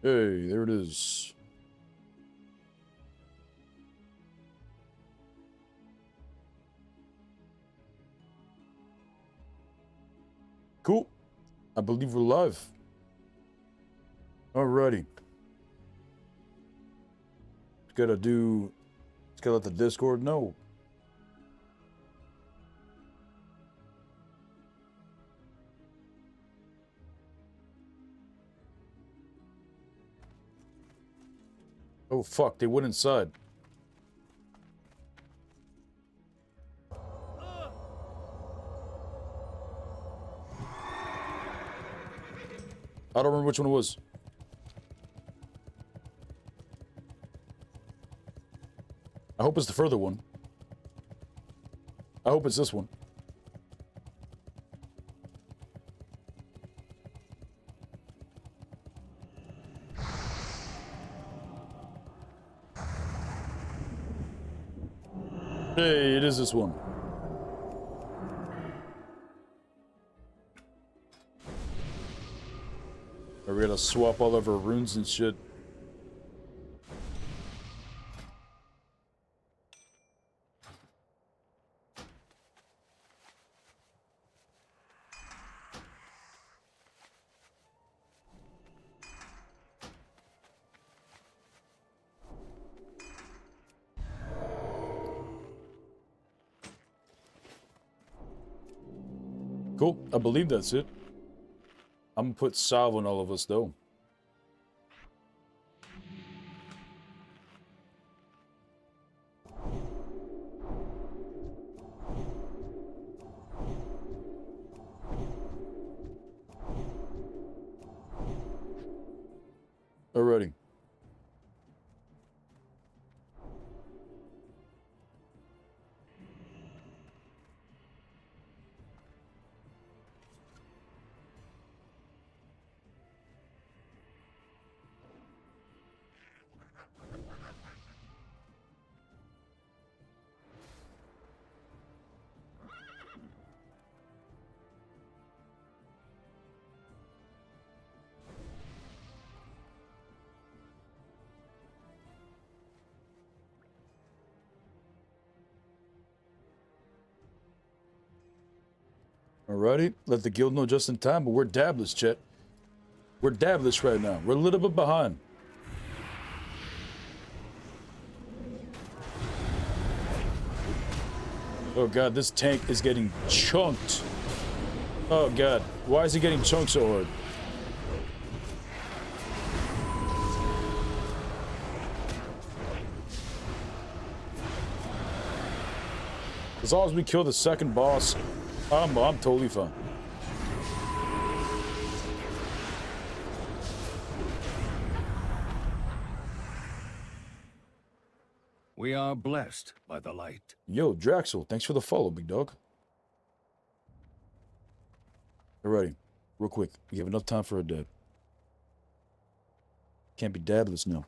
Hey, there it is. Cool. I believe we're live. Alrighty. Gotta let the Discord know. Oh fuck, they went inside. I don't remember which one it was. I hope it's the further one. I hope it's this one. Hey, it is this one. We gotta swap all of our runes and shit. Cool. I believe that's it. I'm gonna put salve on all of us, though. Alrighty. Alrighty. Let the guild know just in time, but we're dabless, chat. We're dabless right now. We're a little bit behind. Oh god, this tank is getting chunked. Oh god, why is he getting chunked so hard? As long as we kill the second boss, I'm totally fine. We are blessed by the light. Yo, Draxel, thanks for the follow, big dog. Alrighty, real quick. We have enough time for a dab. Can't be dabless now.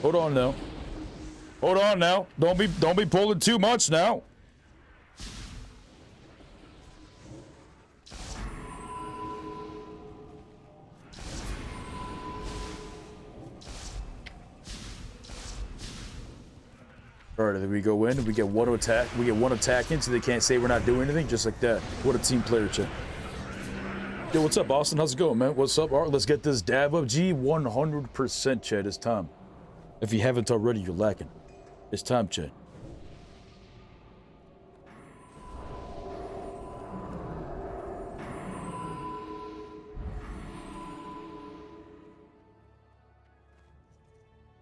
Hold on now. Hold on now. Don't be pulling too much now. Alright, then we go in and we get one attack. We get one attack in so they can't say we're not doing anything, just like that. What a team player, chat. Yo, what's up, Austin? How's it going, man? What's up? Alright, let's get this dab up. G 100%, chat. It's time. If you haven't already, you're lacking. It's time, chat.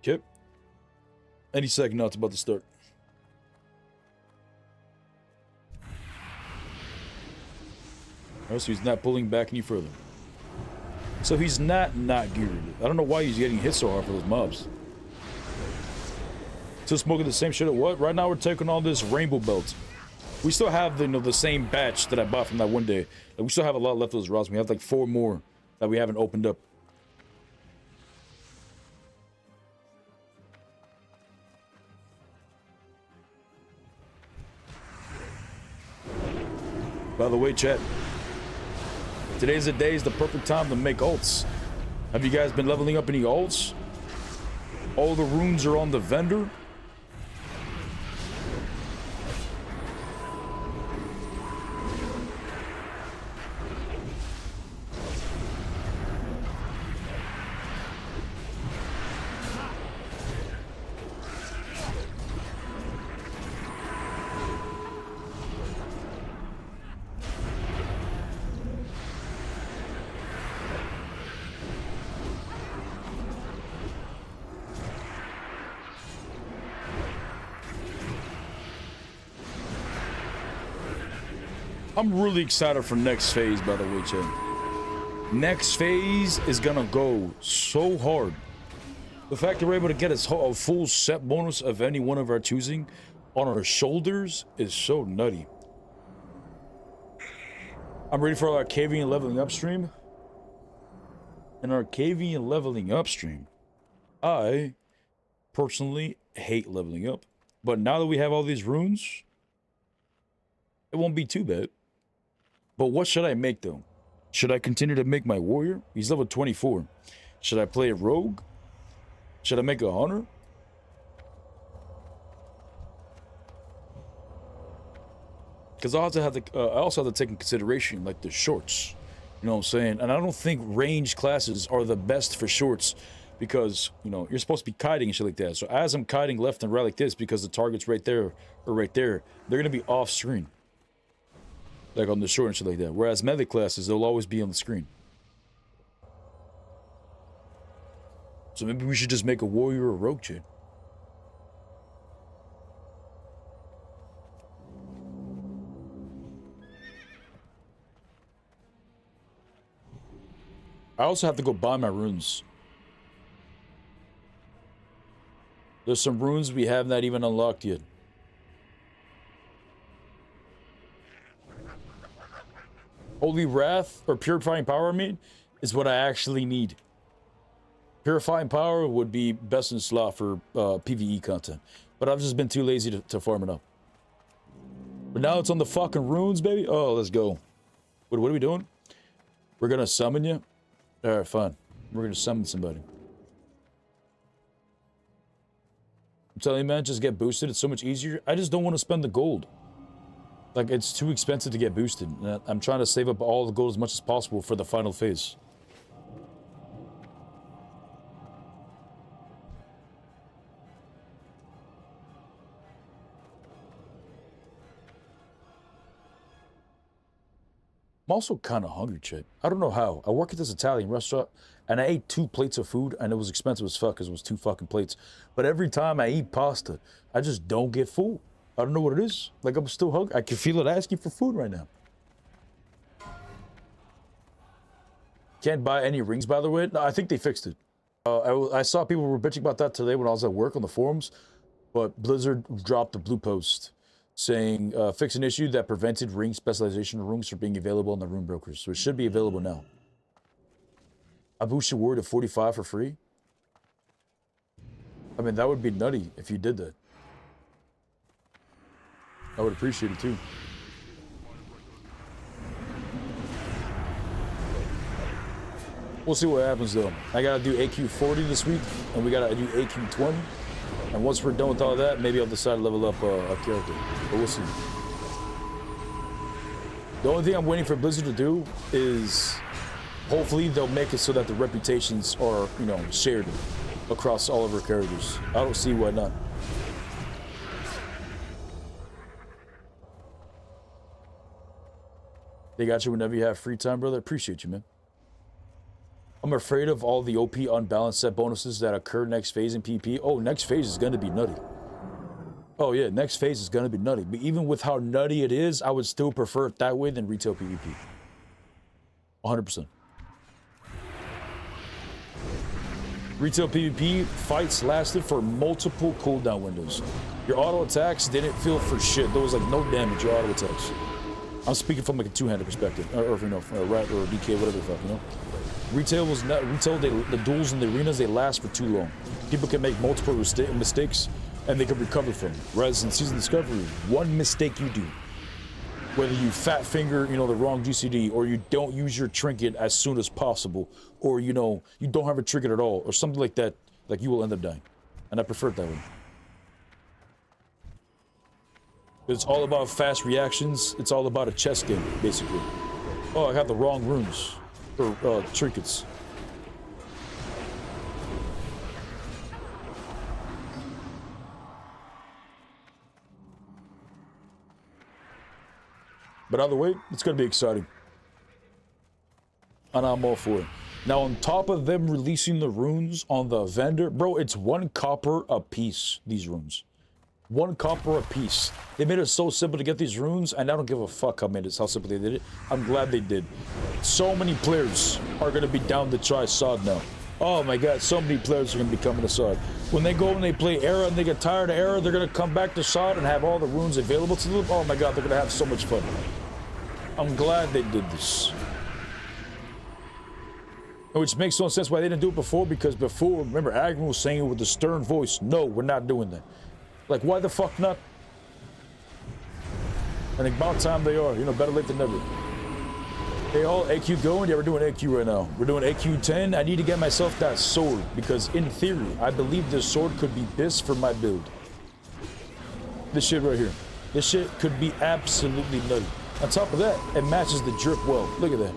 Kip. Any second now, it's about to start. Alright, so he's not pulling back any further. So he's not geared. I don't know why he's getting hit so hard for those mobs. Still smoking the same shit at what? Right now we're taking on this rainbow belt. We still have the same batch that I bought from that one day. Like, we still have a lot left of those rods. We have like 4 more that we haven't opened up. By the way, chat, today's the day is the perfect time to make ults. Have you guys been leveling up any ults? All the runes are on the vendor. I'm really excited for next phase, by the way, chat. Next phase is gonna go so hard. The fact that we're able to get a full set bonus of any one of our choosing on our shoulders is so nutty. I'm ready for our Arcavian leveling up stream. In our Arcavian leveling up stream, I personally hate leveling up. But now that we have all these runes, it won't be too bad. But what should I make, though? Should I continue to make my warrior? He's level 24. Should I play a rogue? Should I make a hunter? Because I also have to take in consideration, like, the shorts. You know what I'm saying? And I don't think ranged classes are the best for shorts because, you know, you're supposed to be kiting and shit like that. So as I'm kiting left and right like this, because the target's right there or right there, they're going to be off screen. Like on the short and shit like that. Whereas melee classes, they'll always be on the screen. So maybe we should just make a warrior or a rogue chain. I also have to go buy my runes. There's some runes we have not even unlocked yet. Holy Wrath, or Purifying Power, I mean, is what I actually need. Purifying Power would be best in slot for PvE content. But I've just been too lazy to farm it up. But now it's on the fucking runes, baby. Oh, let's go. What are we doing? We're gonna summon you? Alright, fine. We're gonna summon somebody. I'm telling you, man, just get boosted. It's so much easier. I just don't want to spend the gold. Like, it's too expensive to get boosted. I'm trying to save up all the gold as much as possible for the final phase. I'm also kind of hungry, chat. I don't know how. I work at this Italian restaurant, and I ate 2 plates of food, and it was expensive as fuck because it was 2 fucking plates. But every time I eat pasta, I just don't get full. I don't know what it is. Like, I'm still hungry. I can feel it asking for food right now. Can't buy any rings, by the way. No, I think they fixed it. I saw people were bitching about that today when I was at work on the forums, but Blizzard dropped a blue post saying, fix an issue that prevented ring specialization runes from being available on the rune brokers. So it should be available now. I boost your ward to 45 for free. I mean, that would be nutty if you did that. I would appreciate it too. We'll see what happens though. I gotta do AQ 40 this week, and we gotta do AQ 20. And once we're done with all that, maybe I'll decide to level up a character. But we'll see. The only thing I'm waiting for Blizzard to do is hopefully they'll make it so that the reputations are, you know, shared across all of our characters. I don't see why not. They got you whenever you have free time, brother. Appreciate you, man. I'm afraid of all the OP unbalanced set bonuses that occur next phase in PvP. Oh, next phase is going to be nutty. Oh, yeah, next phase is going to be nutty. But even with how nutty it is, I would still prefer it that way than retail PvP. 100%. Retail PvP fights lasted for multiple cooldown windows. Your auto attacks didn't feel for shit. There was like no damage, your auto attacks. I'm speaking from like a two-handed perspective, or you know, from a rat or a DK, whatever the fuck, you know. Retail was not retail. The duels in the arenas, they last for too long. People can make multiple mistakes, and they can recover from it. Whereas in Season Discovery, one mistake you do, Whether you fat finger, you know, the wrong GCD, or you don't use your trinket as soon as possible, or, you know, you don't have a trinket at all, or something like that, like, you will end up dying. And I prefer it that way. It's all about fast reactions. It's all about a chess game, basically. Oh, I got the wrong runes, or trinkets. But either way, it's going to be exciting. And I'm all for it. Now, on top of them releasing the runes on the vendor, bro, it's 1 copper a piece, these runes. 1 copper a piece. They made it so simple to get these runes, and I don't give a fuck how simple they did it. I'm glad they did. So many players are going to be down to try SOD now. Oh my god, so many players are going to be coming to SOD. When they go and they play Era and they get tired of Era, they're going to come back to SOD and have all the runes available to them. Oh my god, they're going to have so much fun. I'm glad they did this. Which makes no sense why they didn't do it before, because before, remember, Addon was saying it with a stern voice, no, we're not doing that. Like, why the fuck not? And about time they are, you know, better late than never. Hey, all AQ going? Yeah, we're doing AQ right now. We're doing AQ 10. I need to get myself that sword, because in theory, I believe this sword could be this for my build. This shit right here. This shit could be absolutely nutty. On top of that, it matches the drip well. Look at that.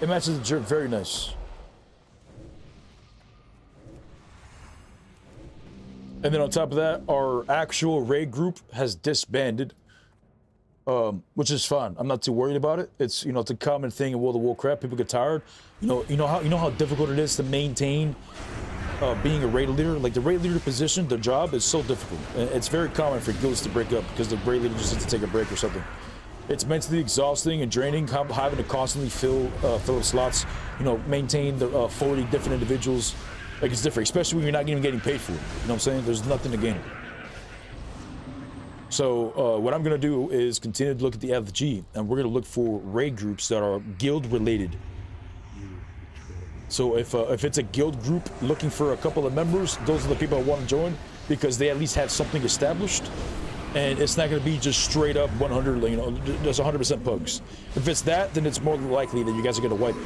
It matches the drip very nice. And then on top of that, our actual raid group has disbanded, which is fine. I'm not too worried about it. It's, you know, it's a common thing in World of Warcraft. People get tired. You know how difficult it is to maintain being a raid leader. Like, the raid leader position, the job is so difficult. And it's very common for guilds to break up because the raid leader just needs to take a break or something. It's mentally exhausting and draining, having to constantly fill up slots, you know, maintain the 40 different individuals. Like, it's different, especially when you're not even getting paid for it. You know what I'm saying? There's nothing to gain. So what I'm going to do is continue to look at the FG, and we're going to look for raid groups that are guild related. So if it's a guild group looking for a couple of members, those are the people I want to join, because they at least have something established. And it's not going to be just straight up 100, you know, just 100% pugs. If it's that, then it's more likely that you guys are going to wipe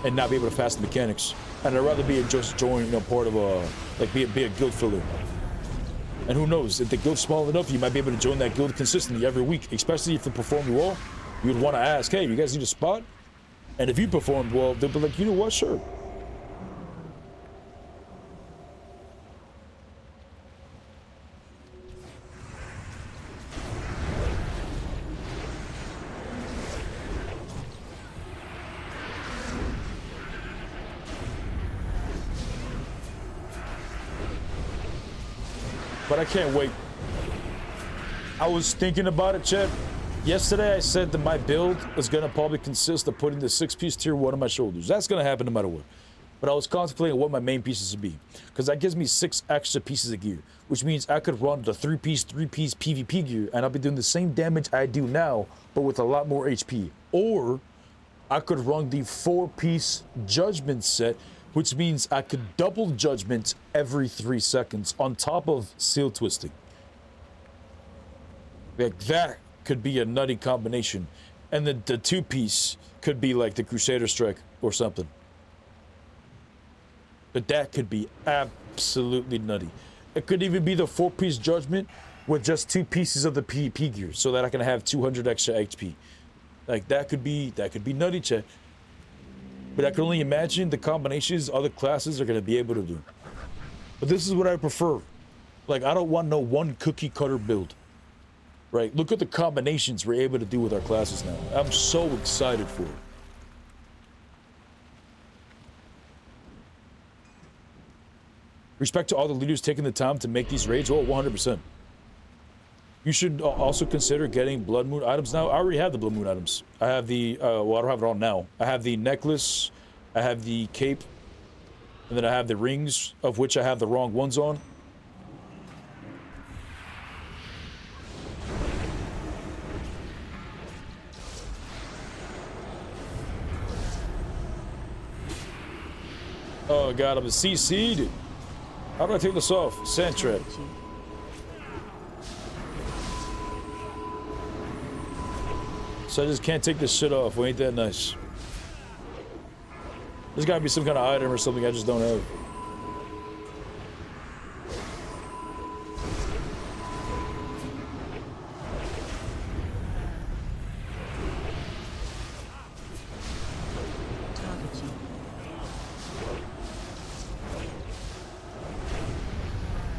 and not be able to pass the mechanics. And I'd rather be just join, you know, part of a, like, be a guild filler. And who knows, if the guild's small enough, you might be able to join that guild consistently every week, especially if it performed well. You'd want to ask, hey, you guys need a spot? And if you performed well, they'll be like, you know what, sure. But I can't wait. I was thinking about it, Chet. Yesterday I said that my build is going to probably consist of putting the 6-piece tier 1 on my shoulders. That's going to happen no matter what. But I was contemplating what my main pieces would be, because that gives me 6 extra pieces of gear, which means I could run the 3-piece PvP gear, and I'll be doing the same damage I do now, but with a lot more HP. Or I could run the 4-piece Judgment set, which means I could double Judgment every 3 seconds on top of Seal Twisting. Like, that could be a nutty combination. And the 2-piece could be like the Crusader Strike or something. But that could be absolutely nutty. It could even be the 4-piece Judgment with just 2 pieces of the PvP gear, so that I can have 200 extra HP. Like, that could be nutty, Chet. But I can only imagine the combinations other classes are going to be able to do. But this is what I prefer. Like, I don't want no one cookie cutter build. Right? Look at the combinations we're able to do with our classes now. I'm so excited for it. Respect to all the leaders taking the time to make these raids. Oh, 100%. You should also consider getting Blood Moon items now. I already have the Blood Moon items. I have the, well, I don't have it all now. I have the necklace, I have the cape, and then I have the rings, of which I have the wrong ones on. Oh god, I'm a CC'd. How do I take this off? Sand trap. So I just can't take this shit off. Well, ain't that nice? There's gotta be some kind of item or something I just don't have.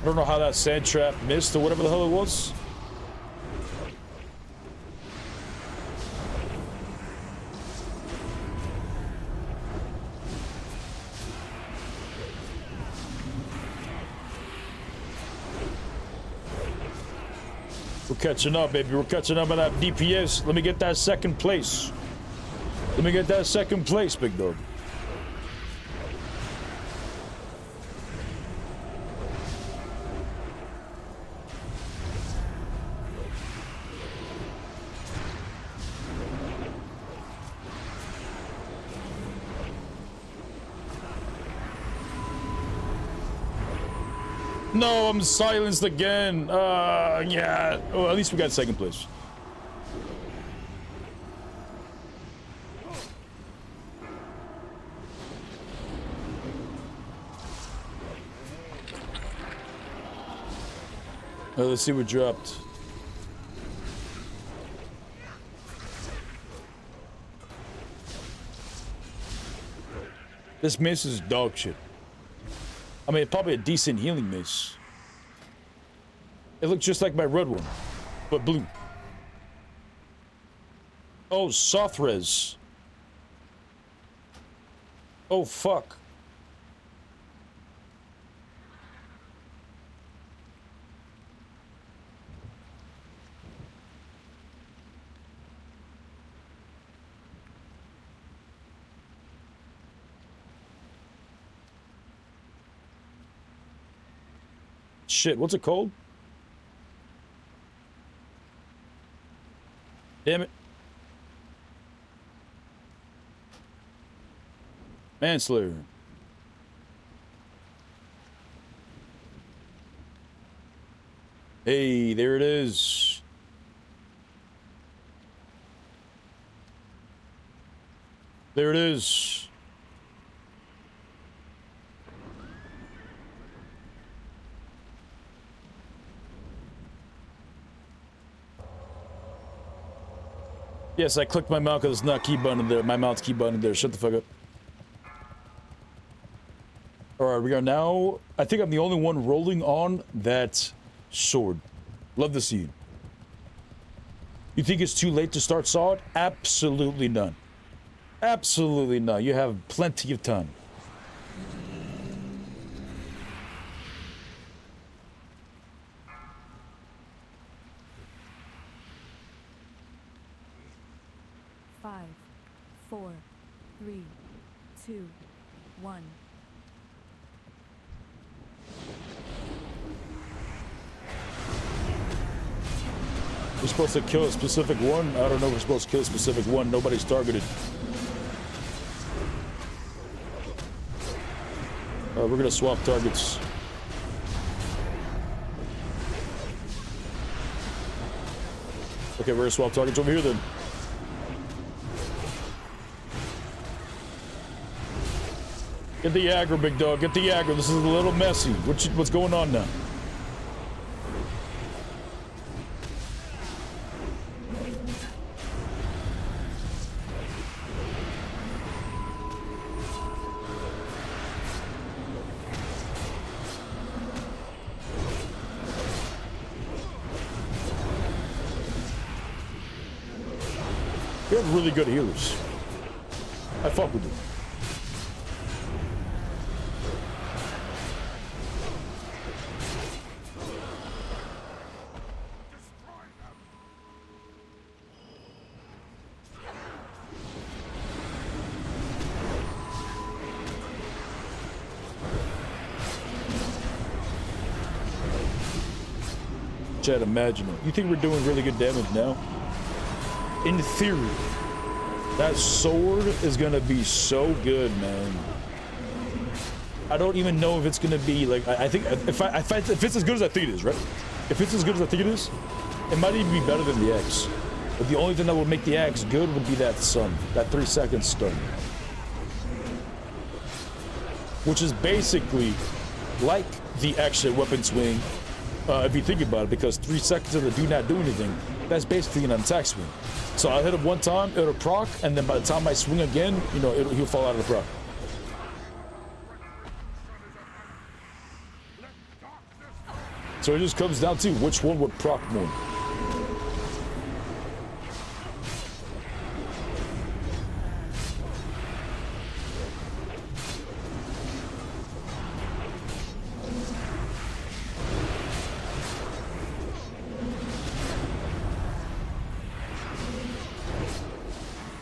I don't know how that sand trap missed or whatever the hell it was. We're catching up, baby. We're catching up on that DPS. Let me get that second place. Let me get that second place, big dog. No, I'm silenced again. Yeah. Well, at least we got second place. Let's see what dropped. This mace is dog shit. I mean, probably a decent healing mace. It looks just like my red one, but blue. Oh, soft res. Oh, fuck. Shit, what's it called? Damn it. Manslayer. Hey, there it is. There it is. Yes, I clicked my mouth because it's not key button there. My mouth's key button there. Shut the fuck up. Alright, we are now... I think I'm the only one rolling on that sword. Love to see it. You think it's too late to start sword? Absolutely none. Absolutely not. You have plenty of time. Five, 4, 3, 2, 1. We're supposed to kill a specific one? I don't know if we're supposed to kill a specific one. Nobody's targeted. We're gonna swap targets. Okay, we're gonna swap targets over here then. Get the aggro, big dog. Get the aggro. This is a little messy. What's going on now? We have really good healers. I fuck with them. Chat, imagine it. You think we're doing really good damage now? In theory, that sword is gonna be so good, man. I don't even know if it's gonna be like. I think if it's as good as I think it is, right? If it's as good as I think it is, it might even be better than the X. But the only thing that would make the axe good would be that stun, that 3-second stun. Which is basically like the action weapon swing, if you think about it, because 3 seconds of the do not do anything, that's basically an attack swing. So I'll hit him one time, it'll proc, and then by the time I swing again, you know, he'll fall out of the proc. So it just comes down to which one would proc more.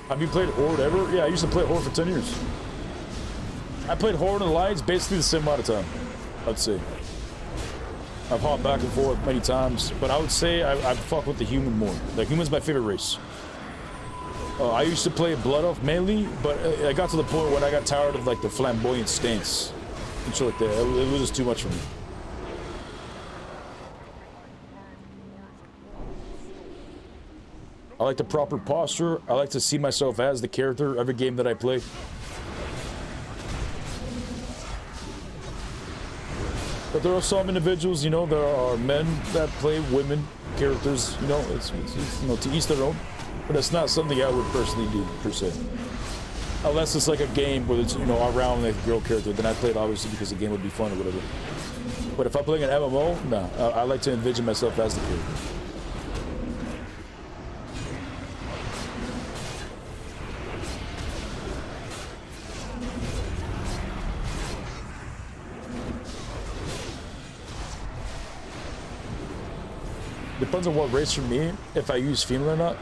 Have you played Horde ever? Yeah, I used to play Horde for 10 years. I played Horde and Alliance basically the same amount of time, I'd say. I've hopped back and forth many times, but I would say I fuck with the human more. The human's my favorite race. I used to play Blood Oath mainly, but I got to the point when I got tired of like the flamboyant stance and shit like that. It was just too much for me. I like the proper posture. I like to see myself as the character every game that I play. But there are some individuals, you know, there are men that play women characters, you know, it's you know, to each their own. But it's not something I would personally do, per se. Unless it's like a game where it's, you know, around like a girl character, then I play it obviously because the game would be fun or whatever. But if I'm playing an MMO, no, I like to envision myself as the character. Depends on what race for me, if I use female or not.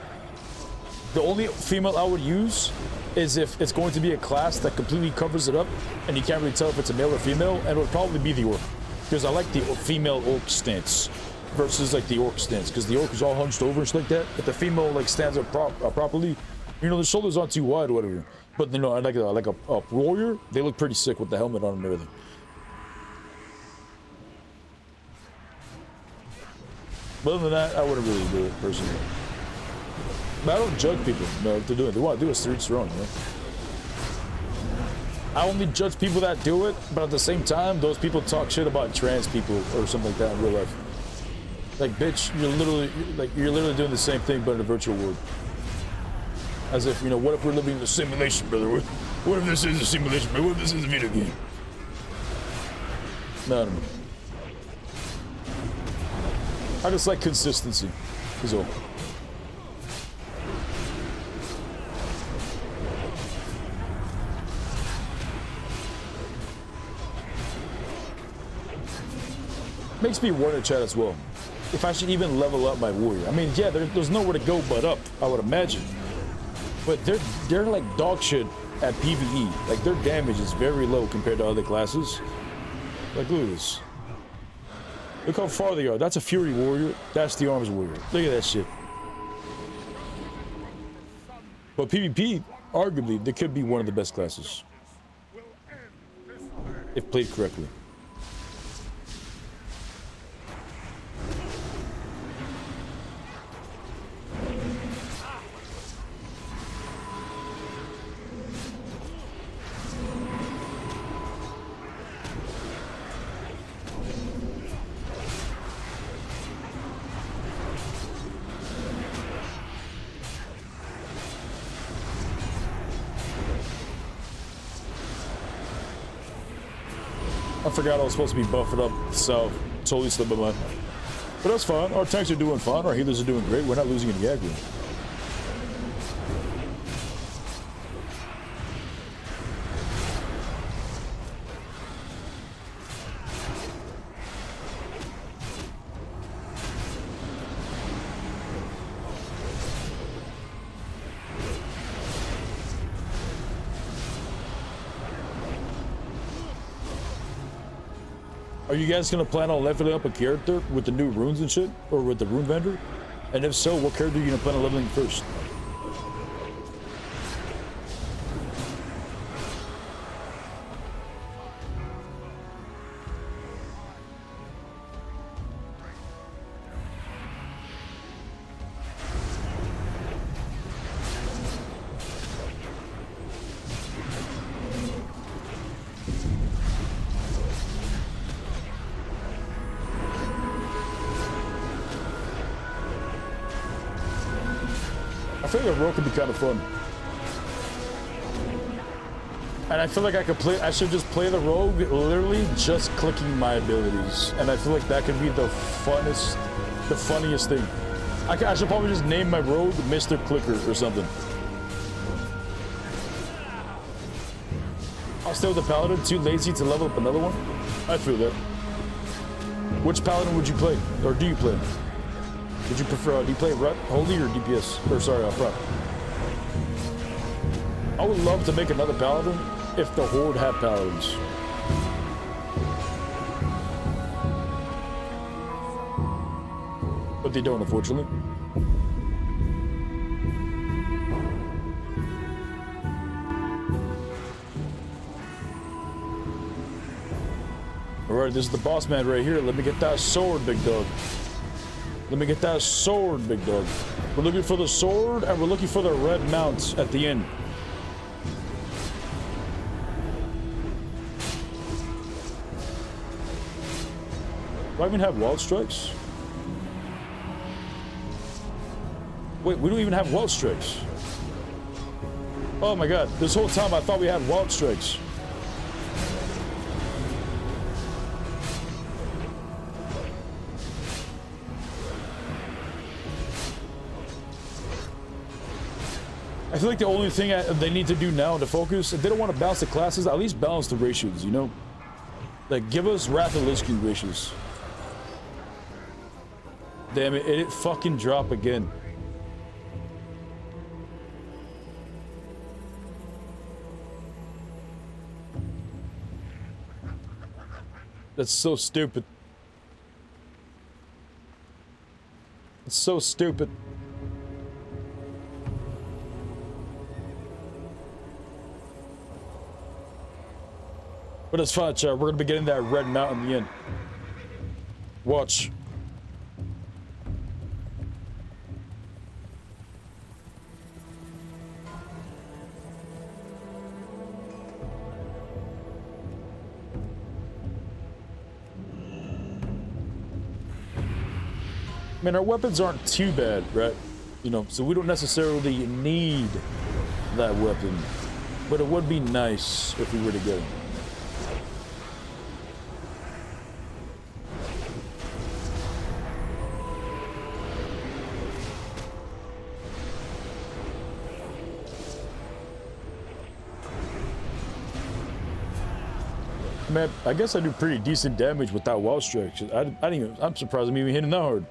The only female I would use is if it's going to be a class that completely covers it up and you can't really tell if it's a male or female, and it would probably be the orc. Because I like the female orc stance versus like the orc stance, because the orc is all hunched over and shit like that. If the female like stands up properly, you know, the shoulders aren't too wide or whatever. But you know, like a warrior, they look pretty sick with the helmet on and everything. But other than that, I wouldn't really do it personally. But I don't judge people, you know, if they're doing it. They want to do it, streets wrong, you know? I only judge people that do it, but at the same time, those people talk shit about trans people or something like that in real life. Like, bitch, you're literally doing the same thing, but in a virtual world. As if, you know, what if we're living in a simulation, brother? What if this is a simulation, brother? What if this is a video game? No, I don't know. I just like consistency, is all. Makes me wonder, chat, as well, if I should even level up my warrior. I mean, yeah, there's nowhere to go but up, I would imagine. But they're like dog shit at PvE. Like, their damage is very low compared to other classes. Like, look at this. Look how far they are. That's a Fury Warrior. That's the Arms Warrior. Look at that shit. But PvP, arguably, they could be one of the best classes. If played correctly. I forgot I was supposed to be buffing up, so totally slipped my mind. But that's fine. Our tanks are doing fine. Our healers are doing great. We're not losing any aggro. Are you guys gonna plan on leveling up a character with the new runes and shit? Or with the rune vendor? And if so, what character are you gonna plan on leveling first? feel like a rogue could be kind of fun. And I feel like I should just play the rogue literally just clicking my abilities. And I feel like that could be the funniest thing. I should probably just name my rogue Mr. Clicker or something. I'll stay with the Paladin, too lazy to level up another one. I feel that. Which Paladin would you play? Or do you play? Would you prefer, do you play rep, holy, or DPS? Or sorry, prep. I would love to make another Paladin if the Horde had Paladins. But they don't, unfortunately. Alright, this is the boss man right here. Let me get that sword, big dog. Let me get that sword, big dog. We're looking for the sword, and we're looking for the red mount at the end. Do I even have wild strikes? Wait, we don't even have wild strikes. Oh my god, this whole time I thought we had wild strikes. I feel like the only thing they need to do now to focus, if they don't want to balance the classes, at least balance the ratios, you know? Like, give us Wrath of Lich King ratios. Damn it, it fucking drop again. That's so stupid. It's so stupid. But it's fine, chat. We're gonna be getting that red mount in the end. Watch. I mean, our weapons aren't too bad, right? You know, so we don't necessarily need that weapon. But it would be nice if we were to get it. Man, I guess I do pretty decent damage without wall strikes. I'm surprised I'm even hitting that hard.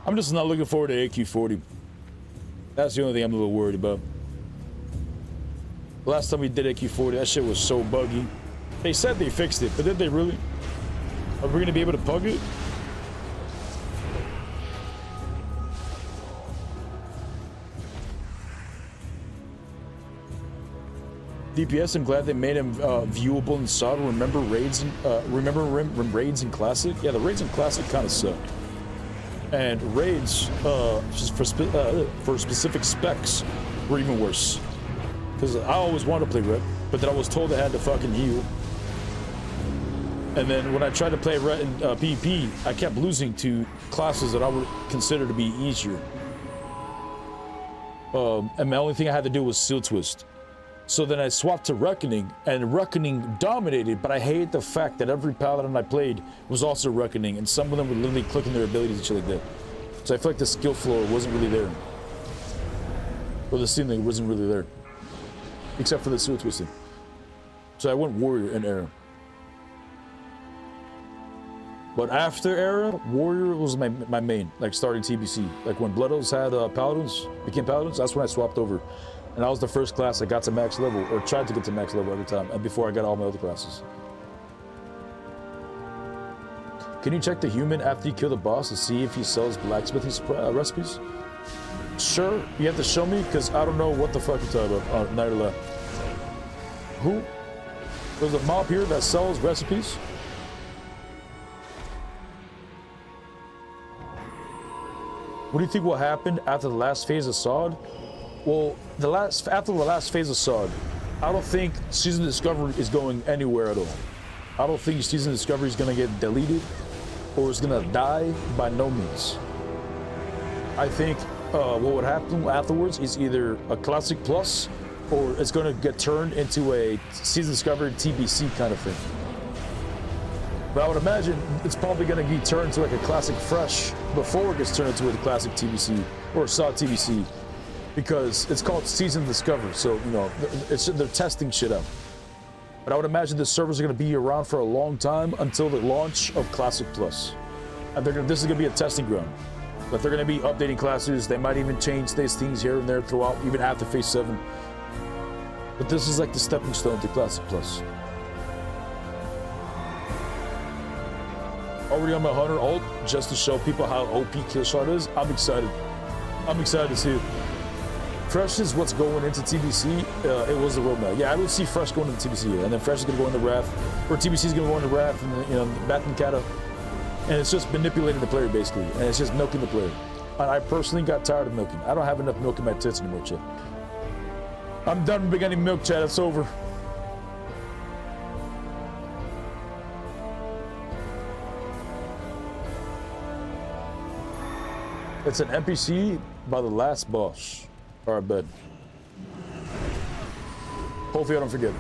I'm just not looking forward to AQ40. That's the only thing I'm a little worried about. Last time we did AQ40, that shit was so buggy. They said they fixed it, but did they really? Are we gonna be able to pug it? DPS, I'm glad they made him viewable in SOD. Remember raids in raids in Classic? Yeah, the raids in Classic kind of suck. And raids just for specific specs were even worse. Because I always wanted to play Ret, but then I was told I had to fucking heal. And then when I tried to play Ret in PvP, I kept losing to classes that I would consider to be easier. And my only thing I had to do was Seal Twist. So then I swapped to Reckoning, and Reckoning dominated, but I hated the fact that every Paladin I played was also Reckoning, and some of them were literally clicking their abilities and shit like that. So I feel like the skill floor wasn't really there. Or the ceiling wasn't really there. Except for the Seal Twisting. So I went Warrior and Era. But after Era, Warrior was my main, like starting TBC. Like when Blood Oaths had Paladins, became Paladins, that's when I swapped over. And that was the first class I got to max level, or tried to get to max level every time, and before I got all my other classes. Can you check the human after you kill the boss to see if he sells blacksmithing recipes? Sure, you have to show me, because I don't know what the fuck you're talking about. Neither left. Who? There's a mob here that sells recipes? What do you think will happen after the last phase of Sod? Well, after the last phase of Sod, I don't think Season Discovery is going anywhere at all. I don't think Season Discovery is going to get deleted or is going to die, by no means. I think what would happen afterwards is either a Classic Plus or it's going to get turned into a Season Discovery TBC kind of thing. But I would imagine it's probably going to be turned to like a Classic Fresh before it gets turned into a Classic TBC or Sod TBC, because it's called Season Discovery. So, you know, they're testing shit out. But I would imagine the servers are going to be around for a long time until the launch of Classic Plus. And this is going to be a testing ground. But they're going to be updating classes. They might even change these things here and there throughout, even after Phase 7. But this is like the stepping stone to Classic Plus. Already on my Hunter ult, just to show people how OP Killshot is. I'm excited. I'm excited to see it. Fresh is what's going into TBC. It was the roadmap. Yeah, I would see Fresh going into TBC, and then Fresh is going to go into Wrath, or TBC is going to go into Wrath, and then, you know, back in Kata. And it's just manipulating the player, basically, and it's just milking the player. And I personally got tired of milking. I don't have enough milk in my tits anymore, chat. I'm done with getting milk, chat. It's over. It's an NPC by the last boss. Alright, bed. Hopefully I don't forget.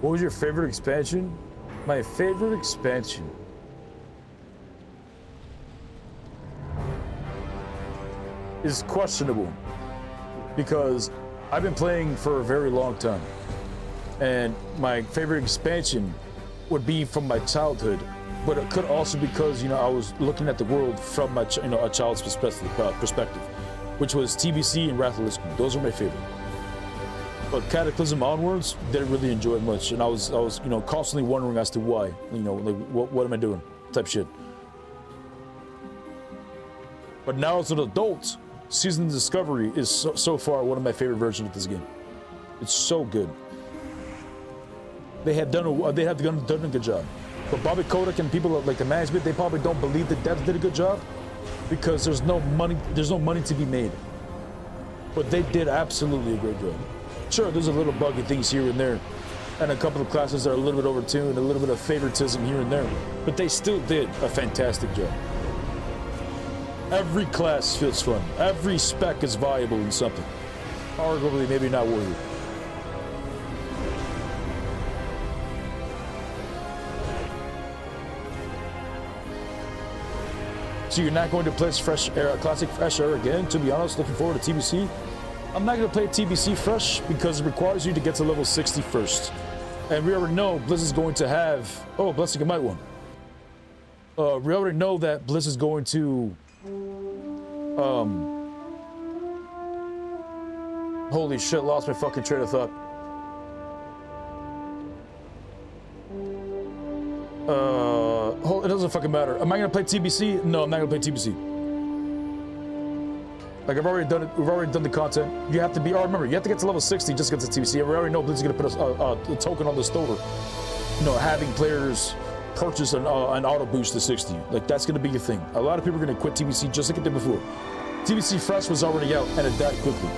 What was your favorite expansion? My favorite expansion is questionable, because I've been playing for a very long time, and my favorite expansion would be from my childhood, but it could also be because, you know, I was looking at the world from my a child's perspective, which was TBC and Wrath of Lich. Those are my favorite. But Cataclysm onwards, didn't really enjoy it much, and I was you know, constantly wondering as to why, you know, like what am I doing, type shit. But now as an adult, Season Discovery is so far one of my favorite versions of this game. It's so good. They have done a good job. But Bobby Kotick and people like the management, they probably don't believe the devs did a good job because there's no money to be made. But they did absolutely a great job. Sure, there's a little buggy things here and there, and a couple of classes that are a little bit overtuned, a little bit of favoritism here and there, but they still did a fantastic job. Every class feels fun. Every spec is viable in something. Arguably, maybe not worthy. So you're not going to play Classic Fresh Era again? To be honest, looking forward to TBC. I'm not going to play TBC Fresh because it requires you to get to level 60 first. And we already know Blizz is going to have... Oh, Blessing a Might one. We already know that Blizz is going to... Holy shit, lost my fucking train of thought. It doesn't fucking matter. Am I gonna play TBC? No, I'm not gonna play TBC. Like, I've already done it. We've already done the content. You have to be. Oh, remember, you have to get to level 60 just to get to TBC. We already know Blizz is gonna put a token on the store. You know, having players purchase an auto boost to 60. Like, that's gonna be your thing. A lot of people are gonna quit TBC just like it did before. TBC Fresh was already out and it died quickly.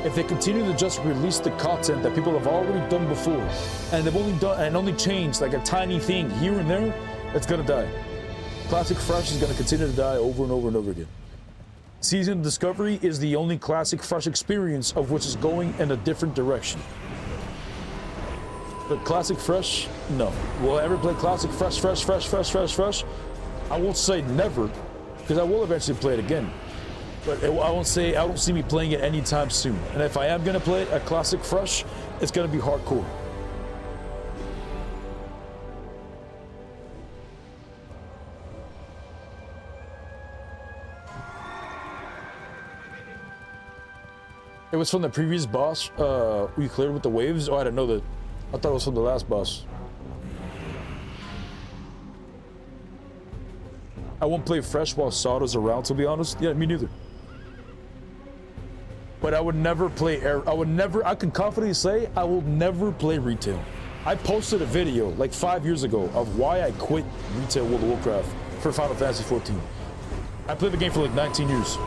If they continue to just release the content that people have already done before, and they've only changed like a tiny thing here and there, it's gonna die. Classic Fresh is gonna continue to die over and over and over again. Season Discovery is the only Classic Fresh experience of which is going in a different direction. But Classic Fresh, no. Will I ever play Classic Fresh? I won't say never, because I will eventually play it again. But I don't see me playing it anytime soon. And if I am gonna play a Classic Fresh, it's gonna be hardcore. It was from the previous boss we cleared with the waves. Oh, I didn't know that. I thought it was from the last boss. I won't play fresh while Sada's around, to be honest. Yeah, me neither. But I would never play air. I can confidently say I will never play retail. I posted a video like 5 years ago of why I quit retail World of Warcraft for Final Fantasy 14. I played the game for like 19 years.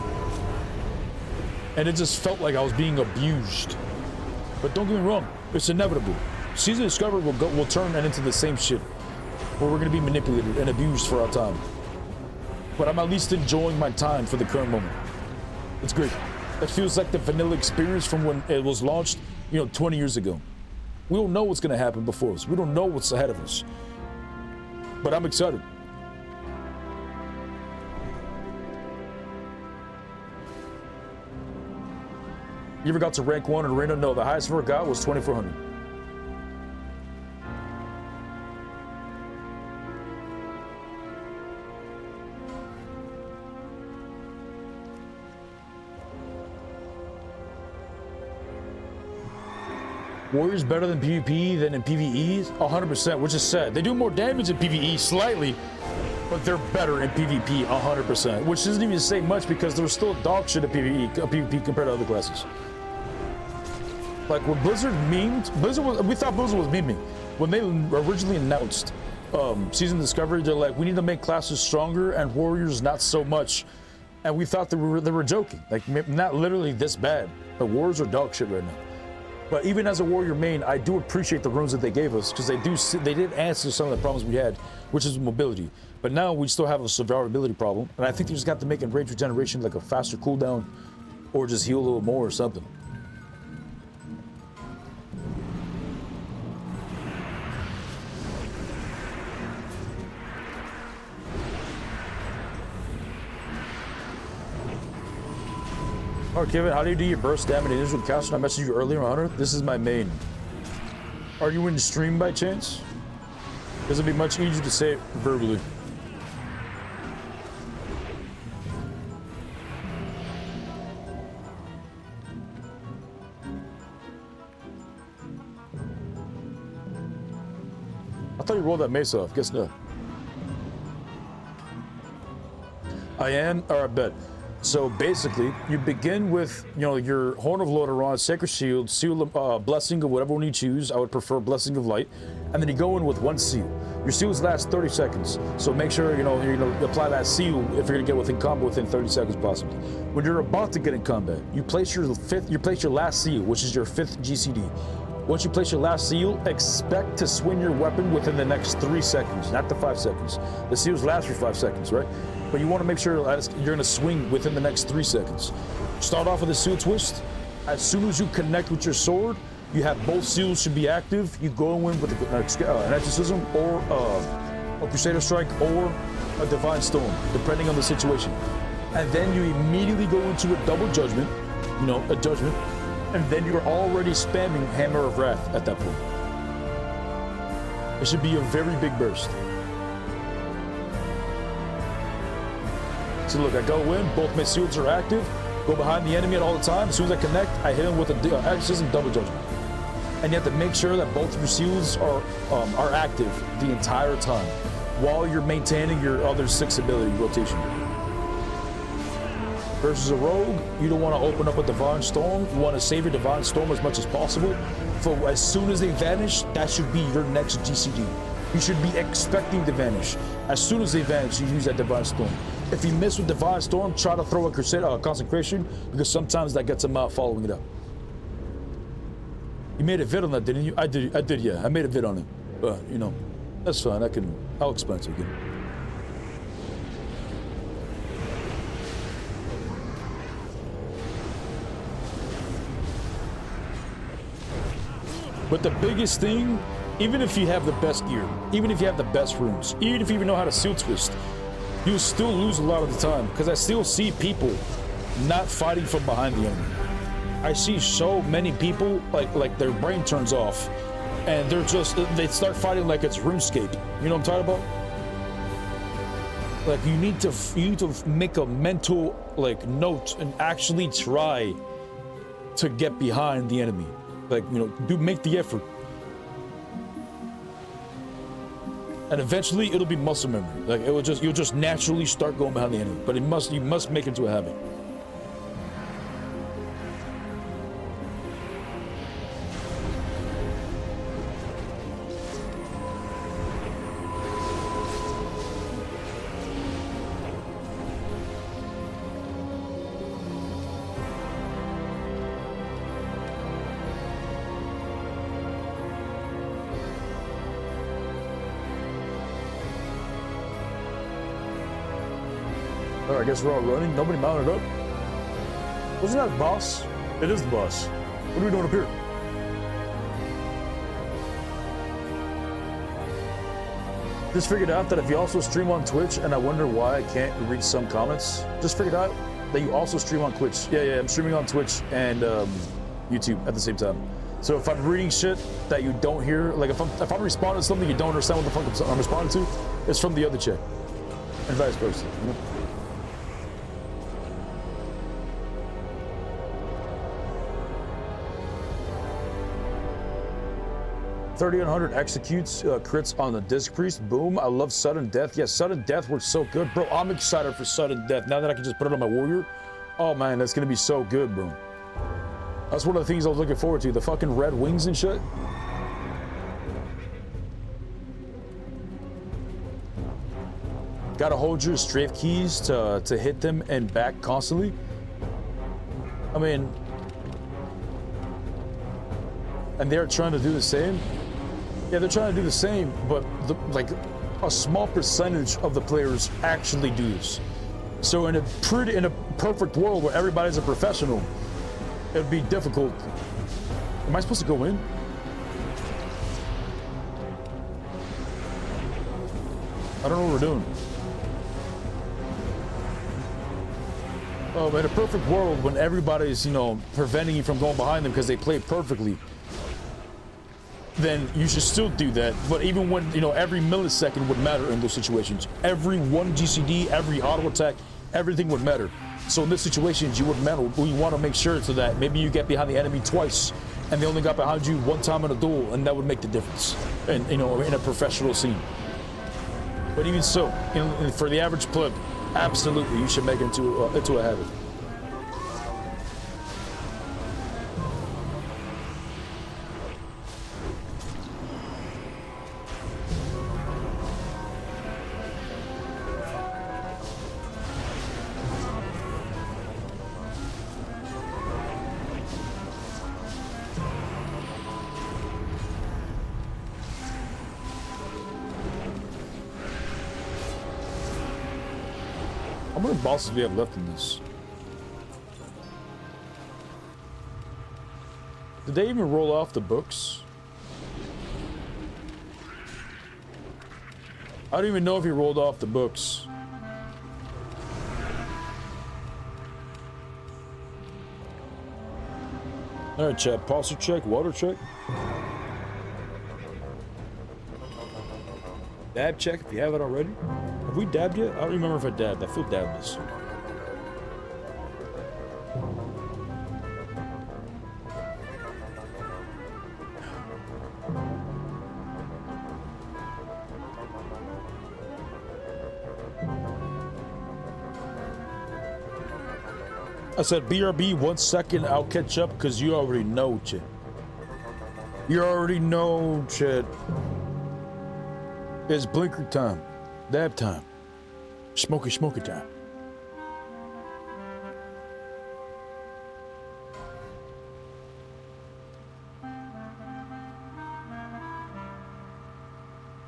And it just felt like I was being abused. But don't get me wrong, it's inevitable. Season Discovery will turn that into the same shit, where we're gonna be manipulated and abused for our time. But I'm at least enjoying my time for the current moment. It's great. It feels like the vanilla experience from when it was launched, 20 years ago. We don't know what's gonna happen before us. We don't know what's ahead of us. But I'm excited. You ever got to rank 1 in Arena? No, the highest I ever got was 2400. Warriors better than PvP than in PvE? 100%, which is sad. They do more damage in PvE slightly, but they're better in PvP 100%, which doesn't even say much because they're still dog shit at PvP compared to other classes. Like when Blizzard memed, we thought Blizzard was memeing. When they originally announced Season Discovery, they're like, we need to make classes stronger and Warriors not so much. And we thought they were joking. Like, not literally this bad, but Warriors are dog shit right now. But even as a warrior main, I do appreciate the runes that they gave us because they did answer some of the problems we had, which is mobility. But now we still have a survivability problem, and I think they just got to make range regeneration like a faster cooldown, or just heal a little more or something. Alright, Kevin, how do you do your burst damage in Israel cast? I messaged you earlier, Hunter. This is my main. Are you in the stream by chance? Because it'd be much easier to say it verbally. I thought you rolled that mace off. Guess not. I am, or I bet. So basically, you begin with, your Horn of Loderon, Sacred Shield, Seal of Blessing of whatever one you choose. I would prefer Blessing of Light. And then you go in with one seal. Your seals last 30 seconds. So make sure, you apply that seal if you're gonna get within combat within 30 seconds possibly. When you're about to get in combat, you place your last seal, which is your 5th GCD. Once you place your last seal, expect to swing your weapon within the next 3 seconds, not the 5 seconds. The seals last for 5 seconds, right? But you want to make sure you're going to swing within the next 3 seconds. Start off with a seal twist. As soon as you connect with your sword, you have both seals should be active. You go in with an exorcism or a Crusader strike or a divine storm, depending on the situation. And then you immediately go into a double judgment, a judgment, and then you're already spamming Hammer of Wrath at that point. It should be a very big burst. So look, I go in, both my shields are active, go behind the enemy at all the time. As soon as I connect, I hit him with a exorcism double judgment. And you have to make sure that both of your shields are active the entire time while you're maintaining your other 6 ability rotation. Versus a rogue, you don't want to open up a Divine Storm. You want to save your Divine Storm as much as possible. For as soon as they vanish, that should be your next GCD. You should be expecting to vanish. As soon as they vanish, you use that Divine Storm. If you miss with Divine Storm, try to throw a Crusader, Consecration, because sometimes that gets them out following it up. You made a vid on that, didn't you? I did, yeah. I made a vid on it. But, that's fine. I'll explain it again. But the biggest thing, even if you have the best gear, even if you have the best runes, even if you even know how to seal twist, you still lose a lot of the time, because I still see people not fighting from behind the enemy. I see so many people, like their brain turns off, and they start fighting like it's RuneScape. You know what I'm talking about? Like, you need to make a mental, note and actually try to get behind the enemy. Like, you know, make the effort. And eventually it'll be muscle memory. Like you'll just naturally start going behind the enemy. But you must make it into a habit. I guess we're all running. Nobody mounted up. Wasn't that the boss? It is the boss. What are we doing up here? Just figured out that if you also stream on Twitch, and I wonder why I can't read some comments. Just figured out that you also stream on Twitch. Yeah, I'm streaming on Twitch and YouTube at the same time. So if I'm reading shit that you don't hear, like if I'm responding to something you don't understand what the fuck I'm responding to, it's from the other chat, and vice versa. You know? 3100 executes crits on the Disc Priest. Boom. I love sudden death. Yes, sudden death works so good. Bro, I'm excited for sudden death. Now that I can just put it on my warrior. Oh man, that's gonna be so good, bro. That's one of the things I was looking forward to. The fucking red wings and shit. Gotta hold your strafe keys to hit them and back constantly. I mean, and they're trying to do the same. Yeah, they're trying to do the same, but like a small percentage of the players actually do this. So in a perfect world where everybody's a professional, it'd be difficult. Am I supposed to go in? I don't know what we're doing. Oh, in a perfect world when everybody's, you know, preventing you from going behind them because they play perfectly, then you should still do that. But even when, you know, every millisecond would matter in those situations. Every one GCD, every auto attack, everything would matter. So in this situation, you wouldn't matter. We want to make sure so that maybe you get behind the enemy twice and they only got behind you one time in a duel, and that would make the difference. And, you know, in a professional scene. But even so, you know, for the average pleb, absolutely, you should make it into a habit. How many bosses do we have left in this? Did they even roll off the books? I don't even know if he rolled off the books. Alright, chat. Posture check, water check. Dab check if you have it already. Have we dabbed yet? I don't remember if I dabbed. I feel dabbed. I said, BRB, 1 second, I'll catch up, because you already know, shit. You already know, shit. It's blinker time. Dab time. Smoky time.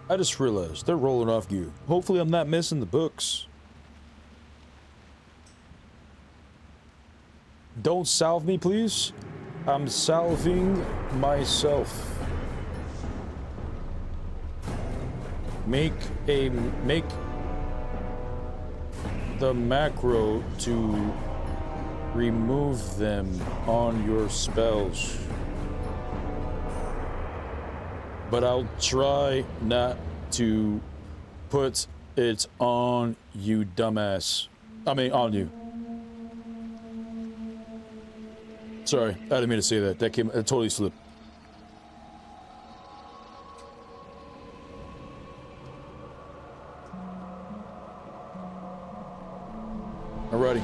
I just realized they're rolling off gear. Hopefully I'm not missing the books. Don't salve me, please. I'm salving myself. Make the macro to remove them on your spells. But I'll try not to put it on you, dumbass. I mean, on you. Sorry, I didn't mean to say that. That came, it totally slipped. Alrighty.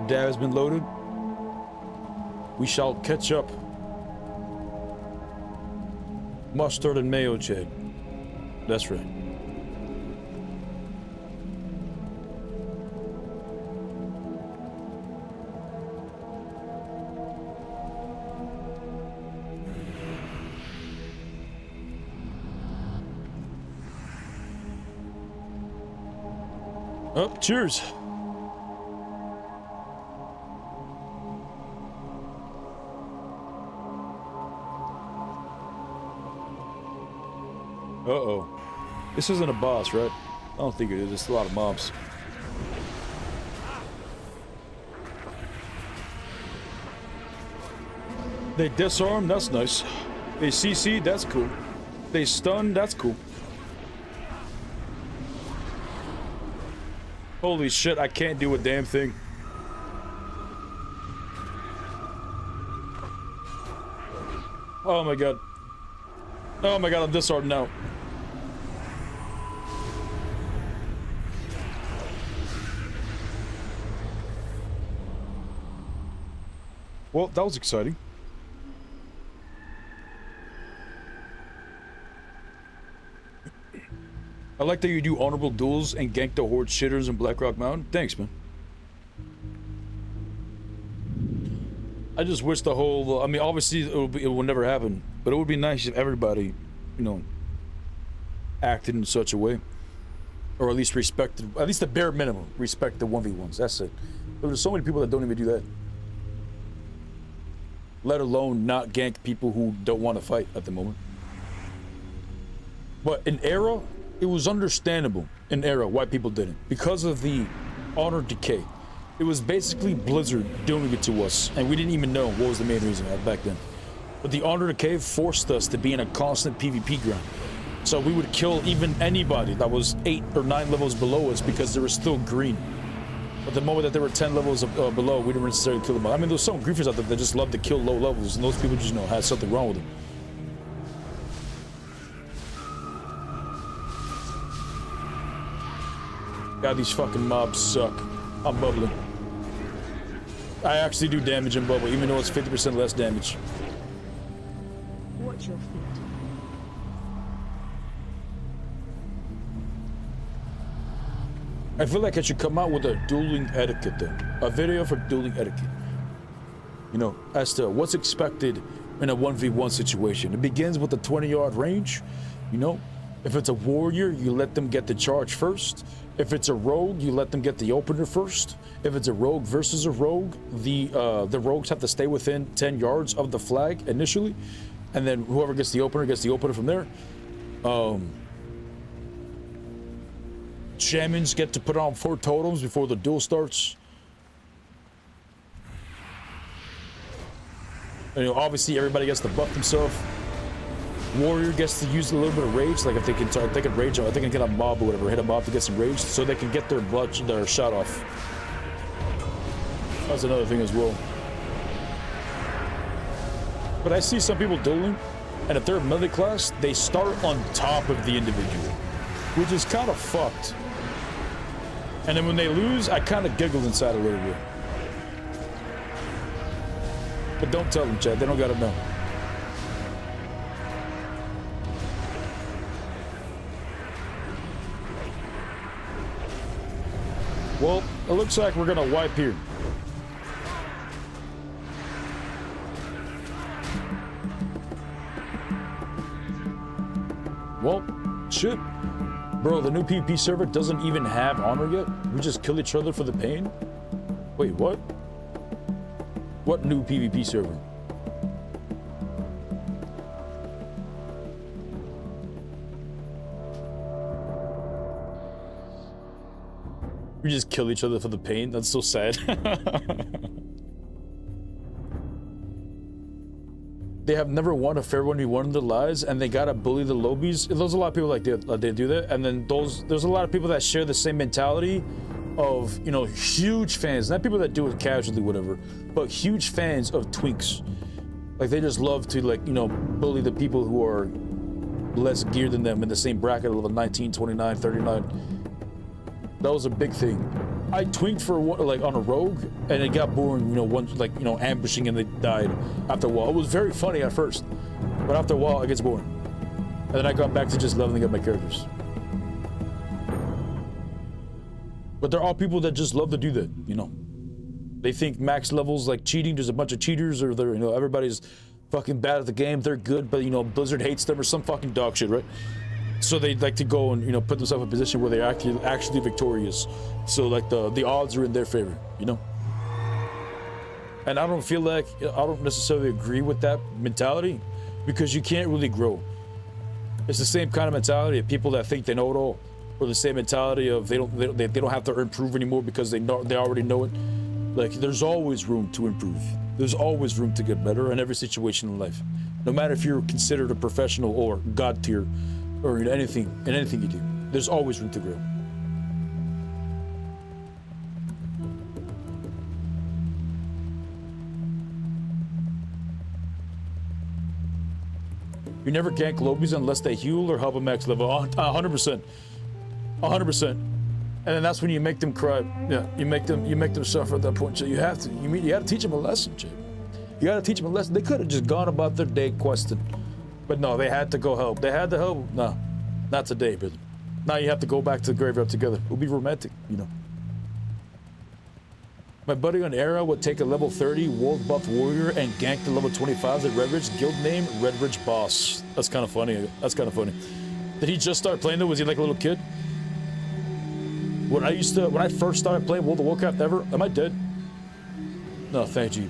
Dab has been loaded. We shall catch up. Mustard and mayo, Chad. That's right. Oh, cheers. Uh-oh. This isn't a boss, right? I don't think it is. It's a lot of mobs. They disarm, that's nice. They CC, that's cool. They stun, that's cool. Holy shit, I can't do a damn thing. Oh my god. Oh my god, I'm disarmed now. Well, that was exciting. I like that you do honorable duels and gank the Horde shitters in Blackrock Mountain. Thanks, man. I just wish the whole, I mean, obviously it will never happen, but it would be nice if everybody, you know, acted in such a way. Or at least respected, at least the bare minimum, respect the 1v1s, that's it. But there's so many people that don't even do that. Let alone not gank people who don't want to fight at the moment. But in era, it was understandable in era why people didn't. Because of the honor decay. It was basically Blizzard doing it to us, and we didn't even know what was the main reason back then. But the honor decay forced us to be in a constant PvP grind. So we would kill even anybody that was 8 or 9 levels below us because they were still green. But the moment that they were 10 levels below, we didn't necessarily kill them. I mean, there's some griefers out there that just love to kill low levels, and those people just, you know, had something wrong with them. God, these fucking mobs suck. I'm bubbling. I actually do damage in bubble, even though it's 50% less damage. Watch your feet. I feel like I should come out with a dueling etiquette though. A video for dueling etiquette. You know, as to what's expected in a 1v1 situation. It begins with a 20-yard range. You know, if it's a warrior, you let them get the charge first. If it's a rogue, you let them get the opener first. If it's a rogue versus a rogue, the rogues have to stay within 10 yards of the flag initially. And then whoever gets the opener from there. Shamans get to put on 4 totems before the duel starts. And, you know, obviously everybody gets to buff themselves. Warrior gets to use a little bit of rage, like if they can rage, if they can get a mob or whatever, hit a mob to get some rage, so they can get their shot off. That's another thing as well. But I see some people dueling, and if they're melee class, they start on top of the individual, which is kind of fucked. And then when they lose, I kind of giggle inside a little bit. But don't tell them, Chad. They don't gotta know. Well, it looks like we're gonna wipe here. Well, shit. Bro, the new PvP server doesn't even have honor yet. We just kill each other for the pain? Wait, what? What new PvP server? We just kill each other for the pain? That's so sad. They have never won a fair 1v1 in their lives, and they gotta bully the lobies. There's a lot of people like they do that, and then there's a lot of people that share the same mentality, of, you know, huge fans, not people that do it casually, whatever, but huge fans of twinks. Like, they just love to, like, you know, bully the people who are less geared than them in the same bracket of level 19, 29, 39. That was a big thing. I twinked for like on a rogue, and it got boring, you know, once, like, you know, ambushing and they died after a while. It was very funny at first, but after a while it gets boring. And then I got back to just leveling up my characters. But there are people that just love to do that, you know. They think max levels like cheating, there's a bunch of cheaters, or they're, you know, everybody's fucking bad at the game, they're good, but, you know, Blizzard hates them or some fucking dog shit, right? So they like to go and, you know, put themselves in a position where they're actually victorious. So like the odds are in their favor, you know? And I don't feel like, I don't necessarily agree with that mentality, because you can't really grow. It's the same kind of mentality of people that think they know it all, or the same mentality of they don't have to improve anymore because they already know it. Like, there's always room to improve. There's always room to get better in every situation in life. No matter if you're considered a professional or god tier, or in anything you do, there's always room to grow. You never gank lobies unless they heal or help a max level. 100%. 100%. And then that's when you make them cry. Yeah, you make them suffer at that point. So you have to. You got to teach them a lesson, Jay. You got to teach them a lesson. They could have just gone about their day questing, but no, they had to go help. They had to help. No, not today, brother. Now you have to go back to the graveyard together. It'll be romantic, you know. My buddy on Era would take a level 30 world buff warrior and gank the level 25s at Redridge. Guild name Redridge Boss. That's kind of funny. That's kind of funny. Did he just start playing though? Was he like a little kid? When I first started playing World of Warcraft ever, am I dead? No, thank you.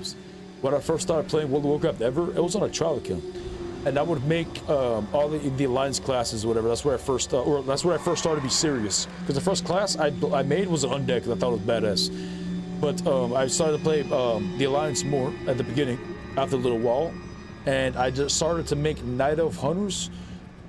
When I first started playing World of Warcraft ever, it was on a trial account, and I would make all the alliance classes or whatever. That's where I first started to be serious. Because the first class I made was an undead because I thought it was badass. But I started to play the alliance more at the beginning, after a little while, and I just started to make Night Elf Hunters.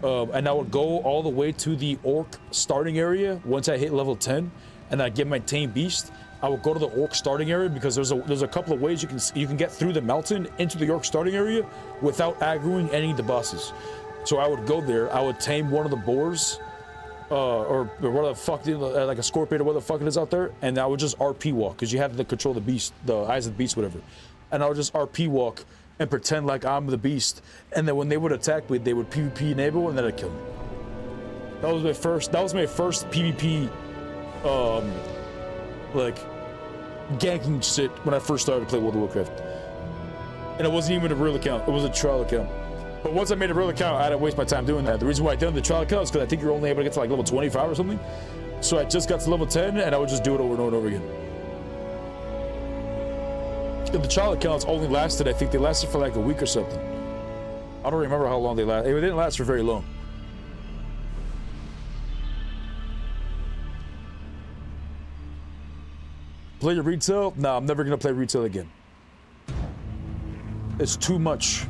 And I would go all the way to the Orc starting area once I hit level 10, and I'd get my Tame Beast. I would go to the Orc starting area because there's a couple of ways you can get through the mountain into the Orc starting area without aggroing any of the bosses. So I would go there, I would tame one of the boars, or what the fuck, like a scorpion or what the fuck it is out there, and I would just RP walk because you have to control the beast, the eyes of the beast, whatever. And I would just RP walk and pretend like I'm the beast, and then when they would attack me, they would PvP enable, and then I'd kill them. That was my first PvP, like, ganking shit when I first started to play World of Warcraft. And it wasn't even a real account, it was a trial account. But once I made a real account, I didn't waste my time doing that. The reason why I did the trial account is because I think you're only able to get to like level 25 or something. So I just got to level 10, and I would just do it over and over and over again. The trial accounts only lasted, I think they lasted for like a week or something. I don't remember how long they lasted. It didn't last for very long. Play your retail? No, I'm never gonna play retail again. It's too much.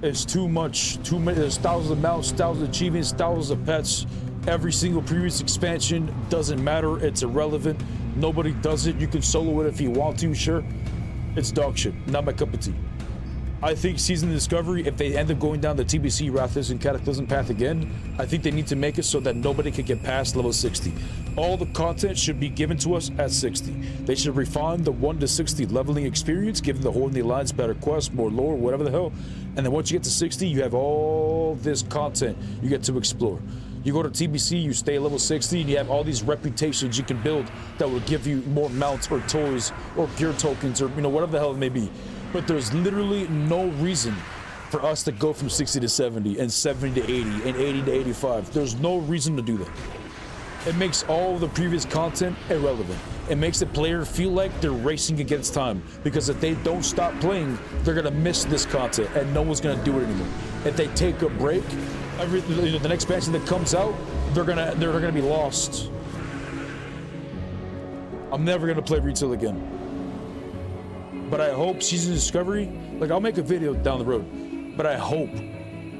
It's too much. Too many. There's thousands of mounts, thousands of achievements, thousands of pets. Every single previous expansion doesn't matter. It's irrelevant. Nobody does it. You can solo it if you want to, sure. It's dog shit. Not my cup of tea. I think Season of Discovery, if they end up going down the TBC Wrathis and Cataclysm path again, I think they need to make it so that nobody can get past level 60. All the content should be given to us at 60. They should refine the 1 to 60 leveling experience, giving the Horde and the Alliance better quests, more lore, whatever the hell. And then once you get to 60, you have all this content you get to explore. You go to TBC, you stay at level 60, and you have all these reputations you can build that will give you more mounts or toys or gear tokens or, you know, whatever the hell it may be. But there's literally no reason for us to go from 60 to 70 and 70 to 80 and 80 to 85. There's no reason to do that. It makes all the previous content irrelevant. It makes the player feel like they're racing against time, because if they don't stop playing, they're gonna miss this content and no one's gonna do it anymore. If they take a break, the next expansion that comes out, they're gonna be lost. I'm never gonna play retail again. But I hope Season of Discovery, like, I'll make a video down the road, but I hope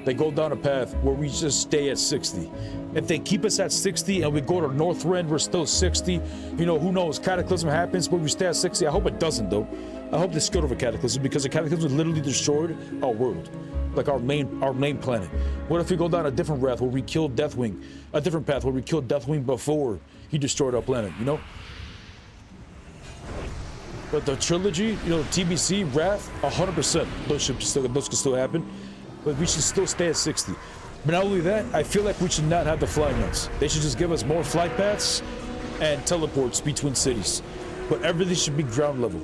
they go down a path where we just stay at 60. If they keep us at 60 and we go to Northrend, we're still 60. You know, who knows? Cataclysm happens, but we stay at 60. I hope it doesn't, though. I hope they scared of a cataclysm, because a cataclysm literally destroyed our world, like our main planet. What if we go down a different path where we kill Deathwing, a different path where we killed Deathwing before he destroyed our planet? You know. But the trilogy, you know, TBC, Wrath, 100%. Those could still happen, but we should still stay at 60. But not only that, I feel like we should not have the flying nuts. They should just give us more flight paths and teleports between cities. But everything should be ground level.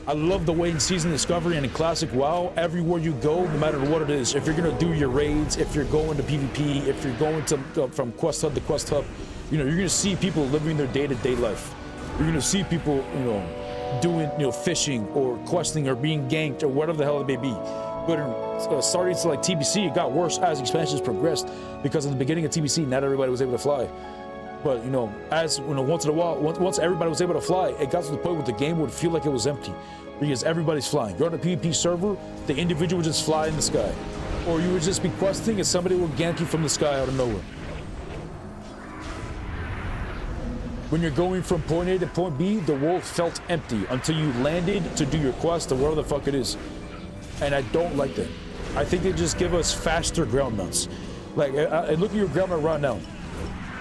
I love the way in Season Discovery and in Classic WoW, everywhere you go, no matter what it is, if you're gonna do your raids, if you're going to PvP, if you're going to from quest hub to quest hub, you know, you're gonna see people living their day-to-day life. You're gonna see people, you know, doing, you know, fishing or questing or being ganked or whatever the hell it may be. But starting to like TBC, it got worse as expansions progressed, because in the beginning of TBC, not everybody was able to fly. But you know, as you know, once in a while, once everybody was able to fly, it got to the point where the game would feel like it was empty, because everybody's flying. You're on a PvP server, the individual would just fly in the sky, or you would just be questing and somebody would gank you from the sky out of nowhere. When you're going from point A to point B, the world felt empty until you landed to do your quest or whatever the fuck it is. And I don't like that. I think they just give us faster ground mounts. Like, look at your ground mount right now.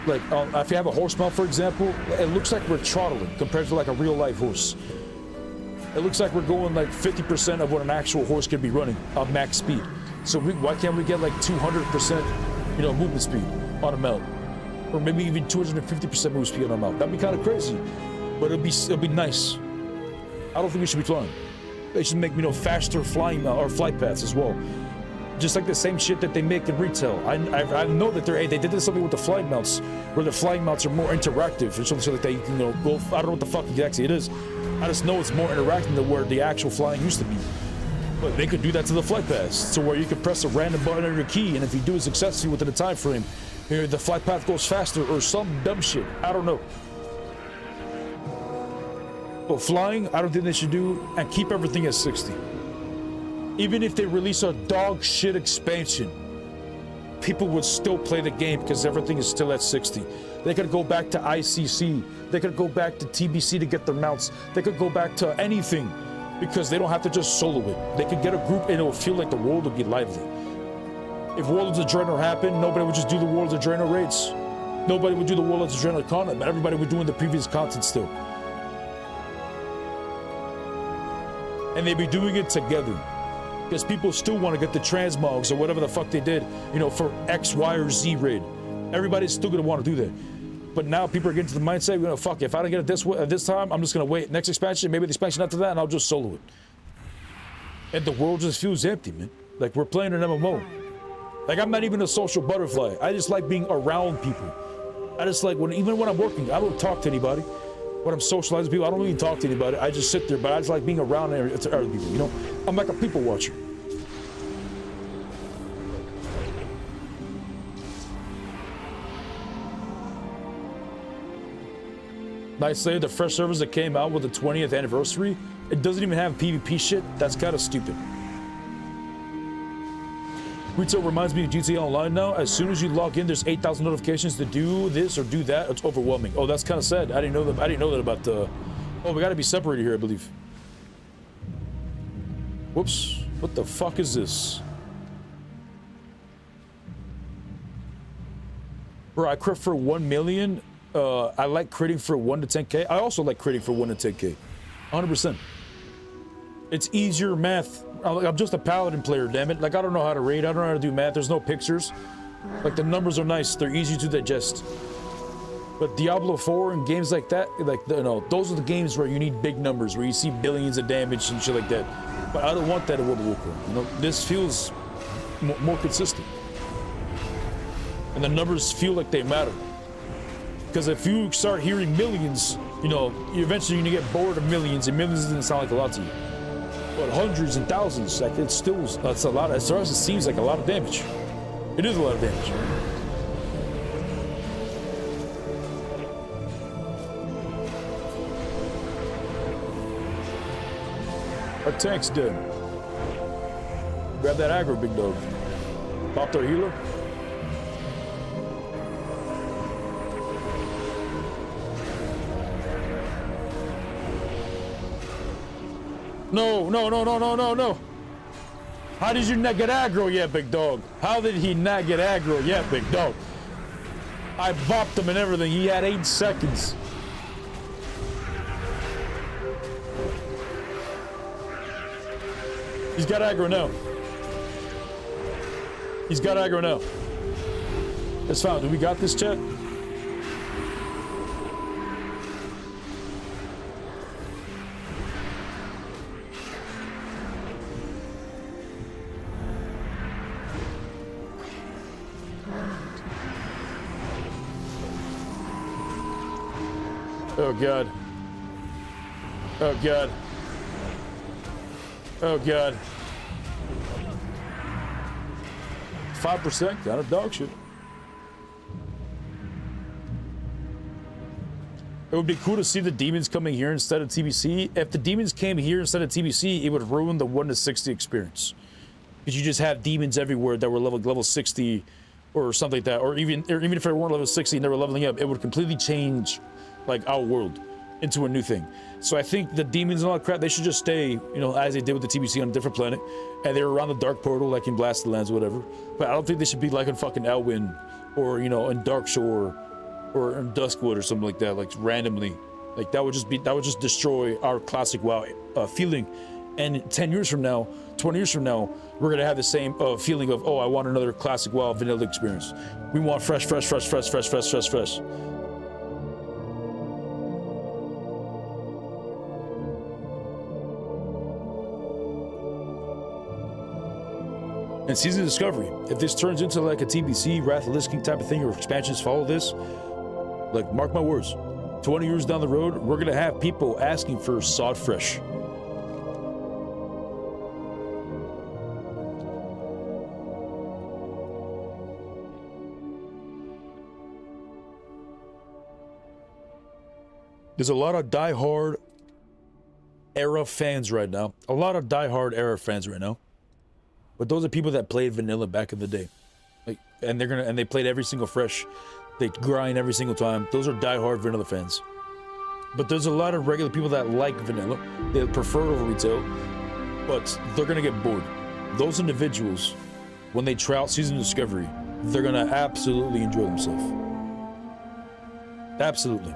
Like, if you have a horse mount, for example, it looks like we're throttling compared to like a real life horse. It looks like we're going like 50% of what an actual horse could be running at max speed. So why can't we get like 200%, you know, movement speed on a mount? Or maybe even 250% movement speed on a mount. That'd be kind of crazy, but it'll be nice. I don't think we should be flying. They should make, you know, faster flying or flight paths as well. Just like the same shit that they make in retail. I know that they did something with the flying mounts, where the flying mounts are more interactive, or something so that they, you know, go. I don't know what the fuck exactly it is. I just know it's more interactive than where the actual flying used to be. But they could do that to the flight paths, so where you could press a random button on your key, and if you do it successfully within a time frame, you know, the flight path goes faster or some dumb shit. I don't know. But flying, I don't think they should do, and keep everything at 60. Even if they release a dog shit expansion, people would still play the game because everything is still at 60. They could go back to ICC. They could go back to TBC to get their mounts. They could go back to anything because they don't have to just solo it. They could get a group and it will feel like the world would be lively. If Warlords of Draenor happened, nobody would just do the Warlords of Draenor raids. Nobody would do the Warlords of Draenor content, but everybody would doing the previous content still. And they'd be doing it together. Because people still want to get the transmogs or whatever the fuck they did, you know, for X, Y, or Z raid. Everybody's still going to want to do that. But now people are getting to the mindset, you know, fuck, if I don't get it this time, I'm just going to wait. Next expansion, maybe the expansion after that, and I'll just solo it. And the world just feels empty, man. Like, we're playing an MMO. Like, I'm not even a social butterfly. I just like being around people. I just like, even when I'm working, I don't talk to anybody. When I'm socializing with people, I don't even talk to anybody. I just sit there, but I just like being around other people, you know? I'm like a people watcher. Nice say the fresh servers that came out with the 20th anniversary, it doesn't even have PvP shit. That's kind of stupid. Retail reminds me of GTA Online now. As soon as you log in, there's 8,000 notifications to do this or do that. It's overwhelming. Oh, that's kind of sad. I didn't know that. I didn't know that about the. Oh, we got to be separated here, I believe. Whoops! What the fuck is this? Bro, I crit for 1 million. I like critting for 1 to 10k. I also like critting for 1 to 10k. 100%. It's easier math. I'm just a Paladin player, damn it. Like, I don't know how to raid. I don't know how to do math. There's no pictures. Like, the numbers are nice. They're easy to digest. But Diablo 4 and games like that, like, you know, those are the games where you need big numbers, where you see billions of damage and shit like that. But I don't want that in World of Warcraft. You know, this feels more consistent. And the numbers feel like they matter. Because if you start hearing millions, you know, eventually you're gonna get bored of millions, and millions doesn't sound like a lot to you. But hundreds and thousands, like, it's still, that's a lot. As far as it seems like a lot of damage. It is a lot of damage. Our tank's dead. Grab that aggro, big dog. Popped our healer. No, no, no, no, no, no, no. How did you not get aggro yet, big dog? How did he not get aggro yet, big dog? I bopped him and everything. He had 8 seconds. He's got aggro now. He's got aggro now. It's fine. Do we got this, chat? Oh god. Oh god. Oh god. 5% kind of dog shit. It would be cool to see the demons coming here instead of TBC. If the demons came here instead of TBC, it would ruin the 1 to 60 experience. Because you just have demons everywhere that were level 60 or something like that. Or even if they weren't level 60 and they were leveling up, it would completely change like our world into a new thing. So I think the demons and all that crap, they should just stay, you know, as they did with the TBC on a different planet, and they're around the dark portal like in Blasted Lands or whatever. But I don't think they should be like in fucking Elwyn or, you know, in Darkshore or in Duskwood or something like that, like randomly. Like that would just destroy our classic WoW feeling. And 10 years from now, 20 years from now, we're gonna have the same feeling of, oh, I want another classic WoW vanilla experience. We want fresh. And Season of Discovery, if this turns into like a TBC, Wrath of Lich King type of thing, or expansions follow this, like, mark my words, 20 years down the road, we're gonna have people asking for sod fresh. There's a lot of die-hard era fans right now. But those are people that played vanilla back in the day. Like, and they played every single fresh. They grind every single time. Those are die-hard vanilla fans. But there's a lot of regular people that like vanilla. They prefer it over retail, but they're gonna get bored. Those individuals, when they try out Season of Discovery, they're gonna absolutely enjoy themselves. Absolutely.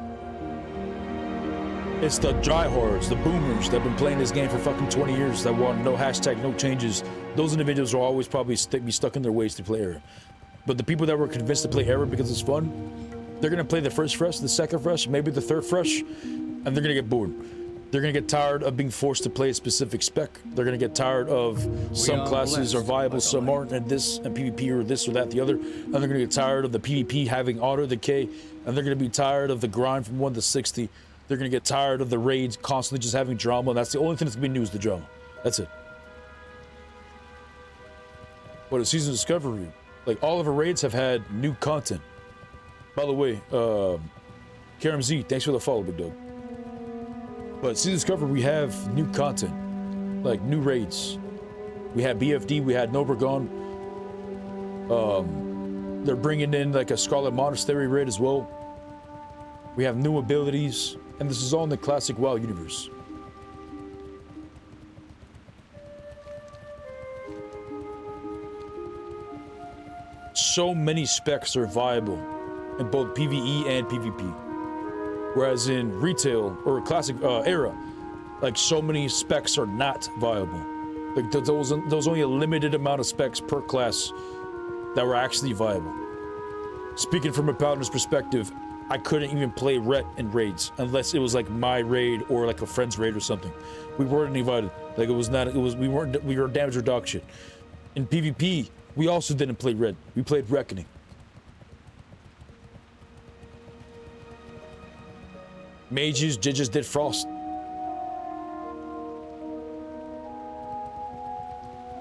It's the diehards, the boomers that have been playing this game for fucking 20 years that want no hashtag, no changes. Those individuals will always probably be stuck in their ways to play Era. But the people that were convinced to play Era because it's fun, they're gonna play the first fresh, the second fresh, maybe the third fresh, and they're gonna get bored. They're gonna get tired of being forced to play a specific spec. They're gonna get tired of some classes are viable, some aren't, and this and PvP or this or that, the other. And they're gonna get tired of the PvP having auto decay, and they're gonna be tired of the grind from 1 to 60. They're gonna get tired of the raids constantly just having drama, and that's the only thing that's gonna be new is the drama. That's it. But a Season of Discovery, like all of our raids have had new content. By the way, Karam Z, thanks for the follow, big dog. But Season of Discovery, we have new content, like new raids. We had BFD, we had Nobragon. They're bringing in like a Scarlet Monastery raid as well. We have new abilities, and this is all in the classic WoW universe. So many specs are viable in both PvE and PvP. Whereas in retail or classic era, like so many specs are not viable. Like there was only a limited amount of specs per class that were actually viable. Speaking from a Paladin's perspective, I couldn't even play Ret in raids unless it was like my raid or like a friend's raid or something. We weren't invited. Like we were damage or dog shit. In PvP, we also didn't play Red. We played Reckoning. Mages just did Frost.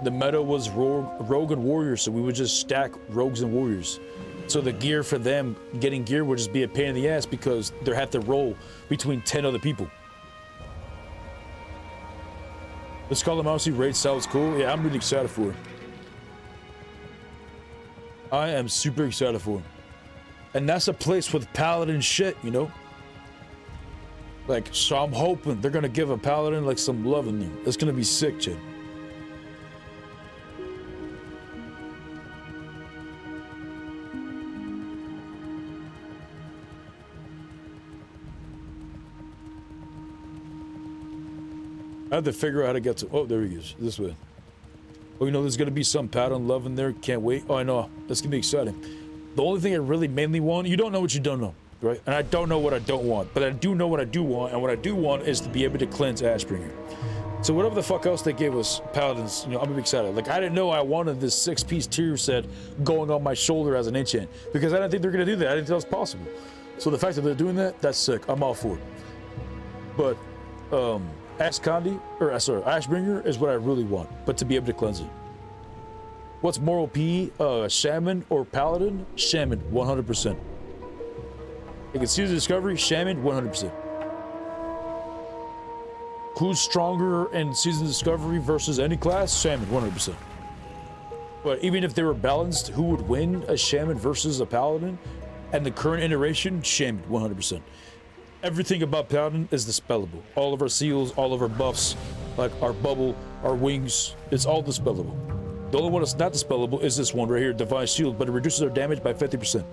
The meta was rogue and warrior, so we would just stack rogues and warriors. So the gear for them, getting gear would just be a pain in the ass because they had to roll between 10 other people. The Scarlet Mousy raid sounds cool. Yeah, I'm really excited for it. I am super excited for. And that's a place with Paladin shit, you know? Like, so I'm hoping they're gonna give a Paladin like some love in there. That's gonna be sick, Chad. I have to figure out how to get to. Oh, there he is. This way. Oh, you know, there's gonna be some Paladin love in there. Can't wait. Oh, I know. That's gonna be exciting. The only thing I really mainly want, you don't know what you don't know, right? And I don't know what I don't want, but I do know what I do want, and what I do want is to be able to cleanse Ashbringer. So whatever the fuck else they gave us, Paladins, you know, I'm gonna be excited. Like, I didn't know I wanted this 6-piece tier set going on my shoulder as an enchant, because I didn't think they're gonna do that. I didn't think that was possible. So the fact that they're doing that, that's sick. I'm all for it. But, Ashbringer is what I really want, but to be able to cleanse it. What's moral P? Shaman or Paladin? Shaman, 100%. You can see the discovery, Shaman, 100%. Who's stronger in Season Discovery versus any class? Shaman, 100%. But even if they were balanced, who would win a Shaman versus a Paladin? And the current iteration, Shaman, 100%. Everything about Paladin is dispellable. All of our seals, all of our buffs, like our bubble, our wings, it's all dispellable. The only one that's not dispellable is this one right here, Divine Shield, but it reduces our damage by 50%.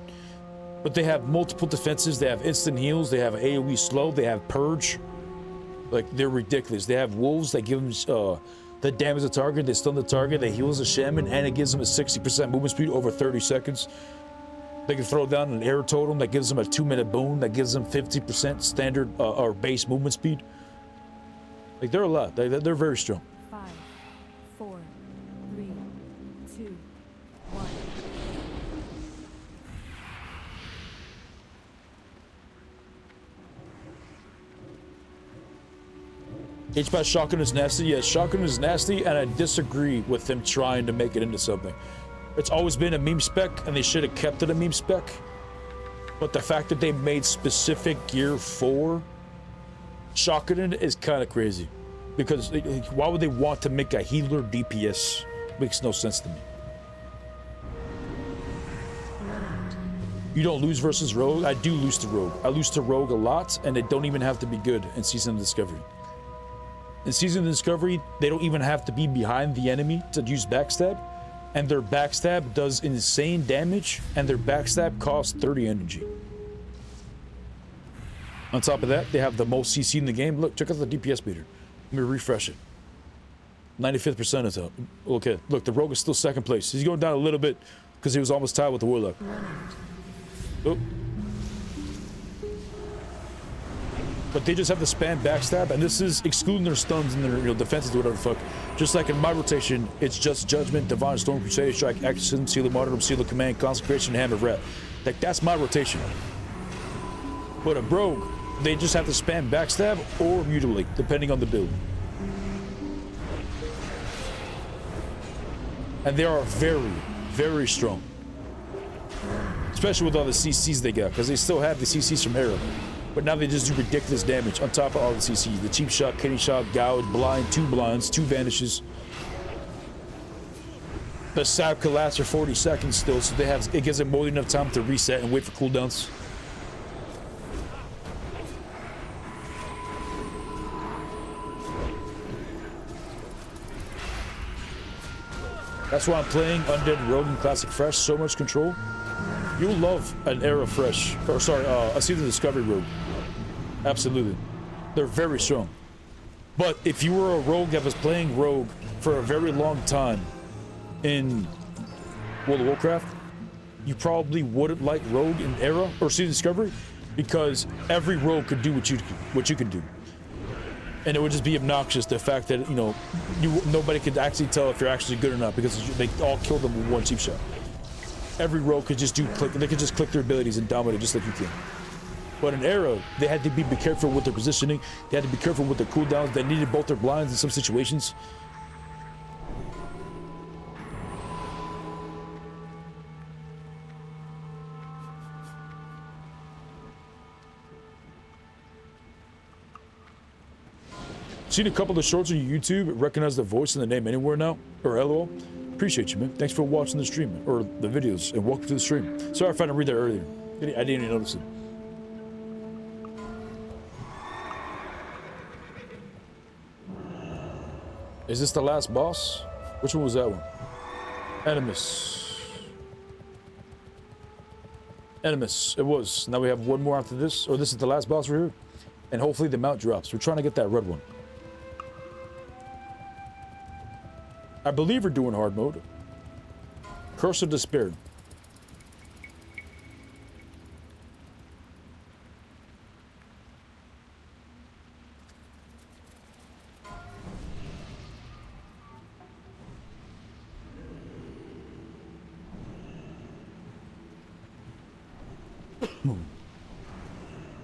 But they have multiple defenses, they have instant heals, they have AoE slow, they have purge. Like, they're ridiculous. They have wolves that give them the damage to target, they stun the target, they heals a shaman, and it gives them a 60% movement speed over 30 seconds. They can throw down an air totem that gives them a 2-minute boon, that gives them 50% standard or base movement speed. Like, they're a lot. They're very strong. 5, 4, 3, 2, 1. H-Pass Shotgun is nasty. Yes, Shotgun is nasty, and I disagree with them trying to make it into something. It's always been a meme spec, and they should have kept it a meme spec. But the fact that they made specific gear for Shotgun is kind of crazy. Because why would they want to make a healer DPS? Makes no sense to me. You don't lose versus Rogue? I do lose to Rogue. I lose to Rogue a lot, and they don't even have to be good in Season of Discovery. In Season of Discovery, they don't even have to be behind the enemy to use backstab. And their backstab does insane damage, and their backstab costs 30 energy. On top of that, they have the most CC in the game. Look, check out the DPS meter. Let me refresh it. 95th percentile. Okay, look, the Rogue is still second place. He's going down a little bit because he was almost tied with the Warlock. Oh. But they just have to spam backstab, and this is excluding their stuns and their defenses or whatever the fuck. Just like in my rotation, it's just Judgment, Divine Storm, Crusader Strike, Exorcism, Seal of Martyrdom, Seal of Command, Consecration, Hammer of Wrath. Like, that's my rotation. But a Rogue, they just have to spam backstab or mutilate, depending on the build. And they are very, very strong. Especially with all the CCs they got, because they still have the CCs from Arrow. But now they just do ridiculous damage on top of all the CCs. The cheap shot, kidney shot, gouge, blind, 2 blinds, 2 vanishes. The sap could last for 40 seconds still, so it gives them more than enough time to reset and wait for cooldowns. That's why I'm playing Undead Rogue and Classic Fresh. So much control. You'll love an Era Fresh, or sorry, a Season Discovery Rogue. Absolutely. They're very strong. But if you were a Rogue that was playing Rogue for a very long time in World of Warcraft, you probably wouldn't like Rogue in Era or Season Discovery, because every Rogue could do what you could do. And it would just be obnoxious, the fact that, you know, nobody could actually tell if you're actually good or not, because they all killed them with one cheap shot. Every Rogue could just they could just click their abilities and dominate just like you can. But in Arrow, they had to be careful with their positioning, they had to be careful with their cooldowns, they needed both their blinds in some situations. Seen a couple of shorts on YouTube, recognize the voice and the name anywhere now, or LOL. Appreciate you, man. Thanks for watching the stream, or the videos, and welcome to the stream. Sorry if I didn't read that earlier. I didn't even notice it. Is this the last boss? Which one was that one? Animus. Animus, it was. Now we have one more after this, or this is the last boss right here. And hopefully the mount drops. We're trying to get that red one. I believe we're doing hard mode. Curse of Despair.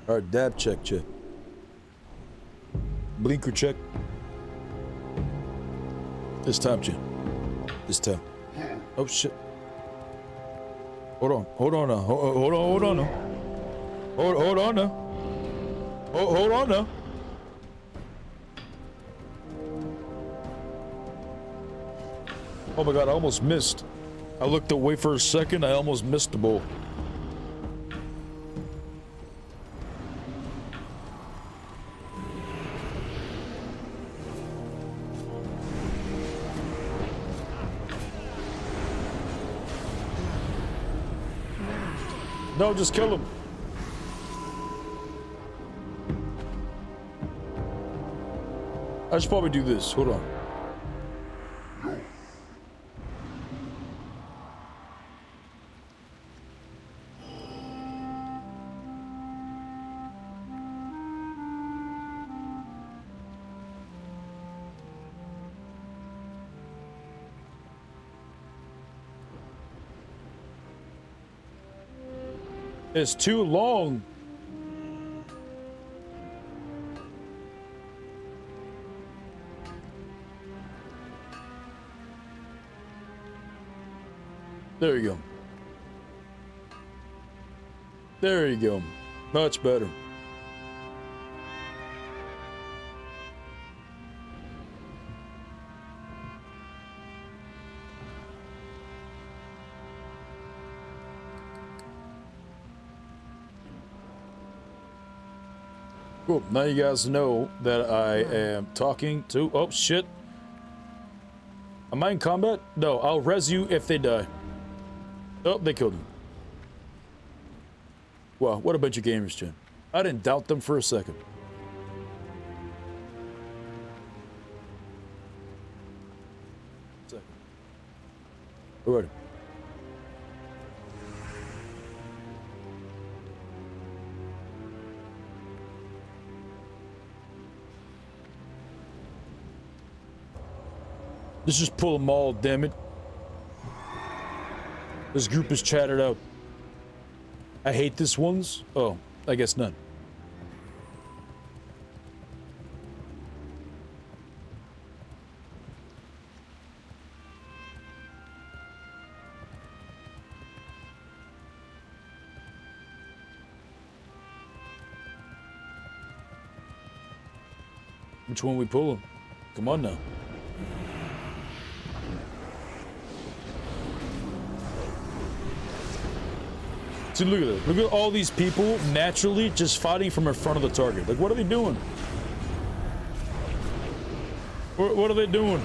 Alright, dab check. Blinker check. This time, Jim. This time. Oh shit. Hold on now. Hold on now. Hold on now. Hold on now. Oh my god, I almost missed. I looked away for a second, I almost missed the ball. No, just kill him. I should probably do this. Hold on. It's too long. There you go. There you go. Much better. Cool. Now you guys know that I am talking to... Oh, shit. Am I in combat? No, I'll res you if they die. Oh, they killed him. Wow, what a bunch of gamers, Jim. I didn't doubt them for a second. Alright. Let's just pull them all, damn it. This group is chattered out. I hate this ones. Oh, I guess none. Which one we pulling? Come on now. See, look at that. Look at all these people naturally just fighting from in front of the target. Like, what are they doing? What are they doing?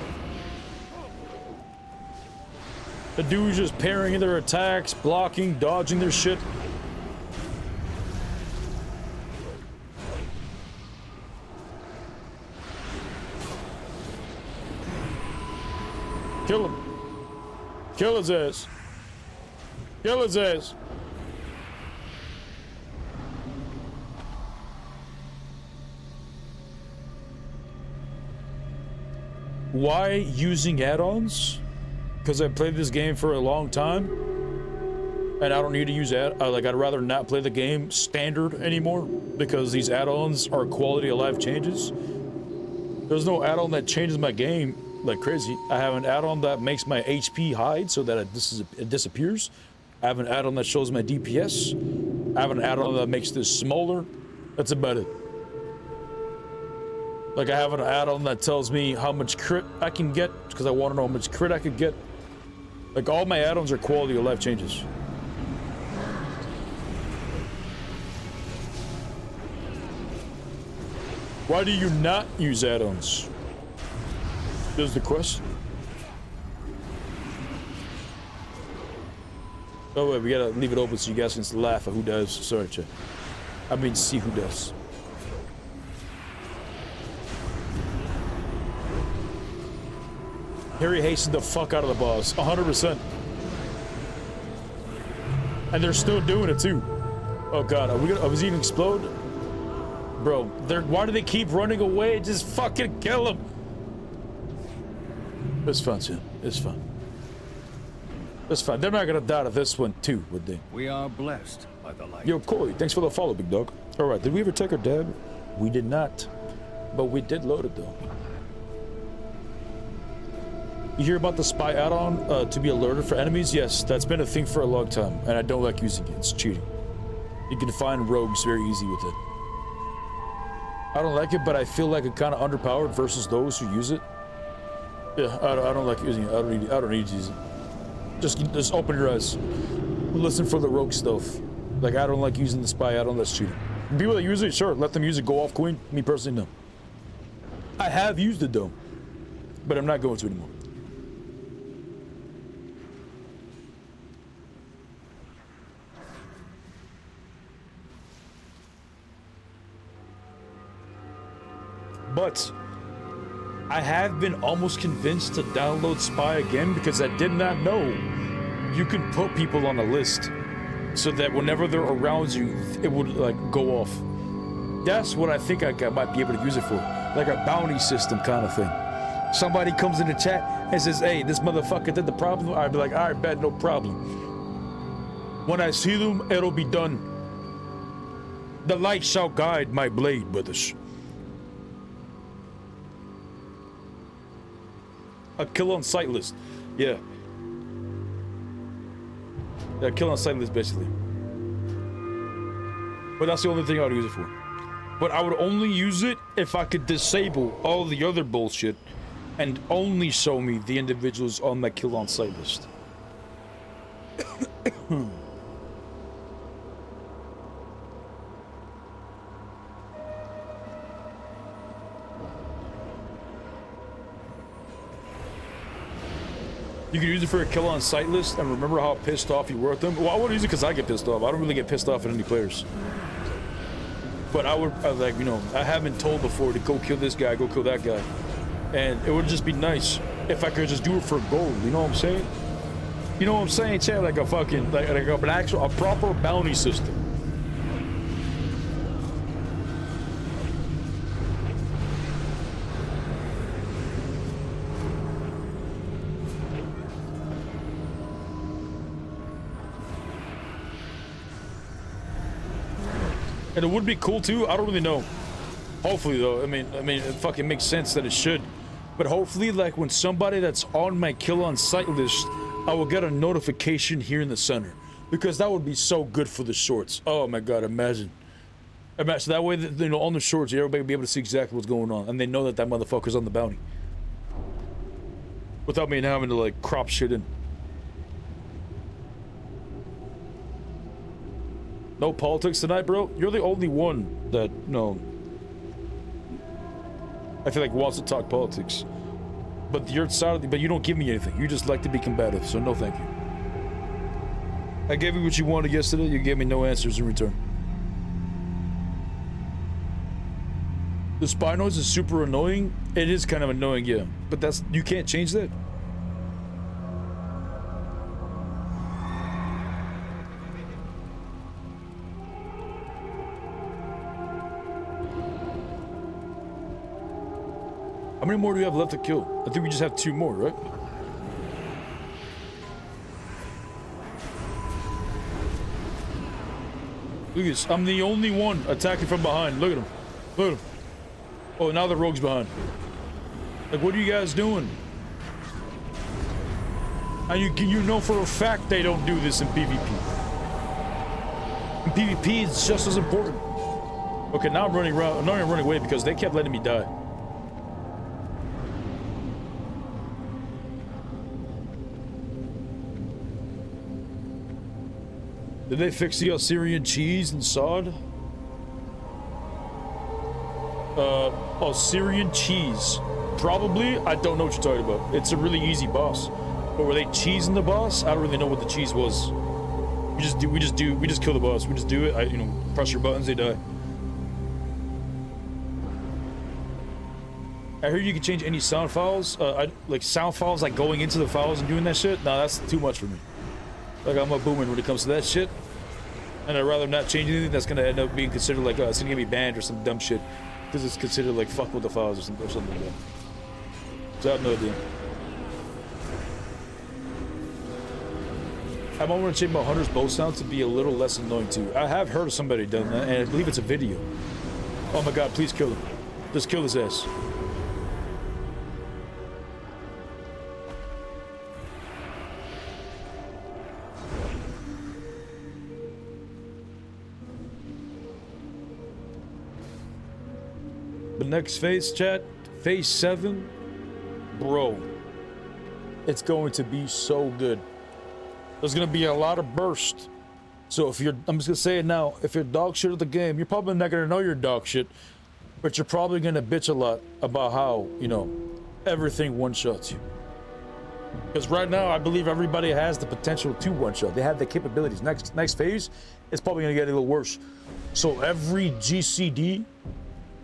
The dude's just parrying their attacks, blocking, dodging their shit. Kill him. Kill his ass. Kill his ass. Why using add-ons? Because I played this game for a long time, and I don't need to use like I'd rather not play the game standard anymore because these add-ons are quality of life changes. There's no add-on that changes my game like crazy. I have an add-on that makes my HP hide so that it disappears. I have an add-on that shows my DPS. I have an add-on that makes this smaller. That's about it. Like, I have an add-on that tells me how much crit I can get, because I want to know how much crit I could get. Like, all my add-ons are quality of life changes. Why do you not use add-ons? Is the question. Oh wait, we gotta leave it open so you guys can laugh at who does. Sorry, chat. I mean, see who does. Harry hastened the fuck out of the boss, 100%. And they're still doing it too. Oh god, was he gonna explode? Bro, why do they keep running away? Just fucking kill him. It's fun, chat. It's fun. It's fine. They're not gonna die to this one too, would they? We are blessed by the light. Yo, Corey, thanks for the follow, big dog. All right, did we ever take our dab? We did not, but we did load it though. You hear about the spy add-on to be alerted for enemies? Yes, that's been a thing for a long time, and I don't like using it. It's cheating. You can find rogues very easy with it. I don't like it, but I feel like it kind of underpowered versus those who use it. Yeah, I don't like using it. I don't need to use it. Just open your eyes. Listen for the rogue stuff. Like, I don't like using the spy add-on, that's cheating. People that use it, sure, let them use it, go off queen. Me personally, no. I have used it though, but I'm not going to anymore. But I have been almost convinced to download Spy again because I did not know you can put people on a list so that whenever they're around you, it would like go off. That's what I think I might be able to use it for, like a bounty system kind of thing. Somebody comes in the chat and says, "Hey, this motherfucker did the problem." I'd be like, "All right, bet, no problem." When I see them, it'll be done. The light shall guide my blade, brothers. A kill on sight list. Yeah. Yeah, kill on sight list basically. But that's the only thing I would use it for. But I would only use it if I could disable all the other bullshit and only show me the individuals on that kill on sight list. You can use it for a kill on sight list and remember how pissed off you were at them. Well, I wouldn't use it because I get pissed off. I don't really get pissed off at any players. But I would, like, you know, I have been told before to go kill this guy, go kill that guy. And it would just be nice if I could just do it for gold, you know what I'm saying? You know what I'm saying, Chad? Like a fucking, like an actual, a proper bounty system. And it would be cool too. I don't really know. Hopefully though, I mean, it fucking makes sense that it should. But hopefully, like when somebody that's on my kill on sight list, I will get a notification here in the center, because that would be so good for the shorts. Oh my god, imagine. Imagine that way that, you know, on the shorts, everybody will be able to see exactly what's going on, and they know that that motherfucker's on the bounty, without me having to like crop shit in. No politics tonight, bro? You're the only one that, no, I feel like wants to talk politics. But you're side, but you don't give me anything. You just like to be combative, so no thank you. I gave you what you wanted yesterday, you gave me no answers in return. The spy noise is super annoying. It is kind of annoying, yeah. But that's, you can't change that. How many more do we have left to kill? I think we just have 2 more, right? Look at this. I'm the only one attacking from behind. Look at him. Look at him. Oh, now the rogue's behind. Like, what are you guys doing? And you know for a fact they don't do this in PvP. In PvP, it's just as important. Okay, now I'm running around. I'm not even running away because they kept letting me die. Did they fix the Assyrian cheese and sod? Assyrian cheese. Probably. I don't know what you're talking about. It's a really easy boss. But were they cheesing the boss? I don't really know what the cheese was. We just kill the boss. We just do it. You know, press your buttons, they die. I heard you can change any sound files. Like sound files, like going into the files and doing that shit. Nah, that's too much for me. Like I'm a boomer when it comes to that shit, and I'd rather not change anything that's gonna end up being considered like it's gonna get me banned or some dumb shit because it's considered like fuck with the files or something like that. So I have no idea. I'm gonna change my Hunter's bow sound to be a little less annoying too. I have heard of somebody done that, and I believe it's a video. Oh my god, please kill him. Just kill his ass. The next phase, chat, phase 7, bro, it's going to be so good. There's gonna be a lot of burst. So if you're, I'm just gonna say it now, if you're dog shit at the game, you're probably not gonna know you're dog shit, but you're probably gonna bitch a lot about how, you know, everything one-shots you. Because right now, I believe everybody has the potential to one-shot. They have the capabilities. Next phase, it's probably gonna get a little worse. So every GCD,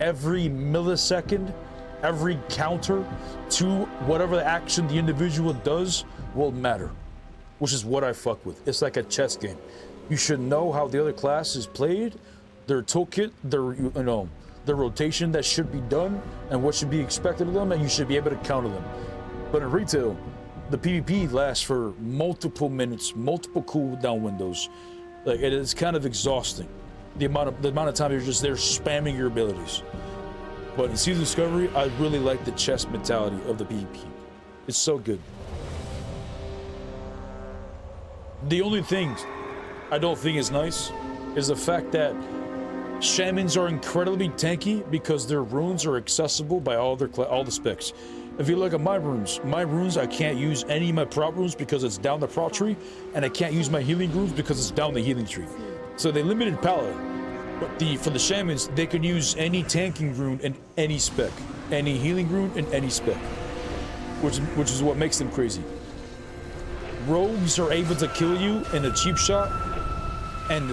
every millisecond, every counter to whatever the action the individual does will matter, which is what I fuck with. It's like a chess game. You should know how the other class is played, their toolkit, their, you know, their rotation that should be done, and what should be expected of them, and you should be able to counter them. But in retail, the PvP lasts for multiple minutes, multiple cooldown windows. Like, it is kind of exhausting. The amount of time you're just there spamming your abilities. But in Season Discovery, I really like the chess mentality of the PvP. It's so good. The only thing I don't think is nice is the fact that Shamans are incredibly tanky because their runes are accessible by all the specs. If you look at my runes, I can't use any of my prop runes because it's down the prop tree, and I can't use my healing runes because it's down the healing tree. So they limited Paladin. But for the Shamans, they can use any tanking rune in any spec, any healing rune in any spec, which is what makes them crazy. Rogues are able to kill you in a cheap shot, and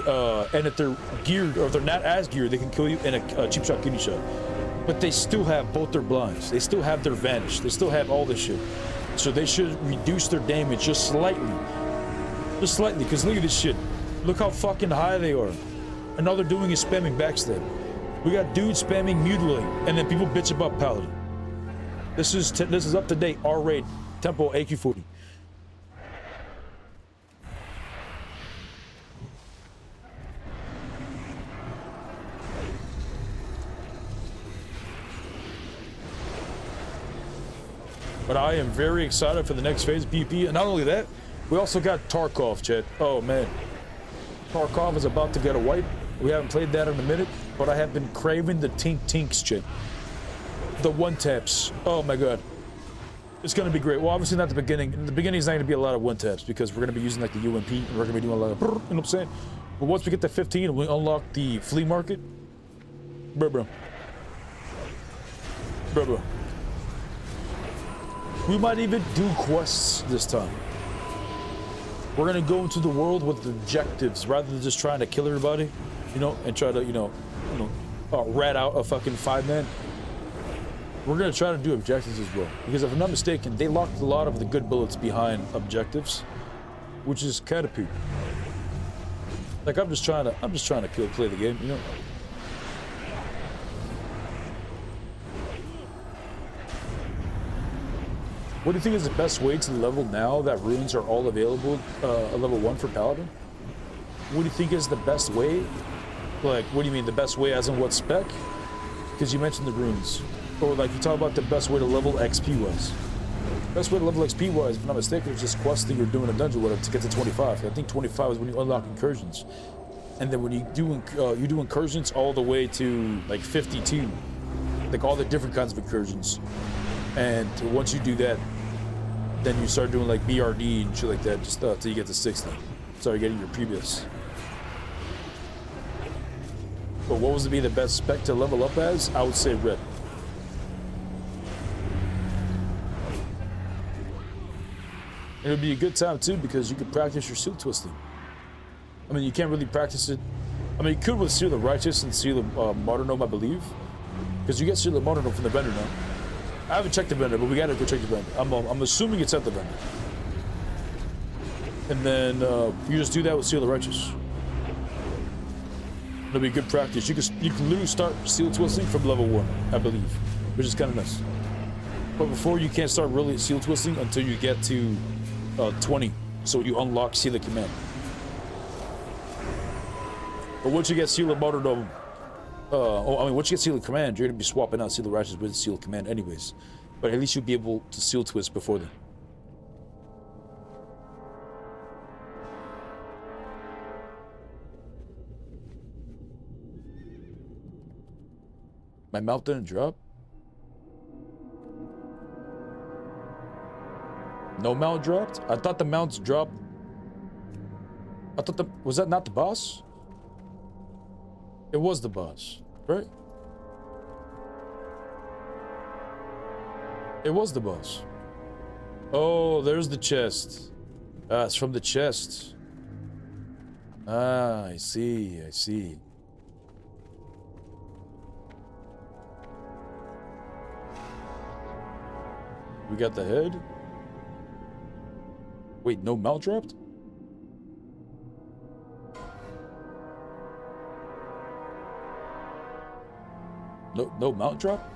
if they're geared or they're not as geared, they can kill you in a cheap shot kidney shot. But they still have both their blinds, they still have their vanish, they still have all this shit. So they should reduce their damage just slightly, because look at this shit. Look how fucking high they are. And all they're doing is spamming backstab. We got dudes spamming mutilate, and then people bitch about Paladin. This is up to date R-raid tempo AQ40. But I am very excited for the next phase of PvP, and not only that, we also got Tarkov, chat. Oh man, Tarkov is about to get a wipe. We haven't played that in a minute, but I have been craving the tinks, chat. The one-taps. Oh my god. It's gonna be great. Well, obviously not the beginning. In the beginning, it's not gonna be a lot of one-taps because we're gonna be using like the UMP, and we're gonna be doing a lot of, you know what I'm saying? But once we get to 15 and we unlock the flea market, bro. We might even do quests this time. We're gonna go into the world with objectives rather than just trying to kill everybody, you know, and try to, rat out a fucking 5-man. We're gonna try to do objectives as well, because if I'm not mistaken, they locked a lot of the good bullets behind objectives, which is kind of poop. Like I'm just trying to play the game, you know. What do you think is the best way to level now that runes are all available a level 1 for Paladin? What do you think is the best way? Like, what do you mean the best way as in what spec? Because you mentioned the runes. Or like you talk about the best way to level XP wise. Best way to level XP wise, if I'm not mistaken, is just questing or doing a dungeon with it to get to 25. I think 25 is when you unlock incursions. And then when you do incursions all the way to like 52. Like all the different kinds of incursions. And once you do that, then you start doing like BRD and shit like that, just till you get to 60. Start getting your previous. But what was to be the best spec to level up as? I would say red. It would be a good time too because you could practice your seal twisting. I mean, you can't really practice it. I mean, you could with Seal the Righteous and Seal the Martyrdom, I believe. Because you get Seal the Martyrdom from the vendor now. I haven't checked the vendor, but we gotta go check the vendor. I'm assuming it's at the vendor. And then you just do that with Seal the Righteous. It'll be good practice. You can literally start seal twisting from level 1, I believe, which is kind of nice. But before, you can't start really seal twisting until you get to 20, so you unlock Seal of Command. But once you get Seal of Martyrdom, once you get Seal of Command, you're gonna be swapping out Seal of Righteous with Seal of Command anyways. But at least you'll be able to seal twist before then. My mount didn't drop? No mount dropped? I thought the mounts dropped. I thought was that not the boss? It was the boss, right? It was the boss. Oh, there's the chest. Ah, it's from the chest. Ah, I see, I see. We got the head. Wait, no mount dropped? No mount drop?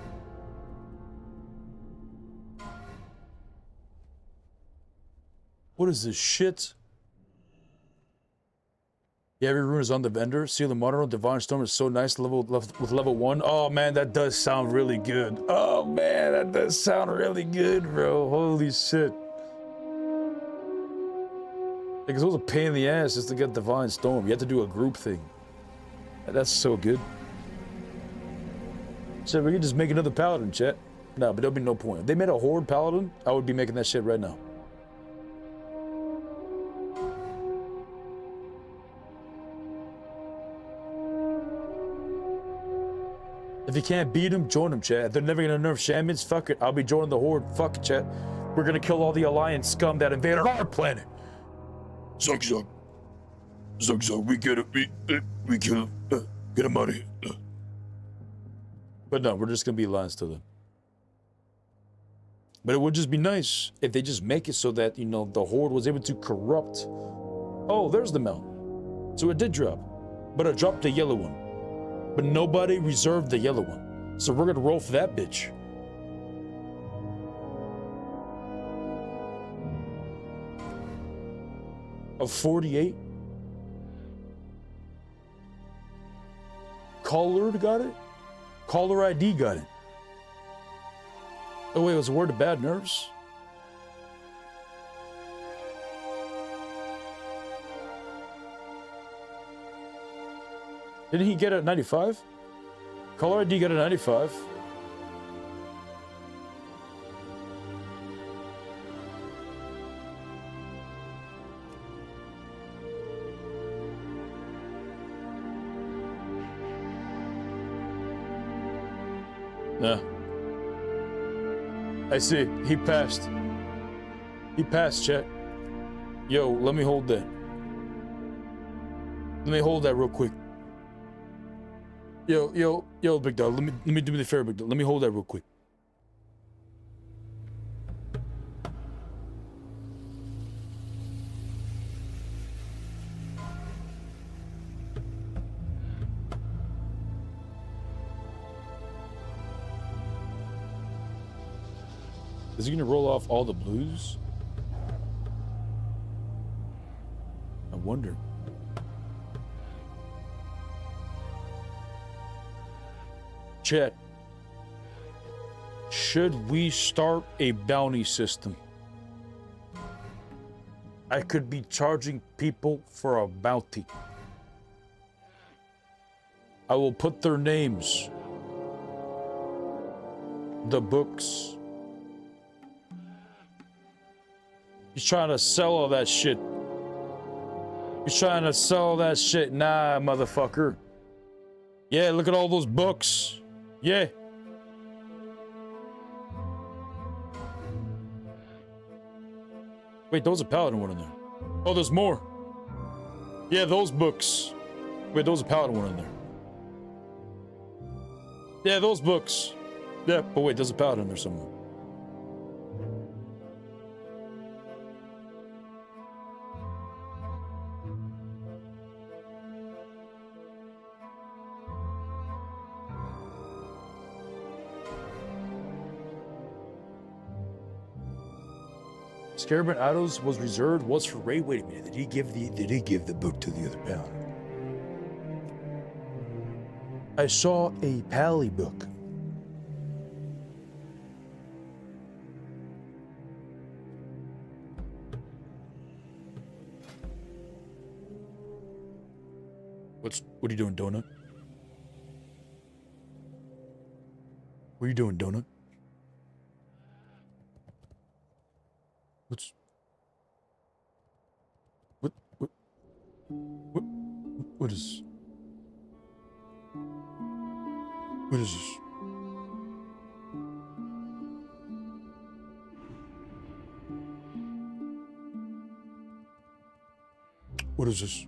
What is this shit? Yeah, every rune is on the vendor. Seal the Martyrdom, Divine Storm is so nice with level 1. Oh man, that does sound really good. Oh man, that does sound really good, bro. Holy shit. Because it was a pain in the ass just to get Divine Storm. You have to do a group thing. That's so good. So we could just make another Paladin, chat. No, but there'll be no point. If they made a Horde Paladin, I would be making that shit right now. If you can't beat them, join them, chat. If they're never gonna nerf Shamans, fuck it. I'll be joining the Horde. Fuck it, chat. We're gonna kill all the Alliance scum that invaded our planet. Zug zug. Zug zug. We get it. We kill him. Get him out of here. But no, we're just gonna be Alliance till then. But it would just be nice if they just make it so that, you know, the Horde was able to corrupt. Oh, there's the mount. So it did drop. But it dropped the yellow one. But nobody reserved the yellow one. So we're gonna roll for that bitch. Of 48? Caller got it? Caller ID got it. Oh wait, it was a word of bad nerves? Didn't he get it at 95? Caller ID got it at 95. Nah. I see. He passed. He passed, chat. Yo, let me hold that. Let me hold that real quick. Yo, big dog. Let me do me the favor, big dog. Let me hold that real quick. Is he gonna roll off all the blues? I wonder. Chat. Should we start a bounty system? I could be charging people for a bounty. I will put their names, the books. He's trying to sell all that shit. He's trying to sell all that shit. Nah, motherfucker. Yeah, look at all those books. Yeah. Wait, those are Paladin one in there. Oh, there's more. Yeah, those books. Wait, those are Paladin one in there. Yeah, those books. Yeah, but wait, there's a Paladin there somewhere. Scarabin Addon's was reserved, was for Ray. Wait a minute, did he give the book to the other Paladin? I saw a Pally book. What are you doing, Donut? What are you doing, Donut? What is this? What is this?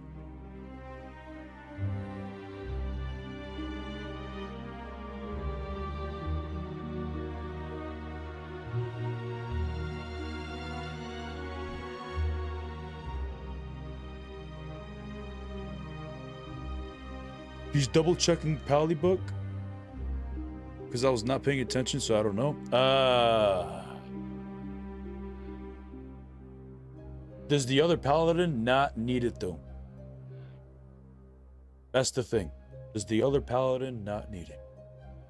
He's double checking Pally book because I was not paying attention, so I don't know. Does the other Paladin not need it though? That's the thing. Does the other Paladin not need it?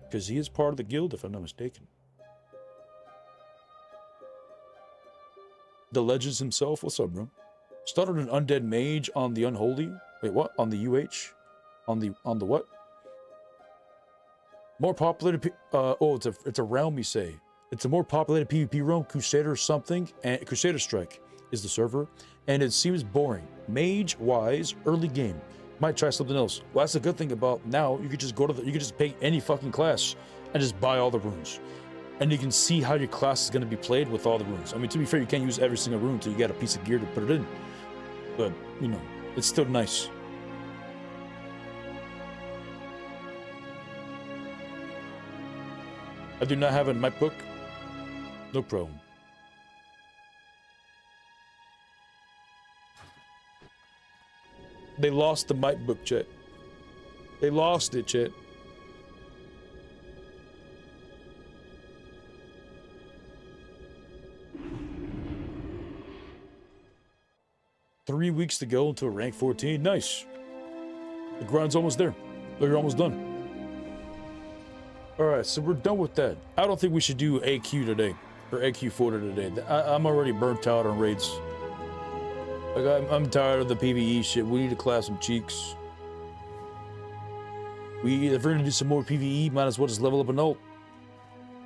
Because he is part of the guild, if I'm not mistaken. The Legends himself. What's up, bro? Started an undead mage on the unholy. Wait, what? On the UH? On the what? More populated. Oh, it's a realm. You say it's a more populated PvP realm. Crusader something and Crusader Strike is the server, and it seems boring. Mage wise, early game. Might try something else. Well, that's the good thing about now. You could just go to you could just pay any fucking class and just buy all the runes, and you can see how your class is going to be played with all the runes. I mean, to be fair, you can't use every single rune until you get a piece of gear to put it in, but you know, it's still nice. I do not have it in my book. No problem. They lost the mic book, chat. They lost it, chat. Three weeks to go until rank 14. Nice. The grind's almost there. Oh, you're almost done. Alright, so we're done with that. I don't think we should do AQ today. Or AQ Fodder today. I'm already burnt out on raids. Like, I'm tired of the PvE shit. We need to clap some cheeks. If we're gonna do some more PvE, might as well just level up an ult.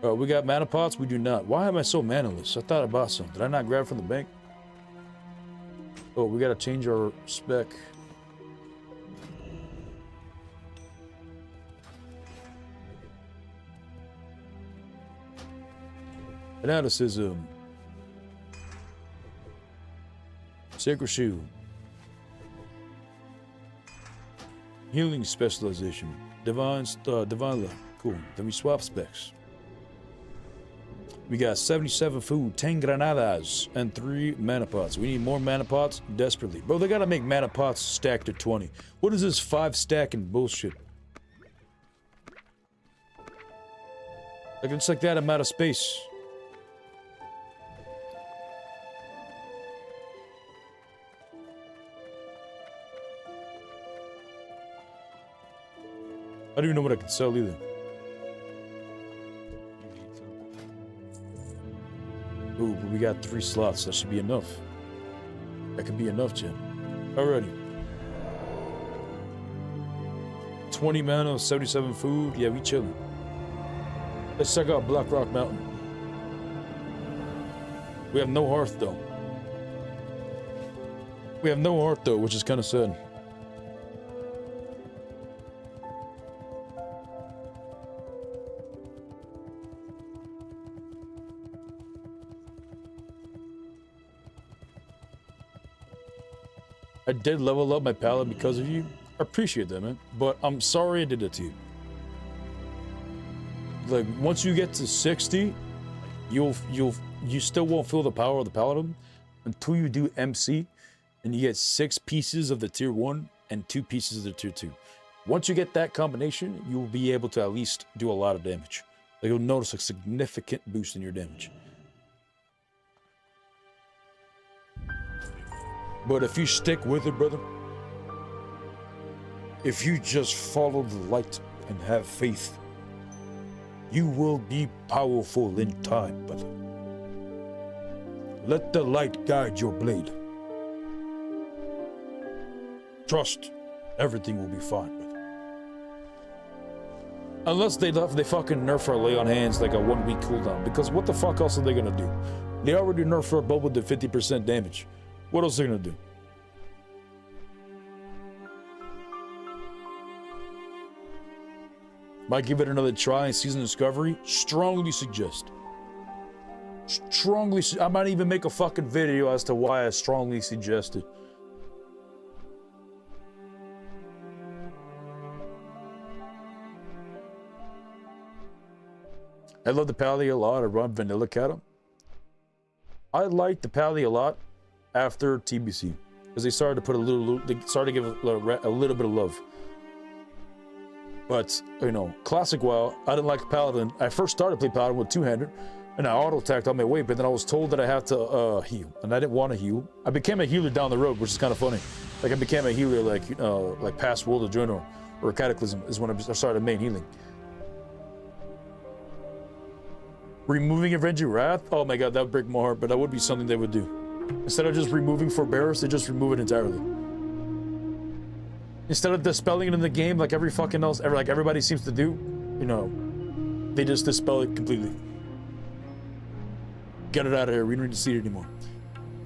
We got mana pots? We do not. Why am I so manaless? I thought I bought some. Did I not grab it from the bank? Oh, we gotta change our spec. Fanaticism. Sacred Shoe. Healing specialization. Divine luck. Cool. Then we swap specs. We got 77 food, 10 granadas, and 3 mana pots. We need more mana pots desperately. Bro, they gotta make mana pots stack to 20. What is this 5 stacking bullshit? Like, it's like that, I'm out of space. I don't even know what I can sell either. Ooh, but we got 3 slots. That should be enough. That could be enough, Jen. Alrighty. 20 mana, 77 food. Yeah, we chilling. Let's check out Black Rock Mountain. We have no hearth, though. We have no hearth, though, which is kind of sad. I did level up my Paladin because of you. I appreciate that, man. But I'm sorry I did it to you. Like, once you get to 60, you still won't feel the power of the Paladin until you do MC and you get 6 pieces of the tier 1 and 2 pieces of the tier 2. Once you get that combination, you will be able to at least do a lot of damage. Like, you'll notice a significant boost in your damage. But if you stick with it, brother, if you just follow the light and have faith, you will be powerful in time, brother. Let the light guide your blade. Trust, everything will be fine, brother. Unless they fucking nerf our lay on hands like a 1-week cooldown, because what the fuck else are they gonna do? They already nerfed our bubble to 50% damage. What else are they gonna do? Might give it another try in Season Discovery. Strongly suggest. I might even make a fucking video as to why I strongly suggest it. I love the Paladin a lot. I run Vanilla Cat. I liked the Paladin a lot after TBC because they started to put they started to give a little bit of love. But, you know, classic WoW, I didn't like Paladin. I first started playing Paladin with 2-hander, and I auto-attacked on my way, but then I was told that I had to heal, and I didn't want to heal. I became a healer down the road, which is kind of funny. Like, I became a healer, like past World of Journal or Cataclysm is when I started main healing. Removing Avenging Wrath? Oh my god, that would break my heart, but that would be something they would do. Instead of just removing Forbearance, they just remove it entirely. Instead of dispelling it in the game like every fucking else, like everybody seems to do, you know, they just dispel it completely. Get it out of here, we don't need to see it anymore.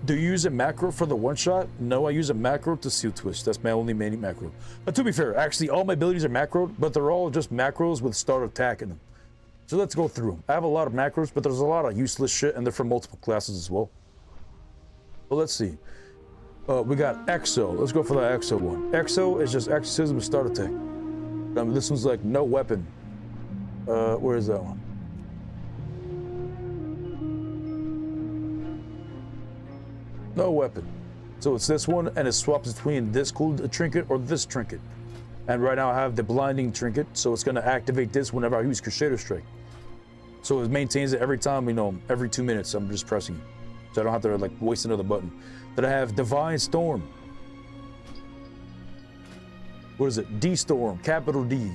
Do you use a macro for the one-shot? No, I use a macro to seal twist. That's my only main macro. But to be fair, actually all my abilities are macroed, but they're all just macros with start attack in them. So let's go through them. I have a lot of macros, but there's a lot of useless shit, and they're for multiple classes as well. But let's see. We got Exo. Let's go for the Exo one. Exo is just Exorcism with start attack. This one's like no weapon. Where is that one? No weapon. So it's this one, and it swaps between this cool trinket or this trinket. And right now I have the blinding trinket, so it's gonna activate this whenever I use Crusader Strike. So it maintains it every time, you know, every 2 minutes I'm just pressing it. So I don't have to like waste another button. Then I have Divine Storm. What is it? D Storm, capital D.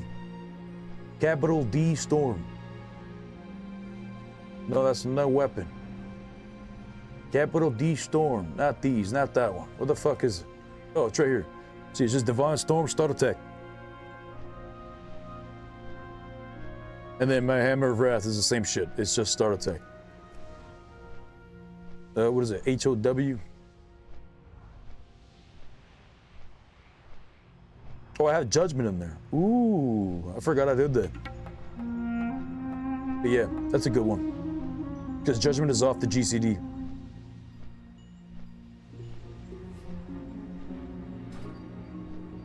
Capital D Storm. No, that's no weapon. Capital D Storm, not these, not that one. What the fuck is it? Oh, it's right here. See, it's just Divine Storm, start attack. And then my Hammer of Wrath is the same shit. It's just start attack. What is it? HOW? Oh, I have Judgment in there. Ooh, I forgot I did that. But yeah, that's a good one. Because Judgment is off the GCD.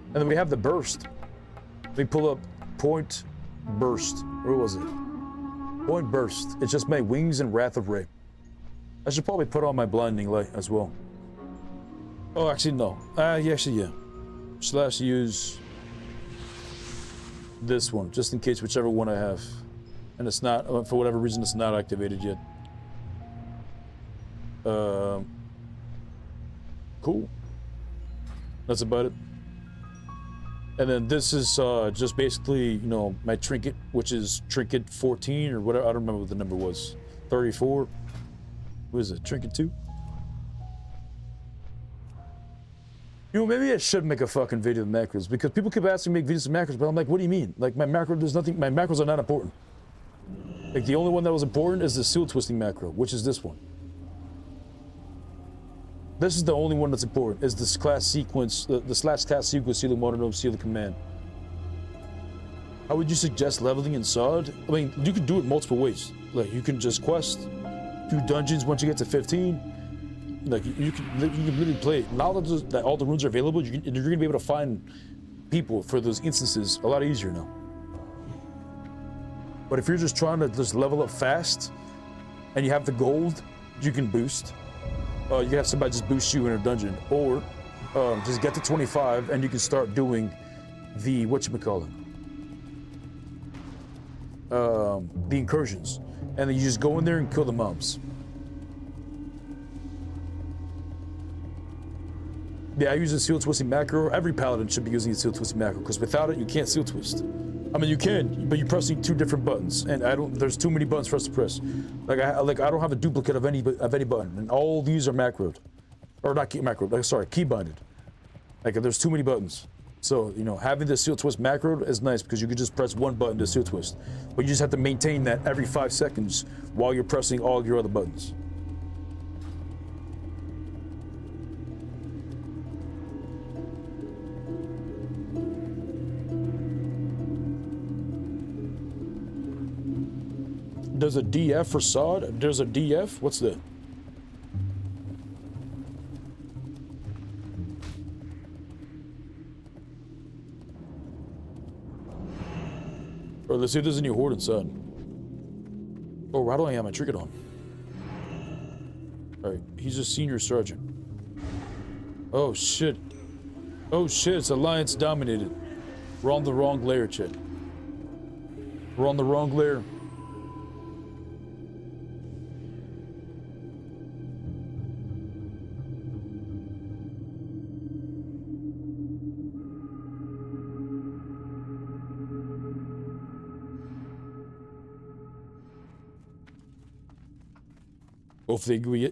And then we have the Burst. We pull up Point Burst. Where was it? Point Burst. It's just my Wings and Wrath of Ray. I should probably put on my Blinding Light as well. Oh, actually, no. Yeah. Slash use this one, just in case whichever one I have. And it's not, for whatever reason, it's not activated yet. Cool. That's about it. And then this is just basically, you know, my trinket, which is trinket 14 or whatever. I don't remember what the number was. 34. What is it? Trinket 2? You know, maybe I should make a fucking video of macros, because people keep asking me to make videos of macros, but I'm like, what do you mean? Like, my macro, there's nothing, my macros are not important. Like, the only one that was important is the seal twisting macro, which is this one. This is the only one that's important, is this class sequence, the slash class sequence, seal the monodome, seal the command. How would you suggest leveling in SOD? I mean, you could do it multiple ways. Like, you can just quest, do dungeons once you get to 15, Like you can literally play. Now that all the runes are available, you're gonna be able to find people for those instances a lot easier now. But if you're just trying to just level up fast, and you have the gold, you can boost. You can have somebody just boost you in a dungeon, or just get to 25 and you can start doing the whatchamacallit, the incursions, and then you just go in there and kill the mobs. Yeah, I use a seal twisting macro. Every paladin should be using a seal twisting macro because without it, you can't seal twist. I mean, you can, but you're pressing two different buttons, and there's too many buttons for us to press. Like I don't have a duplicate of any button, and all these are macroed, or not key binded. Like there's too many buttons. So you know, having the seal twist macroed is nice because you can just press one button to seal twist, but you just have to maintain that every 5 seconds while you're pressing all your other buttons. There's a DF for sod. There's a DF. What's the? Or let's see if there's any Horde inside. Oh, why don't I have my trinket on? Alright, he's a senior sergeant. Oh shit. Oh shit, it's Alliance dominated. We're on the wrong layer, chat. We're on the wrong layer.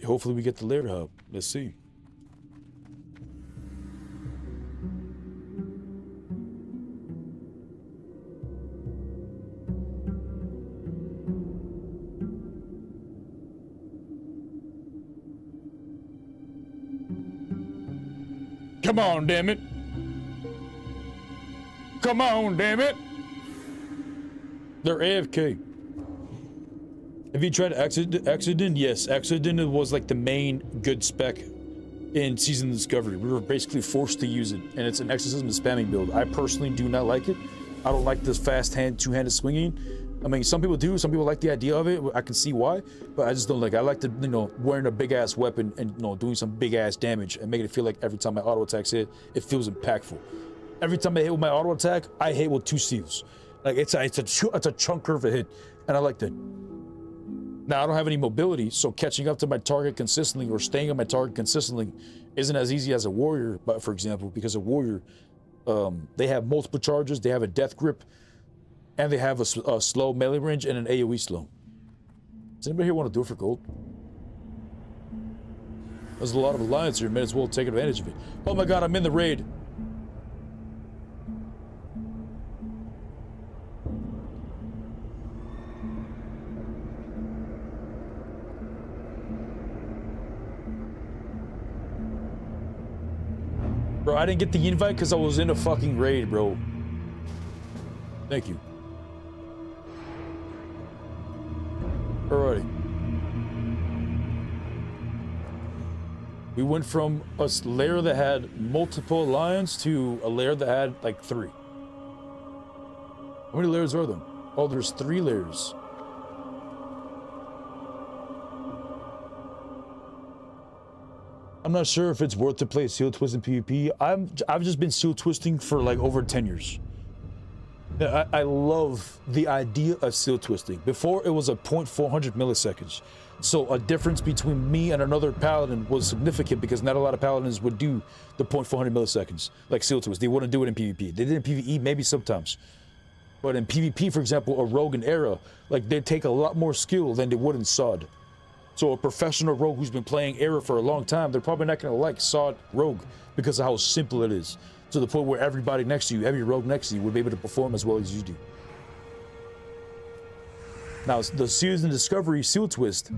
Hopefully we get the lair hub. Let's see. Come on, damn it. Come on, damn it. They're AFK. Have you tried Addon? Yes, Addon was like the main good spec in Season Discovery. We were basically forced to use it, and it's an exorcism and spamming build. I personally do not like it. I don't like this fast two-handed swinging. I mean, some people do. Some people like the idea of it. I can see why, but I just don't like it. I like to, you know, wearing a big-ass weapon and, you know, doing some big-ass damage and making it feel like every time my auto attacks hit, it feels impactful. Every time I hit with my auto attack, I hit with 2 seals. Like it's a chunker of a hit, and I like that. Now, I don't have any mobility, so catching up to my target consistently or staying on my target consistently isn't as easy as a warrior, but for example, because a warrior, they have multiple charges, they have a death grip, and they have a slow melee range and an AoE slow. Does anybody here want to do it for gold? There's a lot of alliance here, may as well take advantage of it. Oh my god, I'm in the raid. Bro, I didn't get the invite because I was in a fucking raid, bro. Thank you. Alrighty. We went from a lair that had multiple alliance to a lair that had like 3. How many layers are there? Oh, there's 3 layers. I'm not sure if it's worth to play seal twist in PvP. I've just been seal twisting for like over 10 years. I love the idea of seal twisting. Before it was a 0.400 milliseconds. So a difference between me and another paladin was significant because not a lot of paladins would do the 0.400 milliseconds like seal twist. They wouldn't do it in PvP. They did in PvE maybe sometimes. But in PvP, for example, a rogue and era, like they'd take a lot more skill than they would in SOD. So a professional rogue who's been playing Era for a long time, they're probably not going to like SOD Rogue because of how simple it is. To the point where everybody next to you, every rogue next to you, would be able to perform as well as you do. Now, the Season Discovery Seal Twist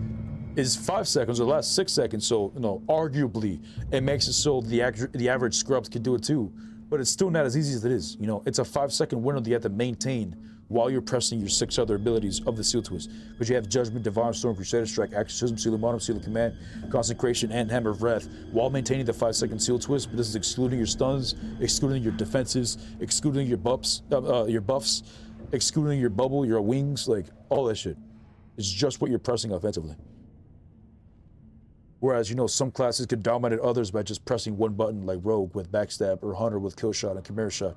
is 5 seconds or the last 6 seconds, so, you know, arguably, it makes it so the average scrubs can do it too. But it's still not as easy as it is. You know, it's a 5-second window that you have to maintain while you're pressing your 6 other abilities of the Seal Twist. Because you have Judgment, Divine Storm, Crusader Strike, Exorcism, Seal of Autumn, Seal of Command, Consecration, and Hammer of Wrath, while maintaining the 5-second Seal Twist. But this is excluding your stuns, excluding your defenses, excluding your buffs, excluding your bubble, your wings, like all that shit. It's just what you're pressing offensively. Whereas, you know, some classes could dominate others by just pressing one button, like Rogue with Backstab, or Hunter with Kill Shot and Chimera Shot.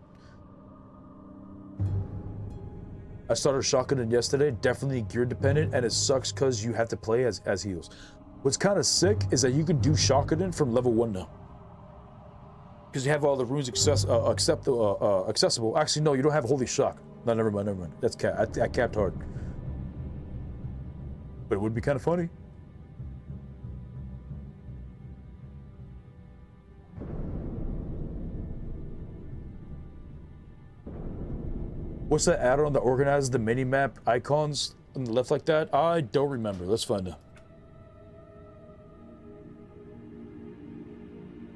I started Shotgun yesterday, definitely gear dependent, and it sucks because you have to play as heals. What's kind of sick is that you can do Shotgun from level 1 now. Because you have all the runes accessible. Actually, no, you don't have Holy Shock. No, never mind. That's capped. I capped hard. But it would be kind of funny. What's that add-on that organizes the mini-map icons on the left like that? I don't remember. Let's find out.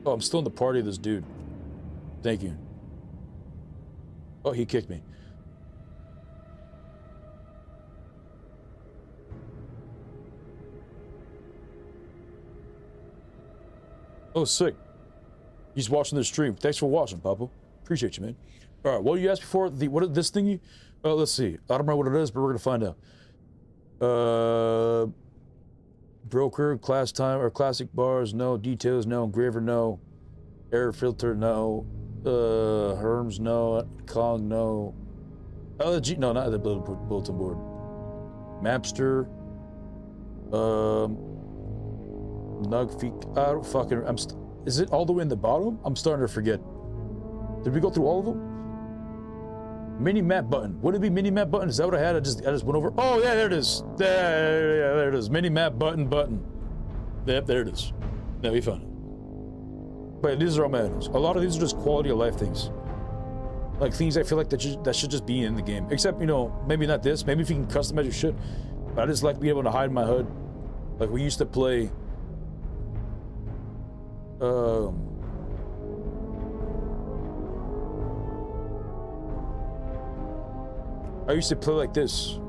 Oh, I'm still in the party of this dude. Thank you. Oh, he kicked me. Oh, sick. He's watching the stream. Thanks for watching, Papa. Appreciate you, man. All right, what did you ask before? What is this thingy? Let's see. I don't remember what it is, but we're gonna find out. Broker, class time, or classic bars, no. Details, no. Engraver, no. Air filter, no. Herms, no. Kong, no. LG, no, not the bulletin board. Mapster. Nugfeek. I don't fucking. Is it all the way in the bottom? I'm starting to forget. Did we go through all of them? Mini map button. Would it be mini map button? Is that what I had? I just went over. Oh yeah, there it is. There it is. Mini map button. Yep, there it is. Yeah, we found it. But these are all manuals. A lot of these are just quality of life things. Like things I feel like that should just be in the game. Except, you know, maybe not this. Maybe if you can customize your shit. But I just like being able to hide my HUD. Like we used to play. I used to play like this.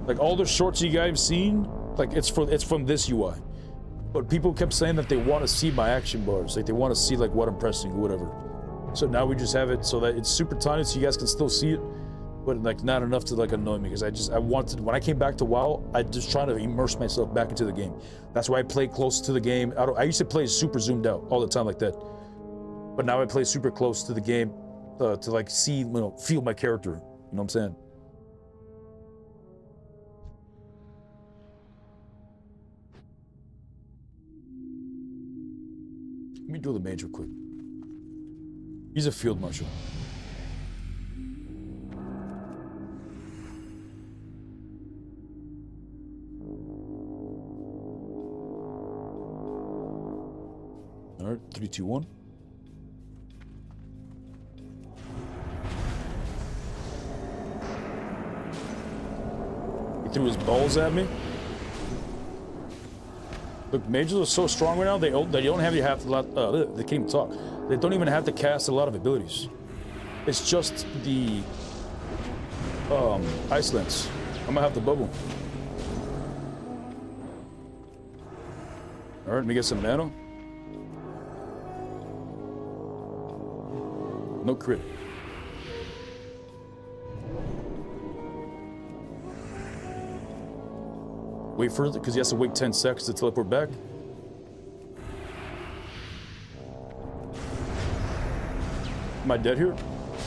Like all the shorts you guys have seen, like it's from this UI. But people kept saying that they want to see my action bars, like they want to see like what I'm pressing or whatever. So now we just have it so that it's super tiny so you guys can still see it, but like not enough to like annoy me, because I wanted, when I came back to WoW, I just trying to immerse myself back into the game. That's why I play close to the game. I used to play super zoomed out all the time like that, but now I play super close to the game. To like see, you know, feel my character, you know what I'm saying? Let me do the mage real quick. He's a field marshal. All right, 3, 2, 1. He threw his balls at me. Look, mages are so strong right now, they don't have they can't even talk. They don't even have to cast a lot of abilities. It's just the ice lance. I'm gonna have to bubble. All right, let me get some nano. No crit. Wait for it, because he has to wait 10 seconds to teleport back. Am I dead here?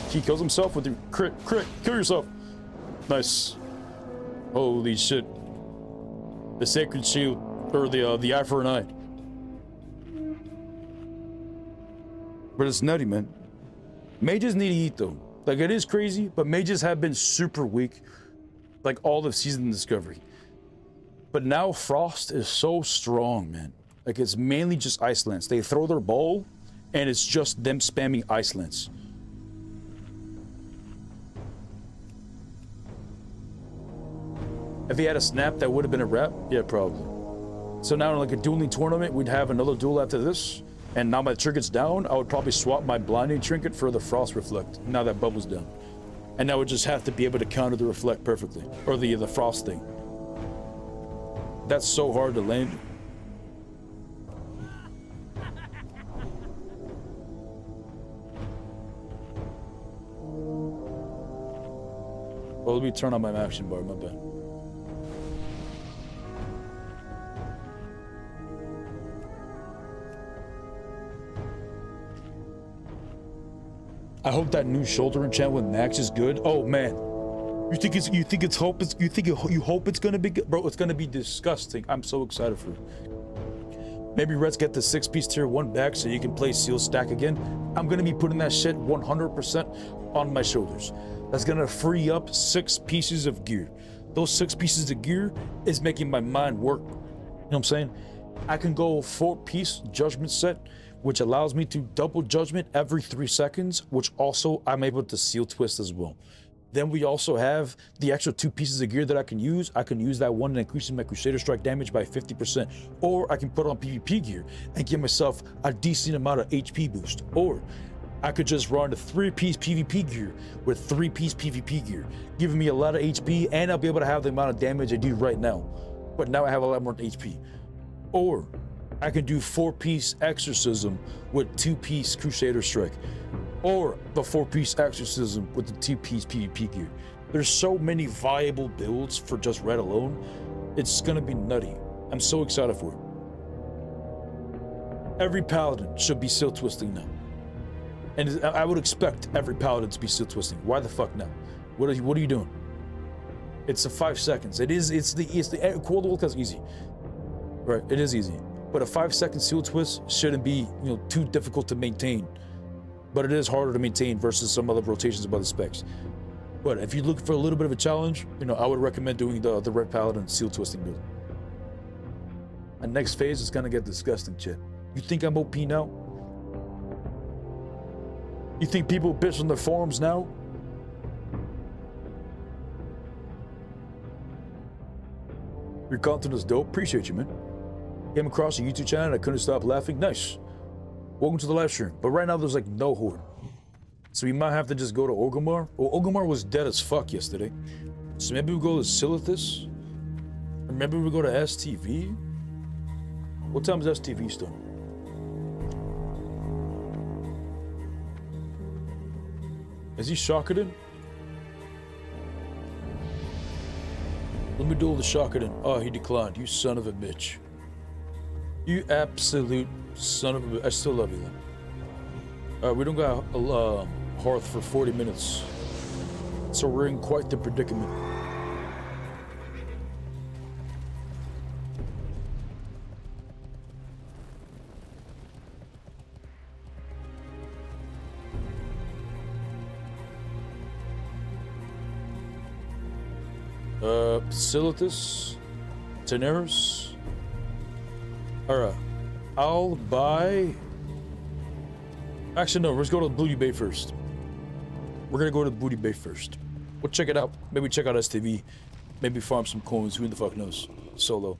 He kills himself with the crit, kill yourself. Nice. Holy shit. The sacred shield, or the eye for an eye. But it's nutty, man. Mages need to eat though. Like it is crazy, but mages have been super weak, like all of season discovery. But now Frost is so strong, man. Like it's mainly just Ice Lance. They throw their bowl, and it's just them spamming Ice Lance. If he had a snap, that would have been a wrap. Yeah, probably. So now in like a dueling tournament, we'd have another duel after this. And now my trinket's down, I would probably swap my blinding trinket for the Frost Reflect. Now that bubble's down. And now we just have to be able to counter the reflect perfectly, or the frost thing. That's so hard to land. Well, let me turn on my action bar, my bad. I hope that new shoulder enchant with Max is good. Oh man, you think you hope it's gonna be good, bro? It's gonna be disgusting. I'm so excited for it. Maybe Reds get the 6-piece tier 1 back so you can play seal stack again. I'm gonna be putting that shit 100% on my shoulders. That's gonna free up 6 pieces of gear. Those 6 pieces of gear is making my mind work. You know what I'm saying? I can go 4-piece judgment set, which allows me to double judgment every 3 seconds, which also I'm able to seal twist as well. Then we also have the extra 2 pieces of gear that I can use. I can use that one and increasing my Crusader strike damage by 50%. Or I can put on PvP gear and give myself a decent amount of HP boost. Or I could just run a 3-piece PvP gear with 3-piece PvP gear, giving me a lot of HP, and I'll be able to have the amount of damage I do right now. But now I have a lot more HP. Or I can do 4-piece exorcism with 2-piece Crusader strike, or the 4-piece exorcism with the 2-piece PvP gear. There's so many viable builds for just red alone. It's gonna be nutty. I'm so excited for it. Every paladin should be seal twisting now, and I would expect every paladin to be seal twisting. Why the fuck now? What are you doing? It's a 5 seconds. It's the Cold World is easy, right? It is easy. But a 5-second seal twist shouldn't be, too difficult to maintain. But it is harder to maintain versus some other rotations of other specs. But if you're looking for a little bit of a challenge, I would recommend doing the Red Paladin seal twisting build. And next phase is gonna get disgusting, chat. You think I'm OP now? You think people bitch on their forums now? Your content is dope. Appreciate you, man. Came across a YouTube channel and I couldn't stop laughing. Nice. Welcome to the live stream. But right now there's like no Horde. So we might have to just go to Orgrimmar. Well, Orgrimmar was dead as fuck yesterday. So maybe we go to Silithus? Or maybe we go to STV? What time is STV still? Is he Shockedin? Let me duel the Shockedin. Oh, he declined. You son of a bitch. You absolute son of a bitch. I still love you though. Alright, we don't got a hearth for 40 minutes. So we're in quite the predicament. Silithus, Teneris. Alright, I'll buy. Actually, no, let's go to the Booty Bay first. We're gonna go to the Booty Bay first. We'll check it out. Maybe check out STV. Maybe farm some coins. Who the fuck knows? Solo.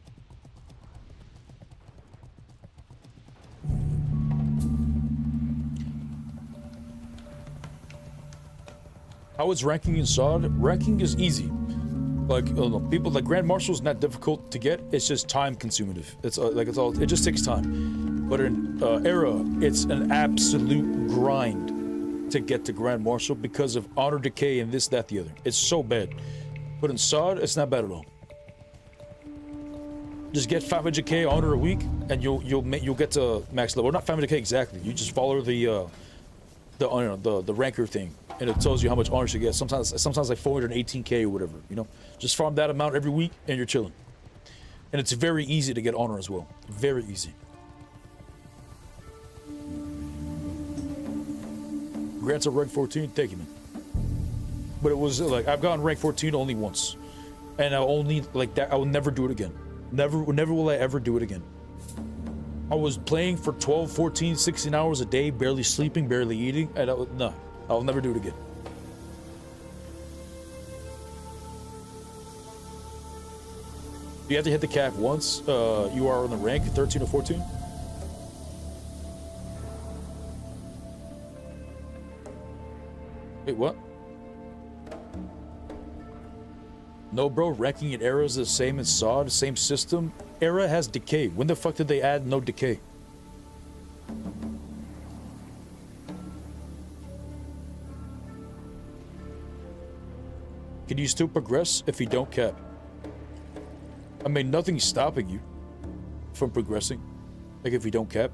How is ranking in SOD? Ranking is easy. Like people like Grand Marshal's not difficult to get. It's just time consuming. It just takes time. But in Era, it's an absolute grind to get to Grand Marshal because of honor decay and this, that, the other. It's so bad. But in SOD, it's not bad at all. Just get 500k honor a week, and you'll get to max level. Not 500k exactly. You just follow the ranker thing, and it tells you how much honor you get. Sometimes like 418k or whatever. Just farm that amount every week, and you're chilling. And it's very easy to get honor as well. Very easy. Grants of rank 14, thank you, man. But it was like I've gotten rank 14 only once, and I only like that. I will never do it again. Never will I ever do it again. I was playing for 12, 14, 16 hours a day, barely sleeping, barely eating, and no, I'll never do it again. You have to hit the cap once. You are on the rank 13 or 14. Wait, what? No, bro, ranking in Era is the same as SOD, same system. Era has decay. When the fuck did they add no decay? Can you still progress if you don't cap? I mean, nothing's stopping you from progressing, like if you don't cap.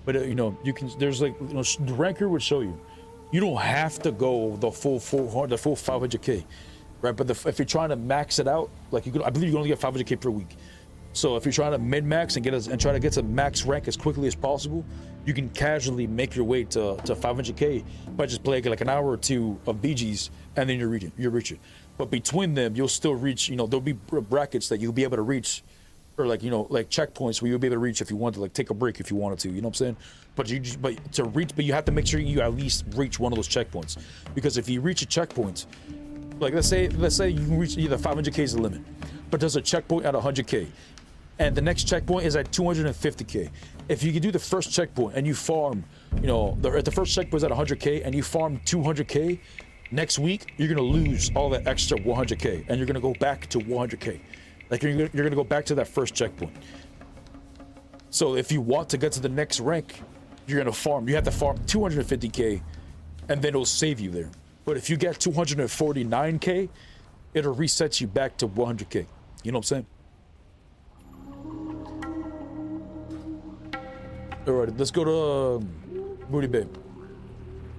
But you know, you can. There's like, you know, the ranker would show you. You don't have to go the full 400, the full 500k, right? But if you're trying to max it out, like you can, I believe you can only get 500k per week. So if you're trying to min max and try to get to max rank as quickly as possible, you can casually make your way to 500k by just playing like an hour or two of BGs, and then you'll reach it. But between them, you'll still reach. You know, there'll be brackets that you'll be able to reach, or like, you know, like checkpoints where you'll be able to reach if you want to, like take a break if you wanted to. You know what I'm saying? But you have to make sure you at least reach one of those checkpoints, because if you reach a checkpoint, like let's say you can reach either 500k is the limit, but there's a checkpoint at 100k, and the next checkpoint is at 250k. If you can do the first checkpoint and you farm, you know, the first checkpoint is at 100k and you farm 200k, next week you're gonna lose all that extra 100k and you're gonna go back to 100k. Like you're gonna go back to that first checkpoint. So if you want to get to the next rank, you're gonna farm. You have to farm 250k, and then it'll save you there. But if you get 249k, it'll reset you back to 100k. You know what I'm saying? All right, let's go to Booty Babe.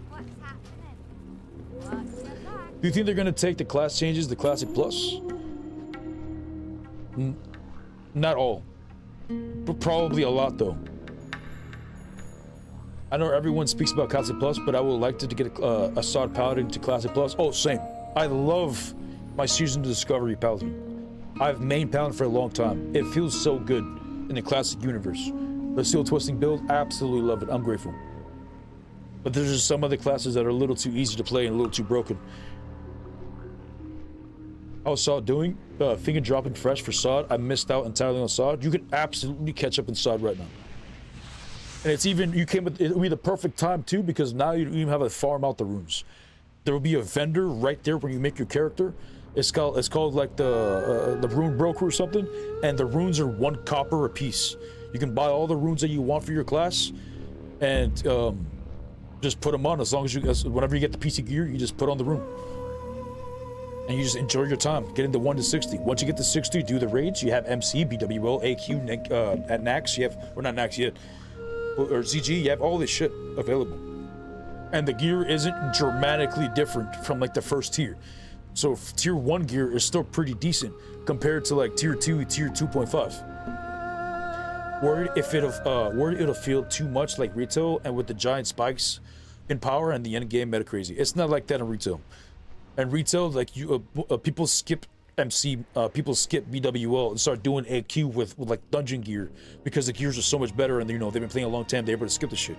What's happening? What's your luck? Do you think they're gonna take the class changes, the Classic Plus? Not all, but probably a lot though. I know everyone speaks about Classic Plus, but I would like to get a SOD Paladin to Classic Plus. Oh, same. I love my Season of Discovery Paladin. I've main Paladin for a long time. It feels so good in the Classic universe. The Steel Twisting build, absolutely love it. I'm grateful. But there's just some other classes that are a little too easy to play and a little too broken. How's SOD doing? Finger dropping fresh for SOD. I missed out entirely on SOD. You can absolutely catch up in SOD right now. And it's even, it'll be the perfect time too, because now you don't even have to farm out the runes. There will be a vendor right there when you make your character. It's called like the rune broker or something, and the runes are 1 copper a piece. You can buy all the runes that you want for your class, and just put them on. As long as whenever you get the piece of gear, you just put on the rune. And you just enjoy your time, get into 1 to 60. Once you get to 60, do the raids. You have MC, BWL, AQ, at Nax, you have, or not Nax yet, or ZG, you have all this shit available. And the gear isn't dramatically different from like the first tier. So tier 1 gear is still pretty decent compared to like tier 2, tier 2.5. Worried it'll feel too much like retail, and with the giant spikes in power and the end game meta crazy. It's not like that in retail. And retail, like people skip MC, people skip BWL and start doing AQ with like dungeon gear because the gears are so much better, and you know they've been playing a long time, they're able to skip the shit.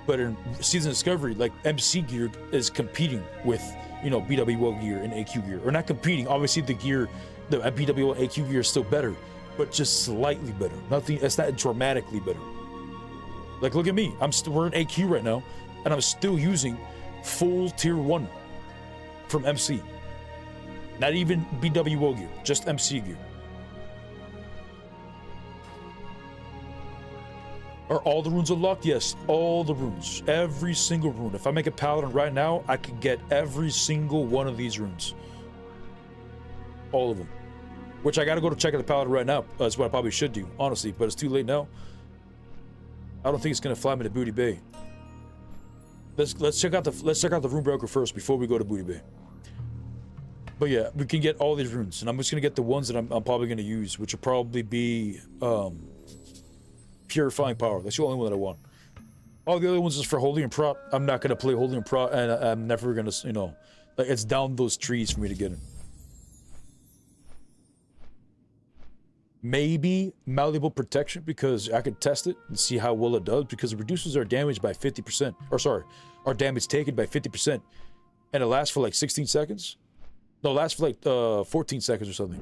But in Season Discovery, like MC gear is competing with, you know, BWL gear and AQ gear, or not competing. Obviously, the BWL AQ gear is still better, but just slightly better. Nothing. It's not dramatically better. Like look at me. We're in AQ right now, and I'm still using full tier 1 from MC. Not even BWO gear, just MC gear. Are all the runes unlocked? Yes, all the runes. Every single rune. If I make a Paladin right now, I could get every single one of these runes. All of them. Which I gotta go to check out the Paladin right now. That's what I probably should do, honestly, but it's too late now. I don't think it's gonna fly me to Booty Bay. Let's check out the rune broker first before we go to Booty Bay. But yeah, we can get all these runes, and I'm just gonna get the ones that I'm probably gonna use, which will probably be Purifying Power. That's the only one that I want. All the other ones is for Holy and Prot. I'm not gonna play Holy and Prot, and I'm never gonna, you know, like it's down those trees for me to get it. Maybe Malleable Protection, because I could test it and see how well it does, because it reduces our damage by 50%, or sorry, our damage taken by 50%, and it lasts for like 16 seconds. No, it lasts for like 14 seconds or something.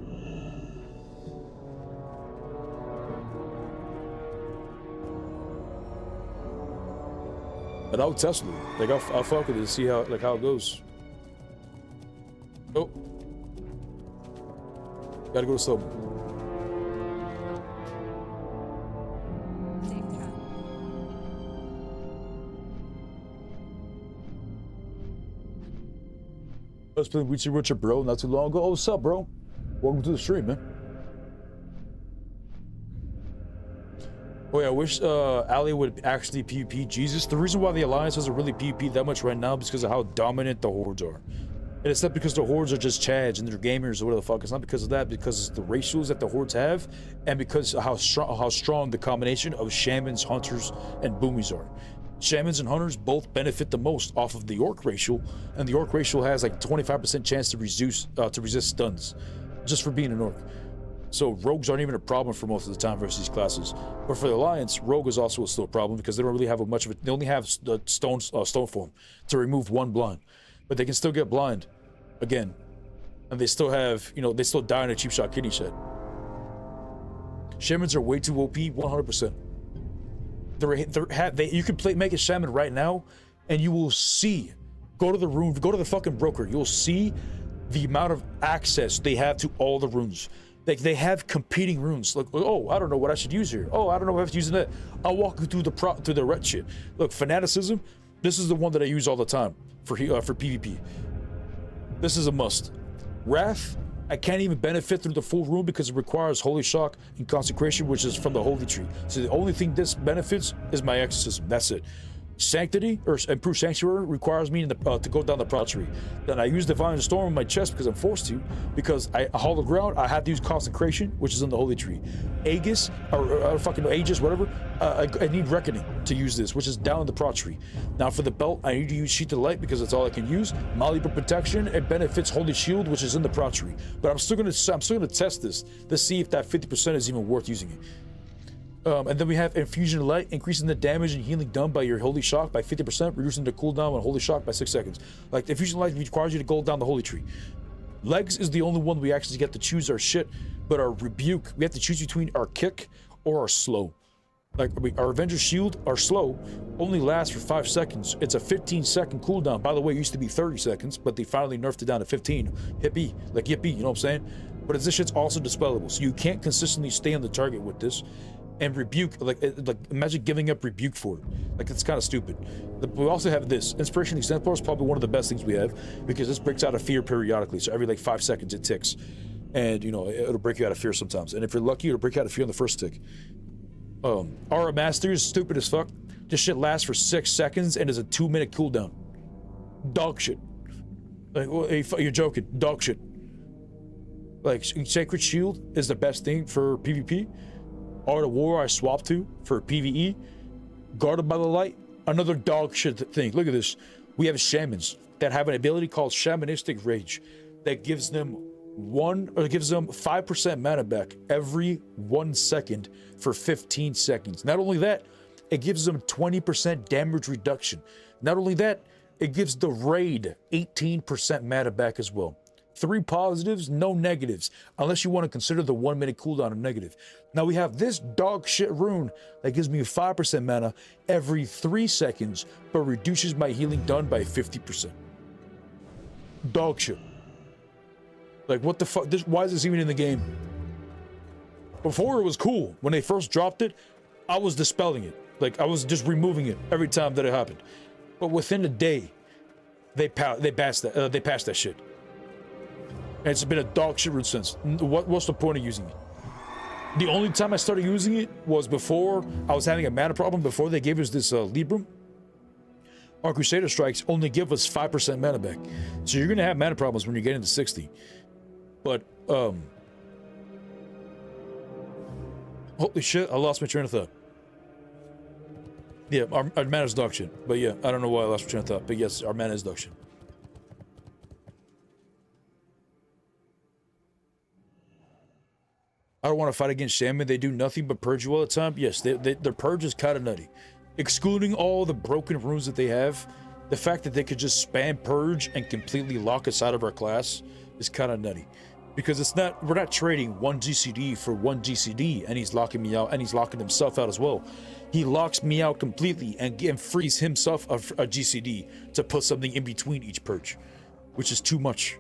But I'll test it. Like I'll fuck with it to see how it goes. Oh, Gotta go slow. Safe travel. I was playing Witcher Richard, bro, not too long ago. Oh, what's up, bro? Welcome to the stream, man. Oh yeah, I wish Ali would actually PvP Jesus. The reason why the Alliance doesn't really PvP that much right now is because of how dominant the Hordes are. And it's not because the Hordes are just Chads and they're gamers or whatever the fuck. It's not because of that, because it's the ratios that the Hordes have, and because of how strong the combination of Shamans, Hunters, and Boomies are. Shamans and Hunters both benefit the most off of the Orc racial, and the Orc racial has like 25% chance to resist stuns, just for being an Orc. So rogues aren't even a problem for most of the time versus these classes. But for the Alliance, rogue is also still a problem because they don't really have much of it. They only have the stone form to remove one blind, but they can still get blind again, and they still have, you know, they still die in a cheap shot kidney shot. Shamans are way too OP, 100%. You can make a Shaman right now, and you will see. Go to the rune, go to the fucking broker. You'll see the amount of access they have to all the runes. Like, they have competing runes. Like, oh, I don't know what I should use here. Oh, I don't know if I have to use that. I'll walk you through the red shit. Look, fanaticism. This is the one that I use all the time for PvP. This is a must. Wrath, I can't even benefit through the full rune because it requires Holy Shock and Consecration, which is from the Holy Tree. So the only thing this benefits is my exorcism. That's it. Sanctity, or Improved Sanctuary, requires me to go down the Proud Tree. Then I use Divine Storm in my chest because I'm forced to, because I hollow ground, I have to use Consecration, which is in the Holy Tree. Aegis, or fucking Aegis, whatever, I need Reckoning to use this, which is down in the Proud Tree. Now for the belt, I need to use Sheath of Light because that's all I can use. Malleable Protection, it benefits Holy Shield, which is in the Proud Tree. But I'm still gonna test this to see if that 50% is even worth using it. And then we have Infusion of Light, increasing the damage and healing done by your Holy Shock by 50%, reducing the cooldown on Holy Shock by 6 seconds. Like, Infusion of Light requires you to go down the Holy Tree. Legs is the only one we actually get to choose our shit, but our Rebuke, we have to choose between our Kick or our Slow. Like, our Avenger Shield, our Slow, only lasts for 5 seconds. It's a 15-second cooldown. By the way, it used to be 30 seconds, but they finally nerfed it down to 15. Hippie, like yippee, you know what I'm saying? But this shit's also dispellable, so you can't consistently stay on the target with this. And Rebuke, like imagine giving up Rebuke for it. Like, it's kind of stupid. We also have this. Inspiration Exemplar is probably one of the best things we have, because this breaks out of fear periodically. So every like 5 seconds it ticks. And, you know, it'll break you out of fear sometimes. And if you're lucky, it'll break you out of fear on the first tick. Aura Master is stupid as fuck. This shit lasts for 6 seconds and is a 2-minute cooldown. Dog shit. Like, you're joking. Dog shit. Like, Sacred Shield is the best thing for PvP. Art of War I swapped to for PvE. Guarded by the Light, another dog shit thing. Look at this. We have Shamans that have an ability called Shamanistic Rage that gives them 5% mana back every 1 second for 15 seconds. Not only that, it gives them 20% damage reduction. Not only that, it gives the raid 18% mana back as well. 3 positives, no negatives, unless you want to consider the 1-minute cooldown a negative. Now we have this dog shit rune that gives me 5% mana every 3 seconds, but reduces my healing done by 50%. Dog shit. Like, what the fuck? Why is this even in the game? Before, it was cool. When they first dropped it, I was dispelling it. Like, I was just removing it every time that it happened. But within a day, they passed that shit. And it's been a dog shit route since. What's the point of using it? The only time I started using it was before I was having a mana problem, before they gave us this Libram. Our Crusader strikes only give us 5% mana back. So you're going to have mana problems when you get into 60. But, holy shit, I lost my train of thought. Yeah, our mana is dog shit. But yeah, I don't know why I lost my train of thought. But yes, our mana is dog shit. I don't want to fight against Shaman. They do nothing but purge you all the time. Yes, their purge is kind of nutty. Excluding all the broken runes that they have, the fact that they could just spam purge and completely lock us out of our class is kind of nutty. Because we're not trading 1 GCD for 1 GCD, and he's locking me out, and he's locking himself out as well. He locks me out completely and frees himself a GCD to put something in between each purge, which is too much.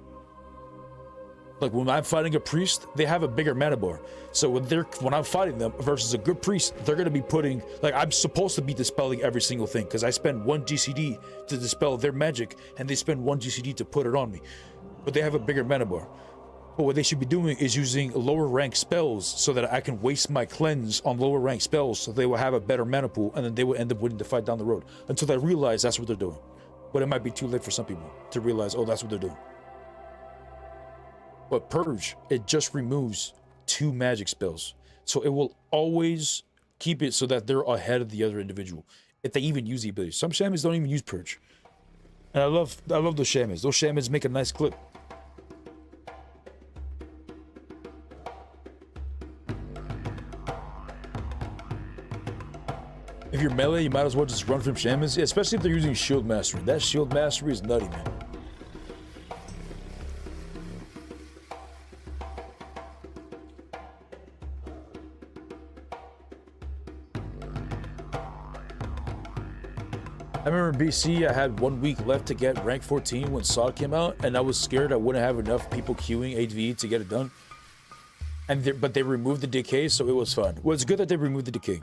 Like when I'm fighting a priest, they have a bigger mana bar. So when I'm fighting them versus a good priest, they're gonna be putting, like, I'm supposed to be dispelling every single thing because I spend 1 GCD to dispel their magic and they spend 1 GCD to put it on me. But they have a bigger mana bar. But what they should be doing is using lower rank spells so that I can waste my cleanse on lower rank spells so they will have a better mana pool and then they will end up winning the fight down the road until they realize that's what they're doing. But it might be too late for some people to realize, oh, that's what they're doing. But Purge, it just removes 2 magic spells. So it will always keep it so that they're ahead of the other individual. If they even use the ability. Some shamans don't even use Purge. And I love those shamans. Those shamans make a nice clip. If you're melee, you might as well just run from shamans, especially if they're using shield mastery. That shield mastery is nutty, man. I remember in BC, I had 1 week left to get rank 14 when SOD came out, and I was scared I wouldn't have enough people queuing 8v to get it done. But they removed the decay, so it was fun. Well, it's good that they removed the decay.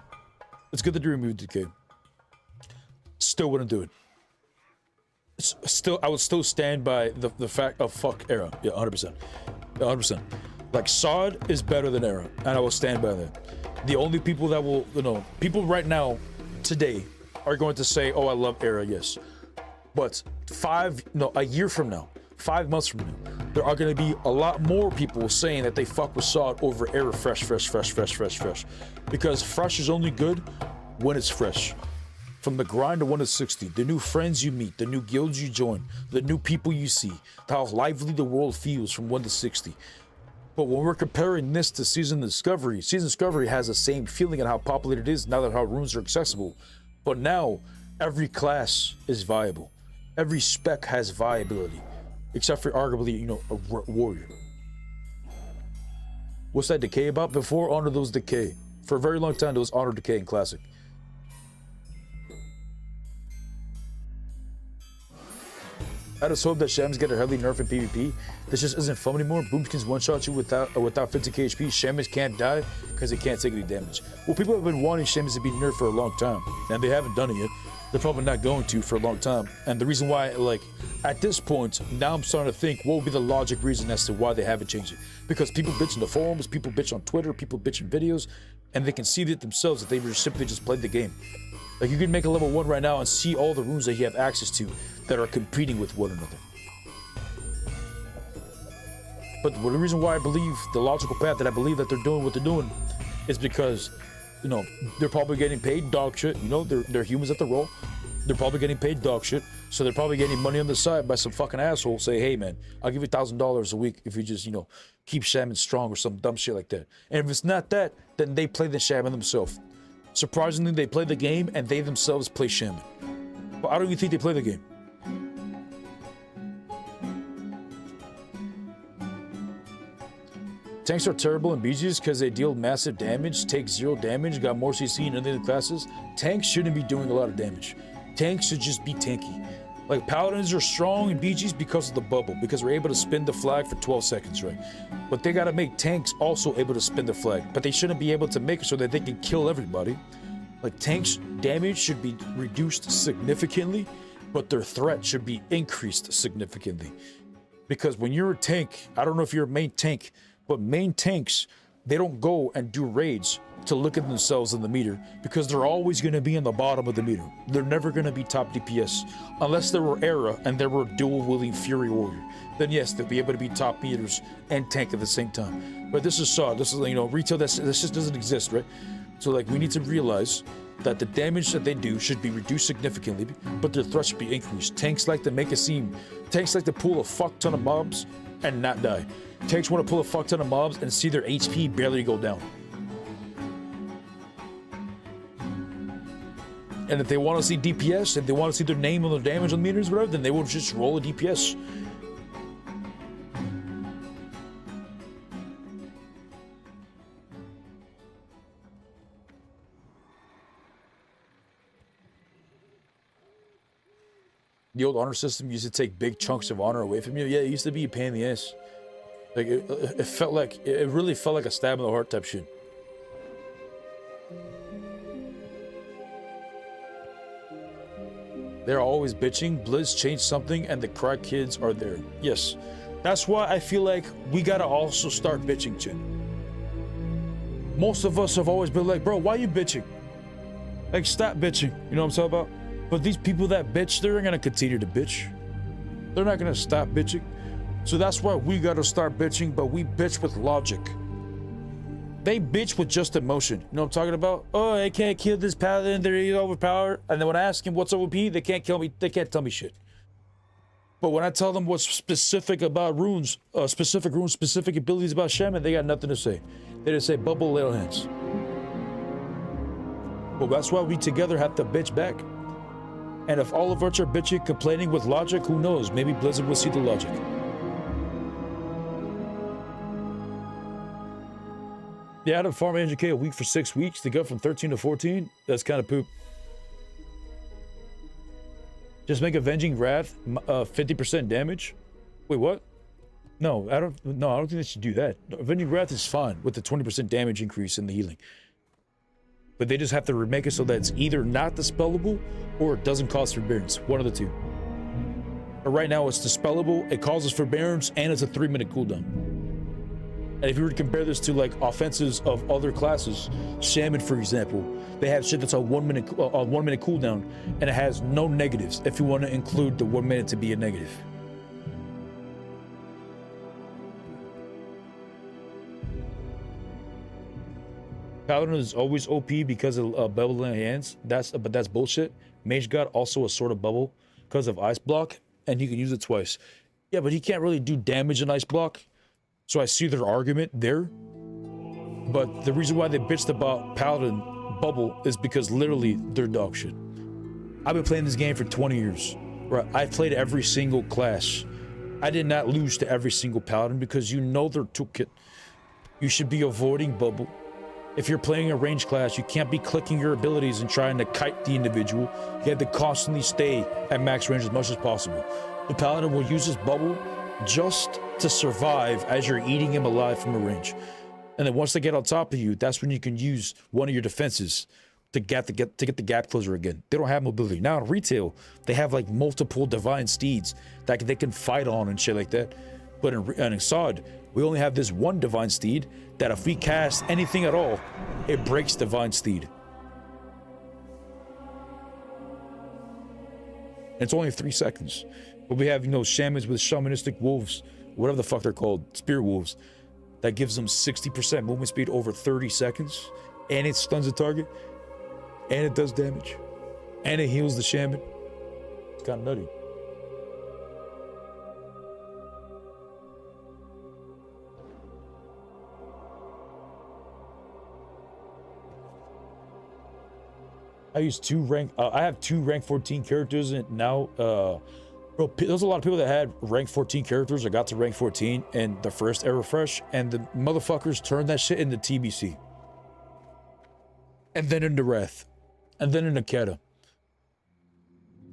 It's good that they removed the decay. Still wouldn't do it. I would still stand by the fact of fuck era. Yeah, 100%. 100%. Like, SOD is better than era, and I will stand by that. The only people that will, people right now, today, are going to say, oh, I love era, yes. But a year from now, 5 months from now, there are going to be a lot more people saying that they fuck with SOD over era fresh. Because fresh is only good when it's fresh. From the grind to 1 to 60, the new friends you meet, the new guilds you join, the new people you see, how lively the world feels from 1 to 60. But when we're comparing this to Season Discovery has the same feeling and how popular it is now that how runes are accessible. But now, every class is viable. Every spec has viability. Except for arguably, a warrior. What's that decay about? Before Honor, there was decay. For a very long time, there was Honor, decay, and Classic. I just hope that Shamans get a heavily nerf in PvP. This just isn't fun anymore. Boomskins one-shot you without 50k HP. Shamans can't die because they can't take any damage. Well, people have been wanting Shamans to be nerfed for a long time, and they haven't done it yet. They're probably not going to for a long time. And the reason why, at this point, now I'm starting to think, what would be the logic reason as to why they haven't changed it? Because people bitch in the forums, people bitch on Twitter, people bitch in videos, and they can see it themselves that they were simply just played the game. Like, you can make a level 1 right now and see all the runes that you have access to that are competing with one another. But the reason why I believe, the logical path that I believe that they're doing what they're doing is because, they're probably getting paid dog shit. They're humans at the roll. They're probably getting paid dog shit. So they're probably getting money on the side by some fucking asshole say, hey man, I'll give you $1,000 a week if you just, keep Shaman strong or some dumb shit like that. And if it's not that, then they play the Shaman themselves. Surprisingly, they play the game and they themselves play Shaman. But I don't even think they play the game. Tanks are terrible in BGs because they deal massive damage, take 0 damage, got more CC in other classes. Tanks shouldn't be doing a lot of damage. Tanks should just be tanky. Like, Paladins are strong in BGs because of the bubble, because we're able to spin the flag for 12 seconds, right? But they gotta make tanks also able to spin the flag, but they shouldn't be able to make it so that they can kill everybody. Like, tanks' damage should be reduced significantly, but their threat should be increased significantly. Because when you're a tank, I don't know if you're a main tank, but main tanks, they don't go and do raids to look at themselves in the meter because they're always going to be in the bottom of the meter. They're never going to be top DPS unless they were Era and they were a dual-wielding Fury Warrior. Then yes, they'll be able to be top meters and tank at the same time. But this is SOD. This is, retail. This just doesn't exist, right? So we need to realize that the damage that they do should be reduced significantly, but their threat should be increased. Tanks like to make a scene. Tanks like to pull a fuck ton of mobs and not die. Tanks want to pull a fuck ton of mobs and see their HP barely go down. And if they want to see DPS, if they want to see their name on the damage on the meters, whatever, then they will just roll a DPS. The old honor system used to take big chunks of honor away from you. Yeah, it used to be a pain in the ass. Like it felt like it really felt like a stab in the heart type shit. They're always bitching. Blizz changed something, and the crack kids are there. Yes, that's why I feel like we gotta also start bitching, Chin. Most of us have always been like, bro, why you bitching? Like, stop bitching. You know what I'm talking about? But these people that bitch, they're gonna continue to bitch. They're not gonna stop bitching. So that's why we gotta start bitching, but we bitch with logic. They bitch with just emotion. You know what I'm talking about? Oh, they can't kill this paladin, they're overpowered. And then when I ask him what's OP, they can't kill me, they can't tell me shit. But when I tell them what's specific about runes, specific abilities about Shaman, they got nothing to say. They just say bubble little hands. Well, that's why we together have to bitch back. And if all of us are bitching, complaining with logic, who knows? Maybe Blizzard will see the logic. Yeah, Addon farm 100k a week for 6 weeks to go from 13 to 14. That's kind of poop. Just make Avenging Wrath 50% damage. Wait, what? No, I don't think they should do that. Avenging Wrath is fine with the 20% damage increase in the healing. But they just have to remake it so that it's either not dispellable or it doesn't cause forbearance. One of the two. But right now it's dispellable, it causes forbearance, and it's a 3-minute cooldown. And if you were to compare this to like offenses of other classes, Shaman, for example, they have shit that's a 1 minute cooldown, and it has no negatives. If you want to include the 1 minute to be a negative. Paladin is always OP because of bubble in hands. But that's bullshit. Mage God also a sort of bubble because of ice block, and you can use it twice. Yeah, but he can't really do damage in ice block. So I see their argument there, but the reason why they bitched about Paladin bubble is because literally they're dog shit. I've been playing this game for 20 years. Right? I've played every single class. I did not lose to every single Paladin because you know their toolkit. You should be avoiding bubble. If you're playing a range class, you can't be clicking your abilities and trying to kite the individual. You have to constantly stay at max range as much as possible. The Paladin will use his bubble just to survive as you're eating him alive from a range. And then once they get on top of you, that's when you can use one of your defenses to get the gap closer again. They don't have mobility. Now in retail, they have like multiple divine steeds that they can fight on and shit like that. But in Sod, we only have this one divine steed that if we cast anything at all, it breaks divine steed. And it's only 3 seconds. But we have, you know, shamans with shamanistic wolves, whatever the fuck they're called, spear wolves, that gives them 60% movement speed over 30 seconds, and it stuns the target, and it does damage, and it heals the shaman. It's kind of nutty. I have two rank 14 characters, and now, bro, there's a lot of people that had rank 14 characters or got to rank 14 in the first Air Refresh, and the motherfuckers turned that shit into TBC. And then into Wrath. And then into Keta.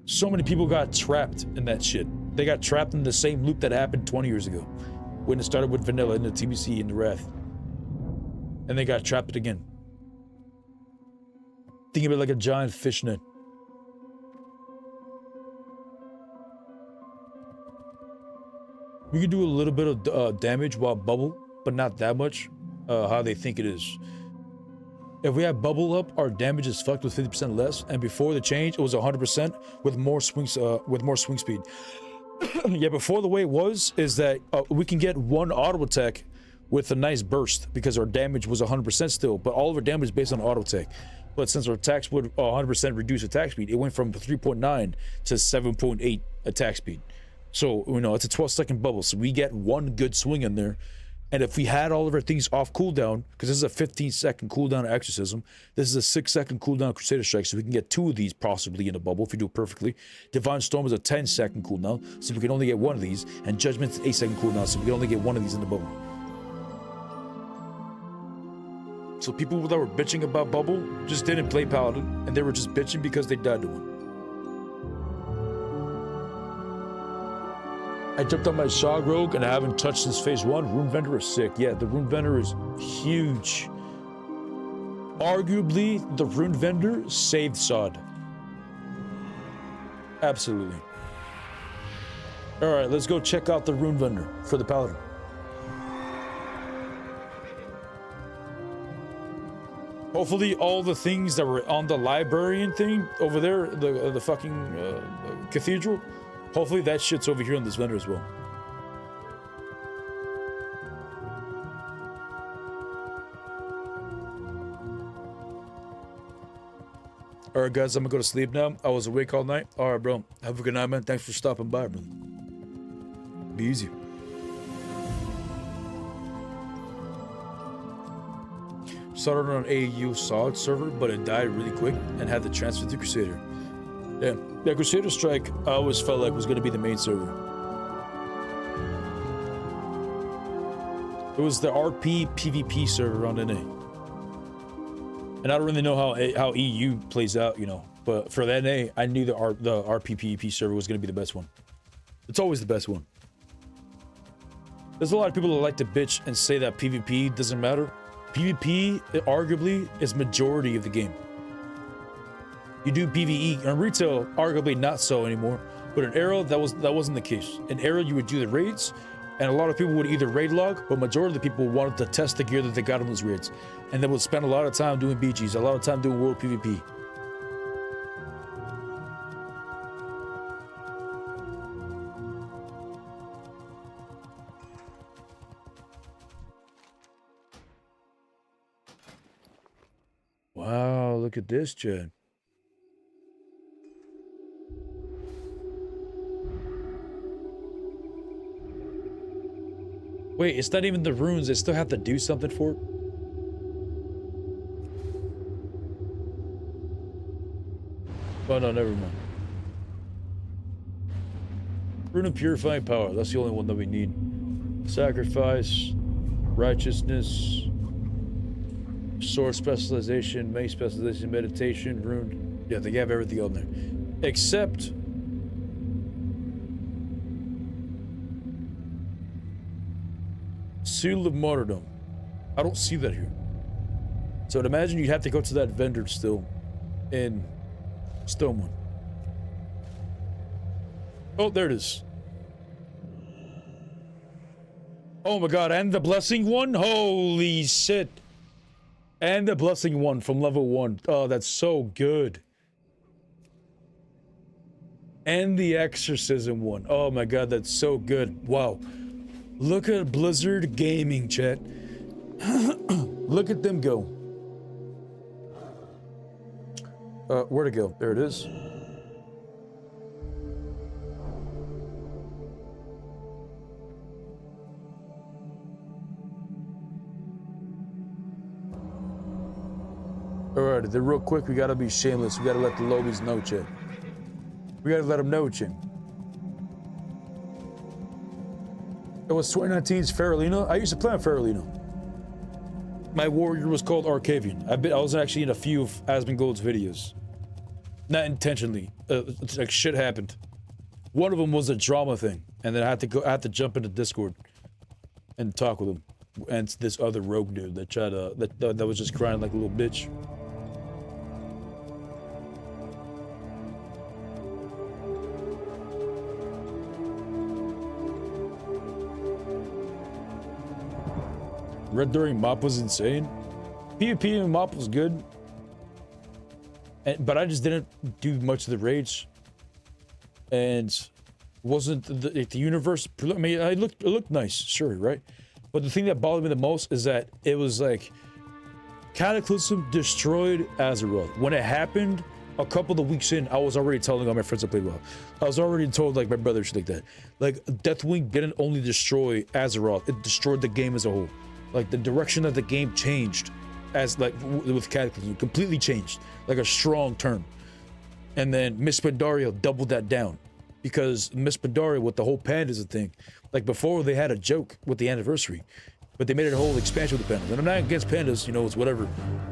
So many people got trapped in that shit. They got trapped in the same loop that happened 20 years ago. When it started with Vanilla into TBC into Wrath. And they got trapped again. Think of it like a giant fishnet. We can do a little bit of damage while bubble, but not that much. How they think it is. If we have bubble up, our damage is fucked with 50% less. And before the change, it was 100% with more swings, with more swing speed. Yeah, before the way it was is that we can get one auto attack with a nice burst because our damage was 100% still, but all of our damage is based on auto attack. But since our attacks would 100% reduce attack speed, it went from 3.9 to 7.8 attack speed. So, you know, it's a 12-second bubble, so we get one good swing in there. And if we had all of our things off cooldown, because this is a 15-second cooldown Exorcism, this is a 6-second cooldown Crusader Strike, so we can get 2 of these possibly in a bubble if we do it perfectly. Divine Storm is a 10-second cooldown, so we can only get one of these. And Judgment is 8-second cooldown, so we can only get one of these in the bubble. So people that were bitching about bubble just didn't play Paladin, and they were just bitching because they died to one. I jumped on my Shog Rogue and I haven't touched since phase 1. Rune Vendor is sick. Yeah, the Rune Vendor is huge. Arguably, the Rune Vendor saved Sod. Absolutely. Alright, let's go check out the Rune Vendor for the Paladin. Hopefully all the things that were on the librarian thing over there, the fucking cathedral, hopefully that shit's over here on this vendor as well. Alright guys, I'm gonna go to sleep now. I was awake all night. Alright bro, have a good night man. Thanks for stopping by bro. Be easy. Started on an AU solid server, but it died really quick and had to transfer to Crusader. Yeah, Crusader Strike I always felt like was gonna be the main server. It was the RP PvP server on NA. And I don't really know how EU plays out, you know, but for the NA, I knew the RP PvP server was gonna be the best one. It's always the best one. There's a lot of people that like to bitch and say that PvP doesn't matter. PvP, arguably, is majority of the game. You do PvE, and retail, arguably not so anymore. But in Era, that wasn't the case. In Era, you would do the raids, and a lot of people would either raid log, but majority of the people wanted to test the gear that they got on those raids. And they would spend a lot of time doing BGs, a lot of time doing world PvP. Wow, look at this, Jed. Wait, it's not even the runes. They still have to do something for it? Oh, no, never mind. Rune of Purifying Power. That's the only one that we need. Sacrifice. Righteousness. Sword specialization, mace specialization, meditation, rune. Yeah, they have everything on there. Except Seal of Martyrdom. I don't see that here. So I'd imagine you'd have to go to that vendor still in Stonewood. Oh, there it is. Oh my god, and the blessing one? Holy shit. And the blessing one from level 1. Oh, that's so good. And the exorcism one. Oh my god, that's so good. Wow. Look at Blizzard Gaming, chat. Look at them go. Where'd it go? There it is. Alright, then real quick, we gotta be shameless. We gotta let the lobies know, chat. We gotta let them know, chat. It was 2019's Farolina. I used to play on Farolina. My warrior was called Arcavian. I was actually in a few of Asmongold's videos. Not intentionally. Like shit happened. One of them was a drama thing, and then I had to jump into Discord and talk with him. And this other rogue dude that tried to that was just crying like a little bitch. Red during MOP was insane. PvP and MOP was good. But I just didn't do much of the raids. And wasn't the universe, I mean, it looked nice, sure, right? But the thing that bothered me the most is that it was like Cataclysm destroyed Azeroth. When it happened, a couple of weeks in, I was already telling all my friends I played well. I was already told like my brother shit like that. Like Deathwing didn't only destroy Azeroth, it destroyed the game as a whole. Like the direction of the game changed as like with Cataclysm, completely changed, like a strong turn. And then Miss Pandaria doubled that down because Miss Pandaria with the whole pandas thing, like before they had a joke with the anniversary, but they made it a whole expansion with the pandas. And I'm not against pandas, you know, it's whatever,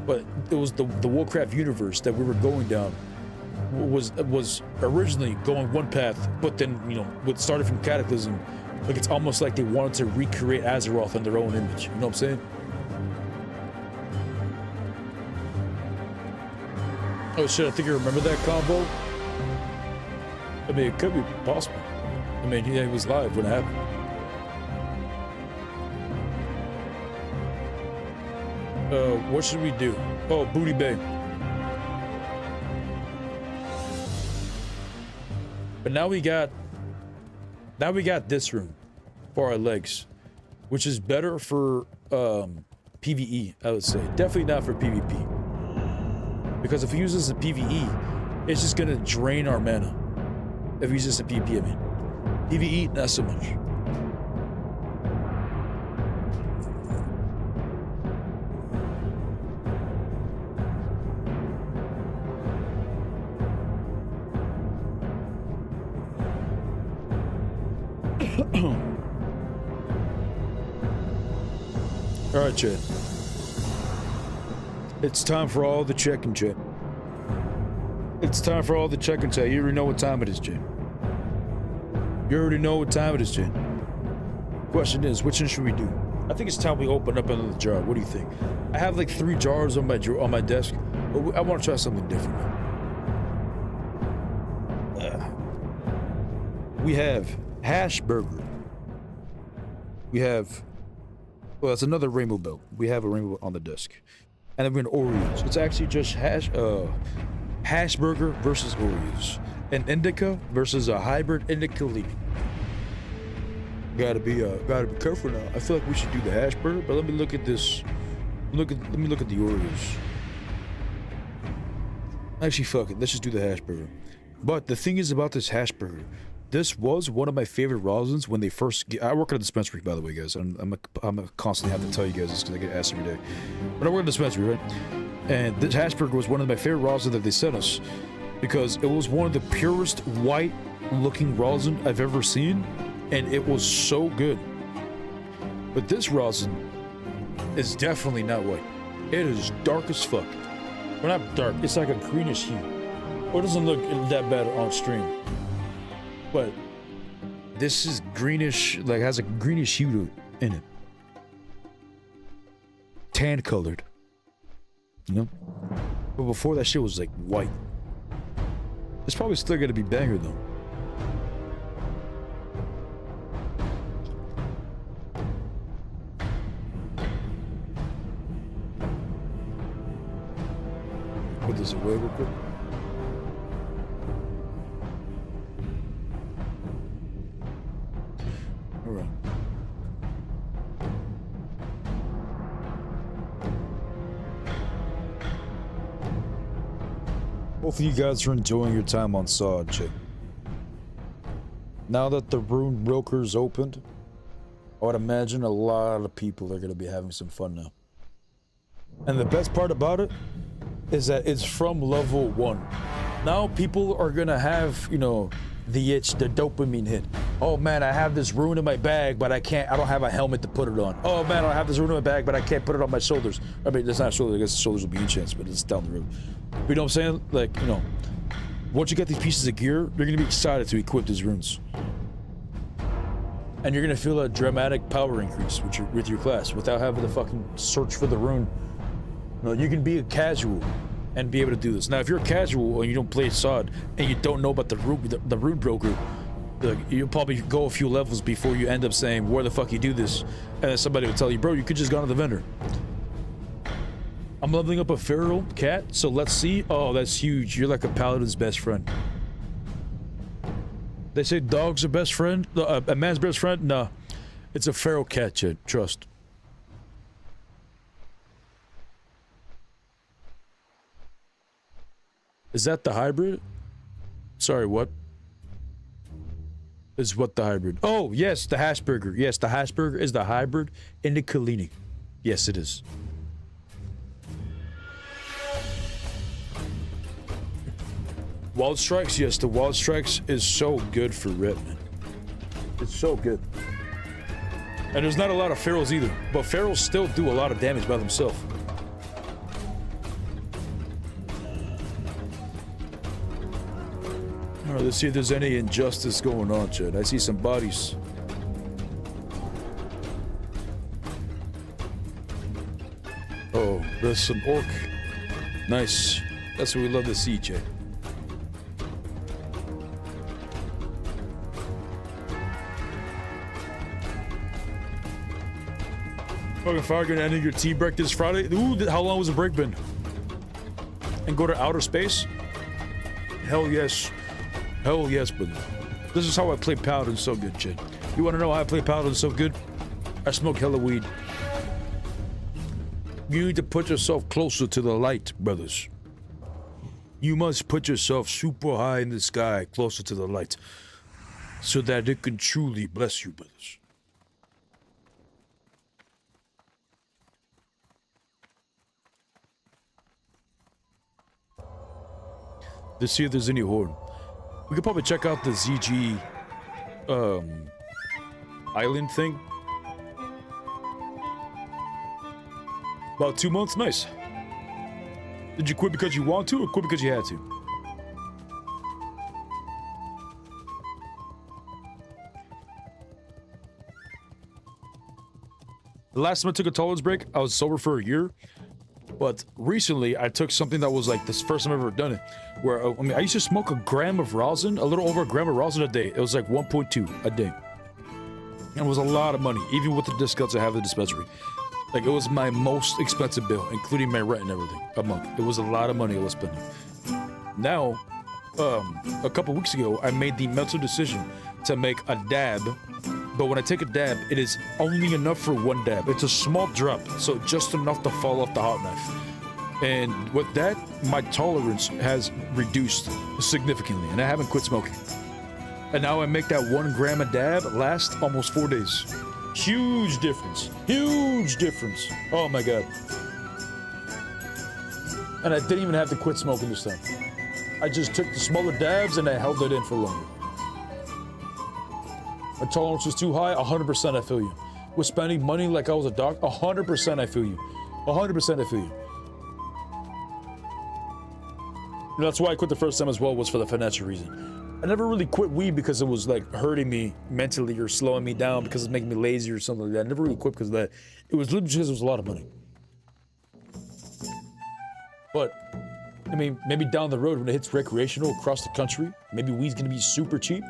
but it was the Warcraft universe that we were going down was originally going one path, but then, you know, what started from Cataclysm, like it's almost like they wanted to recreate Azeroth in their own image. You know what I'm saying? Oh shit, I think I remember that combo. I mean, it could be possible. I mean, he was live when it happened. What should we do? Oh, Booty Bay. But now we got this room for our legs, which is better for PvE, I would say. Definitely not for PvP. Because if we use this as a PvE, it's just gonna drain our mana. If we use this as a PvP, I mean. PvE, not so much. All right, chat. It's time for all the check-in, chat. It's time for all the check-in, chat. You already know what time it is, chat. You already know what time it is, chat. Question is, which one should we do? I think it's time we open up another jar. What do you think? I have like 3 jars on my desk, but I want to try something different. We have hash burger. We have, well, it's another rainbow belt. We have a rainbow on the desk. And then we're in Oreos. It's actually just hash burger versus Oreos. An indica versus a hybrid indica leaf. Gotta be careful now. I feel like we should do the hash burger, but let me look at this. Let me look at the Oreos. Actually, fuck it. Let's just do the hash burger. But the thing is about this hash burger, this was one of my favorite rosins when they first. I work at a dispensary, by the way, guys. I'm constantly have to tell you guys this because I get asked every day. But I work at a dispensary, right? And this hash burger was one of my favorite rosins that they sent us because it was one of the purest white-looking rosin I've ever seen, and it was so good. But this rosin is definitely not white. It is dark as fuck. Well, not dark. It's like a greenish hue. Or it doesn't look that bad on stream. But this is greenish, like has a greenish hue in it. Tan colored. You know? But before that shit was like white. It's probably still gonna be banger though. Put this away real quick. Alright. Hopefully you guys are enjoying your time on Sod, chick. Now that the rune broker's opened, I would imagine a lot of people are going to be having some fun now. And the best part about it is that it's from level 1. Now people are going to have, you know, the itch, the dopamine hit. Oh man, I have this rune in my bag, but I don't have a helmet to put it on. Oh man, I have this rune in my bag, but I can't put it on my shoulders. I mean, it's not shoulders, I guess the shoulders will be enchants, but it's down the road. You know what I'm saying? Like, you know, once you get these pieces of gear, you're gonna be excited to equip these runes. And you're gonna feel a dramatic power increase with your class without having to fucking search for the rune. You know, you can be a casual and be able to do this. Now, if you're a casual and you don't play Sod and you don't know about the rune broker, you'll probably go a few levels before you end up saying, where the fuck you do this? And then somebody will tell you, bro, you could just go to the vendor. I'm leveling up a feral cat, so let's see. Oh, that's huge. You're like a paladin's best friend. They say dogs are best friend? A man's best friend? No. It's a feral cat, Chad. Trust. Is that the hybrid? Sorry, what? Is what the hybrid? Oh, yes, the hash burger. Yes, the hash burger is the hybrid in the Kalini. Yes, it is. Wild Strikes, yes, the Wild Strikes is so good for Rit, man. It's so good. And there's not a lot of ferals either, but ferals still do a lot of damage by themselves. All right, let's see if there's any injustice going on, Chad. I see some bodies. Oh, there's some orc. Nice. That's what we love to see, Chad. Fucking fire gonna ending your tea break this Friday. Ooh, how long was the break been? And go to outer space? Hell yes. Hell yes, brother. This is how I play Paladin so good, Chad. You wanna know how I play Paladin so good? I smoke hella weed. You need to put yourself closer to the light, brothers. You must put yourself super high in the sky, closer to the light, so that it can truly bless you, brothers. Let's see if there's any Horde. We could probably check out the ZG island thing. About 2 months, nice. Did you quit because you want to, or quit because you had to? The last time I took a tolerance break, I was sober for a year. But recently, I took something that was like this first time I've ever done it. Where, I mean, I used to smoke a gram of rosin, a little over a gram of rosin a day. It was like 1.2 a day. And it was a lot of money, even with the discounts I have at the dispensary. Like, it was my most expensive bill, including my rent and everything, a month. It was a lot of money I was spending. Now, a couple weeks ago, I made the mental decision to make a dab. But when I take a dab, it is only enough for one dab. It's a small drop, so just enough to fall off the hot knife. And with that, my tolerance has reduced significantly, and I haven't quit smoking. And now I make that 1 gram a dab last almost 4 days. Huge difference. Huge difference. Oh my God. And I didn't even have to quit smoking this time. I just took the smaller dabs and I held it in for longer. My tolerance was too high, 100% I feel you. Was spending money like I was a dog, 100% I feel you. 100% I feel you. And that's why I quit the first time as well, was for the financial reason. I never really quit weed because it was like hurting me mentally or slowing me down because it's making me lazy or something like that. I never really quit because of that. It was literally because it was a lot of money. But, I mean, maybe down the road when it hits recreational across the country, maybe weed's gonna be super cheap.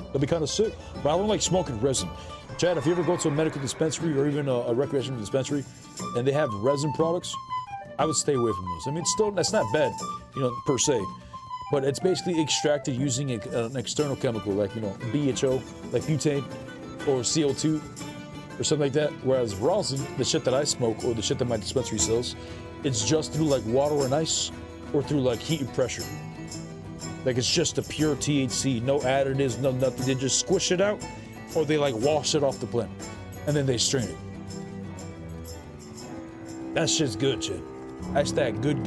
That'd be kind of sick. But I don't like smoking resin. Chad, if you ever go to a medical dispensary or even a recreational dispensary and they have resin products, I would stay away from those. I mean, still, that's not bad, you know, per se. But it's basically extracted using an external chemical like, you know, BHO, like butane, or CO2, or something like that. Whereas rosin, the shit that I smoke or the shit that my dispensary sells, it's just through like water and ice or through like heat and pressure. Like, it's just a pure THC, no additives, no nothing. They just squish it out, or they like wash it off the plant, and then they strain it. That shit's good, shit. That's that good.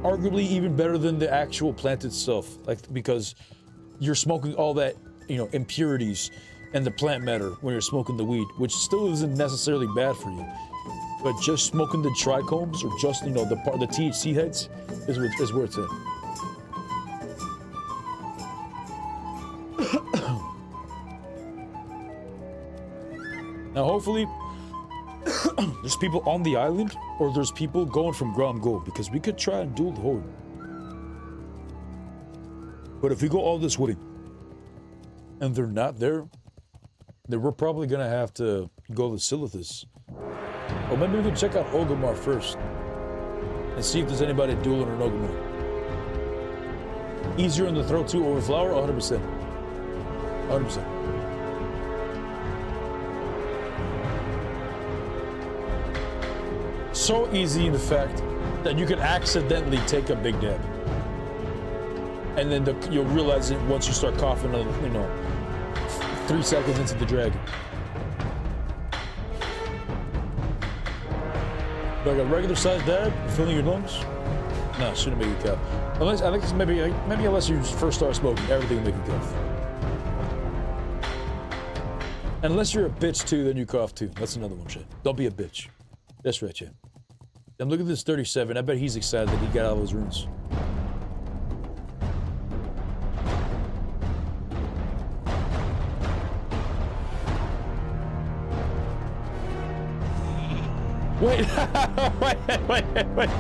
Arguably even better than the actual plant itself, like, because you're smoking all that, you know, impurities and the plant matter when you're smoking the weed, which still isn't necessarily bad for you. But just smoking the trichomes, or just, you know, the THC heads, is where it's at. Now, hopefully, there's people on the island, or there's people going from Grom Gold, because we could try and duel the Horde. But if we go all this way, and they're not there, then we're probably gonna have to go to Silithus. Or maybe we can check out Orgrimmar first, and see if there's anybody dueling on Orgrimmar. Easier in the throat too over flower, 100%. 100%. So easy in the fact that you can accidentally take a big dab. And then you'll realize it once you start coughing, you know, 3 seconds into the drag. Like a regular sized dab, filling your lungs? Nah, shouldn't make you cough. Unless, I think it's maybe unless you first start smoking, everything will make you cough. Unless you're a bitch too, then you cough too. That's another one, shit. Don't be a bitch. That's right, shit. And look at this 37. I bet he's excited that he got all those runes. Wait, wait.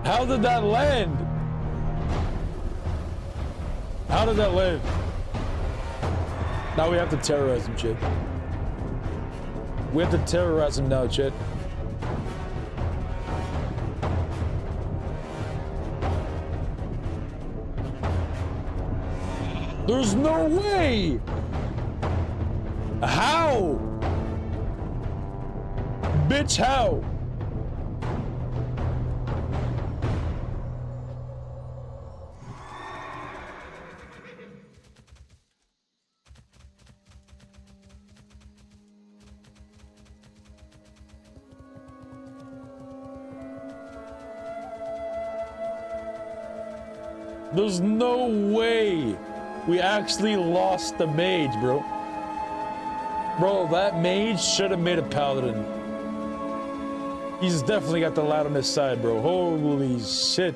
How did that land? How did that land? Now we have to terrorize him, Chad. We have to terrorize him now, Chad. There's no way! How? Bitch, how? There's no way we actually lost the mage, bro. Bro, that mage should have made a paladin. He's definitely got the lad on his side, bro. Holy shit.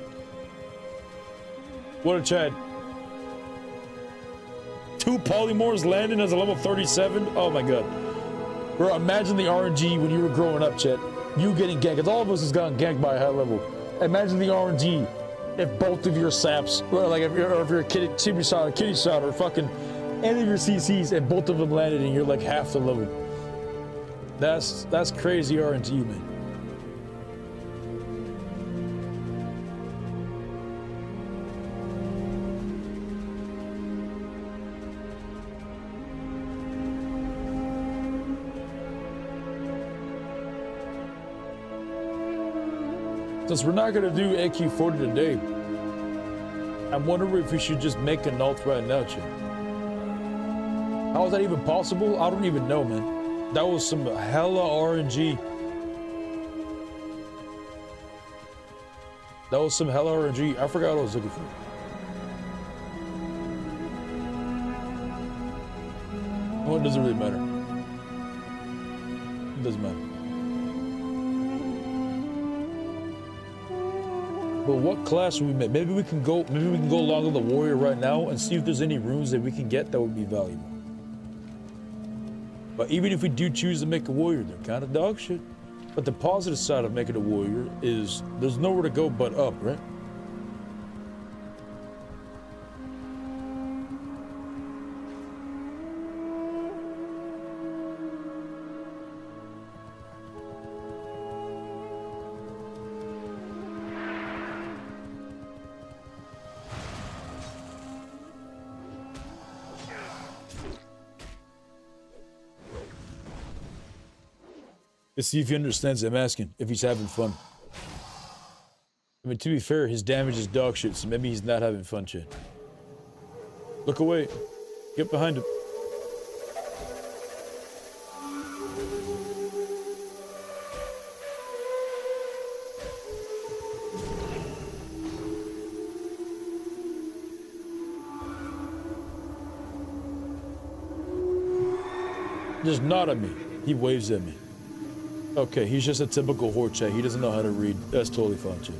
What a Chad. 2 polymorphs landing as a level 37? Oh my god. Bro, imagine the RNG when you were growing up, Chad. You getting ganked. Because all of us has gotten ganked by a high level. Imagine the RNG if both of your saps, or like if you're a kitty shot, or fucking any of your CCs, and both of them landed and you're like half the level. That's crazy RNG, man. Since we're not gonna do AQ 40 today, I'm wondering if we should just make an alt right now, Chad. How is that even possible? I don't even know, man. That was some hella RNG. That was some hella RNG. I forgot what I was looking for. Well, it doesn't really matter. It doesn't matter. But what class would we make? Maybe we can go along with the warrior right now and see if there's any runes that we can get that would be valuable. But even if we do choose to make a warrior, they're kind of dog shit. But the positive side of making a warrior is there's nowhere to go but up, right? Let's see if he understands. I'm asking if he's having fun. I mean, to be fair, his damage is dog shit, so maybe he's not having fun, Chad. Look away. Get behind him. Just nod at me. He waves at me. Okay, he's just a typical Horde, Chad. He doesn't know how to read. That's totally fine, Chad.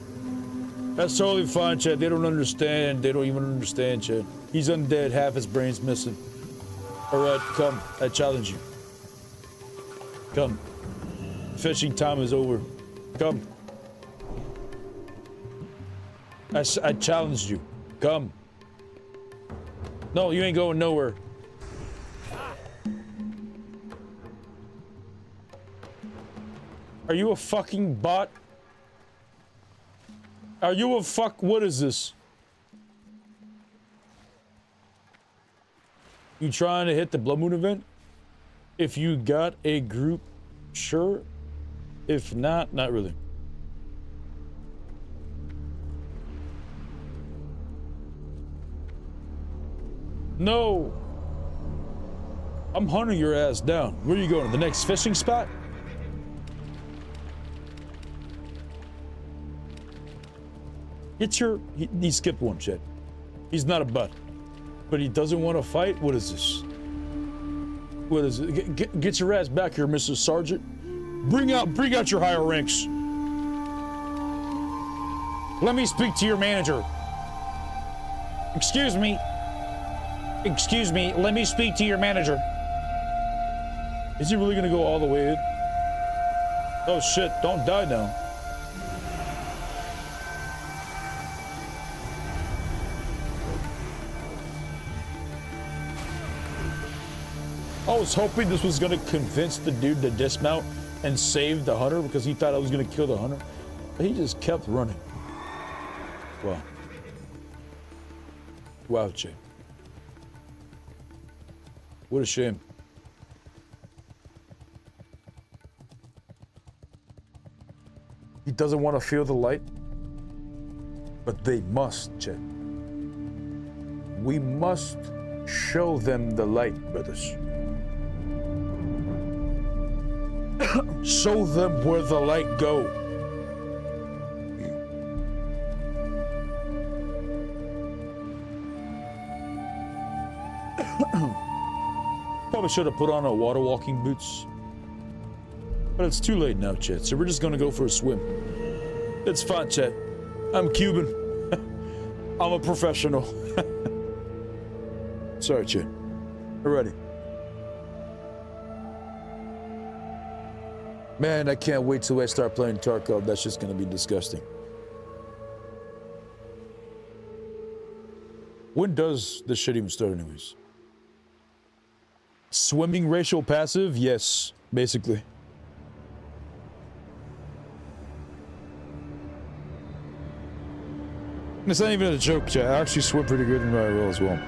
That's totally fine, Chad. They don't understand. They don't even understand, Chad. He's undead. Half his brain's missing. Alright, come. I challenge you. Come. Fishing time is over. Come. I challenged you. Come. No, you ain't going nowhere. Are you a fucking bot? Are you a fuck? What is this? You trying to hit the Blood Moon event? If you got a group, sure. If not, not really. No. I'm hunting your ass down. Where are you going? To the next fishing spot? He skipped one, Chet. He's not a butt. But he doesn't want to fight? What is this? What is it? Get your ass back here, Mr. Sergeant. Bring out your higher ranks. Let me speak to your manager. Excuse me. Excuse me, let me speak to your manager. Is he really gonna go all the way in? Oh shit, don't die now. I was hoping this was gonna convince the dude to dismount and save the hunter because he thought I was gonna kill the hunter. But he just kept running. Wow. Wow, Jay. What a shame. He doesn't want to feel the light, but they must, Chet. We must show them the light, brothers. Show them where the light go. Probably should have put on our water walking boots. But it's too late now, Chet, so we're just gonna go for a swim. It's fine, Chet. I'm Cuban. I'm a professional. Sorry, Chet. We're ready. Man, I can't wait till I start playing Tarkov. That's just gonna be disgusting. When does this shit even start anyways? Swimming racial passive? Yes, basically. It's not even a joke, chat. I actually swim pretty good in IRL as well.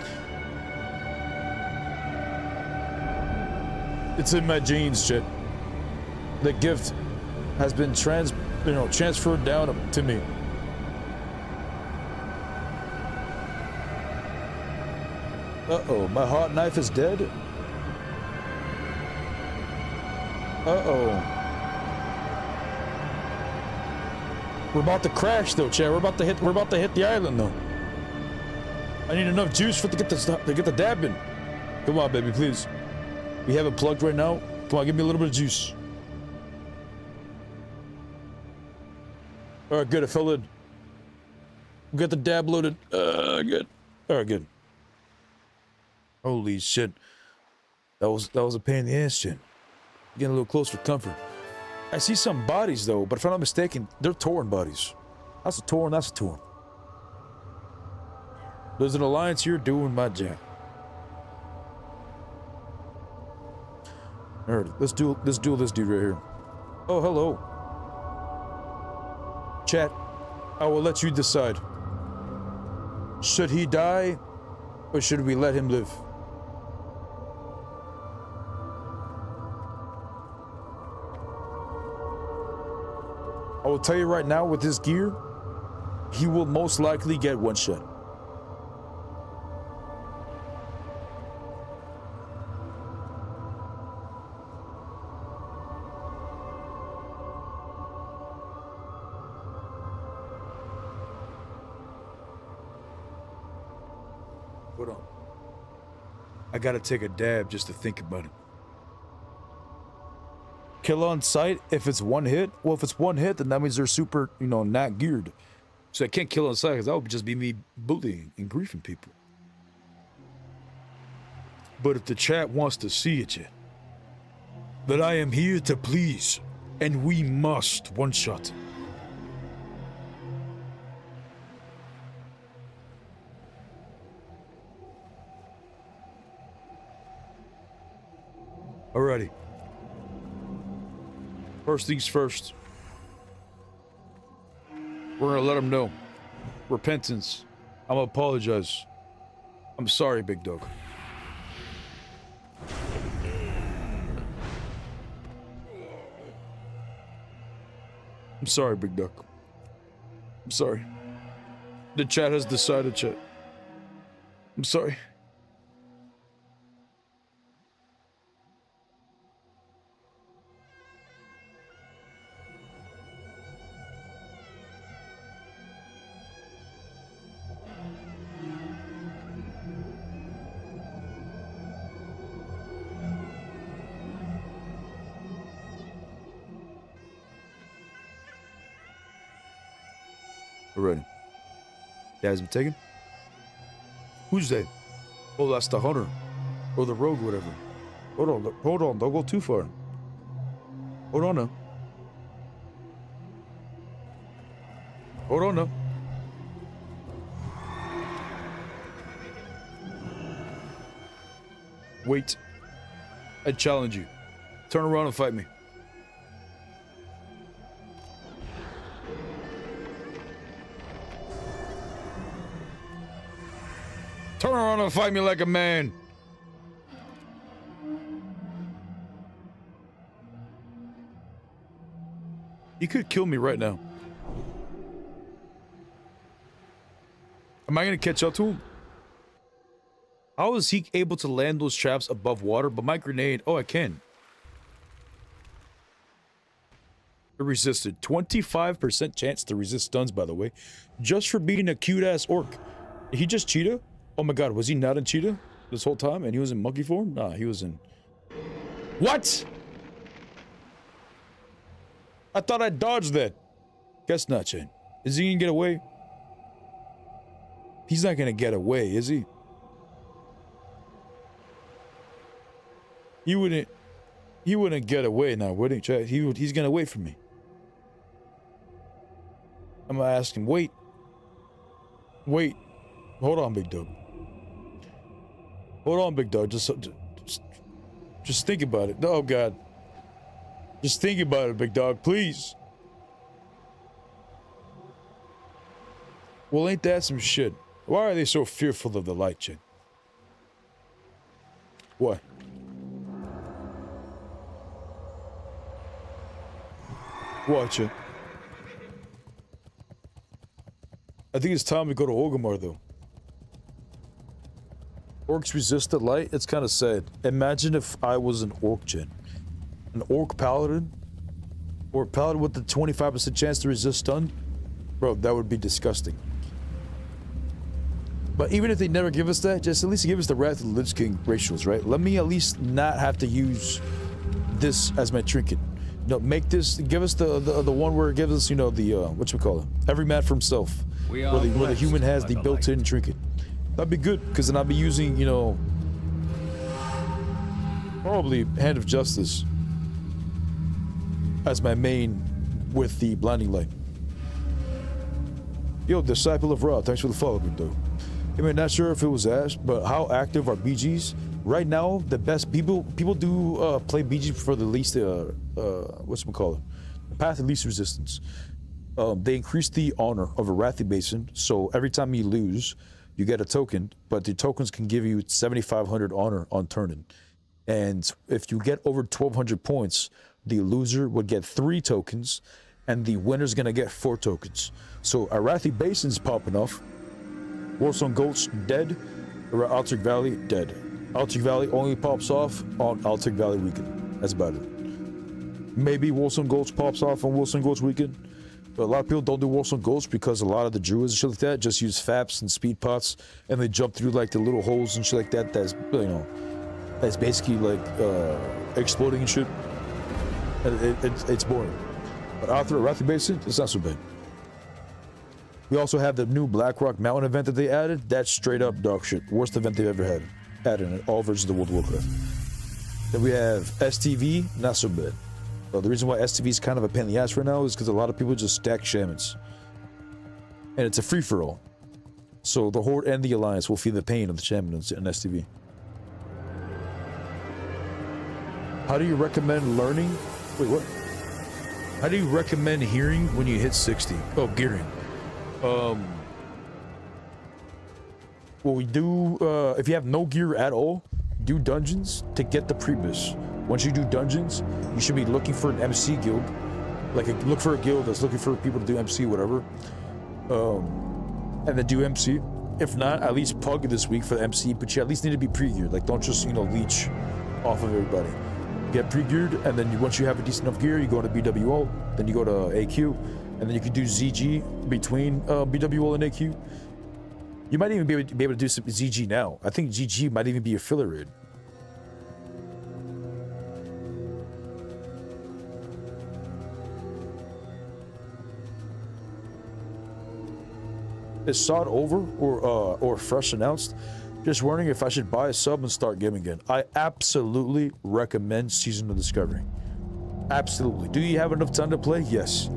It's in my genes, chat. The gift has been transferred down to me. Uh-oh, my hot knife is dead? Uh-oh. We're about to crash though, Chad. We're about to hit the island though. I need enough juice to get the dab in. Come on, baby, please. We have it plugged right now. Come on, give me a little bit of juice. Alright, good, I fell in. We got the dab loaded. Good. Alright, good. Holy shit. That was a pain in the ass, shit. Getting a little close for comfort. I see some bodies though, but if I'm not mistaken, they're Tauren bodies. That's a Tauren, that's a Tauren. There's an alliance here doing my job. Alright, let's duel this dude right here. Oh, hello. Chat, I will let you decide. Should he die, or should we let him live? I will tell you right now, with his gear, he will most likely get one shot. Hold on. I gotta take a dab just to think about it. Kill on sight if it's one hit? Well, if it's one hit, then that means they're super, not geared. So I can't kill on sight because that would just be me bullying and griefing people. But if the chat wants to see it, yet, that I am here to please, and we must one-shot. Alrighty. First things first. We're gonna let him know. Repentance. I'm gonna apologize. I'm sorry, big dog. I'm sorry, big dog. I'm sorry. The chat has decided, chat. I'm sorry. already. That has been taken. Who's that? Oh, that's the hunter. Or the rogue, whatever. Hold on, don't go too far. Hold on now. Hold on now. Wait. I challenge you. Turn around and fight me. Turn around and fight me like a man. He could kill me right now. Am I gonna catch up to him? How is he able to land those traps above water? But my grenade, oh, I can. It resisted. 25% chance to resist stuns, by the way. Just for being a cute-ass orc. Did he just cheetah? Oh my god, was he not in cheetah this whole time? And he was in monkey form? Nah, he was in... What? I thought I dodged that. Guess not, Chen. Is he gonna get away? He's not gonna get away, is he? He wouldn't get away now, would he, Chad? He's gonna wait for me. I'm gonna ask him, wait. Wait. Hold on, big dog. Hold on, big dog. Just think about it. Oh, God. Just think about it, big dog, please. Well, ain't that some shit? Why are they so fearful of the light, Chen? What? Watch it. I think it's time to go to Orgrimmar, though. Orcs resist the light? It's kind of sad. Imagine if I was an orc, Chen. An orc paladin? Or a paladin with the 25% chance to resist stun? Bro, that would be disgusting. But even if they never give us that, just at least give us the Wrath of the Lich King ratios, right? Let me at least not have to use this as my trinket. No, make this, give us the one where it gives us, you know, the, whatchamacallit? Every man for himself. Where the human has the built-in trinket. That'd be good, because then I'll be using, you know, probably Hand of Justice as my main with the blinding light. Yo, Disciple of Ra, thanks for the follow, big dog. I mean, not sure if it was asked, but how active are BGs? Right now, the best people do play BG for the least, whatchamacallit? The path of least resistance. They increase the honor of a Wrathy Basin, so every time you lose, you get a token, but the tokens can give you 7,500 honor on turn-in. And if you get over 1,200 points, the loser would get 3 tokens, and the winner's gonna get 4 tokens. So Arathi Basin's popping off. Warsong Gulch, dead. Altic Valley, dead. Altic Valley only pops off on Altic Valley weekend. That's about it. Maybe Warsong Gulch pops off on Warsong Gulch weekend. But a lot of people don't do Warsong Gulch because a lot of the druids and shit like that just use faps and speed pots, and they jump through like the little holes and shit like that. That's, you know, that's basically like exploding and shit. It's boring. But after Arathi Basin, it's not so bad. We also have the new Blackrock Mountain event that they added. That's straight up dog shit. Worst event they've ever had. Added in all versions of World of Warcraft. Then we have STV, not so bad. The reason why STV is kind of a pain in the ass right now is because a lot of people just stack shamans. And it's a free-for-all. So the Horde and the Alliance will feel the pain of the shamans in STV. How do you recommend learning? Wait, what? How do you recommend hearing when you hit 60? Oh, gearing. Well, we do, if you have no gear at all, do dungeons to get the Priebus. Once you do dungeons, you should be looking for an MC guild. Like, look for a guild that's looking for people to do MC, whatever. And then do MC. If not, at least pug this week for the MC, but you at least need to be pre-geared. Like, don't just, you know, leech off of everybody. Get pre-geared, and then once you have a decent enough gear, you go to BWO, then you go to AQ, and then you can do ZG between BWO and AQ. You might even be able to do some ZG now. I think GG might even be a filler raid. Is SOD over or fresh announced? Just wondering if I should buy a sub and start gaming again. I absolutely recommend Season of Discovery. Absolutely. Do you have enough time to play? Yes.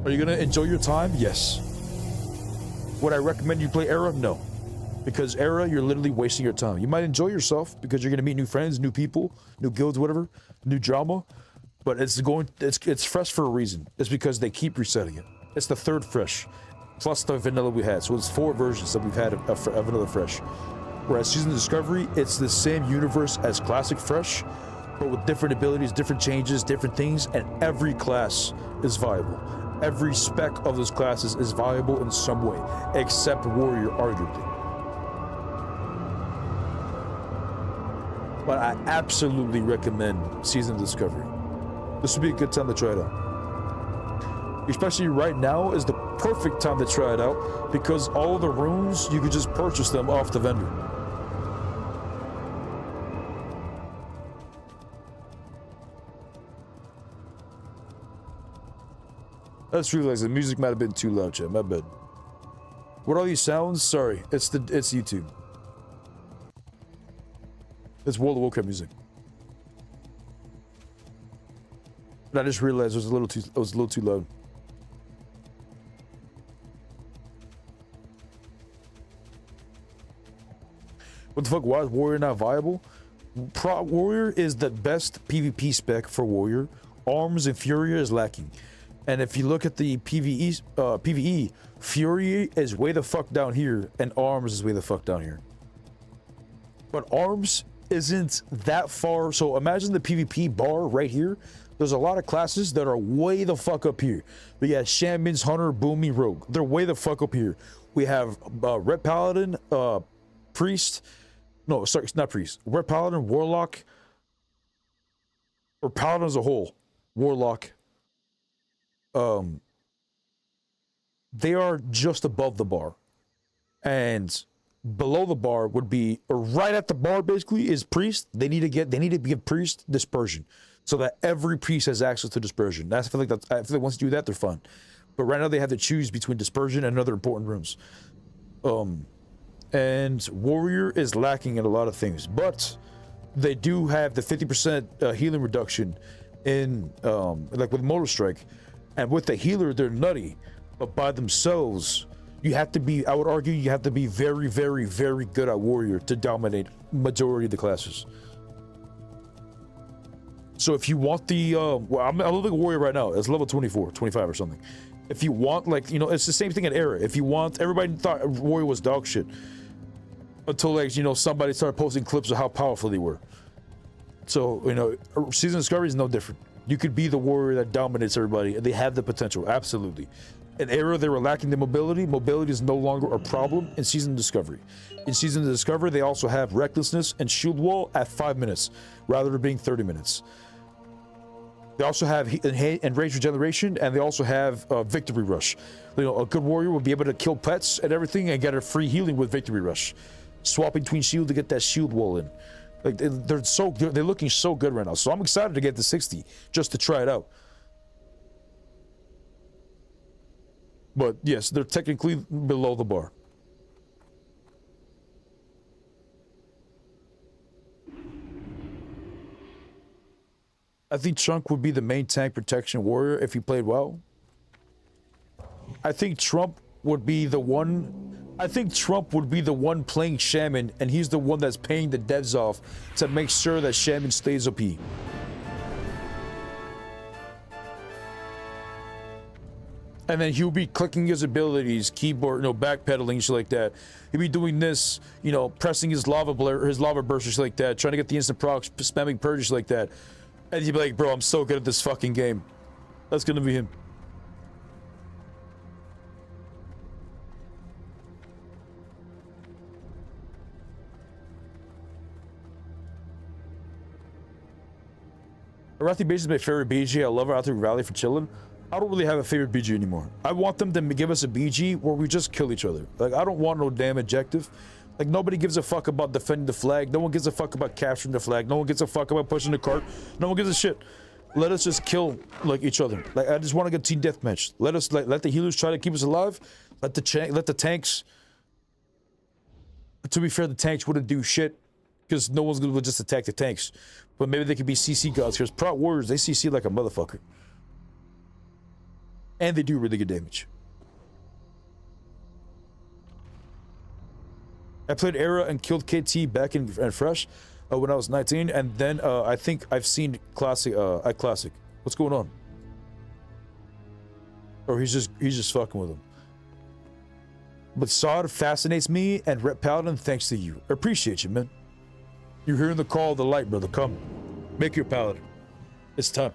Are you gonna enjoy your time? Yes. Would I recommend you play Era? No. Because Era, you're literally wasting your time. You might enjoy yourself because you're gonna meet new friends, new people, new guilds, whatever, new drama. But it's fresh for a reason. It's because they keep resetting it. It's the third fresh, plus the vanilla we had. So it's 4 versions that we've had of vanilla fresh. Whereas Season of Discovery, it's the same universe as Classic Fresh, but with different abilities, different changes, different things, and every class is viable. Every spec of those classes is viable in some way, except Warrior, arguably. But I absolutely recommend Season of Discovery. This would be a good time to try it out. Especially right now is the perfect time to try it out because all the runes, you could just purchase them off the vendor. I just realized the music might have been too loud, chat. My bad. What are these sounds? Sorry, it's YouTube. It's World of Warcraft music. But I just realized it was a little too loud. What the fuck? Why is Warrior not viable? Warrior is the best PvP spec for Warrior. Arms and Fury is lacking. And if you look at the PvE, Fury is way the fuck down here, and Arms is way the fuck down here. But Arms isn't that far. So imagine the PvP bar right here. There's a lot of classes that are way the fuck up here. We got Shamans, Hunter, Boomy, Rogue. They're way the fuck up here. We have Red Paladin, Priest. No, sorry, it's not Priest. Red Paladin, Warlock. Or Paladin as a whole. Warlock. They are just above the bar. And below the bar would be, or right at the bar basically, is Priest. They need to give Priest Dispersion. So that every priest has access to Dispersion. I feel like once you do that, they're fun. But right now they have to choose between Dispersion and other important rooms. And Warrior is lacking in a lot of things, but they do have the 50% healing reduction in like with Motor Strike, and with the healer they're nutty, but by themselves you have to be, I would argue, you have to be very, very, very good at Warrior to dominate majority of the classes. So if you want the, well, I'm looking at Warrior right now. It's level 24, 25 or something. If you want, like, you know, it's the same thing at Era. If you want, everybody thought Warrior was dog shit. Until, like, you know, somebody started posting clips of how powerful they were. So, you know, Season of Discovery is no different. You could be the warrior that dominates everybody. They have the potential, absolutely. In Era, they were lacking the mobility. Mobility is no longer a problem in Season of Discovery. In Season of Discovery, they also have Recklessness and Shield Wall at 5 minutes, rather than being 30 minutes. They also have Enraged Regeneration, and they also have Victory Rush. You know, a good warrior will be able to kill pets and everything and get a free healing with Victory Rush. Swapping between shield to get that shield wall in. Like, they're so good. They're looking so good right now. So I'm excited to get to 60 just to try it out. But yes, they're technically below the bar. I think Trunk would be the main tank protection warrior if he played well. I think Trump would be the one. I think Trump would be the one playing Shaman, and he's the one that's paying the devs off to make sure that Shaman stays OP. And then he'll be clicking his abilities, keyboard, you know, backpedaling, shit like that. He'll be doing this, you know, pressing his lava burst, shit like that, trying to get the instant procs, spamming purges, shit like that. And he'd be like, bro, I'm so good at this fucking game. That's gonna be him. Arathi Base is my favorite BG. I love Arathi Valley for chilling. I don't really have a favorite BG anymore. I want them to give us a BG where we just kill each other. Like, I don't want no damn objective. Like, nobody gives a fuck about defending the flag. No one gives a fuck about capturing the flag. No one gives a fuck about pushing the cart. No one gives a shit. let us just kill like each other. Like I just want to get team deathmatch. Let us let the healers try to keep us alive. Let the tanks. To be fair, the tanks wouldn't do shit because no one's gonna just attack the tanks. But maybe they could be CC gods because Prot Warriors, they CC like a motherfucker. And they do really good damage. I played Era and killed KT back in Fresh when I was 19, and then I think I've seen Classic at Classic. What's going on? Or he's just fucking with him. But Sod fascinates me, and Rep Paladin, thanks to you. I appreciate you, man. You're hearing the call of the light, brother. Come. Make your Paladin. It's time.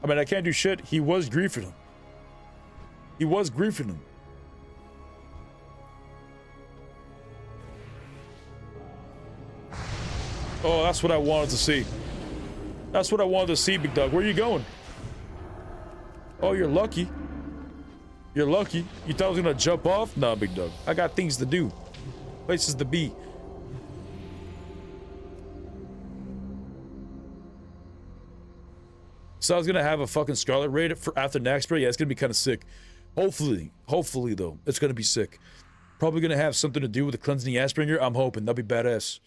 I mean, I can't do shit. He was griefing him. He was griefing him. Oh, that's what I wanted to see. That's what I wanted to see, big dog. Where are you going? Oh, you're lucky. You're lucky. You thought I was gonna jump off? Nah, big dog. I got things to do. Places to be. So I was gonna have a fucking Scarlet raid for after next, bro. Yeah, it's gonna be kind of sick. Hopefully though, it's gonna be sick. Probably gonna have something to do with the cleansing Ashbringer. I'm hoping that'd be badass.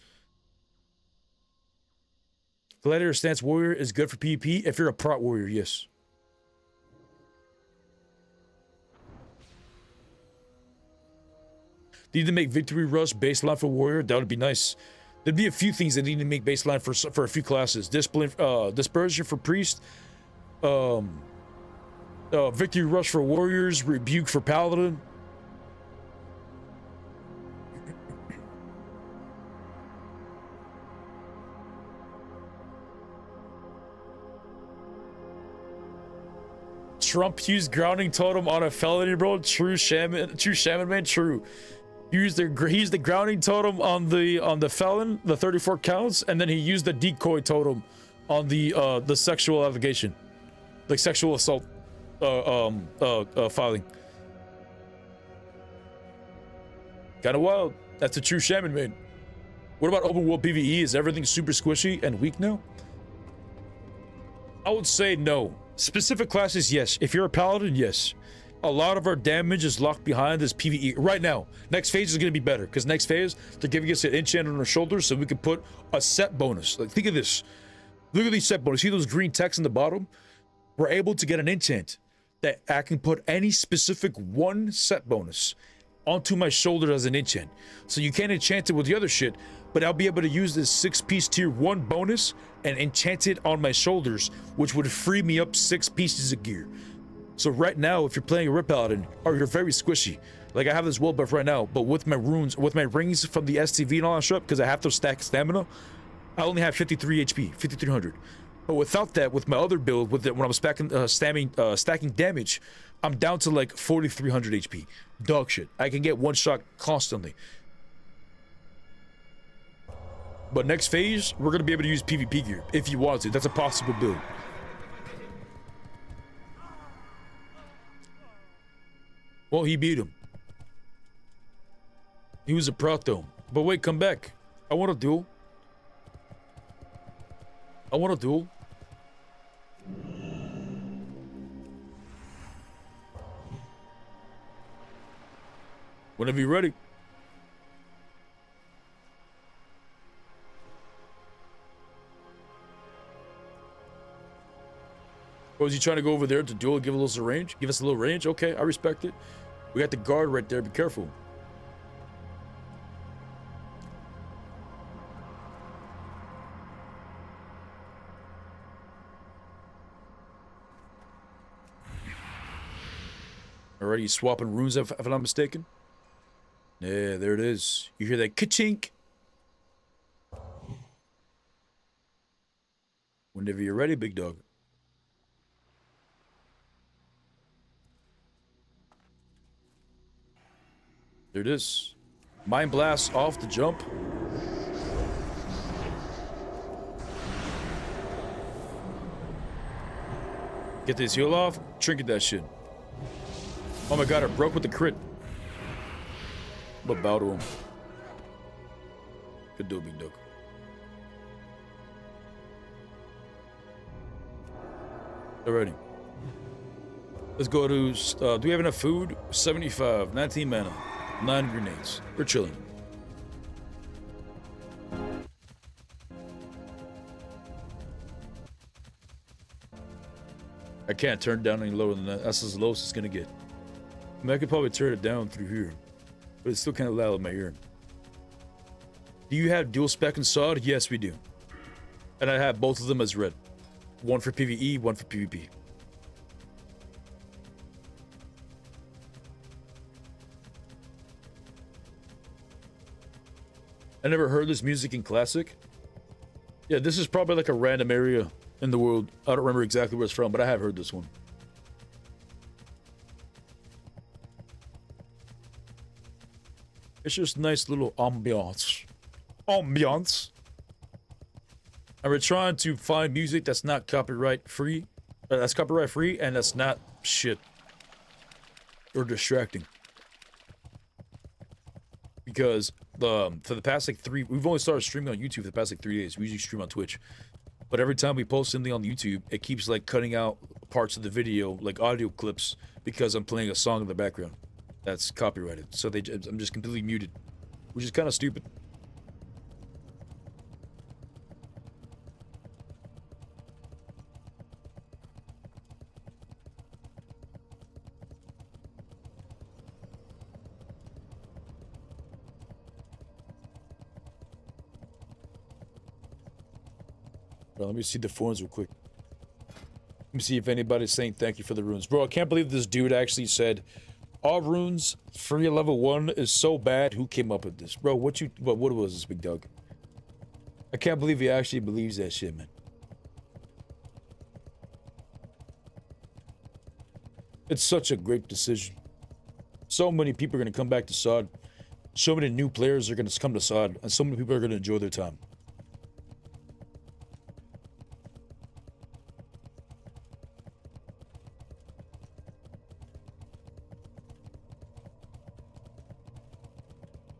Gladiator Stance Warrior is good for PvP if you're a Prot Warrior, yes. Need to make Victory Rush baseline for Warrior. That would be nice. There'd be a few things that need to make baseline for a few classes. Dispersion for Priest. Victory Rush for Warriors. Rebuke for Paladin. Trump used grounding totem on a felony, bro. True shaman, man. True. He used the grounding totem on the felon, the 34 counts, and then he used the decoy totem on the sexual allegation, like sexual assault, filing. Kind of wild. That's a true shaman, man. What about open world PvE? Is everything super squishy and weak now? I would say no. Specific classes, yes. If you're a paladin, yes. A lot of our damage is locked behind this PvE right now. Next phase is going to be better because next phase they're giving us an enchant on our shoulders so we can put a set bonus. Like, think of this. Look at these set bonus. See those green text in the bottom? We're able to get an enchant that I can put any specific one set bonus onto my shoulder as an enchant. So you can't enchant it with the other shit, but I'll be able to use this 6-piece tier 1 bonus and enchant it on my shoulders, which would free me up 6 pieces of gear. So right now, if you're playing a Rip Paladin, or you're very squishy, like I have this world buff right now, but with my runes, with my rings from the STV and all that shit, because I have to stack stamina, I only have 53 HP, 5300. But without that, with my other build, with it, when I'm stacking damage, I'm down to like 4300 HP. Dog shit. I can get one shot constantly. But next phase, we're gonna be able to use PvP gear if you want to. That's a possible build. Well, he beat him. He was a proto. But wait, come back. I want a duel. I want a duel. Whenever you're ready. Or is he trying to go over there to duel, give us a range? Give us a little range? Okay, I respect it. We got the guard right there, be careful. Alrighty, swapping runes if I'm not mistaken. Yeah, there it is. You hear that ka-chink? Whenever you're ready, big dog. There it is. Mind blast off the jump. Get this heal off. Trinket that shit. Oh my god, I broke with the crit. But bow to him. Good deal, big dog. Alrighty. Let's go to, do we have enough food? 75, 19 mana, 9 grenades. We're chilling. I can't turn it down any lower than that. That's as low as it's gonna get. I mean, I could probably turn it down through here, but it's still kind of loud in my ear. Do you have dual spec and SOD? Yes, we do. And I have both of them as red. One for PvE, one for PvP. I never heard this music in Classic. Yeah, this is probably like a random area in the world. I don't remember exactly where it's from, but I have heard this one. It's just nice little ambiance. Ambiance. And we're trying to find music that's not copyright free. That's copyright free and that's not shit. Or distracting. Because for the past like we've only started streaming on YouTube for the past like 3 days. We usually stream on Twitch. But every time we post something on YouTube, it keeps like cutting out parts of the video, like audio clips, because I'm playing a song in the background that's copyrighted. So I'm just completely muted, which is kind of stupid. Let me see the forums real quick. Let me see if anybody's saying thank you for the runes. Bro, I can't believe this dude actually said, all runes, free level 1 is so bad, who came up with this? Bro, what was this, big dog? I can't believe he actually believes that shit, man. It's such a great decision. So many people are going to come back to SOD. So many new players are going to come to SOD, and so many people are going to enjoy their time.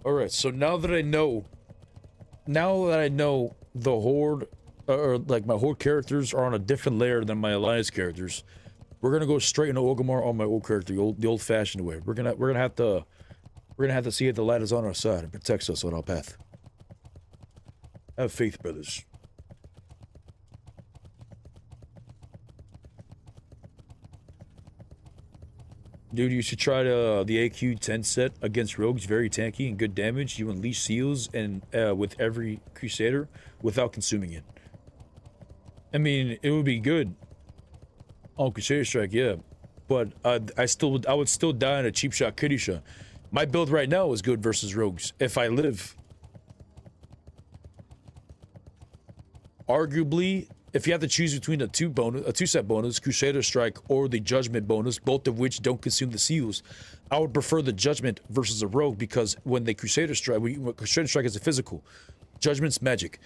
Alright, so now that I know the Horde, or like my Horde characters are on a different layer than my Alliance characters, we're gonna go straight into Orgrimmar on my old character, the old-fashioned way. We're gonna have to see if the light is on our side and protects us on our path. Have faith, brothers. Dude, you should try the AQ 10 set against rogues. Very tanky and good damage. You unleash seals and with every Crusader without consuming it. I mean, it would be good on Crusader Strike, yeah. But I would still die in a cheap shot kitty shot. My build right now is good versus rogues. If I live. Arguably, if you have to choose between a two-set bonus, Crusader Strike, or the Judgment bonus, both of which don't consume the seals, I would prefer the Judgment versus a Rogue, because when they Crusader Strike is a physical, Judgment's magic.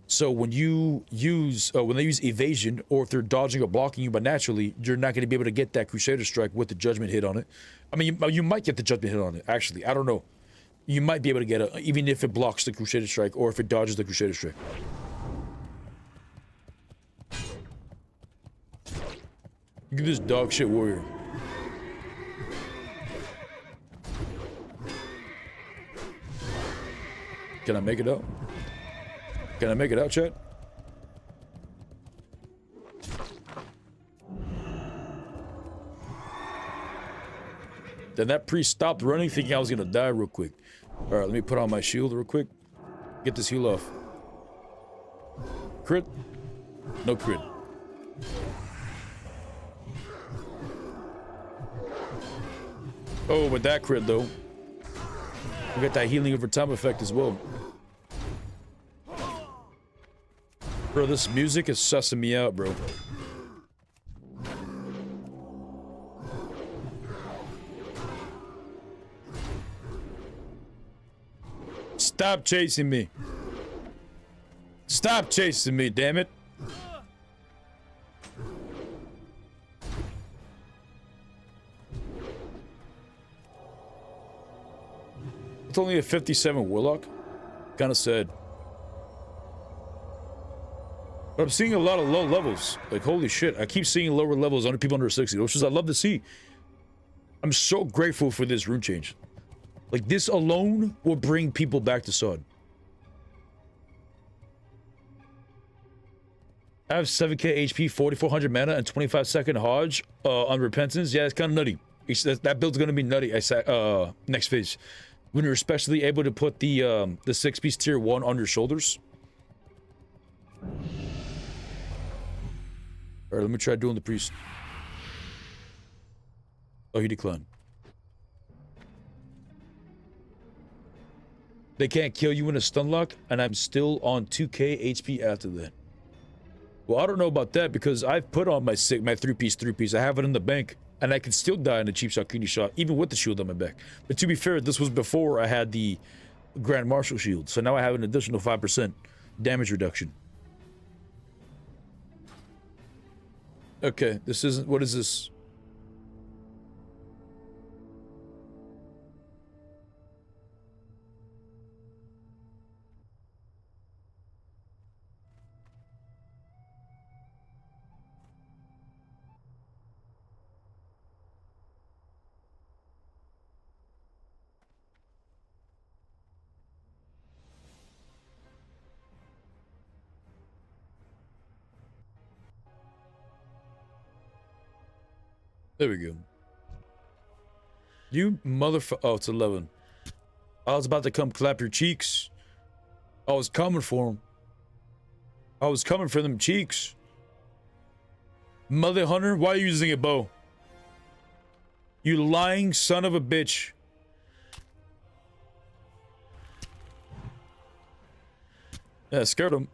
So when you use, when they use evasion, or if they're dodging or blocking you, but naturally, you're not going to be able to get that Crusader Strike with the Judgment hit on it. I mean, you might get the Judgment hit on it, actually. I don't know. You might be able to get it, even if it blocks the Crusader Strike, or if it dodges the Crusader Strike. Look at this dog shit warrior. Can I make it out? Can I make it out, chat? Then that priest stopped running, thinking I was gonna die real quick. Alright, let me put on my shield real quick. Get this heal off. Crit? No crit. Oh, with that crit though. We got that healing over time effect as well. Bro, this music is sussing me out, bro. Stop chasing me. Stop chasing me, damn it. It's only a 57 Warlock. Kinda sad. But I'm seeing a lot of low levels. Like, holy shit. I keep seeing lower levels under people under 60, which is I love to see. I'm so grateful for this rune change. Like, this alone will bring people back to Sod. I have 7k HP, 4400 mana, and 25-second Hodge on Repentance. Yeah, it's kind of nutty. That build's going to be nutty next phase. When you're especially able to put the 6-piece tier 1 on your shoulders. Alright, let me try doing the priest. Oh, he declined. They can't kill you in a stun lock, and I'm still on 2k HP after that. Well, I don't know about that, because I've put on my 3-piece. I have it in the bank, and I can still die in a cheap shot, kidney shot, even with the shield on my back. But to be fair, this was before I had the Grand Marshal shield, so now I have an additional 5% damage reduction. Okay, this isn't... What is this? There we go. You motherfucker. Oh, it's 11. I was about to come clap your cheeks. I was coming for him. I was coming for them cheeks. Mother Hunter, why are you using a bow? You lying son of a bitch. Yeah, scared him.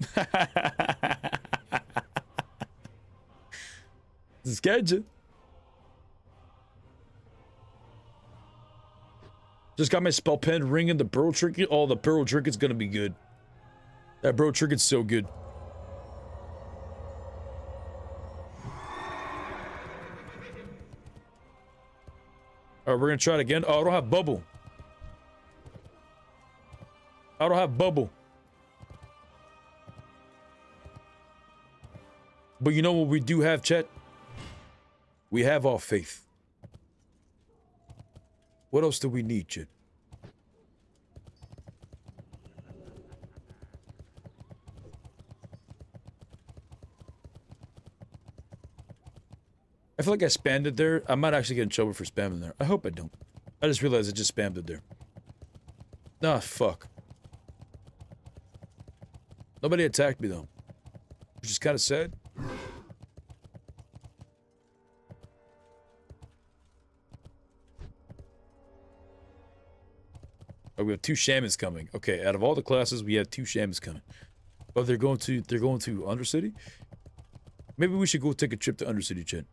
Scared you. Just got my spell pen ring and the burrow trinket. Oh, the burrow trinket's gonna be good. That burrow trinket's so good. Alright, we're gonna try it again. Oh, I don't have bubble. I don't have bubble. But you know what we do have, chat? We have our faith. What else do we need, chat? I feel like I spammed it there. I might actually get in trouble for spamming there. I hope I don't. I just realized I just spammed it there. Ah, fuck. Nobody attacked me, though. Which is kind of sad. Oh, we have 2 shamans coming. Okay, out of all the classes, we have 2 shamans coming. Oh, they're going to Undercity? Maybe we should go take a trip to Undercity, chat.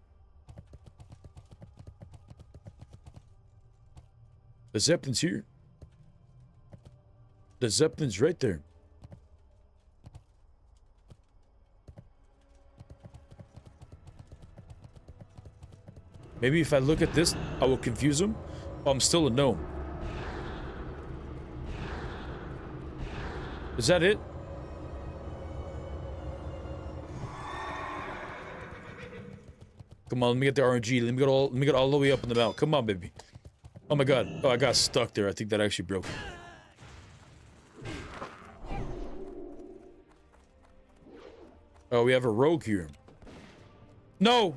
The Zeppelin's here. The Zeppelin's right there. Maybe if I look at this, I will confuse him. Oh, I'm still a gnome. Is that it? Come on, let me get the RNG. Let me get all the way up in the mount. Come on, baby. Oh my god. Oh, I got stuck there. I think that actually broke. Oh, we have a rogue here. No!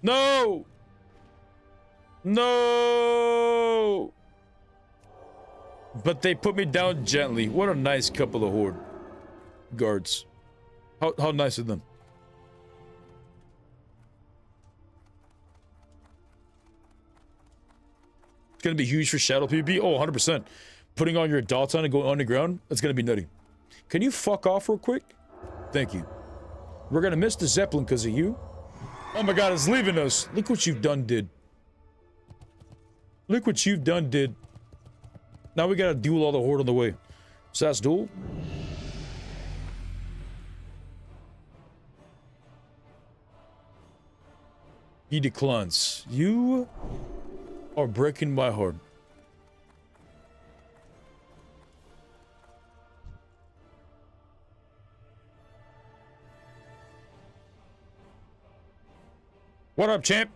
No! No! But they put me down gently. What a nice couple of Horde guards. How nice of them. It's gonna be huge for Shadow PvP. Oh, 100%. Putting on your adult on and going underground, that's gonna be nutty. Can you fuck off real quick? Thank you. We're gonna miss the Zeppelin because of you. Oh my god, it's leaving us. Look what you've done did. Look what you've done did. Now we gotta duel all the Horde on the way. So that's duel. He declines. You are breaking my heart. What up, champ?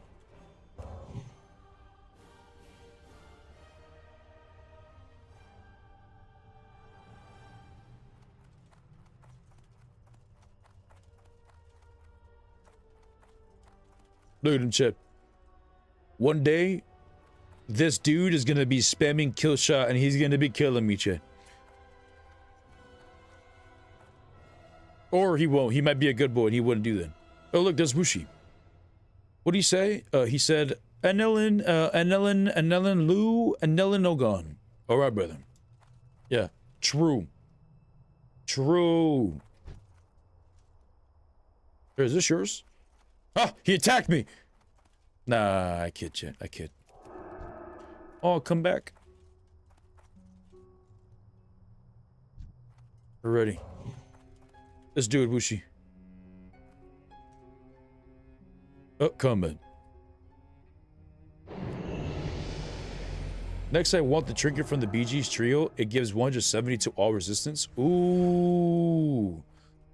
Look at him, chip. One day, this dude is gonna be spamming kill shot and he's gonna be killing me, chat. Or he won't. He might be a good boy and he wouldn't do that. Oh, look, there's Wushi. What did he say? He said, Anelin Lu, Anelin Ogon. All right, brother. Yeah, true. True. Is this yours? Ah, he attacked me. Nah, I kid, chat. I kid. Oh, come back. We're ready. Let's do it, Wushi. Oh, coming. Next, I want the trinket from the BG's trio. It gives 170 to all resistance. Ooh.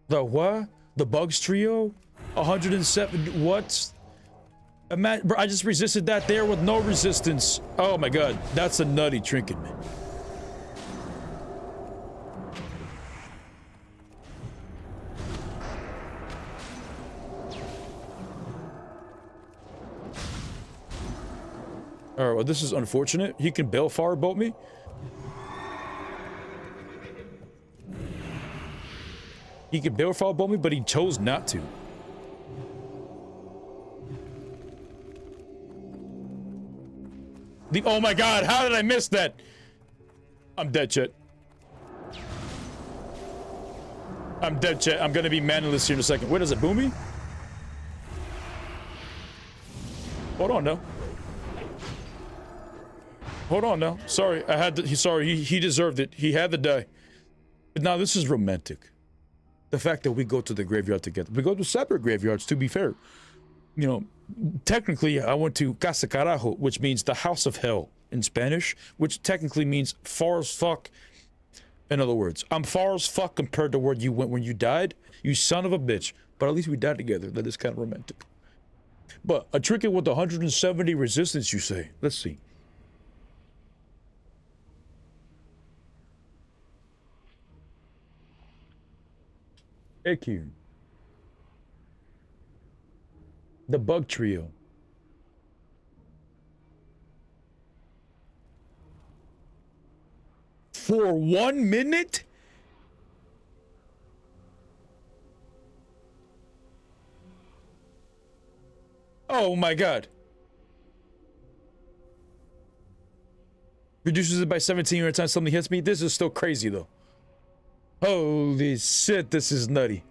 The what? The bugs trio? 107. What? Bro, I just resisted that there with no resistance. Oh my god. That's a nutty trinket, man. Alright, well, this is unfortunate. He can balefire bolt me. He can balefire bolt me, but he chose not to. Oh my god, how did I miss that? I'm dead, chat. I'm dead, chat. I'm gonna be manless here in a second. Wait, does it boom me? Hold on, no. Hold on now. Sorry, I had to. He deserved it. He had to die. But now this is romantic. The fact that we go to the graveyard together. We go to separate graveyards, to be fair. You know, technically, I went to Casa Carajo, which means the house of hell in Spanish, which technically means far as fuck. In other words, I'm far as fuck compared to where you went when you died, you son of a bitch. But at least we died together. That is kind of romantic. But a trinket with 170 resistance, you say? Let's see. EQ. The bug trio. For 1 minute? Oh my god. Reduces it by 17 every time something hits me. This is still crazy though. Holy shit, this is nutty.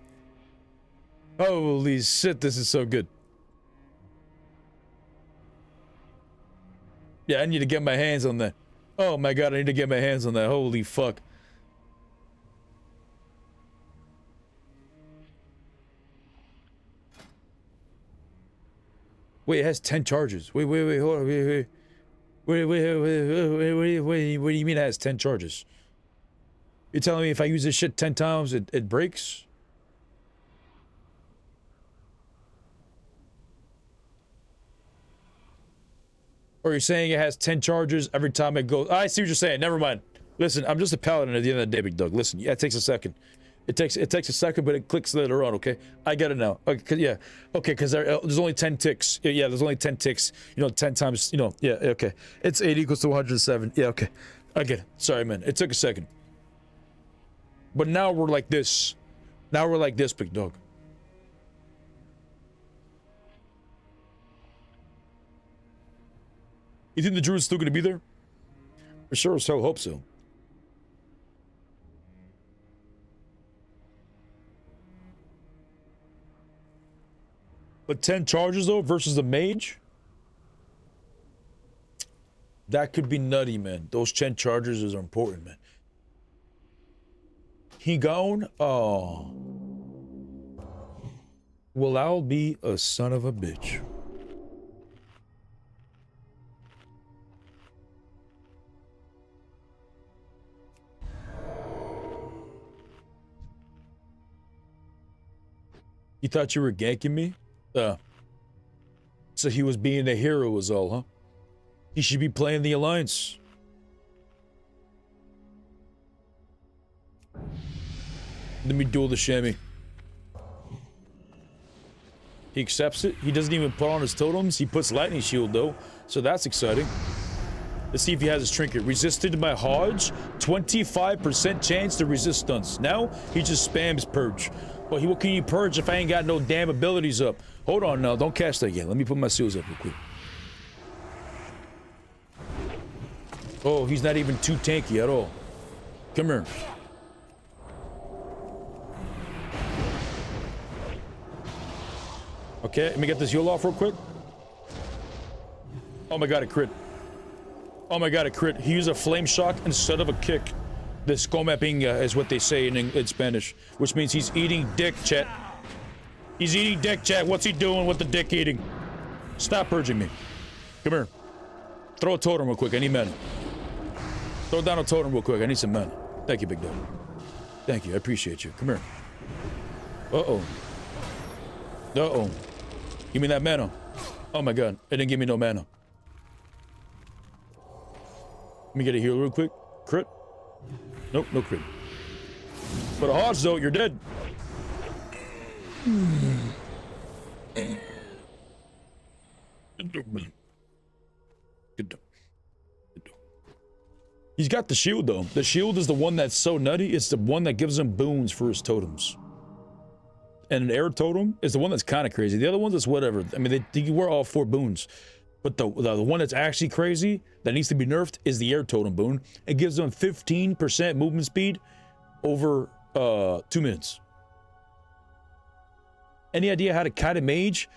Holy shit, this is so good. Yeah, I need to get my hands on that. Oh my god, I need to get my hands on that. Holy fuck. Wait, it has 10 charges. Wait, hold on, wait. What do you mean it has 10 charges? You're telling me if I use this shit 10 times, it breaks? Or you're saying it has 10 charges every time it goes... I see what you're saying. Never mind. Listen, I'm just a paladin at the end of the day, big dog. Listen, yeah, it takes a second. It takes a second, but it clicks later on, okay? I get it now. Okay, yeah. Okay, because there's only 10 ticks. Yeah, there's only 10 ticks. You know, 10 times, you know, yeah, okay. It's 8 equals to 107. Yeah, okay. I get it. Sorry, man. It took a second. But now we're like this. Now we're like this, big dog. You think the druid's still gonna be there? For sure as hell hope so. But 10 charges though versus the mage? That could be nutty, man. Those 10 charges are important, man. He gone? Oh. Well, I'll be a son of a bitch. You thought you were ganking me? So he was being a hero was all, huh? He should be playing the Alliance. Let me duel the Shaman. He accepts it. He doesn't even put on his totems. He puts lightning shield though, so that's exciting. Let's see if he has his trinket. Resisted by Hodge, 25% chance to resist stunts. Now he just spams purge. But what can you purge if I ain't got no damn abilities up? Hold on now, don't cast that yet. Let me put my seals up real quick. Oh, he's not even too tanky at all. Come here. Okay, let me get this heal off real quick. Oh my god, a crit. Oh my god, a crit. He used a flame shock instead of a kick. The skull mapping is what they say in Spanish, which means he's eating dick, chat. He's eating dick, chat. What's he doing with the dick eating? Stop purging me. Come here. Throw a totem real quick. I need mana. Throw down a totem real quick. I need some mana. Thank you, big dog. Thank you. I appreciate you. Come here. Uh-oh. Uh-oh. Give me that mana. Oh my god. It didn't give me no mana. Let me get a heal real quick. Crit. Nope, no crit. But a Hodge though, you're dead. Good dog. He's got the shield though. The shield is the one that's so nutty. It's the one that gives him boons for his totems. And an air totem is the one that's kind of crazy. The other ones is whatever. I mean, they wear all 4 boons. But the one that's actually crazy, that needs to be nerfed, is the air totem boon. It gives them 15% movement speed over 2 minutes. Any idea how to kite a mage?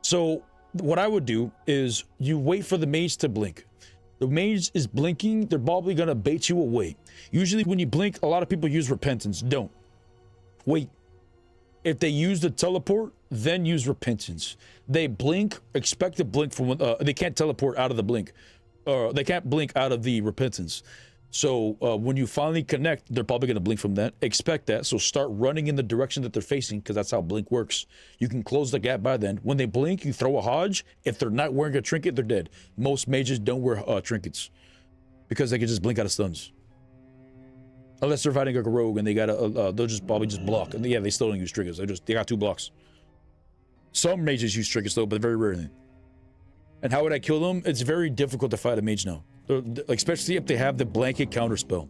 So what I would do is you wait for the mage to blink. The mage is blinking, they're probably gonna bait you away. Usually when you blink, a lot of people use repentance. Don't. Wait. If they use the teleport, then use repentance. They blink, expect to blink from they can't teleport out of the blink. They can't blink out of the repentance. So when you finally connect, they're probably going to blink from that. Expect that. So start running in the direction that they're facing, because that's how blink works. You can close the gap by then. When they blink, you throw a Hodge. If they're not wearing a trinket, they're dead. Most mages don't wear trinkets because they can just blink out of stuns. Unless they're fighting like a rogue and they got they'll just probably just block. And yeah, they still don't use triggers. They got 2 blocks. Some mages use triggers though, but very rarely. And how would I kill them? It's very difficult to fight a mage now, like, especially if they have the blanket counter spell.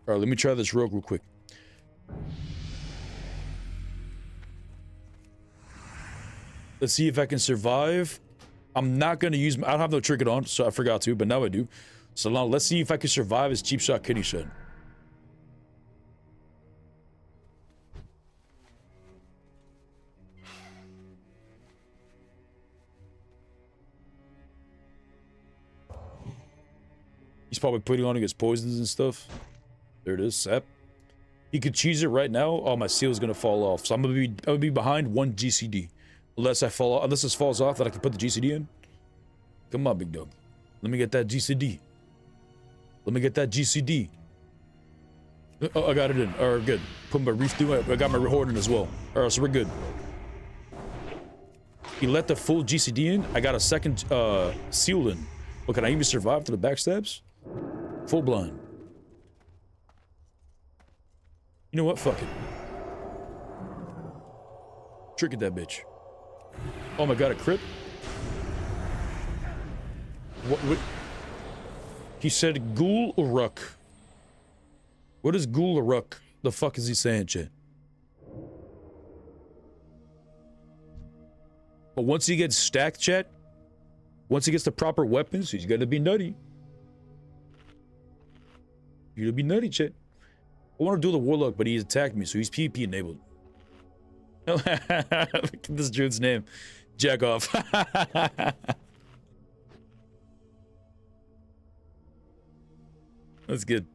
All right, let me try this rogue real quick. Let's see if I can survive. I'm not going to use... I don't have no trinket on, so I forgot to, but now I do. So now let's see if I can survive his cheap shot kidney shot. He's probably putting on his poisons and stuff. There it is, sap. He could cheese it right now. Oh, my seal's going to fall off. So I'm going to be behind 1 GCD. Unless this falls off, that I can put the GCD in. Come on, big dog. Let me get that GCD. Let me get that GCD. Oh, I got it in. All right, good. Put my reef through it. I got my Horde in as well. All right, so we're good. He let the full GCD in. I got a second seal in. But can I even survive to the backstabs? Full blind. You know what? Fuck it. Trinket that bitch. Oh my god, a crit? What? He said Ghoul Uruk. What is Ghoul Uruk? The fuck is he saying, chat? But once he gets stacked, chat, once he gets the proper weapons, he's gonna be nutty. You're gonna be nutty, chat. I want to do the Warlock, but he attacked me, so he's PvP enabled. Look at this dude's name. Jack off. That's good.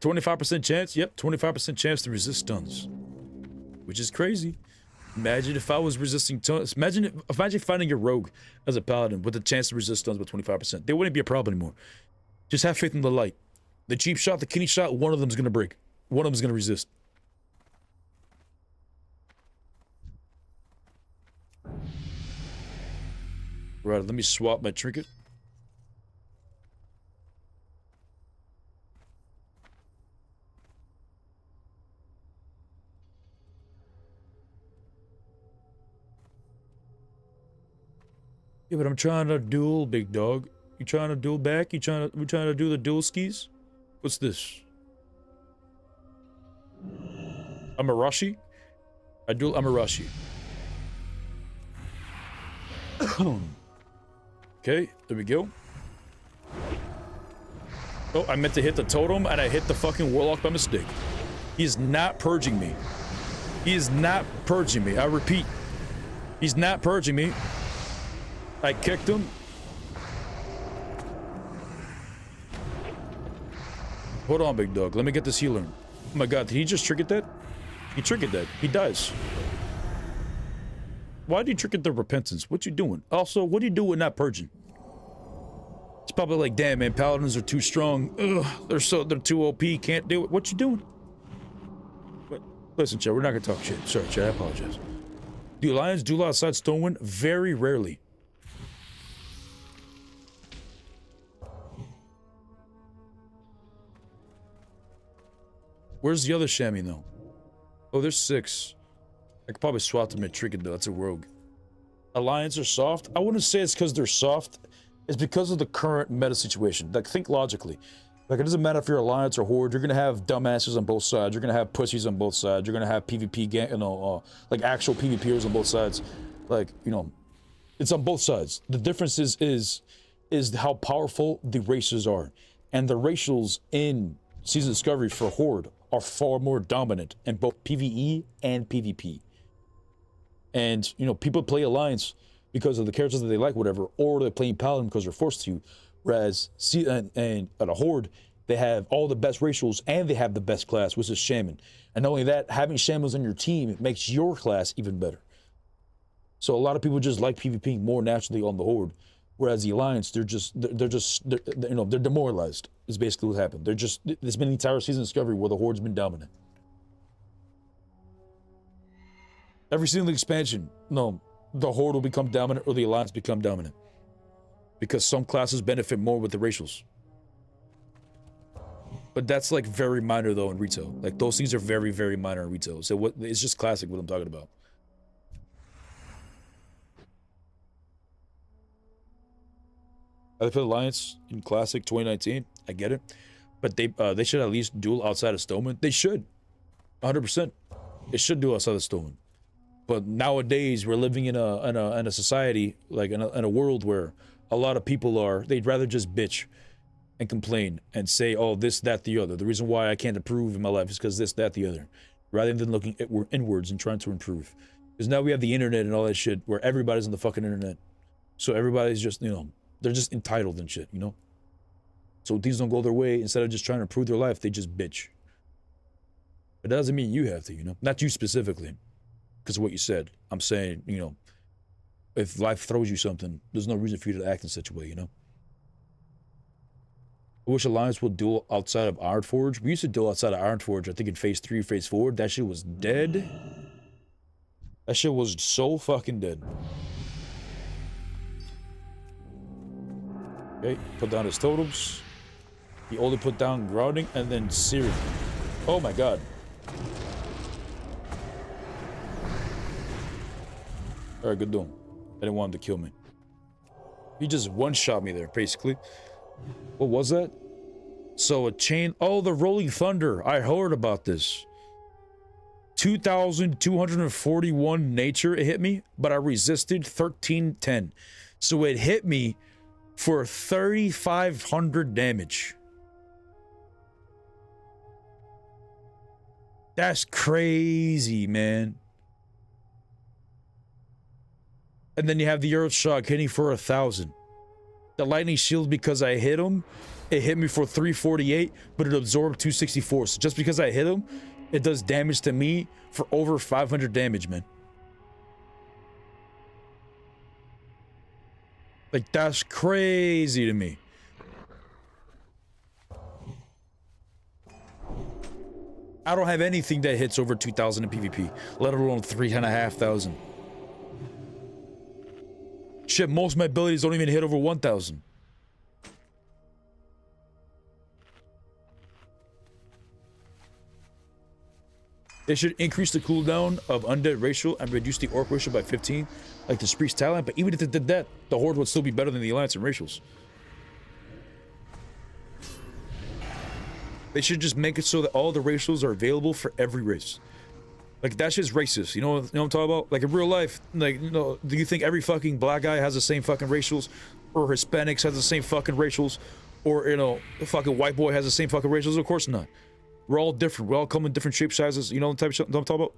25% chance. Yep, 25% chance to resist stuns, which is crazy. Imagine if I was resisting stuns. Imagine finding a rogue as a paladin with a chance to resist stuns with 25%. They wouldn't be a problem anymore. Just have faith in the light. The cheap shot, the kidney shot, one of them's gonna break. One of them's gonna resist. Right, let me swap my trinket. Yeah, but I'm trying to duel, big dog. You trying to duel back? We trying to do the duel skis? What's this? Amarashi? I duel Amarashi. Okay, there we go. Oh, I meant to hit the totem and I hit the fucking warlock by mistake. He is not purging me. He is not purging me. I repeat, he's not purging me. I kicked him. Hold on, big dog. Let me get this healer. Oh my god, did he just trinket that? He trinket that. He dies. Why do you trinket the repentance? What you doing? Also, what do you do with not purging? It's probably like, damn man, paladins are too strong. Ugh, they're too OP, can't do it. What you doing? But listen, Chad, we're not gonna talk shit. Sorry, Chad, I apologize. Do Lions duel outside Stonewind? Very rarely. Where's the other Shaman though? Oh, there's 6. I could probably swap them at trinket though. That's a rogue. Alliance are soft? I wouldn't say it's because they're soft. It's because of the current meta situation. Like, think logically. Like, it doesn't matter if you're Alliance or Horde. You're gonna have dumbasses on both sides. You're gonna have pussies on both sides. You're gonna have PvP like actual PvPers on both sides. Like, you know, it's on both sides. The difference is how powerful the races are, and the racials in Season Discovery for Horde are far more dominant in both PvE and PvP. And, you know, people play Alliance because of the characters that they like, whatever, or they're playing Paladin because they're forced to. Whereas, and at a Horde, they have all the best racials and they have the best class, which is Shaman. And not only that, having Shamans on your team makes your class even better. So a lot of people just like PvP more naturally on the Horde. Whereas the Alliance, they're demoralized, is basically what happened. There's been an entire Season Discovery where the Horde's been dominant. Every single expansion, no, the Horde will become dominant or the Alliance become dominant. Because some classes benefit more with the racials. But that's like very minor though in retail. Like those things are very, very minor in retail. So it's just classic what I'm talking about. I put Alliance in Classic 2019. I get it, but they should at least duel outside of Stoneman. They should, 100%. It should duel outside of Stoneman. But nowadays we're living in a society, like in a world where a lot of people they'd rather just bitch and complain and say, oh, this, that, the other. The reason why I can't improve in my life is because this, that, the other, rather than looking inwards and trying to improve. Because now we have the internet and all that shit where everybody's on the fucking internet, so everybody's just, you know. They're just entitled and shit, you know? So things don't go their way. Instead of just trying to improve their life, they just bitch. But that doesn't mean you have to, you know? Not you specifically, because of what you said. I'm saying, you know, if life throws you something, there's no reason for you to act in such a way, you know? I wish Alliance would duel outside of Ironforge. We used to duel outside of Ironforge, I think in Phase 3, Phase 4. That shit was dead. That shit was so fucking dead. Okay, put down his totems. He only put down grounding and then searing. Oh my god. Alright, good doing. I didn't want him to kill me. He just one-shot me there, basically. What was that? So a chain... Oh, the Rolling Thunder. I heard about this. 2,241 nature it hit me, but I resisted 1310. So it hit me for 3,500 damage. That's crazy, man. And then you have the Earth Shock hitting for 1,000. The Lightning Shield, because I hit him, it hit me for 348, but it absorbed 264. So just because I hit him, it does damage to me for over 500 damage, man. Like, that's crazy to me. I don't have anything that hits over 2,000 in PvP, let alone 3,500. Shit, most of my abilities don't even hit over 1,000. They should increase the cooldown of undead racial and reduce the orc racial by 15, like the Priest talent, but even if it did that, the Horde would still be better than the Alliance and racials. They should just make it so that all the racials are available for every race. Like, that's just racist, you know what I'm talking about? Like, in real life, like, you know, do you think every fucking black guy has the same fucking racials? Or Hispanics has the same fucking racials? Or, you know, a fucking white boy has the same fucking racials? Of course not. We're all different. We all come in different shape sizes. You know the type of shit I'm talking about?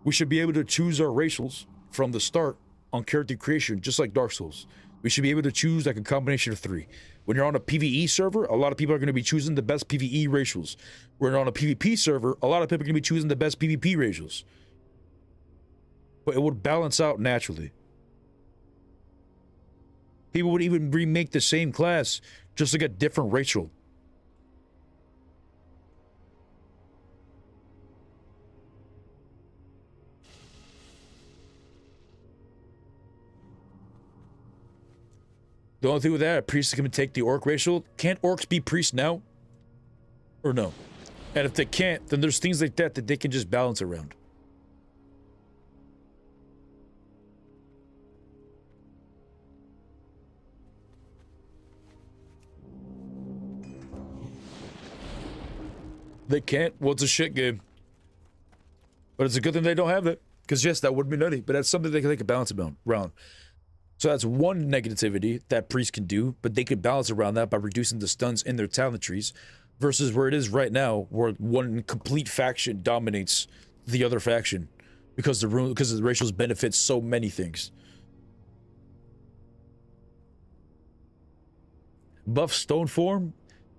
We should be able to choose our racials from the start on character creation, just like Dark Souls. We should be able to choose like a combination of 3. When you're on a PvE server, a lot of people are going to be choosing the best PvE racials. When you're on a PvP server, a lot of people are going to be choosing the best PvP racials. But it would balance out naturally. People would even remake the same class just to get different racial. The only thing with that, a priest can take the orc racial. Can't orcs be priests now? Or no? And if they can't, then there's things like that that they can just balance around. They can't? Well, it's a shit game. But it's a good thing they don't have it. Because yes, that would be nutty. But that's something they can balance around. So that's one negativity that priests can do, but they could balance around that by reducing the stuns in their talent trees, versus where it is right now, where one complete faction dominates the other faction because the racials benefit so many things. Buff stone form?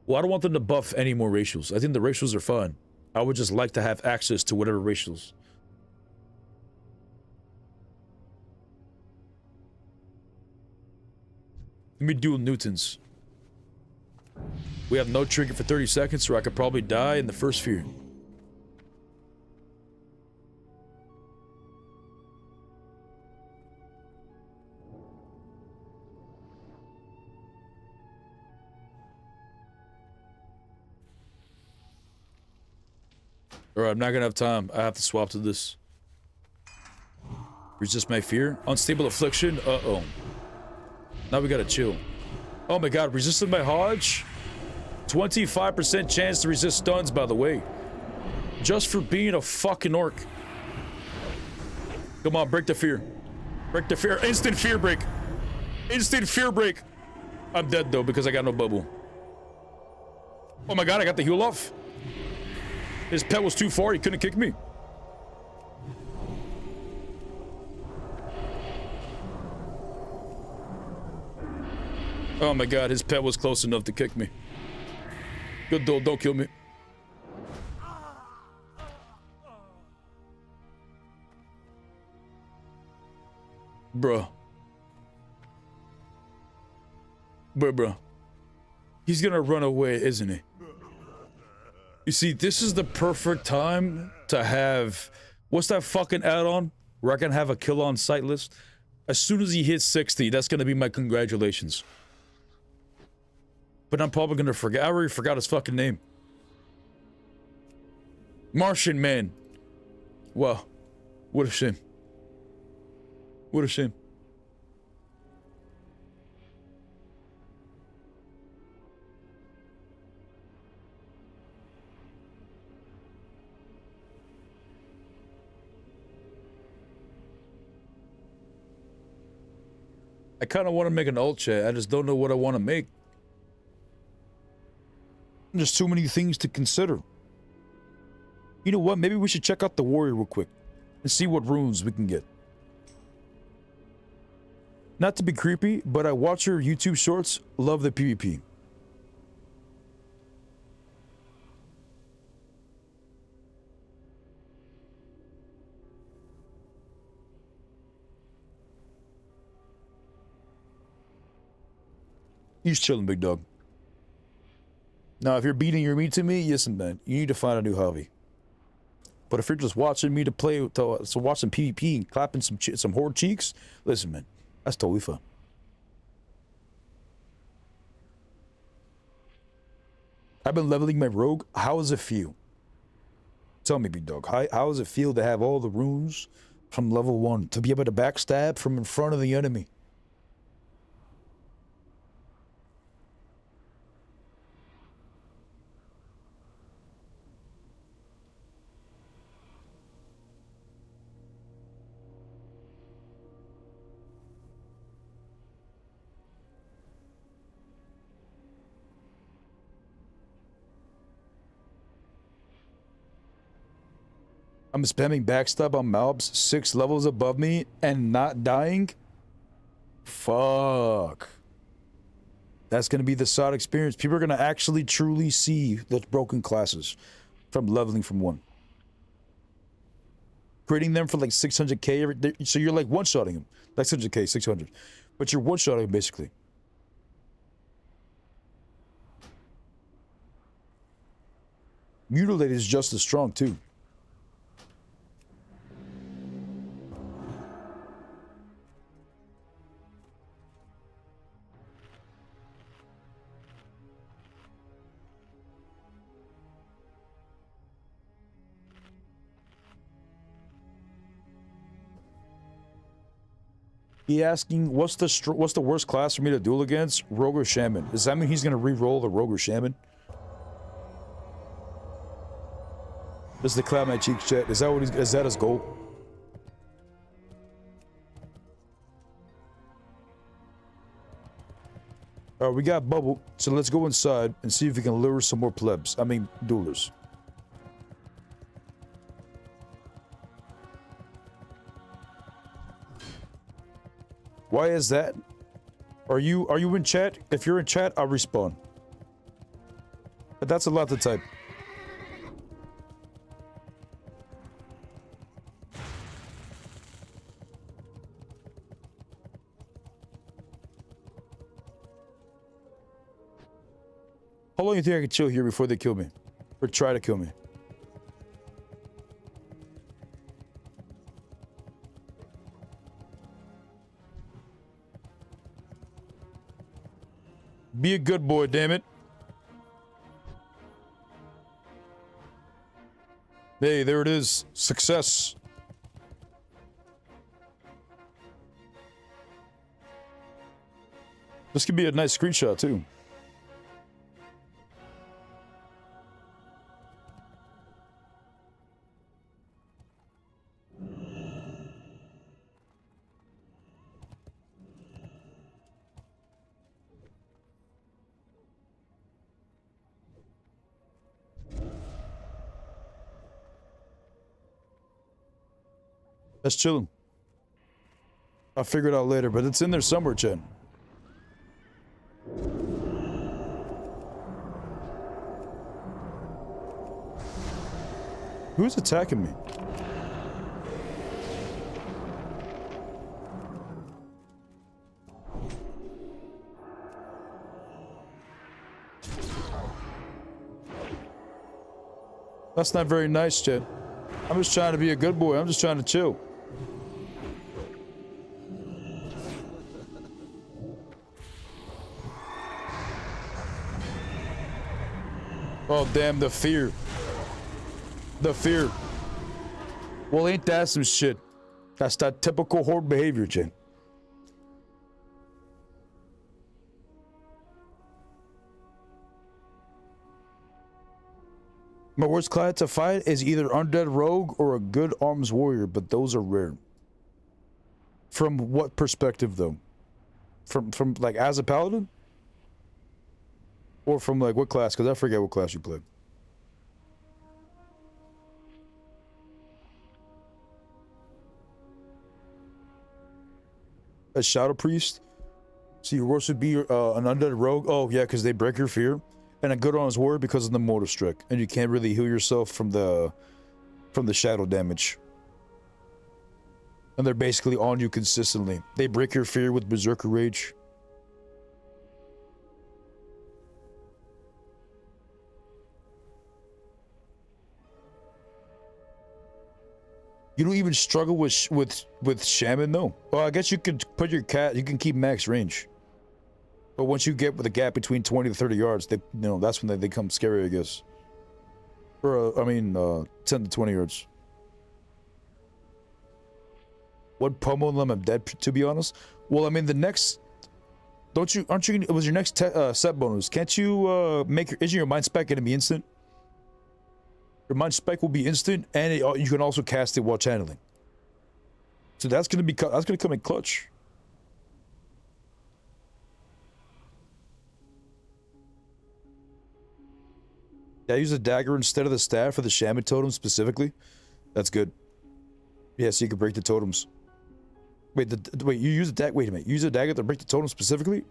Well, I don't want them to buff any more racials. I think the racials are fun. I would just like to have access to whatever racials. Let me duel Newtons. We have no trigger for 30 seconds, so I could probably die in the first fear. Alright, I'm not gonna have time. I have to swap to this. Resist my fear. Unstable affliction. Uh-oh. Now we gotta chill. Oh my god, resisted by Hodge? 25% chance to resist stuns, by the way. Just for being a fucking orc. Come on, break the fear. Break the fear. Instant fear break. Instant fear break. I'm dead though because I got no bubble. Oh my god, I got the heal off. His pet was too far, he couldn't kick me. Oh my god, his pet was close enough to kick me. Good though, don't kill me. Bruh. Bruh. He's gonna run away, isn't he? You see, this is the perfect time to have... What's that fucking add-on? Where I can have a kill on sight list? As soon as he hits 60, that's gonna be my congratulations. But I'm probably gonna forget. I already forgot his fucking name. Martian Man. Wow. What a shame. What a shame. I kind of want to make an alt chat. I just don't know what I want to make. There's too many things to consider. You know what? Maybe we should check out the warrior real quick and see what runes we can get. Not to be creepy, but I watch your YouTube shorts. Love the PvP. He's chilling, big dog. Now, if you're beating your meat to me, listen, man, you need to find a new hobby. But if you're just watching me to play, to watch some PvP and clapping some Horde cheeks, listen, man, that's totally fun. I've been leveling my rogue. How does it feel? Tell me, big dog. How does it feel to have all the runes from level 1? To be able to backstab from in front of the enemy? I'm spamming backstab on mobs 6 levels above me and not dying? Fuck. That's going to be the side experience. People are going to actually truly see the broken classes from leveling from 1. Creating them for like 600k, so you're like one-shotting them. Like 600k, 600. But you're one-shotting them basically. Mutilated is just as strong too. He asking, what's the worst class for me to duel against? Rogue or Shaman? Does that mean he's gonna re-roll the Rogue or Shaman? This is the clap my cheeks chat. Is that his goal? Alright, we got bubble, so let's go inside and see if we can lure some more plebs. I mean, duelers. Why is that? Are you in chat? If you're in chat, I'll respawn. But that's a lot to type. How long do you think I can chill here before they kill me? Or try to kill me? Be a good boy, damn it. Hey, there it is. Success. This could be a nice screenshot, too. That's chilling. I'll figure it out later, but it's in there somewhere, Chen. Who's attacking me? That's not very nice, Chen. I'm just trying to be a good boy. I'm just trying to chill. Oh, damn, the fear. The fear. Well, ain't that some shit? That's that typical Horde behavior, Jen. My worst client to fight is either undead rogue or a good arms warrior, but those are rare. From what perspective, though? From like as a paladin? Or from like what class? Because I forget what class you played. A shadow priest? So your worst would be an undead rogue? Oh yeah, because they break your fear. And a good arms warrior because of the mortal strike. And you can't really heal yourself from the shadow damage. And they're basically on you consistently. They break your fear with berserker rage. You don't even struggle with Shaman though. Well, I guess you could put your cat. You can keep max range. But once you get with a gap between 20 to 30 yards, they that's when they become scary, I guess. Or I mean, 10 to 20 yards. What pummel them? I'm dead. To be honest. Well, I mean, the next. Aren't you? It was your next set bonus. Can't you isn't your mind spec gonna be instant? Your mind spec will be instant, and you can also cast it while channeling. So that's gonna come in clutch. Yeah, I use a dagger instead of the staff for the Shaman totem specifically. That's good. Yeah, so you can break the totems. Wait, you use a dagger. Wait a minute, you use a dagger to break the totems specifically,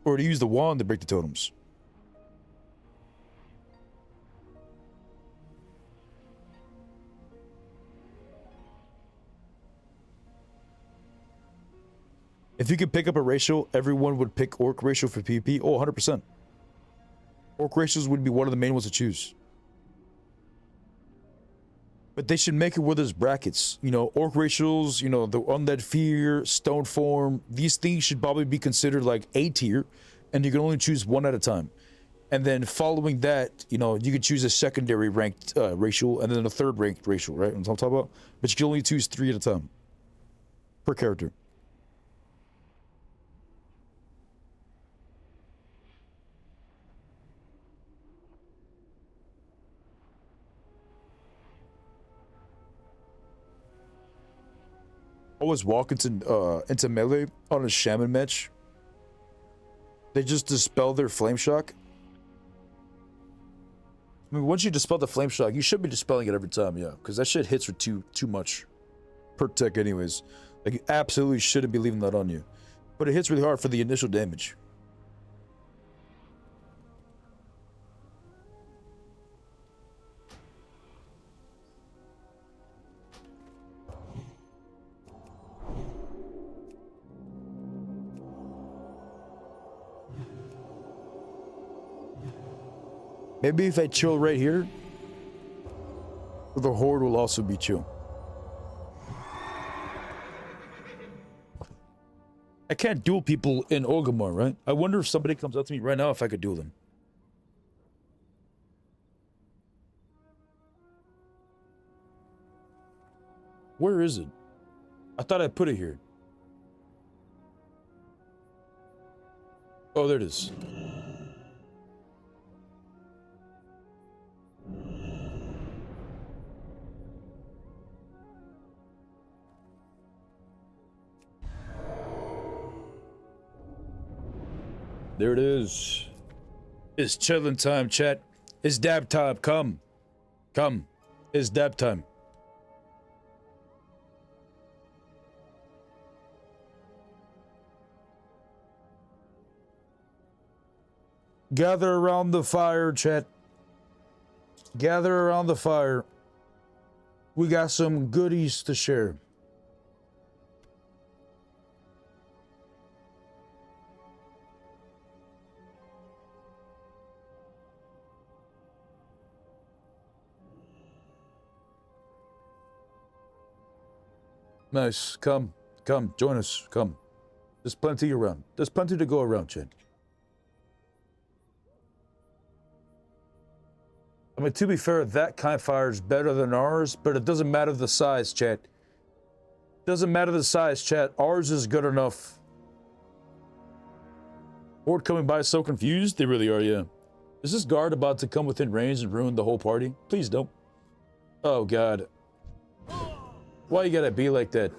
or do you use the wand to break the totems? If you could pick up a racial, everyone would pick orc racial for PvP. Oh, 100%. Orc racials would be one of the main ones to choose. But they should make it where there's brackets. You know, orc racials, you know, the undead fear, stone form. These things should probably be considered like A tier, and you can only choose one at a time. And then following that, you know, you could choose a secondary ranked racial, and then a third ranked racial, right? That's what I'm talking about. But you can only choose 3 at a time per character. Always walk into melee on a Shaman match. They just dispel their flame shock. I mean, once you dispel the flame shock, you should be dispelling it every time, yeah, because that shit hits for too much per tech, anyways. Like, you absolutely shouldn't be leaving that on you, but it hits really hard for the initial damage. Maybe if I chill right here, the Horde will also be chill. I can't duel people in Orgrimmar, right? I wonder if somebody comes up to me right now if I could duel them. Where is it? I thought I put it here. Oh, there it is. There it is. It's chilling time, chat. It's dab time. Come. Come. It's dab time. Gather around the fire, chat. Gather around the fire. We got some goodies to share. Nice. Come, join us. Come. There's plenty around. There's plenty to go around, chat. I mean, to be fair, that kind of fire is better than ours, but it doesn't matter the size, chat. Doesn't matter the size, chat. Ours is good enough. Horde coming by so confused. They really are, yeah. Is this guard about to come within range and ruin the whole party? Please don't. Oh, God. Why you gotta be like that?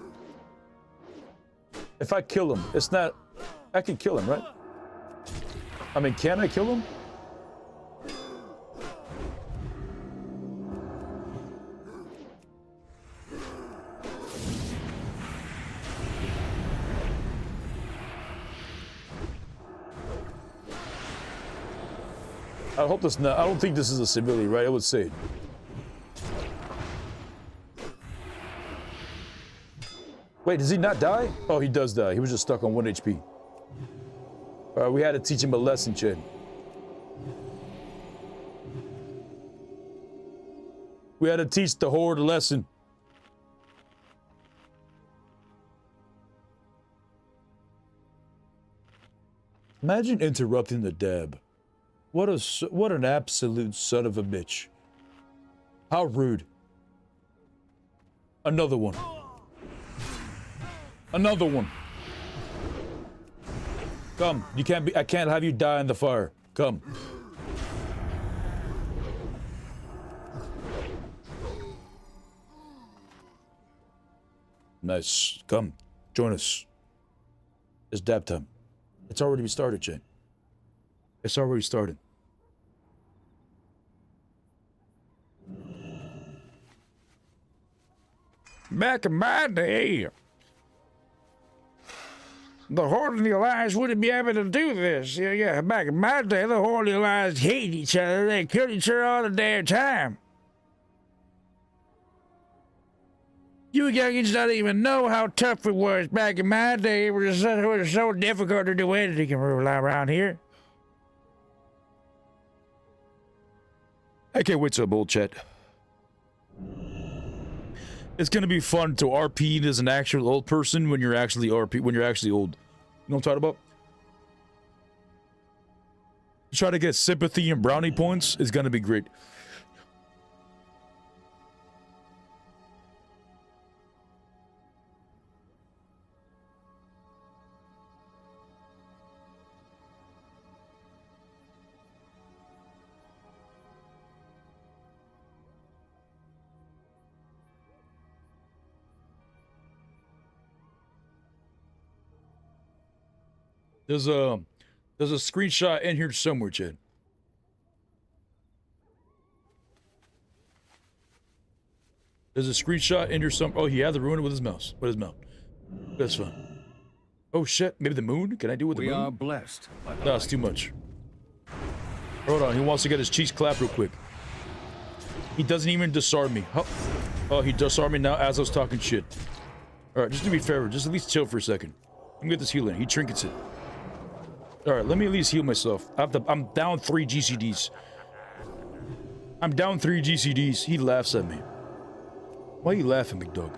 If I kill him, it's not... I can kill him, right? I mean, can I kill him? I hope this not... I don't think this is a civilian, right? I would say it. Wait, does he not die? Oh, he does die. He was just stuck on 1 HP. Alright, we had to teach him a lesson, Chad. We had to teach the Horde a lesson. Imagine interrupting the dab. What an absolute son of a bitch. How rude. Another one. Another one. Come, you can't be. I can't have you die in the fire. Come. Nice. Come, join us. It's dab time. It's already started, Jay. It's already started. Back in my day, the Horde and the Alliance wouldn't be able to do this. Yeah, back in my day, the Horde and the Alliance hated each other. They killed each other all the damn time. You youngins don't even know how tough it was back in my day. It was so difficult to do anything around here. I can't wait to bull chat. It's gonna be fun to RP as an actual old person when you're actually old. You know what I'm talking about? Try to get sympathy and brownie points is gonna be great. There's a screenshot in here somewhere, Chad. There's a screenshot in here some. Oh, he had the ruin with his mouse. With his mouth. That's fine. Oh shit! Maybe the moon? Can I do it with the moon? We are blessed. No, it's too much. Hold on. He wants to get his cheeks clapped real quick. He doesn't even disarm me. Oh, he disarmed me now as I was talking shit. All right, just do me a favor. Just at least chill for a second. Let me get this healing. He trinkets it. All right, let me at least heal myself. I'm down 3 GCDs. I'm down 3 GCDs. He laughs at me. Why are you laughing, big dog?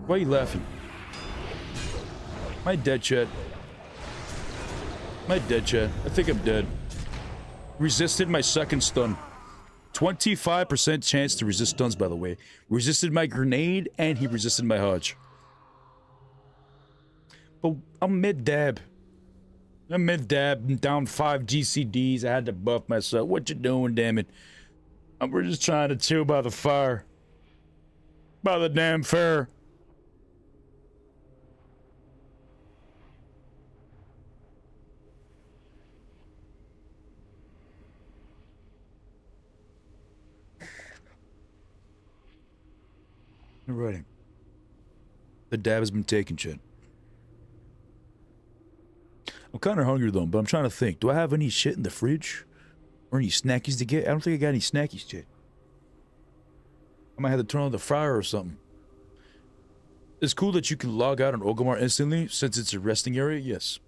Why are you laughing? Am I dead, Chad? Am I dead, Chad? I think I'm dead. Resisted my second stun. 25% chance to resist stuns, by the way. Resisted my grenade, and he resisted my hodge. But I'm mid-dab. I'm mid-dab, down 5 GCDs. I had to buff myself. What you doing, damn it? We're just trying to chill by the fire. By the damn fire. Alrighty. The dab has been taken, Chet. I'm kind of hungry though, but I'm trying to think. Do I have any shit in the fridge? Or any snackies to get? I don't think I got any snackies, Chet. I might have to turn on the fryer or something. It's cool that you can log out on Orgrimmar instantly since it's a resting area, yes.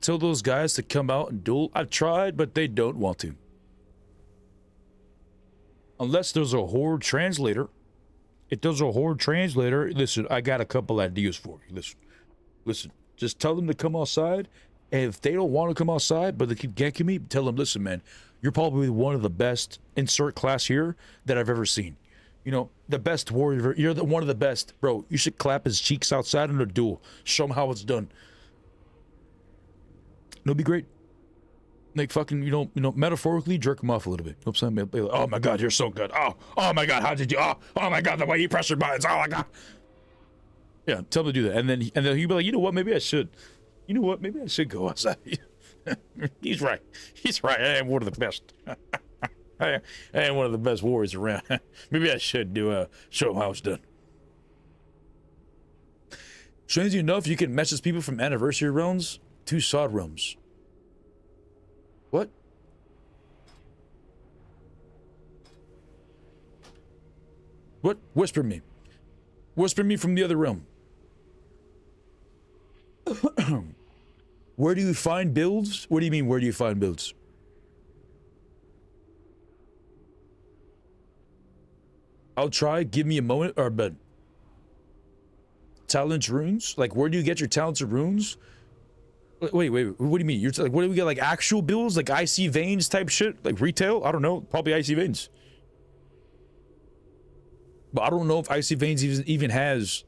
Tell those guys to come out and duel. I've tried, but they don't want to. Unless there's a Horde translator. If there's a Horde translator, listen, I got a couple ideas for you. Listen. Just tell them to come outside, and if they don't want to come outside, but they keep ganking me, tell them, listen, man, you're probably one of the best insert class here that I've ever seen. You know, the best warrior. You're one of the best, bro. You should clap his cheeks outside in a duel. Show him how it's done. It'll be great. Like fucking, you know, metaphorically jerk him off a little bit. You know what I'm saying? Like, oh my God, you're so good. Oh my God, how did you? Oh my God, the way you press your buttons. Oh my God. Yeah, tell him to do that, and then he'll be like, you know what? Maybe I should. You know what? Maybe I should go outside. He's right. I am one of the best. I am one of the best warriors around. Maybe I should show him how it's done. Strangely enough, you can message people from anniversary realms to sod realms. What? What? Whisper me. Whisper me from the other realm. Where do you find builds? What do you mean, where do you find builds? I'll try. Give me a moment. Or but talents runes? Like, where do you get your talents of runes? Wait, what do you mean? You're like, what do we get? Like actual bills, like icy veins type shit, like retail? I don't know, probably icy veins. But I don't know if icy veins even has,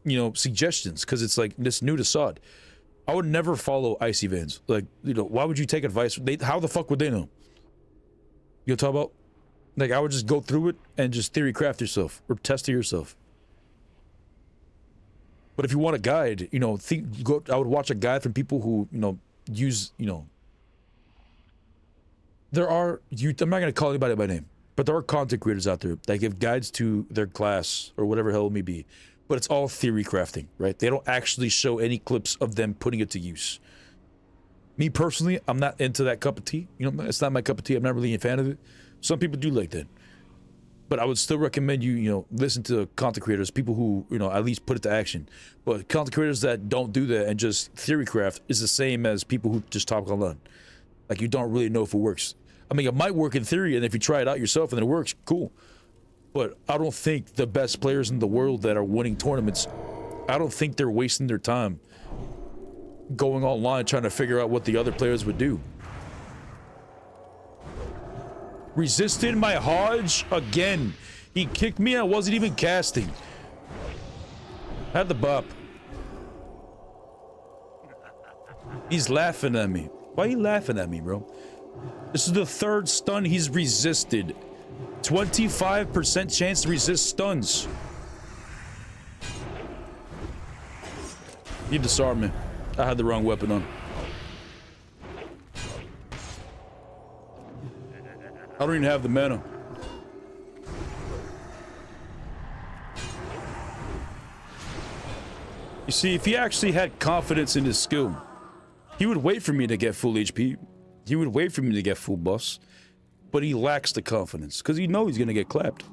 you know, suggestions, because it's like this new to SOD. I would never follow icy veins. Like, you know, why would you take advice? How the fuck would they know? You know what I'm talking about? Like, I would just go through it and just theory craft yourself or test it yourself. But if you want a guide, you know, I would watch a guide from people who, you know, use, you know, I'm not gonna call anybody by name, but there are content creators out there that give guides to their class or whatever hell it may be, but it's all theory crafting, right? They don't actually show any clips of them putting it to use. Me personally, I'm not into that cup of tea. You know, it's not my cup of tea. I'm not really a fan of it. Some people do like that. But I would still recommend you, you know, listen to content creators, people who, you know, at least put it to action. But content creators that don't do that and just theory craft is the same as people who just talk online. Like, you don't really know if it works. I mean, it might work in theory, and if you try it out yourself and it works, cool. But I don't think the best players in the world that are winning tournaments, I don't think they're wasting their time going online trying to figure out what the other players would do. Resisted my Hodge again. He kicked me, I wasn't even casting. Had the bop. He's laughing at me. Why are you laughing at me, bro? This is the third stun he's resisted. 25% chance to resist stuns. You disarm me. I had the wrong weapon on. I don't even have the mana. You see, if he actually had confidence in his skill, he would wait for me to get full HP. He would wait for me to get full buffs. But he lacks the confidence, because he knows he's going to get clapped.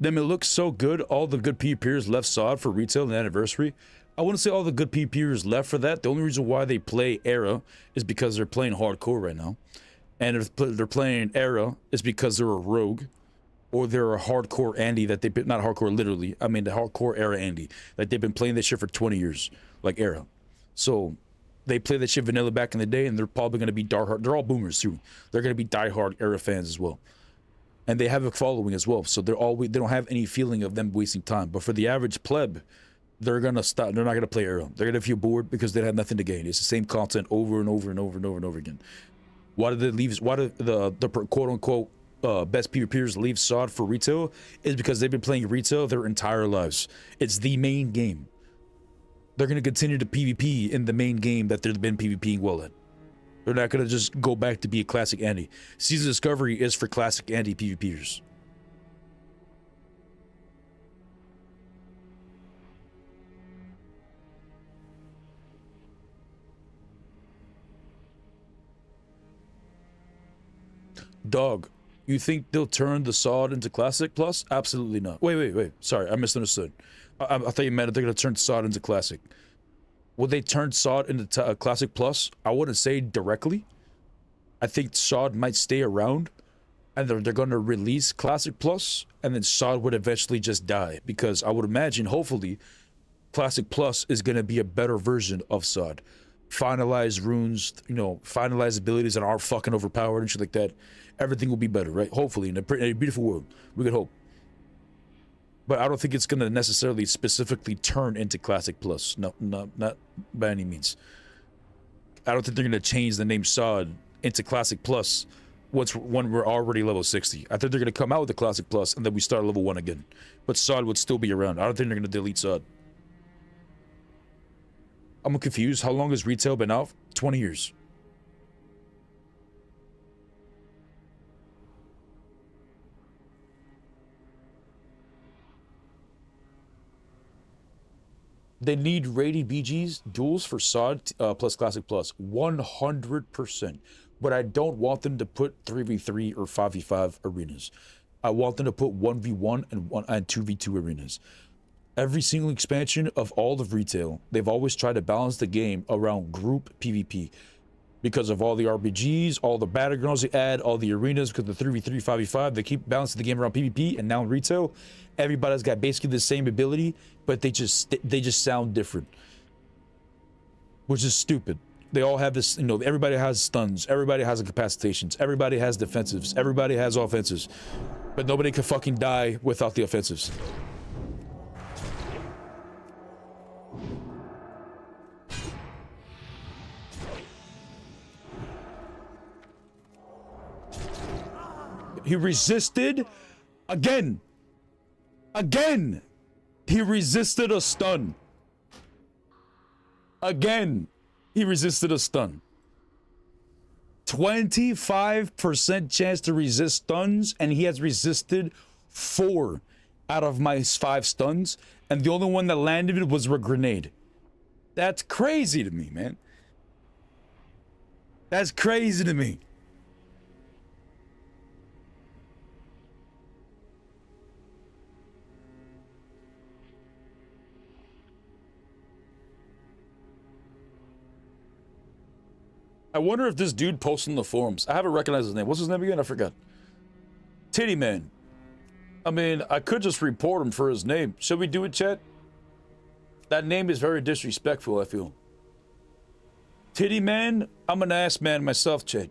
Then it looks so good, all the good PvPers left SOD for retail and anniversary. I wouldn't say all the good PvPers left for that. The only reason why they play Era is because they're playing hardcore right now. And if they're playing Era, it's because they're a rogue. Or they're a hardcore Andy that they've been, not hardcore literally, I mean the hardcore Era Andy. Like, they've been playing this shit for 20 years, like Era. So they play that shit vanilla back in the day, and they're probably going to be diehard. They're all boomers too. They're going to be diehard Era fans as well. And they have a following as well, so they don't have any feeling of them wasting time. But for the average pleb, they're gonna stop. They're not gonna play Era. They're gonna feel bored because they have nothing to gain. It's the same content over and over and over and over and over again. Why did they leave? Why did the quote unquote best PvPers leave SOD for retail? Is because they've been playing retail their entire lives. It's the main game. They're gonna continue to PvP in the main game that they've been PvPing well in. They're not gonna just go back to be a classic Andy. Season Discovery is for classic Andy PvPers. Dog, you think they'll turn the SOD into Classic Plus? Absolutely not. Wait. Sorry, I misunderstood. I thought you meant they're gonna turn SOD into Classic. Would they turn SOD into Classic Plus? I wouldn't say directly. I think SOD might stay around, and they're going to release Classic Plus, and then SOD would eventually just die. Because I would imagine, hopefully, Classic Plus is going to be a better version of SOD. Finalize runes, you know, finalize abilities that are fucking overpowered and shit like that. Everything will be better, right? Hopefully, in a beautiful world. We could hope. But I don't think it's going to necessarily specifically turn into Classic Plus. No, not by any means. I don't think they're going to change the name SOD into Classic Plus when we're already level 60. I think they're going to come out with the Classic Plus and then we start level 1 again. But SOD would still be around. I don't think they're going to delete SOD. I'm confused. How long has retail been out? 20 years. They need rated BGs, duels for SOD plus Classic Plus. 100%. But I don't want them to put 3v3 or 5v5 arenas. I want them to put 1v1 and 2v2 arenas. Every single expansion of all of retail, they've always tried to balance the game around group PvP. because of all the RPGs, all the battlegrounds they add, all the arenas, because the 3v3, 5v5, they keep balancing the game around PvP, and now in retail, everybody's got basically the same ability, but they just sound different, which is stupid. They all have this, you know, everybody has stuns, everybody has incapacitations, everybody has defensives, everybody has offensives, but nobody can fucking die without the offensives. He resisted again. Again. He resisted a stun. Again. He resisted a stun. 25% chance to resist stuns, and he has resisted 4 out of my 5 stuns, and the only one that landed was a grenade. That's crazy to me, man. That's crazy to me. I wonder if this dude posts in the forums. I haven't recognized his name. What's his name again? I forgot. Titty Man. I mean, I could just report him for his name. Should we do it, chat? That name is very disrespectful, I feel. Titty Man? I'm an ass man myself, chat.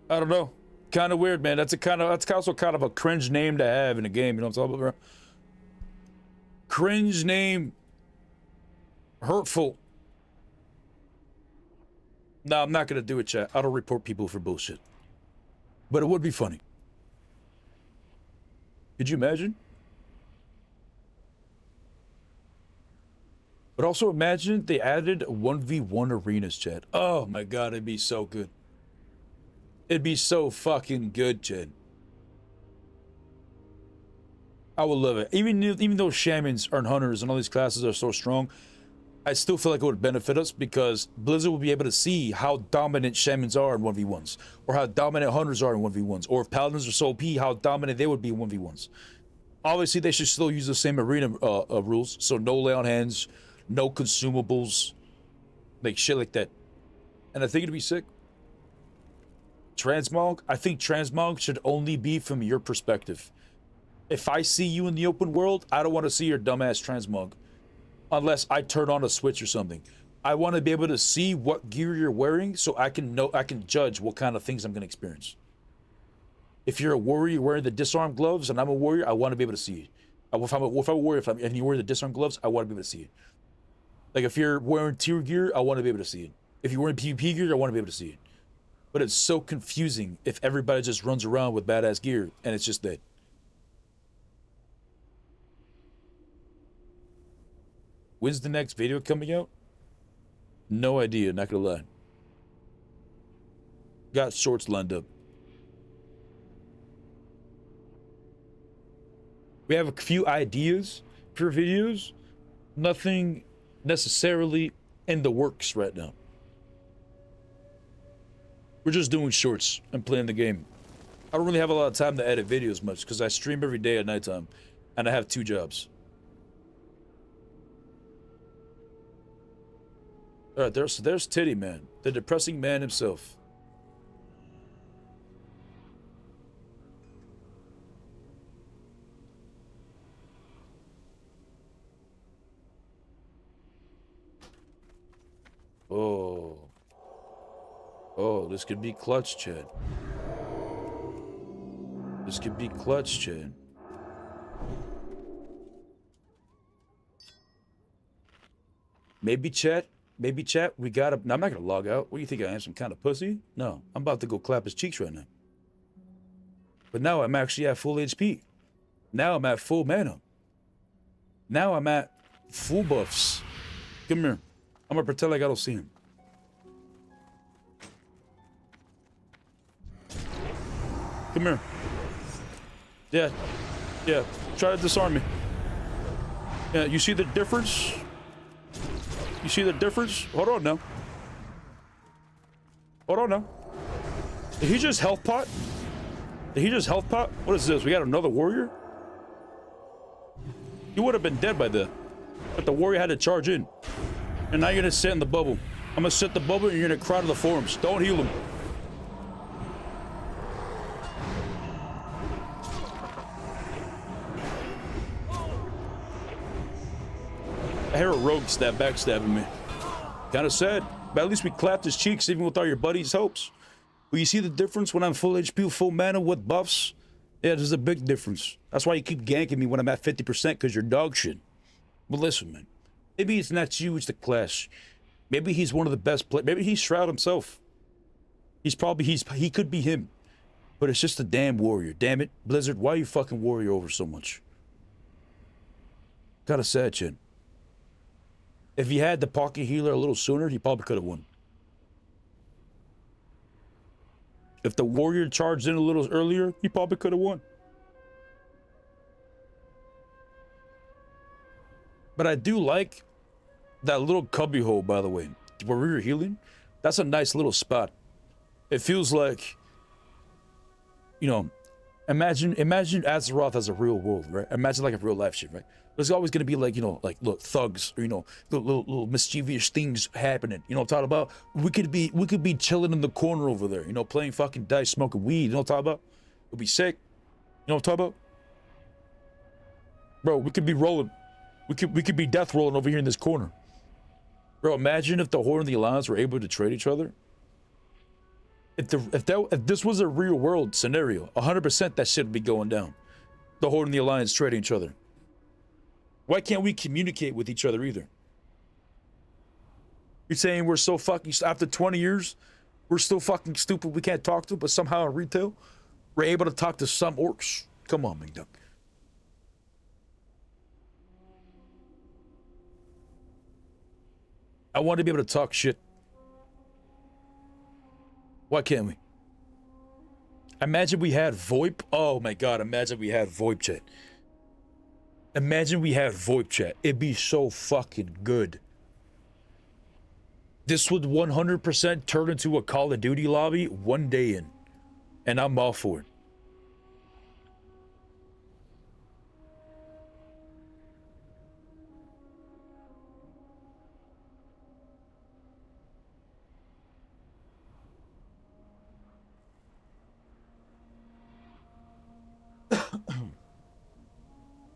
I don't know. Kind of weird, man. That's also kind of a cringe name to have in a game. You know what I'm talking about, bro? Cringe name. Hurtful. No, I'm not gonna do it, chat. I don't report people for bullshit. But it would be funny. Could you imagine? But also imagine they added 1v1 arenas, chat. Oh my god, it'd be so good. It'd be so fucking good, chat. I would love it. Even though shamans and hunters and all these classes are so strong, I still feel like it would benefit us because Blizzard will be able to see how dominant shamans are in 1v1s, or how dominant hunters are in 1v1s, or if paladins are so OP, how dominant they would be in 1v1s. Obviously, they should still use the same arena rules, so no lay on hands, no consumables, like shit like that. And I think it'd be sick. Transmog? I think transmog should only be from your perspective. If I see you in the open world, I don't want to see your dumbass transmog. Unless I turn on a switch or something. I want to be able to see what gear you're wearing so I can judge what kind of things I'm going to experience. If you're a warrior, you're wearing the disarm gloves, and I'm a warrior, I want to be able to see it. If I'm a warrior, and you're wearing the disarm gloves, I want to be able to see it. Like if you're wearing tier gear, I want to be able to see it. If you're wearing PvP gear, I want to be able to see it. But it's so confusing if everybody just runs around with badass gear, and it's just that. When's the next video coming out? No idea, not gonna lie. Got shorts lined up. We have a few ideas for videos. Nothing necessarily in the works right now. We're just doing shorts and playing the game. I don't really have a lot of time to edit videos much because I stream every day at nighttime and I have 2 jobs. Alright, there's Titty Man, the depressing man himself. Oh. Oh, this could be clutch, Chad. This could be clutch, Chad. Maybe chat, we gotta... No, I'm not gonna log out. What do you think I am, some kind of pussy? No, I'm about to go clap his cheeks right now. But now I'm actually at full HP. Now I'm at full mana. Now I'm at full buffs. Come here. I'm gonna pretend like I don't see him. Come here. Yeah. Try to disarm me. Yeah, you see the difference? You see the difference? Hold on now. Hold on now. Did he just health pot? Did he just health pot? What is this? We got another warrior? You would have been dead by then. But the warrior had to charge in. And now you're gonna sit in the bubble. I'm gonna set the bubble and you're gonna cry to the forums. Don't heal him. I hear a rogue backstabbing me. Kinda sad, but at least we clapped his cheeks even with all your buddies' hopes. But you see the difference when I'm full HP, full mana with buffs? Yeah, there's a big difference. That's why you keep ganking me when I'm at 50% because you're dog shit. But listen, man. Maybe it's not you, it's the clash. Maybe he's one of the best players. Maybe he's Shroud himself. He could be him. But it's just a damn warrior. Damn it. Blizzard, why are you fucking warrior over so much? Kinda sad, chin. If he had the pocket healer a little sooner, he probably could have won. If the warrior charged in a little earlier, he probably could have won. But I do like that little cubby hole, by the way, where we were healing. That's a nice little spot. It feels like, you know, imagine Azeroth as a real world, right? Imagine like a real life shit, right? There's always gonna be like, you know, like look, thugs, or, you know, little mischievous things happening. You know what I'm talking about? We could be chilling in the corner over there, you know, playing fucking dice, smoking weed. You know what I'm talking about? It'll be sick. You know what I'm talking about? Bro, we could be rolling. We could be death rolling over here in this corner. Bro, imagine if the Horde and the Alliance were able to trade each other. If this was a real world scenario, 100% that shit would be going down. The Horde and the Alliance trading each other. Why can't we communicate with each other either? You're saying we're so fucking, after 20 years, we're still fucking stupid, we can't talk to, but somehow in retail, we're able to talk to some orcs. Come on, Ming Duck. I want to be able to talk shit. Why can't we? Imagine we had VoIP. Oh my god, imagine we had VoIP chat. Imagine we had VoIP chat. It'd be so fucking good. This would 100% turn into a Call of Duty lobby one day in. And I'm all for it.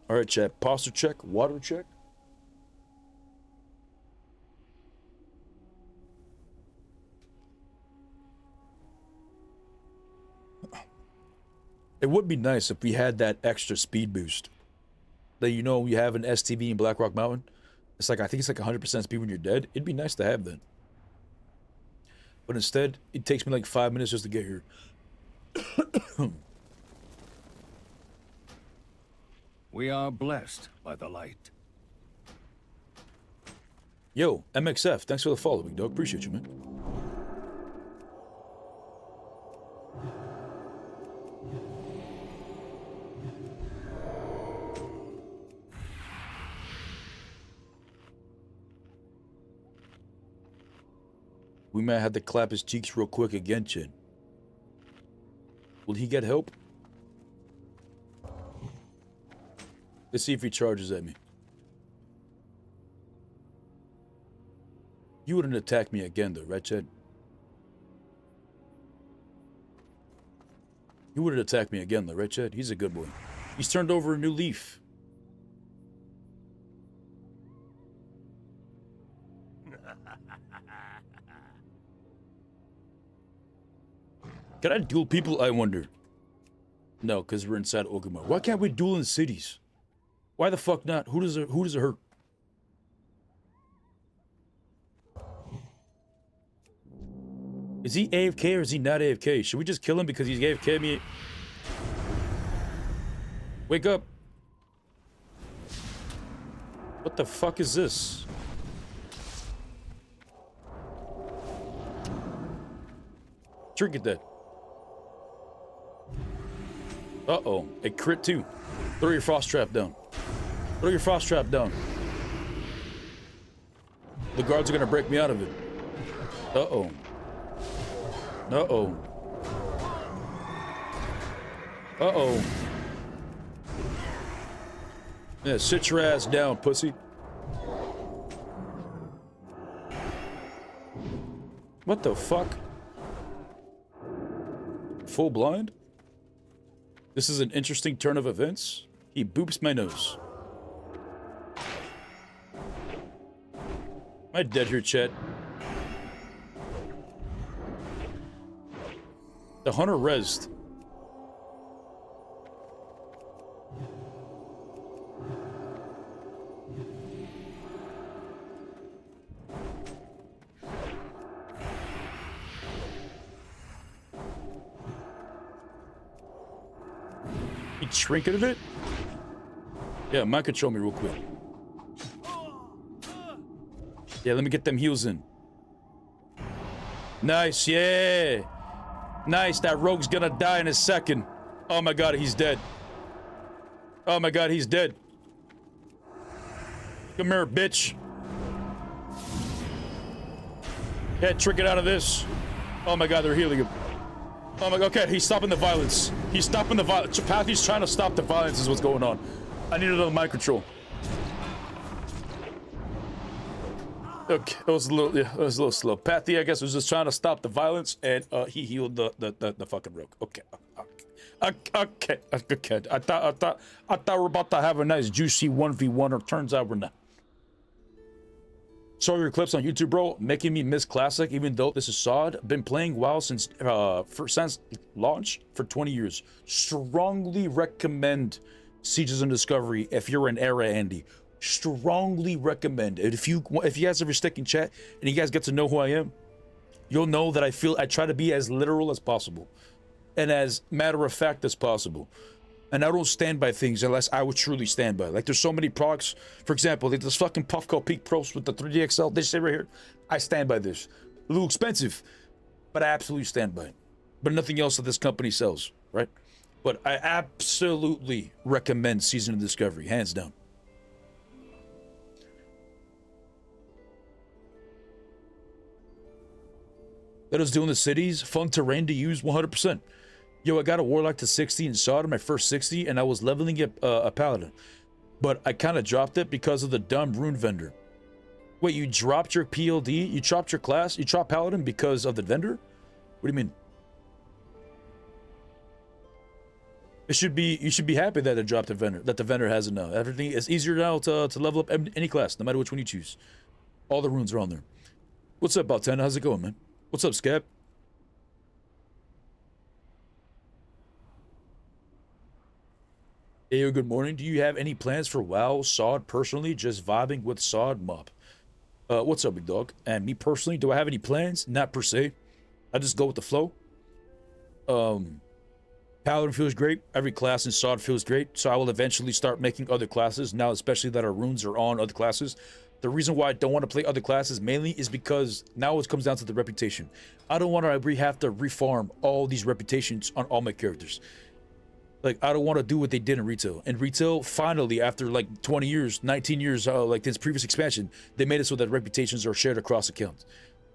All right, chat. Posture check. Water check. It would be nice if we had that extra speed boost. That, you know, you have an STV in Blackrock Mountain. It's like, I think it's like 100% speed when you're dead. It'd be nice to have that. But instead, it takes me like 5 minutes just to get here. We are blessed by the light. Yo, MXF, thanks for the follow, big dog. Appreciate you, man. We might have to clap his cheeks real quick again, Chin. Will he get help? Let's see if he charges at me. You wouldn't attack me again, though, right, Chad? You wouldn't attack me again, though, right, Chad? He's a good boy. He's turned over a new leaf. Can I duel people? I wonder. No, because we're inside Ogama. Why can't we duel in cities? Why the fuck not? Who does it hurt? Is he AFK or is he not AFK? Should we just kill him because he's AFK me? Wake up. What the fuck is this? Trinket that. Uh-oh. A crit too. Throw your frost trap down. Throw your frost trap down. The guards are gonna break me out of it. Uh-oh. Uh-oh. Uh-oh. Yeah, sit your ass down, pussy. What the fuck? Full blind? This is an interesting turn of events. He boops my nose. Am I dead here, chat? The hunter rezzed. He trinketed it? Yeah, mind control me real quick. Yeah, let me get them heals in. Nice, yeah. Nice, that rogue's gonna die in a second. Oh my god, he's dead. Oh my god, he's dead. Come here, bitch. Yeah, trinket out of this. Oh my god, they're healing him. Oh my god, okay, he's stopping the violence. He's stopping the violence. Pathy's trying to stop the violence is what's going on. I need another mind control. Okay, it was a little slow. Pathy, I guess, was just trying to stop the violence, and he healed the fucking rogue. Okay. Okay. I thought we're about to have a nice juicy 1v1, or turns out we're not. Saw your clips on YouTube, bro, making me miss Classic, even though this is sod. Been playing WoW since launch for 20 years. Strongly recommend Sieges and Discovery if you're an era Andy. Strongly recommend it. If you guys ever stick in chat and you guys get to know who I am, you'll know that I try to be as literal as possible and as matter of fact as possible. And I don't stand by things unless I would truly stand by. Like, there's so many procs. For example, like this fucking Puffco Peak Pros with the 3DXL. This shit right here. I stand by this. A little expensive, but I absolutely stand by it. But nothing else that this company sells, right? But I absolutely recommend Season of Discovery, hands down. That was doing the cities, fun terrain to use 100%. Yo, I got a Warlock to 60 and saw it in my first 60, and I was leveling up a Paladin. But I kind of dropped it because of the dumb rune vendor. Wait, you dropped your PLD? You dropped your class? You dropped Paladin because of the vendor? What do you mean? You should be happy that it dropped the vendor, that the vendor has it now. Everything is easier now to level up any class, no matter which one you choose. All the runes are on there. What's up, Baltana? How's it going, man? What's up, Scab? Hey, good morning. Do you have any plans for WoW, SOD personally? Just vibing with SOD mob. What's up, big dog? And me personally, do I have any plans? Not per se. I just go with the flow. Paladin feels great. Every class in SOD feels great. So I will eventually start making other classes now, especially that our runes are on other classes. The reason why I don't want to play other classes mainly is because now it comes down to the reputation. I don't want to have to refarm all these reputations on all my characters. Like, I don't want to do what they did in retail. In retail, finally, after like 20 years, 19 years, like this previous expansion, they made it so that reputations are shared across accounts.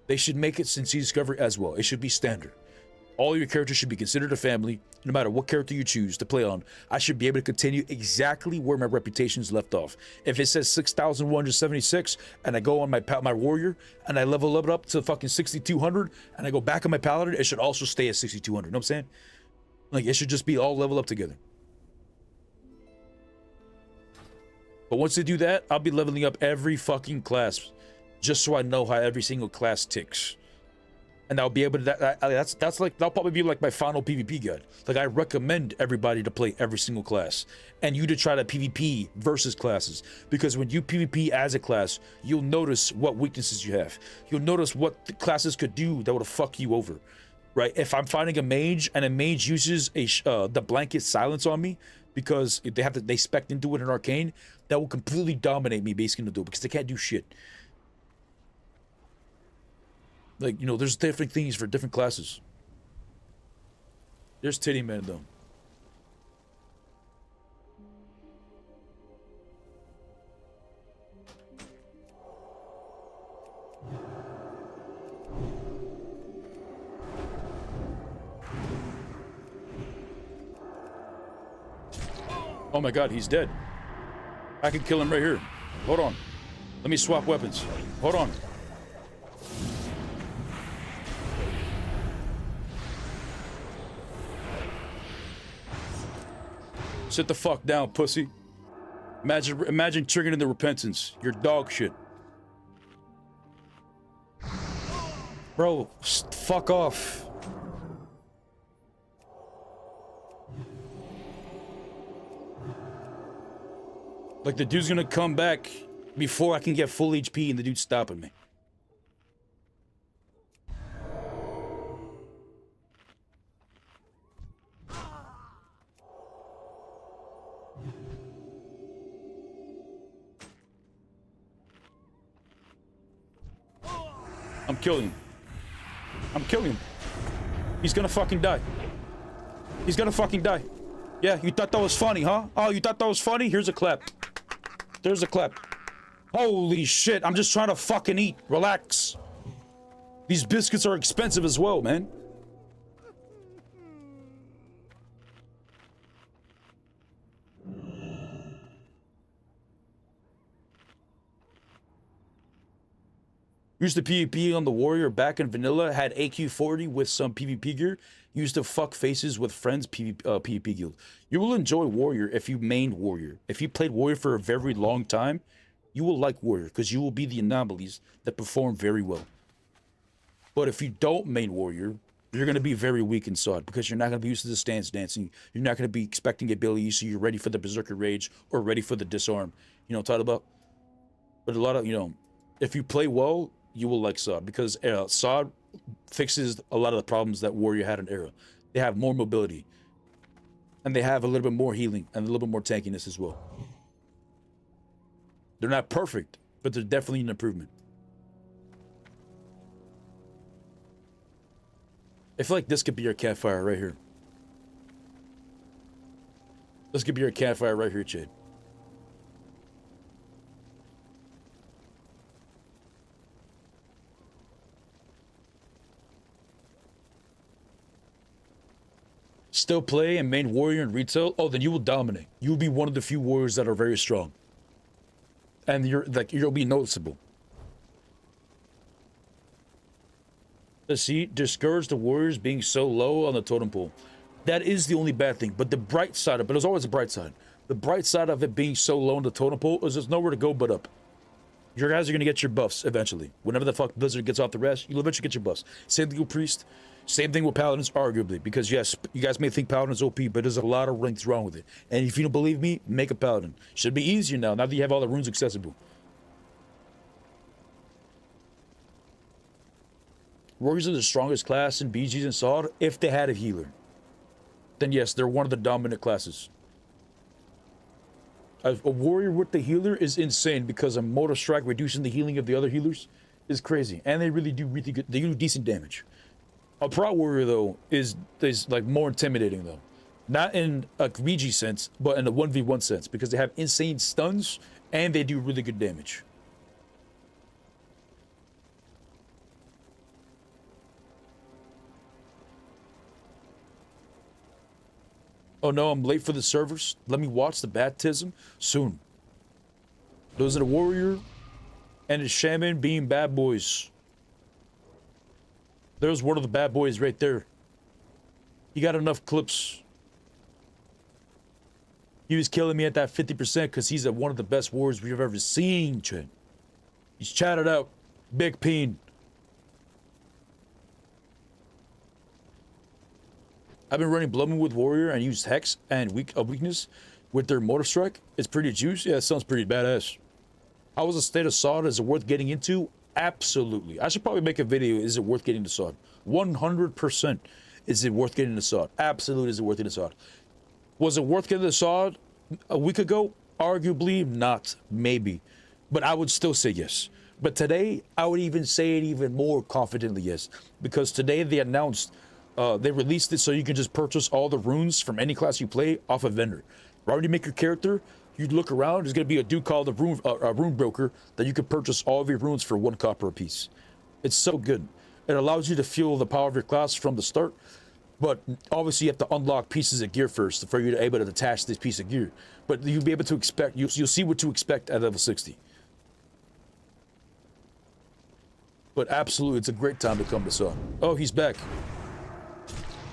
They should make it since Discovery as well. It should be standard. All your characters should be considered a family, no matter what character you choose to play on. I should be able to continue exactly where my reputation's left off. If it says 6,176 and I go on my warrior and I level it up to fucking 6,200 and I go back on my paladin, it should also stay at 6,200. You know what I'm saying? Like, it should just be all level up together. But once they do that, I'll be leveling up every fucking class just so I know how every single class ticks. And I'll be able to, that'll probably be like my final PvP guide. Like, I recommend everybody to play every single class and you to try to PvP versus classes, because when you PvP as a class, you'll notice what weaknesses you have. You'll notice what the classes could do that would fuck you over, right? If I'm fighting a mage and a mage uses the blanket silence on me because they spec into it in arcane, that will completely dominate me basically in the duel because they can't do shit. Like, you know, there's different things for different classes. There's Titty Man, though. Oh my god, he's dead. I can kill him right here. Hold on. Let me swap weapons. Hold on. Sit the fuck down, pussy. Imagine triggering the repentance. You're dog shit. Bro, fuck off. Like, the dude's gonna come back before I can get full HP and the dude's stopping me. I'm killing him. I'm killing him. He's gonna fucking die. He's gonna fucking die. Yeah, you thought that was funny, huh? Oh, you thought that was funny? Here's a clap. There's a clap. Holy shit, I'm just trying to fucking eat. Relax. These biscuits are expensive as well, man. Used to PvP on the warrior back in vanilla, had AQ40 with some PvP gear. Used to fuck faces with friends PvP guild. You will enjoy warrior if you mained warrior. If you played warrior for a very long time, you will like warrior because you will be the anomalies that perform very well. But if you don't main warrior, you're going to be very weak in SOD because you're not going to be used to the stance dancing. You're not going to be expecting ability, so you're ready for the berserker rage or ready for the disarm. You know what I'm talking about? But a lot of, if you play well, you will like SOD because SOD fixes a lot of the problems that warrior had in era. They have more mobility and they have a little bit more healing and a little bit more tankiness as well. They're not perfect, but they're definitely an improvement. I feel like this could be your campfire right here. This could be your campfire right here, Chad. Still play and main warrior in retail? Oh, then you will dominate. You will be one of the few warriors that are very strong. And you'll be noticeable. Let's see, discourage the warriors being so low on the totem pole. That is the only bad thing, but the bright side of it, but there's always a bright side. The bright side of it being so low on the totem pole is there's nowhere to go but up. Your guys are going to get your buffs eventually. Whenever the fuck Blizzard gets off the rest, you'll eventually get your buffs. Same thing with Priest. Same thing with Paladins, arguably. Because yes, you guys may think Paladin's OP, but there's a lot of ranks wrong with it. And if you don't believe me, make a Paladin. Should be easier now that you have all the runes accessible. Warriors are the strongest class in BGs and SOD if they had a healer. Then yes, they're one of the dominant classes. A warrior with the healer is insane because a mortal strike reducing the healing of the other healers is crazy. And they really do good, they do decent damage. A prot warrior though is like more intimidating though. Not in a BG sense, but in a 1v1 sense because they have insane stuns and they do really good damage. Oh no, I'm late for the servers. Let me watch the baptism soon. Those are the warrior and the shaman being bad boys. There's one of the bad boys right there. He got enough clips. He was killing me at that 50% because he's one of the best warriors we've ever seen, Chin. He's chatted out. Big peen. I've been running Blood Moon with Warrior and used Hex and Weakness with their Mortar Strike. It's pretty juicy. Yeah, it sounds pretty badass. How was the state of SOD? Is it worth getting into? Absolutely. I should probably make a video. Is it worth getting to SOD? 100% is it worth getting to SOD? Absolutely is it worth getting to SOD. Was it worth getting to SOD a week ago? Arguably not. Maybe. But I would still say yes. But today, I would even say it even more confidently yes. Because today they announced they released it so you can just purchase all the runes from any class you play off a vendor. Right when you make your character, you look around, there's going to be a dude called a rune broker that you can purchase all of your runes for 1 copper a piece. It's so good. It allows you to feel the power of your class from the start, but obviously you have to unlock pieces of gear first for you to be able to attach this piece of gear. But you'll be able to expect, you'll see what to expect at level 60. But absolutely, it's a great time to come to SOD. Oh, he's back.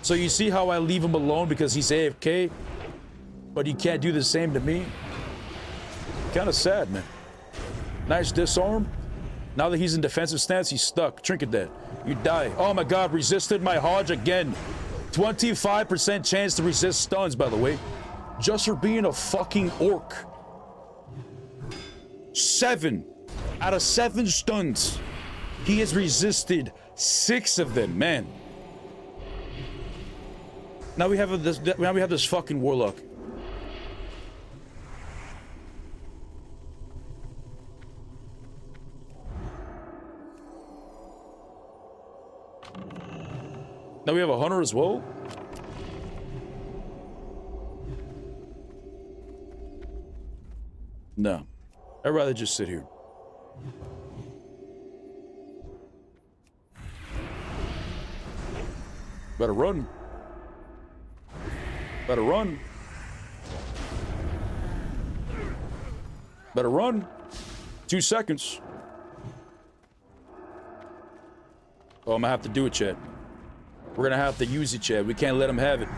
So you see how I leave him alone because he's AFK? but you can't do the same to me. Kind of sad, man. Nice disarm. Now that he's in defensive stance, he's stuck. Trinket dead. You die. Oh my god, resisted my Hodge again. 25% chance to resist stuns, by the way. Just for being a fucking orc. 7 out of 7 stuns. He has resisted 6 of them, man. Now we have this fucking warlock. Now we have a hunter as well. No, I'd rather just sit here. Better run. Better run. Better run. 2 seconds. Oh, I'm gonna have to do it, Chad. We're gonna have to use it, Chad. We can't let him have it.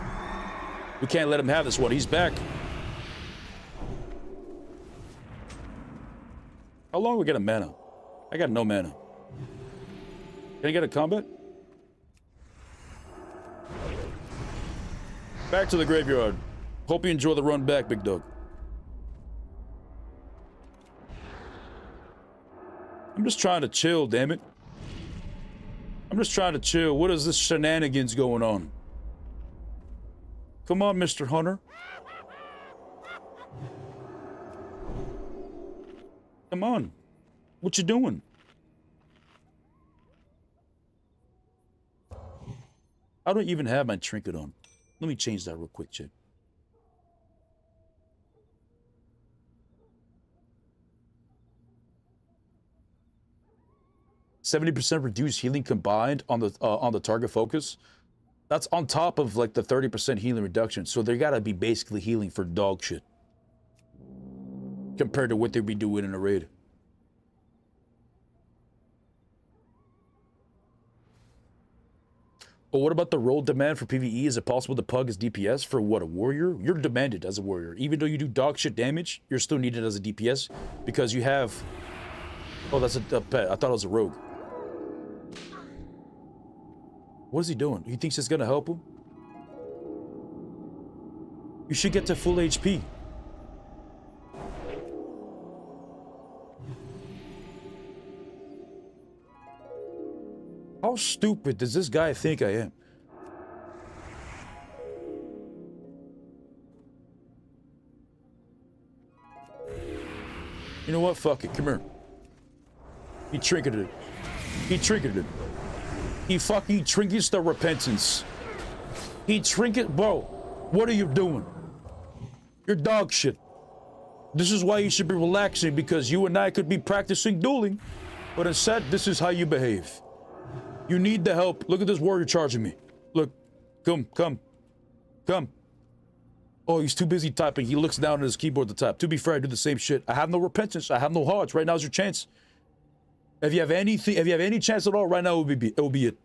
We can't let him have this one. He's back. How long we get a mana? I got no mana. Can I get a combat? Back to the graveyard. Hope you enjoy the run back, big dog. I'm just trying to chill, damn it. I'm just trying to chill. What is this shenanigans going on? Come on, Mr. Hunter. Come on. What you doing? I don't even have my trinket on. Let me change that real quick, Chip. %70 reduced healing combined on the target focus. That's on top of like the 30% healing reduction. So they gotta be basically healing for dog shit compared to what they'd be doing in a raid. But what about the role demand for PvE? Is it possible to pug as DPS for what, a warrior? You're demanded as a warrior. Even though you do dog shit damage, you're still needed as a DPS because you have... Oh, that's a pet. I thought it was a rogue. What is he doing? He thinks it's gonna help him? You should get to full HP. How stupid does this guy think I am? You know what? Fuck it. Come here. He trinketed it. He trinketed it. He fucking trinkets the repentance. He trinket... Bro, what are you doing? You're dog shit. This is why you should be relaxing, because you and I could be practicing dueling, but instead, this is how you behave. You need the help. Look at this warrior charging me. Look. Come. Come. Oh, he's too busy typing. He looks down at his keyboard to type. To be fair, I do the same shit. I have no repentance. I have no hearts. Right now's your chance. If you have anything, if you have any chance at all, right now it will be it.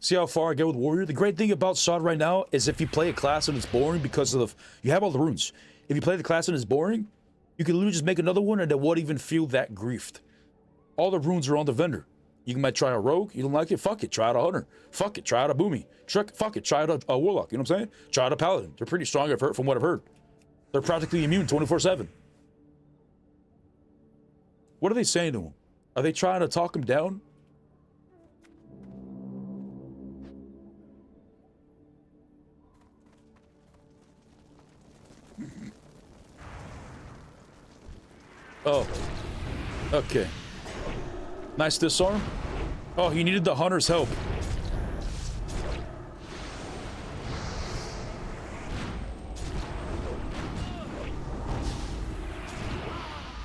See how far I get with warrior? The great thing about SOD right now is if you play a class and it's boring because of you have all the runes. If you play the class and it's boring, you can literally just make another one and it won't even feel that griefed. All the runes are on the vendor. You might try a rogue, you don't like it, fuck it, try out a hunter. Fuck it, try out a boomy. Fuck it, try out a warlock, you know what I'm saying? Try out a paladin. They're pretty strong, I've heard, from what I've heard. They're practically immune 24/7. What are they saying to him? Are they trying to talk him down? Oh, okay. Nice disarm. Oh, he needed the hunter's help.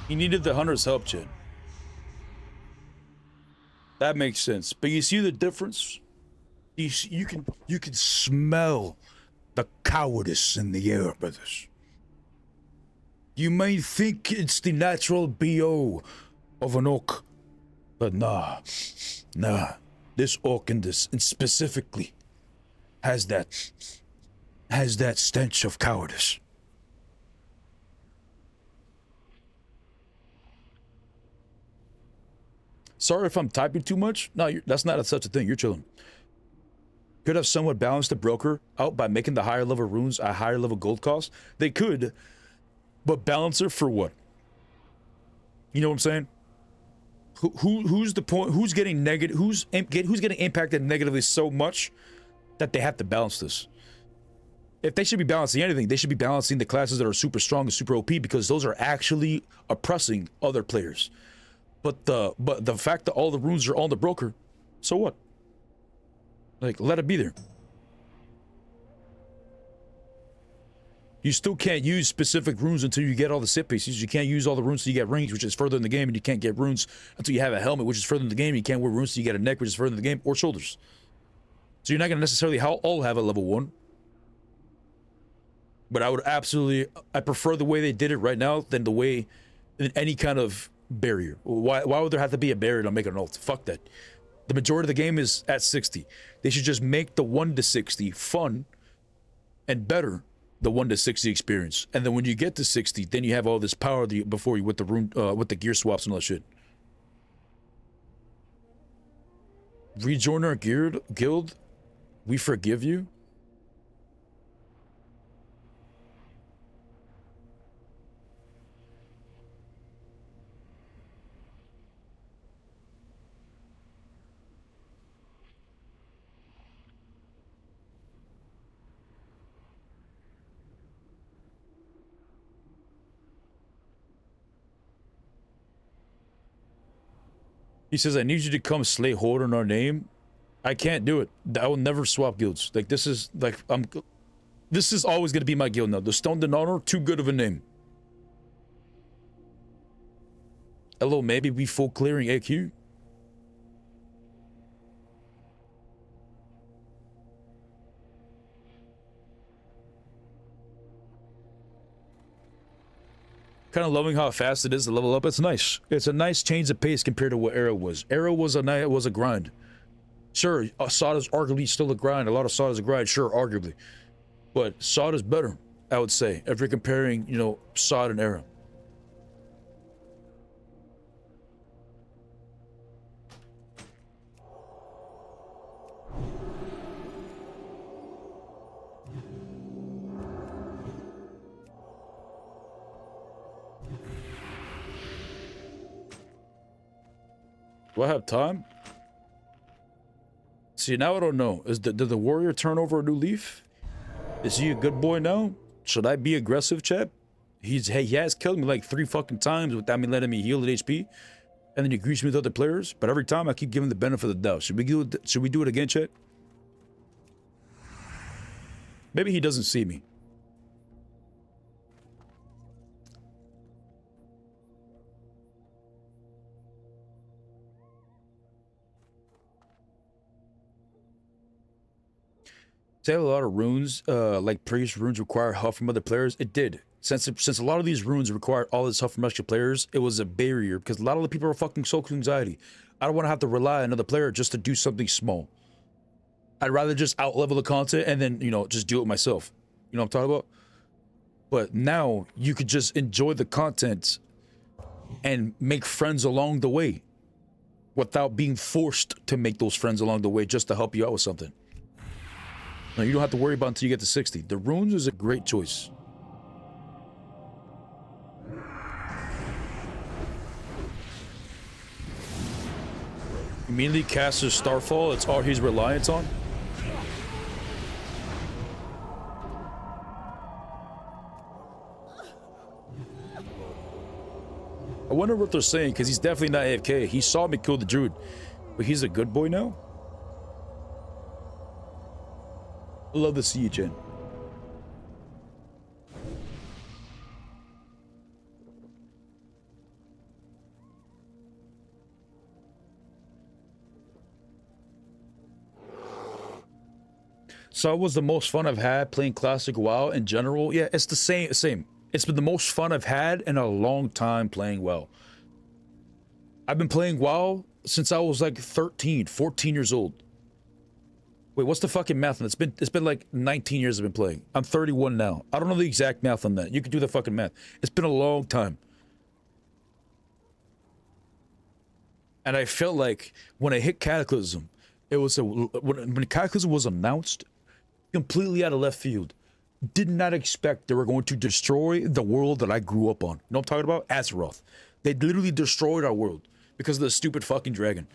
He needed the hunter's help, Chad. That makes sense. But you see the difference? You can smell the cowardice in the air, brothers. You may think it's the natural BO of an orc. But nah. This orc and specifically has that stench of cowardice. Sorry if I'm typing too much. No, that's not such a thing. You're chilling. Could have somewhat balanced the broker out by making the higher level runes a higher level gold cost. They could, but balancer for what? You know what I'm saying? Who's the point? Who's getting negative? Who's getting impacted negatively so much that they have to balance this? If they should be balancing anything, they should be balancing the classes that are super strong and super OP, because those are actually oppressing other players. But the fact that all the runes are on the broker, so what? Like, let it be there. You still can't use specific runes until you get all the sit pieces. You can't use all the runes until you get rings, which is further in the game, and you can't get runes until you have a helmet, which is further in the game. You can't wear runes until you get a neck, which is further in the game, or shoulders. So you're not going to necessarily all have a level 1. But I prefer the way they did it right now than the way in any kind of barrier. Why would there have to be a barrier to make an ult? Fuck that. The majority of the game is at 60. They should just make the 1 to 60 fun and better the 1 to 60 experience. And then when you get to 60, then you have all this power before you with the rune, with the gear swaps and all that shit. Rejoin our guild. We forgive you. He says, I need you to come slay Horde in our name. I can't do it. I will never swap guilds. Like, this is always going to be my guild now. The Stoned in Honor, too good of a name. Hello, maybe we full clearing AQ. Kind of loving how fast it is to level up. It's nice. It's a nice change of pace compared to what Era was. Era was a grind. Sure, SOD is arguably still a grind. A lot of SOD is a grind, sure, arguably. But SOD is better, I would say, if you're comparing, you know, SOD and Era. Do I have time? See, now I don't know. Did the warrior turn over a new leaf? Is he a good boy now? Should I be aggressive, chap? He has killed me like 3 fucking times without me letting me heal at HP. And then he greets me with other players. But every time I keep giving the benefit of the doubt. Should we do it again, chat? Maybe he doesn't see me. Say a lot of runes, like previous runes, require help from other players. It did. Since a lot of these runes required all this help from extra players, it was a barrier because a lot of the people are fucking social anxiety. I don't want to have to rely on another player just to do something small. I'd rather just out-level the content and then, you know, just do it myself. You know what I'm talking about? But now you could just enjoy the content and make friends along the way without being forced to make those friends along the way just to help you out with something. No, you don't have to worry about until you get to 60. The runes is a great choice. Immediately casts his Starfall. It's all he's reliant on. I wonder what they're saying, because he's definitely not AFK. He saw me kill the druid, but he's a good boy now? I love to see you, Jen. So it was the most fun I've had playing Classic WoW in general. Yeah, it's the same. It's been the most fun I've had in a long time playing WoW. I've been playing WoW since I was like 13, 14 years old. Wait, what's the fucking math on that? It's been like 19 years I've been playing. I'm 31 now. I don't know the exact math on that. You can do the fucking math. It's been a long time. And I felt like when I hit Cataclysm, it was when Cataclysm was announced, completely out of left field. Did not expect they were going to destroy the world that I grew up on. You know what I'm talking about? Azeroth. They literally destroyed our world because of the stupid fucking dragon.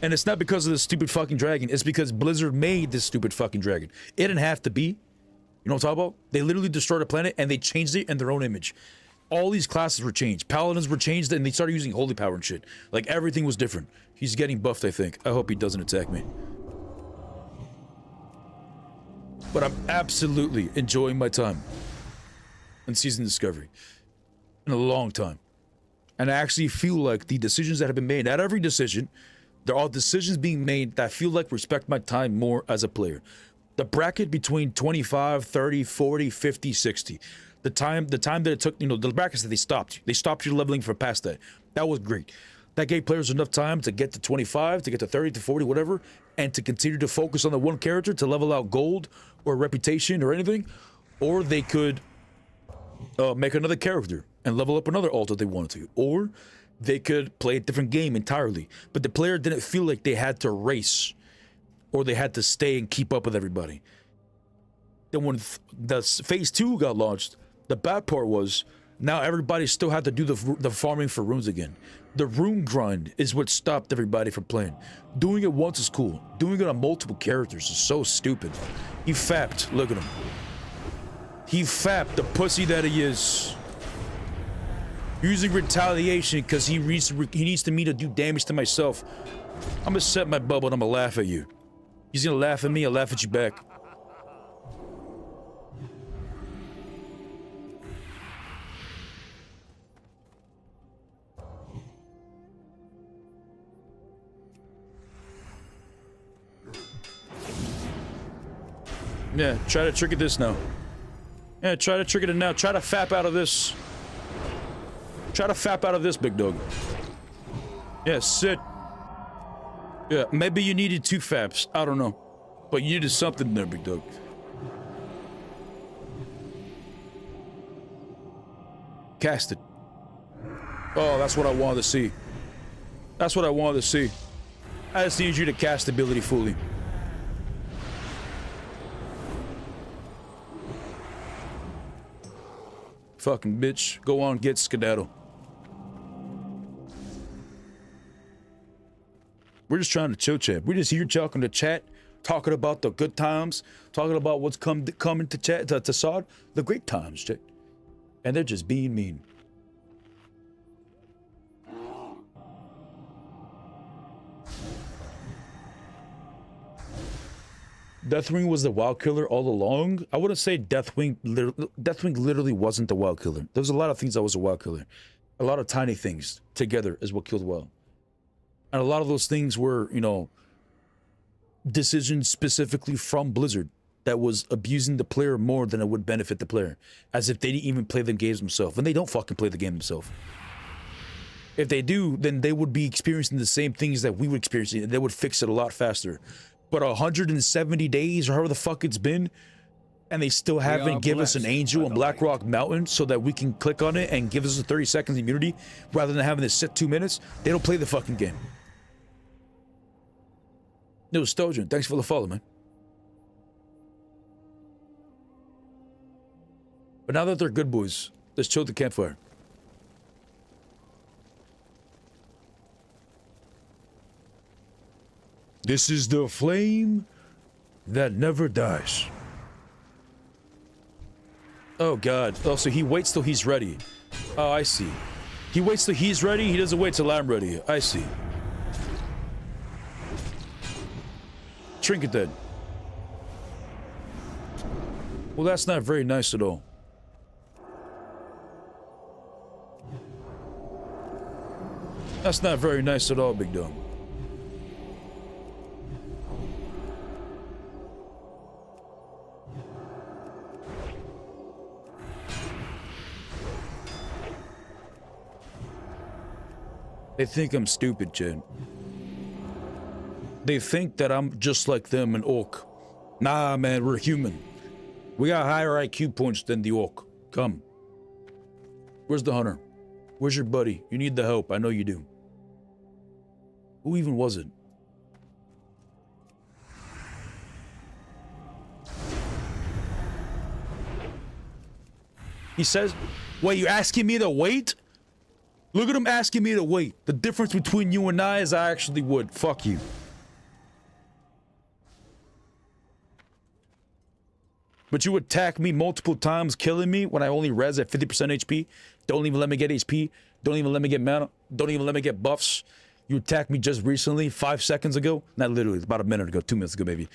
And it's not because of the stupid fucking dragon. It's because Blizzard made this stupid fucking dragon. It didn't have to be. You know what I'm talking about? They literally destroyed a planet and they changed it in their own image. All these classes were changed. Paladins were changed and they started using holy power and shit. Like everything was different. He's getting buffed, I think. I hope he doesn't attack me. But I'm absolutely enjoying my time in Season Discovery. In a long time. And I actually feel like the decisions that have been made, not every decision, there are decisions being made that I feel like respect my time more as a player. The bracket between 25, 30, 40, 50, 60. The time that it took, you know, the brackets that they stopped. They stopped your leveling for past that. That was great. That gave players enough time to get to 25, to get to 30, to 40, whatever, and to continue to focus on the one character to level out gold or reputation or anything. Or they could make another character and level up another alt if they wanted to. Or they could play a different game entirely. But the player didn't feel like they had to race or they had to stay and keep up with everybody. Then when the phase 2 got launched, the bad part was now everybody still had to do the farming for runes again. The rune grind is what stopped everybody from playing. Doing it once is cool. Doing it on multiple characters is so stupid. He fapped. Look at him. He fapped, the pussy that he is. Using retaliation because he needs me to do damage to myself. I'm gonna set my bubble and I'm gonna laugh at you. He's gonna laugh at me, I'll laugh at you back. Yeah, try to trick it this now. Yeah, try to trick it now. Try to fap out of this. Try to fap out of this, big dog. Yeah, sit. Yeah, maybe you needed 2 faps. I don't know. But you needed something there, big dog. Cast it. Oh, that's what I wanted to see. That's what I wanted to see. I just need you to cast ability fully. Fucking bitch. Go on, get skedaddle. We're just trying to chill chat. We're just here talking to chat, talking about the good times, talking about what's coming to chat to Sod, the great times, chat. And they're just being mean. Deathwing was the wild killer all along. I wouldn't say Deathwing literally wasn't the wild killer. There was a lot of things that was a wild killer. A lot of tiny things together is what killed wild. And a lot of those things were, you know, decisions specifically from Blizzard that was abusing the player more than it would benefit the player. As if they didn't even play the games themselves. And they don't fucking play the game themselves. If they do, then they would be experiencing the same things that we would experience, and they would fix it a lot faster. But 170 days or however the fuck it's been, and they still haven't given us an angel on Blackrock Mountain so that we can click on it and give us a 30 seconds immunity rather than having to sit 2 minutes. They don't play the fucking game. No, Stojan, thanks for the follow, man. But now that they're good boys, let's chill at the campfire. This is the flame that never dies. Oh god. Oh, so he waits till he's ready. Oh, I see. He waits till he's ready, he doesn't wait till I'm ready. I see. Trinket then. Well, that's not very nice at all. That's not very nice at all, big dog. They think I'm stupid, Jen. They think that I'm just like them, an orc. Nah, man, we're human. We got higher IQ points than the orc. Come. Where's the hunter? Where's your buddy? You need the help. I know you do. Who even was it? He says, wait, you asking me to wait? Look at him asking me to wait. The difference between you and I is I actually would. Fuck you. But you attack me multiple times, killing me when I only res at 50% HP. Don't even let me get HP. Don't even let me get mana. Don't even let me get buffs. You attacked me just recently, 5 seconds ago. Not literally, about a minute ago, 2 minutes ago, maybe.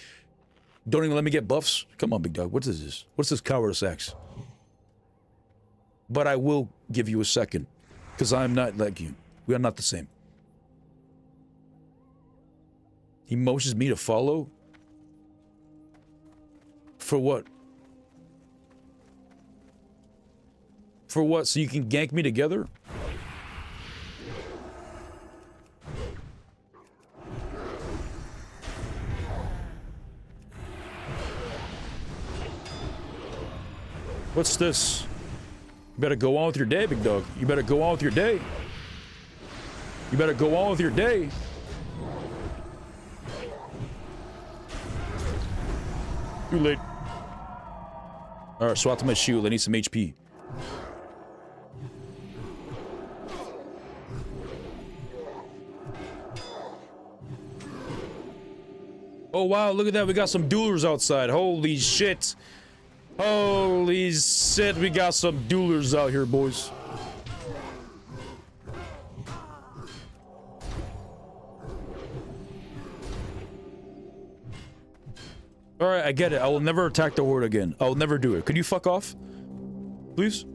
Don't even let me get buffs. Come on, big dog. What is this? What's this cowardice axe? But I will give you a second, because I'm not like you. We are not the same. He motions me to follow? For what? For what? So you can gank me together? What's this? You better go on with your day, big dog. You better go on with your day. You better go on with your day. Too late. Alright, swap to my shield. I need some HP. Oh wow, look at that. We got some duelers outside. Holy shit. Holy shit, we got some duelers out here, boys. Alright, I get it. I will never attack the Horde again. I will never do it. Could you fuck off? Please?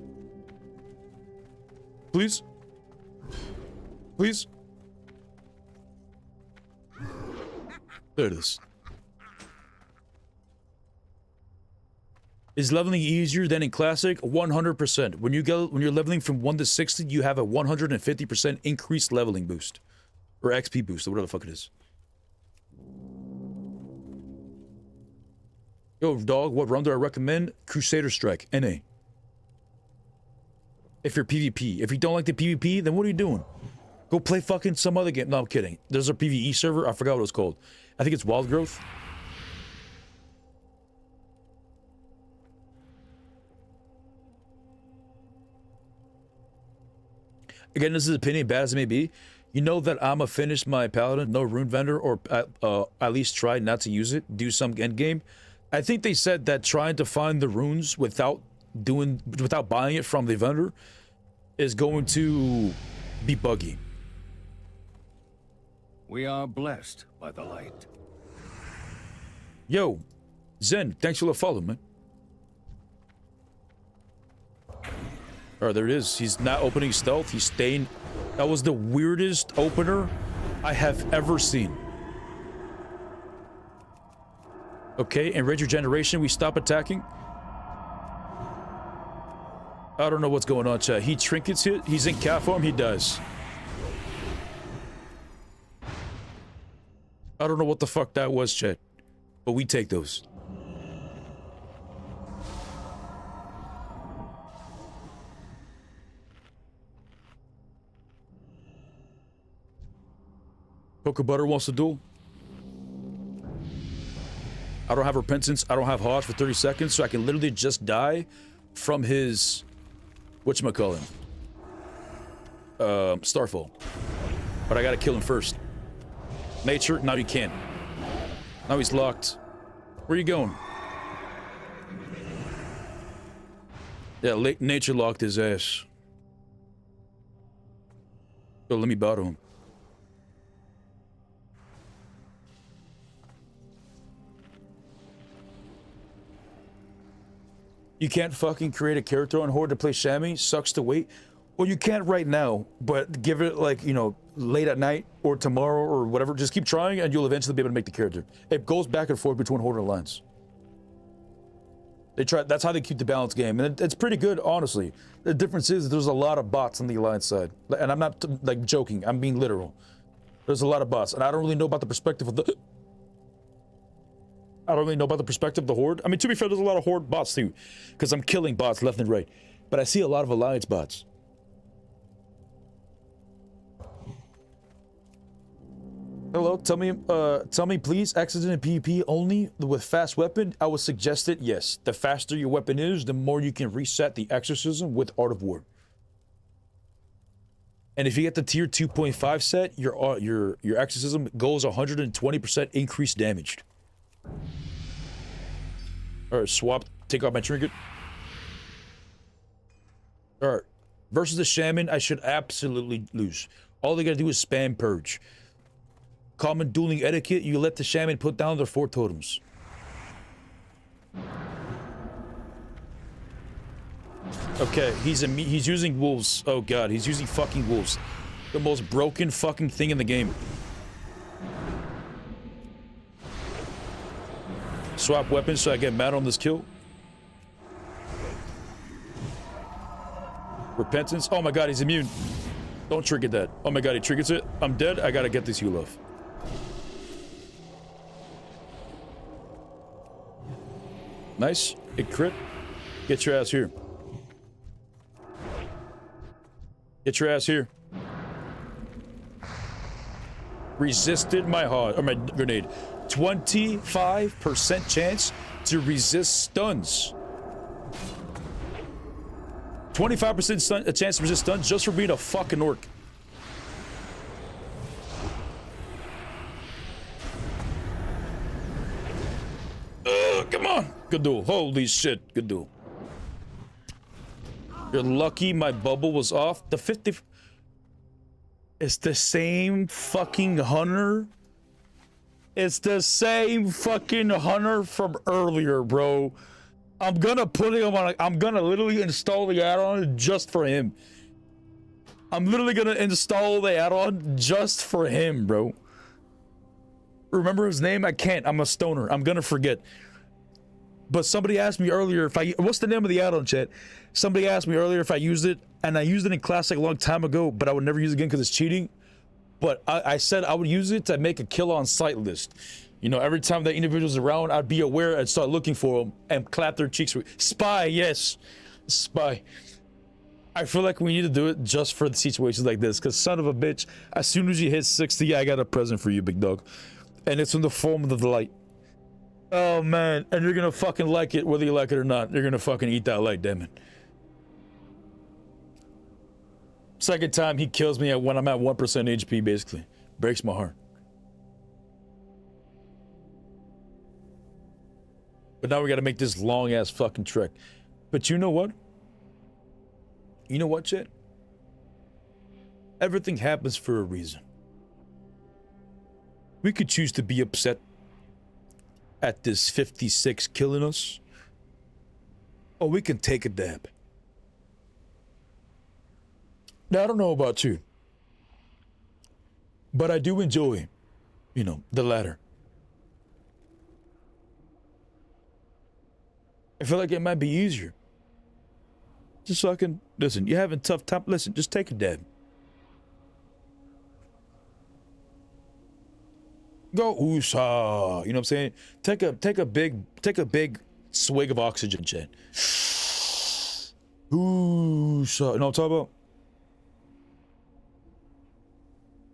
Please? Please? There it is. Is leveling easier than in Classic? 100%. When you're leveling from 1 to 60, you have a 150% increased leveling boost. Or XP boost, or whatever the fuck it is. Yo, dog, what run do I recommend? Crusader Strike, NA. If you're PvP. If you don't like the PvP, then what are you doing? Go play fucking some other game. No, I'm kidding. There's a PvE server. I forgot what it's called. I think it's Wild Growth. Again, this is opinion, bad as it may be. You know that I'ma finish my Paladin, no rune vendor, or at least try not to use it, do some endgame. I think they said that trying to find the runes without buying it from the vendor is going to be buggy. We are blessed by the light. Yo, Zen, thanks for the follow, man. Alright, there it is. He's not opening stealth. He's staying. That was the weirdest opener I have ever seen. Okay, and Rage Regeneration, we stop attacking. I don't know what's going on, chat. He trinkets it. He's in cat form. He does. I don't know what the fuck that was, chat. But we take those. Poker Butter wants to duel. I don't have Repentance. I don't have Hodge for 30 seconds, so I can literally just die from his... whatchamacallit? Starfall. But I gotta kill him first. Nature? Now you can't. Now he's locked. Where are you going? Yeah, nature locked his ass. So let me bow to him. You can't fucking create a character on Horde to play Shaman? Sucks to wait. Well, you can't right now, but give it like, you know, late at night or tomorrow or whatever. Just keep trying and you'll eventually be able to make the character. It goes back and forth between Horde and Alliance. They try. That's how they keep the balance game, and it's pretty good, honestly. The difference is there's a lot of bots on the Alliance side, and I'm not like joking. I'm being literal. There's a lot of bots, and I don't really know about the perspective of the. I don't really know about the perspective of the Horde. I mean, to be fair, there's a lot of Horde bots too, because I'm killing bots left and right. But I see a lot of Alliance bots. Hello, tell me please, Accident and PvP only with fast weapon? I would suggest it, yes. The faster your weapon is, the more you can reset the exorcism with Art of War. And if you get the tier 2.5 set, your exorcism goes 120% increased damage. Alright, swap, take off my trinket. Alright, versus the Shaman, I should absolutely lose. All they gotta do is spam purge. Common dueling etiquette, you let the Shaman put down their 4 totems. Okay, he's using wolves. Oh god, he's using fucking wolves. The most broken fucking thing in the game. Swap weapons so I get mad on this kill. Repentance. Oh my god, he's immune. Don't trigger that. Oh my god, he triggers it. I'm dead. I gotta get this heal off. Nice. It crit. Get your ass here. Get your ass here. Resisted my hard or my grenade. 25% chance to resist stuns. 25% a chance to resist stuns just for being a fucking orc. Come on. Good duel. Holy shit. Good duel. You're lucky my bubble was off. The 50... It's the same fucking hunter. It's the same fucking hunter from earlier, bro. I'm gonna put him on... I'm gonna literally install the add-on just for him. I'm literally gonna install the add-on just for him, bro. Remember his name? I can't. I'm a stoner. I'm gonna forget. But somebody asked me earlier if I... What's the name of the add-on, chat? Somebody asked me earlier if I used it, and I used it in Classic a long time ago, but I would never use it again because it's cheating. But I said I would use it to make a kill on sight list. You know, every time that individual's around, I'd be aware and start looking for them and clap their cheeks. Spy, yes. Spy. I feel like we need to do it just for the situations like this, because son of a bitch, as soon as you hit 60, I got a present for you, big dog. And it's in the form of the light. Oh man, and you're gonna fucking like it whether you like it or not. You're gonna fucking eat that light, damn it. Second time he kills me when I'm at 1% HP, basically. Breaks my heart. But now we gotta make this long ass fucking trek. But you know what? You know what, chat? Everything happens for a reason. We could choose to be upset at this 56 killing us, or we can take a dab. Now, I don't know about you, but I do enjoy, you know, the latter. I feel like it might be easier. Just fucking, listen, you're having a tough time, listen, just take a dab. Go oosa, you know what I'm saying? Take a big swig of oxygen, chat. Oosa, you know what I'm talking about?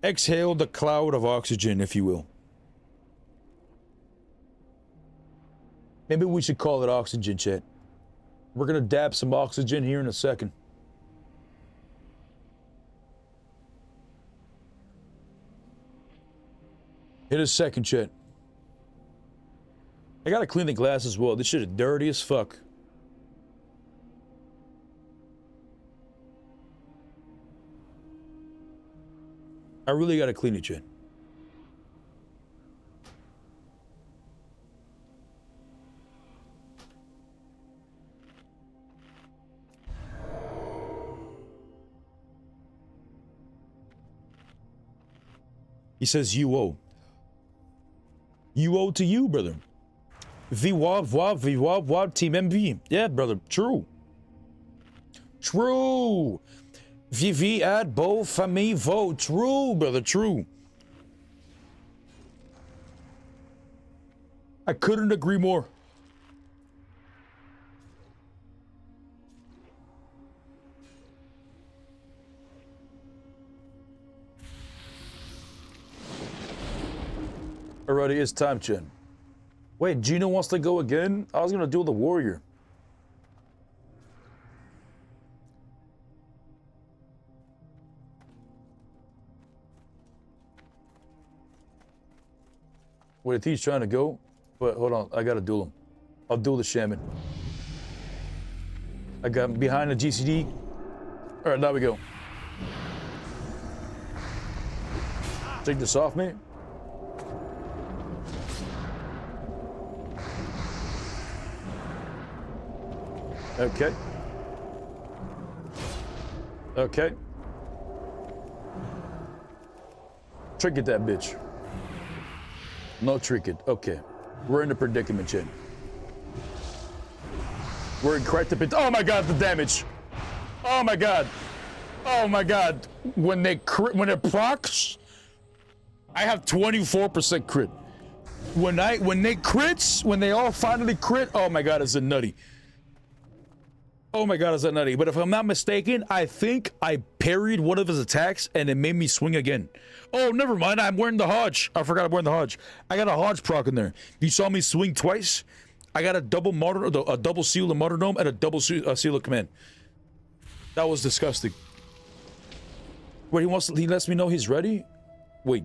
Exhale the cloud of oxygen, if you will. Maybe we should call it oxygen, chat. We're gonna dab some oxygen here in a second. Hit a second, chat. I gotta clean the glass as well. This shit is dirty as fuck. I really gotta clean it, chat. He says you owe. You owe to you, brother. VWAP, Team MV. Yeah, brother, true. True. VV at Bo Famille Vote. True, brother, true. I couldn't agree more. Alrighty, it's time, Chen. Wait, Gino wants to go again? I was gonna duel the warrior. Wait, if he's trying to go, but hold on, I gotta duel him. I'll duel the shaman. I got him behind the GCD. All right, now we go. Take this off me. Okay. Okay. Trinket that bitch. No trinket. Okay. We're in a predicament, Chin. We're in quite the pit. Oh my god, the damage. Oh my god. Oh my god. When it procs, I have 24% crit. When they crits, when they all finally crit, oh my god, is it nutty. Oh my god, is that nutty? But if I'm not mistaken, I think I parried one of his attacks and it made me swing again. Oh, never mind. I'm wearing the Hodge. I forgot I'm wearing the Hodge. I got a Hodge proc in there. You saw me swing twice. I got a double seal of martyrdom and a double seal of command. That was disgusting. Wait, he lets me know he's ready? Wait.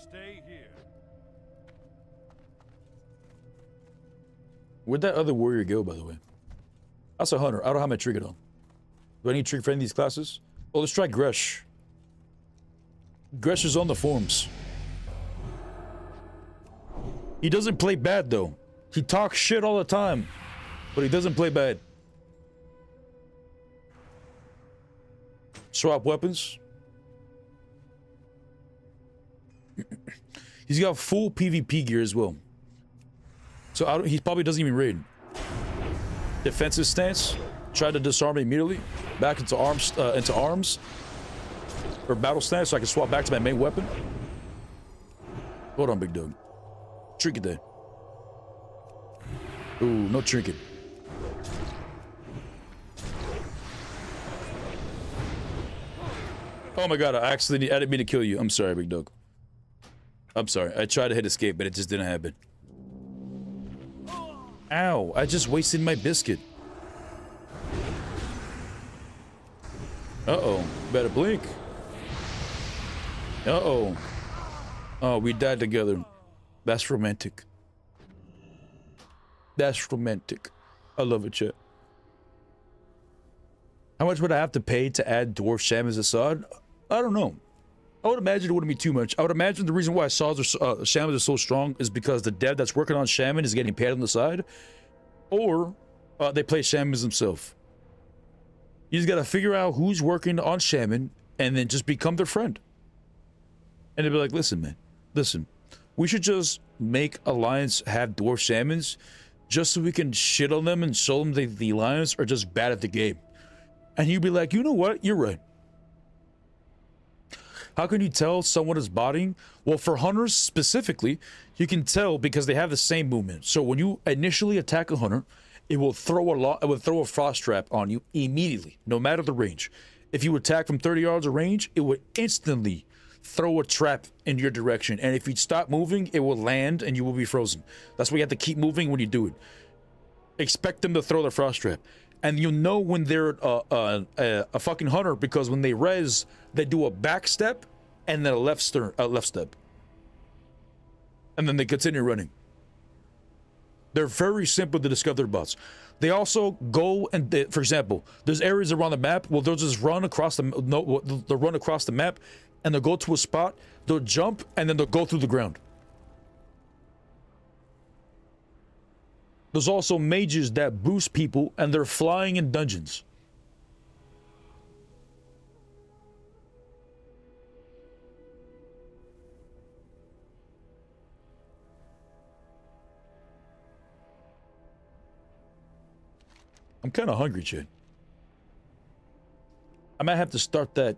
Stay here. Where'd that other warrior go, by the way? That's a hunter. I don't have my trigger on. Do I need trigger for any of these classes? Oh, let's try Gresh. Gresh is on the forums. He doesn't play bad, though. He talks shit all the time, but he doesn't play bad. Swap weapons. He's got full PvP gear as well. So he probably doesn't even raid. Defensive stance. Try to disarm me immediately. Back into arms, or battle stance, so I can swap back to my main weapon. Hold on, big dog. Trinket there. Ooh, no trinket. Oh my god, I didn't mean to kill you. I'm sorry, big dog. I'm sorry. I tried to hit escape, but it just didn't happen. Ow, I just wasted my biscuit. Uh-oh, better blink. Uh-oh. Oh, we died together. That's romantic. That's romantic. I love it, chat. How much would I have to pay to add Dwarf Shaman's Assad? I don't know. I would imagine it wouldn't be too much. I would imagine the reason why Shamans are so strong is because the dev that's working on Shaman is getting paid on the side, or they play Shamans themselves. You just gotta figure out who's working on Shaman and then just become their friend. And they'd be like, listen, man, listen, we should just make Alliance have Dwarf Shamans just so we can shit on them and show them the Alliance are just bad at the game. And you'd be like, you know what? You're right. How can you tell someone is botting? Well, for hunters specifically, you can tell because they have the same movement. So when you initially attack a hunter, it will throw a frost trap on you immediately, no matter the range. If you attack from 30 yards of range, it would instantly throw a trap in your direction. And if you stop moving, it will land and you will be frozen. That's why you have to keep moving when you do it. Expect them to throw the frost trap. And you'll know when they're a fucking hunter because when they res, they do a back step and then a left step. And then they continue running. They're very simple to discover their bots. They also go and, for example, there's areas around the map. Well, they'll just run across they'll run across the map and they'll go to a spot, they'll jump, and then they'll go through the ground. There's also mages that boost people and they're flying in dungeons. I'm kind of hungry, Chad. I might have to start that.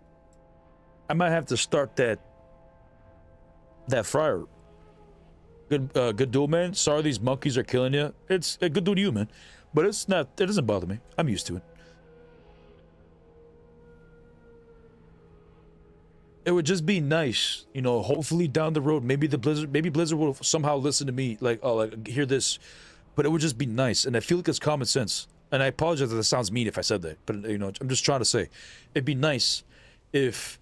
That fryer. Good duel, man. Sorry these monkeys are killing you. It's a good duel to you, man. But it's not, it doesn't bother me. I'm used to it. It would just be nice, you know, hopefully down the road, maybe Blizzard will somehow listen to me, like, oh, like, hear this. But it would just be nice, and I feel like it's common sense. And I apologize if that sounds mean if I said that, but, you know, I'm just trying to say, it'd be nice if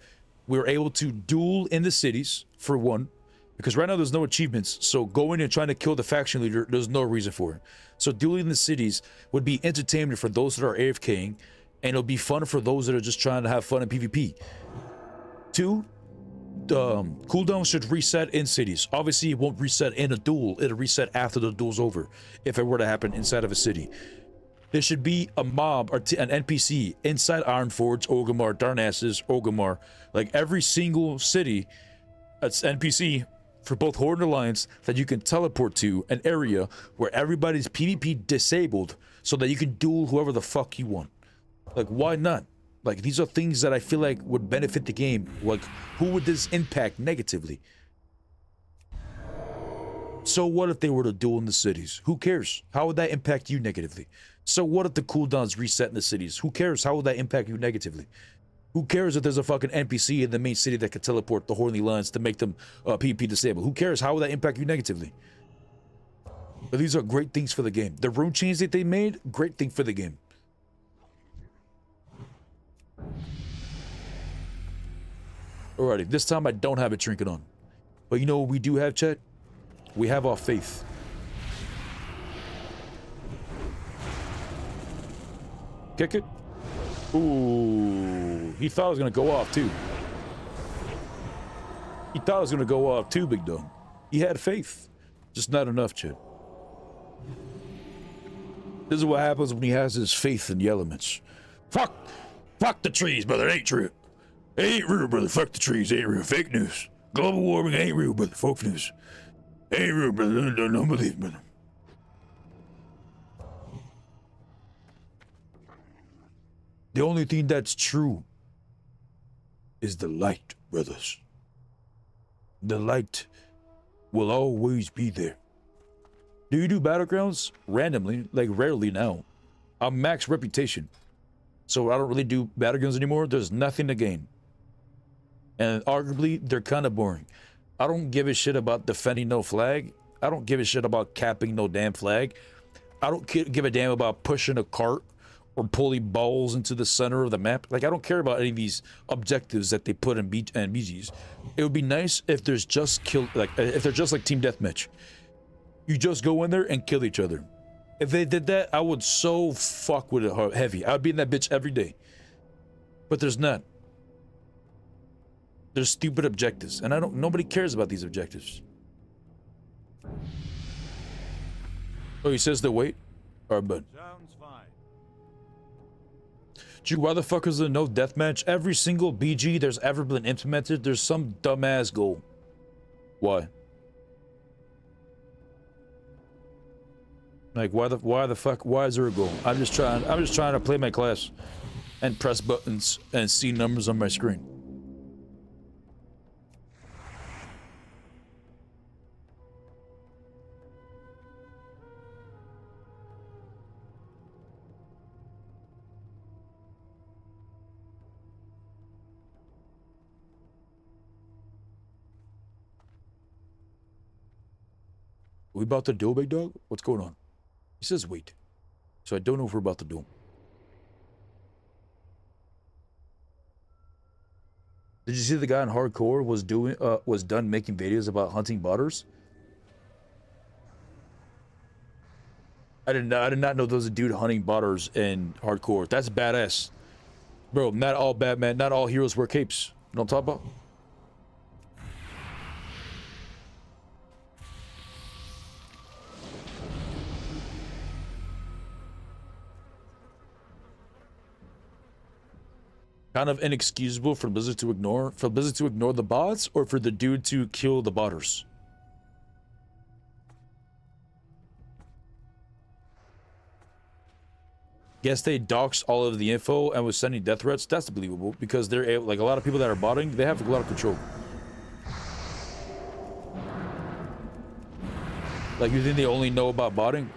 we were able to duel in the cities, for one, because right now there's no achievements, so going and trying to kill the faction leader, there's no reason for it. So dueling in the cities would be entertainment for those that are AFKing, and it'll be fun for those that are just trying to have fun in PvP. Two, cooldown should reset in cities. Obviously, it won't reset in a duel. It'll reset after the duel's over, if it were to happen inside of a city. There should be a mob or an NPC inside Ironforge, Orgrimmar, Darnassus, Orgrimmar. Like every single city, it's NPC for both Horde and Alliance that you can teleport to an area where everybody's PvP disabled so that you can duel whoever the fuck you want. Like, why not? Like, these are things that I feel like would benefit the game. Like, who would this impact negatively? So what if they were to duel in the cities? Who cares? How would that impact you negatively? So what if the cooldowns reset in the cities? Who cares? How would that impact you negatively? Who cares if there's a fucking NPC in the main city that could teleport the Horde Alliance to make them PvP disabled? Who cares? How would that impact you negatively? But these are great things for the game. The rune change that they made, great thing for the game. Alrighty, this time I don't have a trinket on. But you know what we do have, chat? We have our faith. Kick it. Ooh, he thought it was gonna go off too. He thought it was gonna go off too, big dog. He had faith, just not enough, chat. This is what happens when he has his faith in the elements. Fuck the trees, brother. It ain't true. It ain't real, brother. Fuck the trees. It ain't real. Fake news. Global warming ain't real, brother. Folk news. It ain't real, brother. Don't believe, brother. The only thing that's true is the light, brothers. The light will always be there. Do you do battlegrounds? Randomly, like rarely now. I'm max reputation, so I don't really do battlegrounds anymore. There's nothing to gain. And arguably, they're kind of boring. I don't give a shit about defending no flag. I don't give a shit about capping no damn flag. I don't give a damn about pushing a cart or pulling balls into the center of the map. Like, I don't care about any of these objectives that they put in BGs. It would be nice if there's just if they're just like team deathmatch. You just go in there and kill each other. If they did that, I would so fuck with it heavy. I would be in that bitch every day. But there's not. There's stupid objectives, and nobody cares about these objectives. Oh, he says to wait? Alright, bud. Sounds fine. Gee, why the fuck is there no deathmatch? Every single BG there's ever been implemented, there's some dumbass goal. Why? Like, why the fuck, why is there a goal? I'm just trying to play my class and press buttons and see numbers on my screen. We about to duel, big dog? What's going on? He says wait. So I don't know if we're about to duel. Did you see the guy in hardcore was done making videos about hunting botters? I did not know there was a dude hunting botters in hardcore. That's badass. Bro, not all Batman, not all heroes wear capes. You know what I'm talking about? Kind of inexcusable for Blizzard to ignore the bots, or for the dude to kill the botters. Guess they doxed all of the info and was sending death threats. That's believable because they're able, like a lot of people that are botting, they have a lot of control. Like, you think they only know about botting?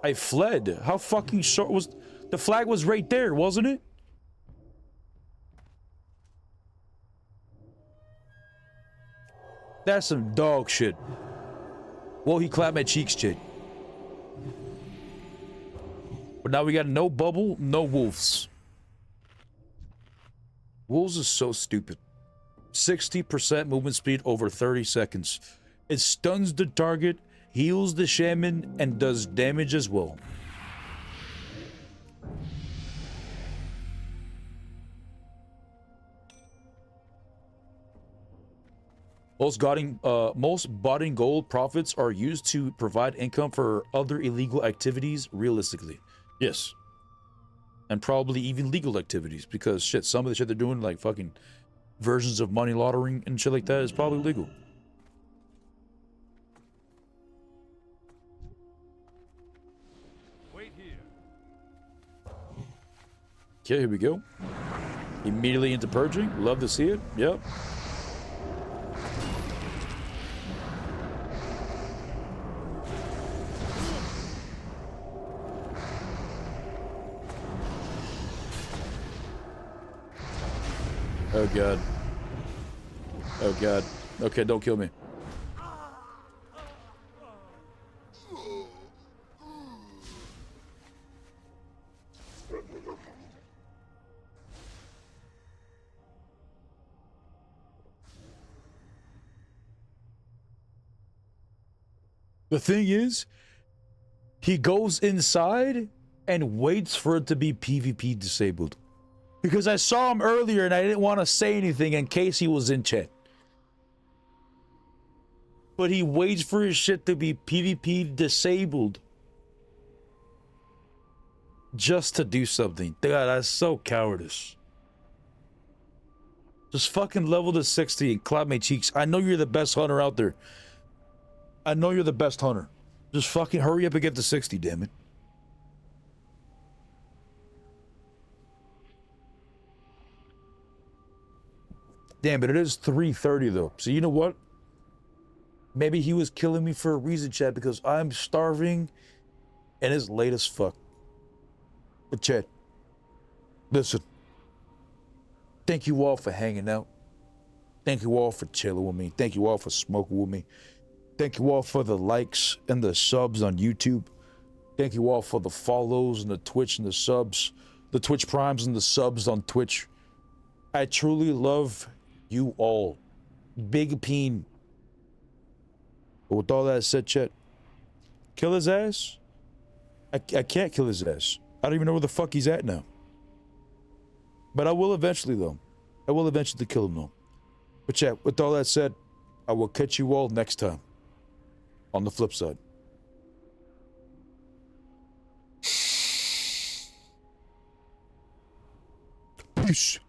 I fled. How fucking short was... The flag was right there, wasn't it? That's some dog shit. Well, he clapped my cheeks, shit. But now we got no bubble, no wolves. Wolves is so stupid. 60% movement speed over 30 seconds. It stuns the target, heals the shaman, and does damage as well. Most botting gold profits are used to provide income for other illegal activities, realistically. Yes. And probably even legal activities, because shit, some of the shit they're doing, like fucking versions of money laundering and shit like that, is probably legal. Wait here. Okay, here we go. Immediately into purging. Love to see it. Yep. Oh god. Oh god. Okay, don't kill me. The thing is, he goes inside and waits for it to be PvP disabled. Because I saw him earlier and I didn't want to say anything in case he was in chat. But he waits for his shit to be PvP disabled. Just to do something. God, that's so cowardice. Just fucking level to 60 and clap my cheeks. I know you're the best hunter out there. I know you're the best hunter. Just fucking hurry up and get to 60, damn it. Damn, but it is 3:30 though. So you know what? Maybe he was killing me for a reason, chat, because I'm starving and it's late as fuck. But chat, listen. Thank you all for hanging out. Thank you all for chilling with me. Thank you all for smoking with me. Thank you all for the likes and the subs on YouTube. Thank you all for the follows and the Twitch and the subs. The Twitch primes and the subs on Twitch. I truly love you all. Big peen. But with all that said, chat, kill his ass? I can't kill his ass. I don't even know where the fuck he's at now. But I will eventually, though. I will eventually kill him, though. But chat, with all that said, I will catch you all next time. On the flip side. Peace.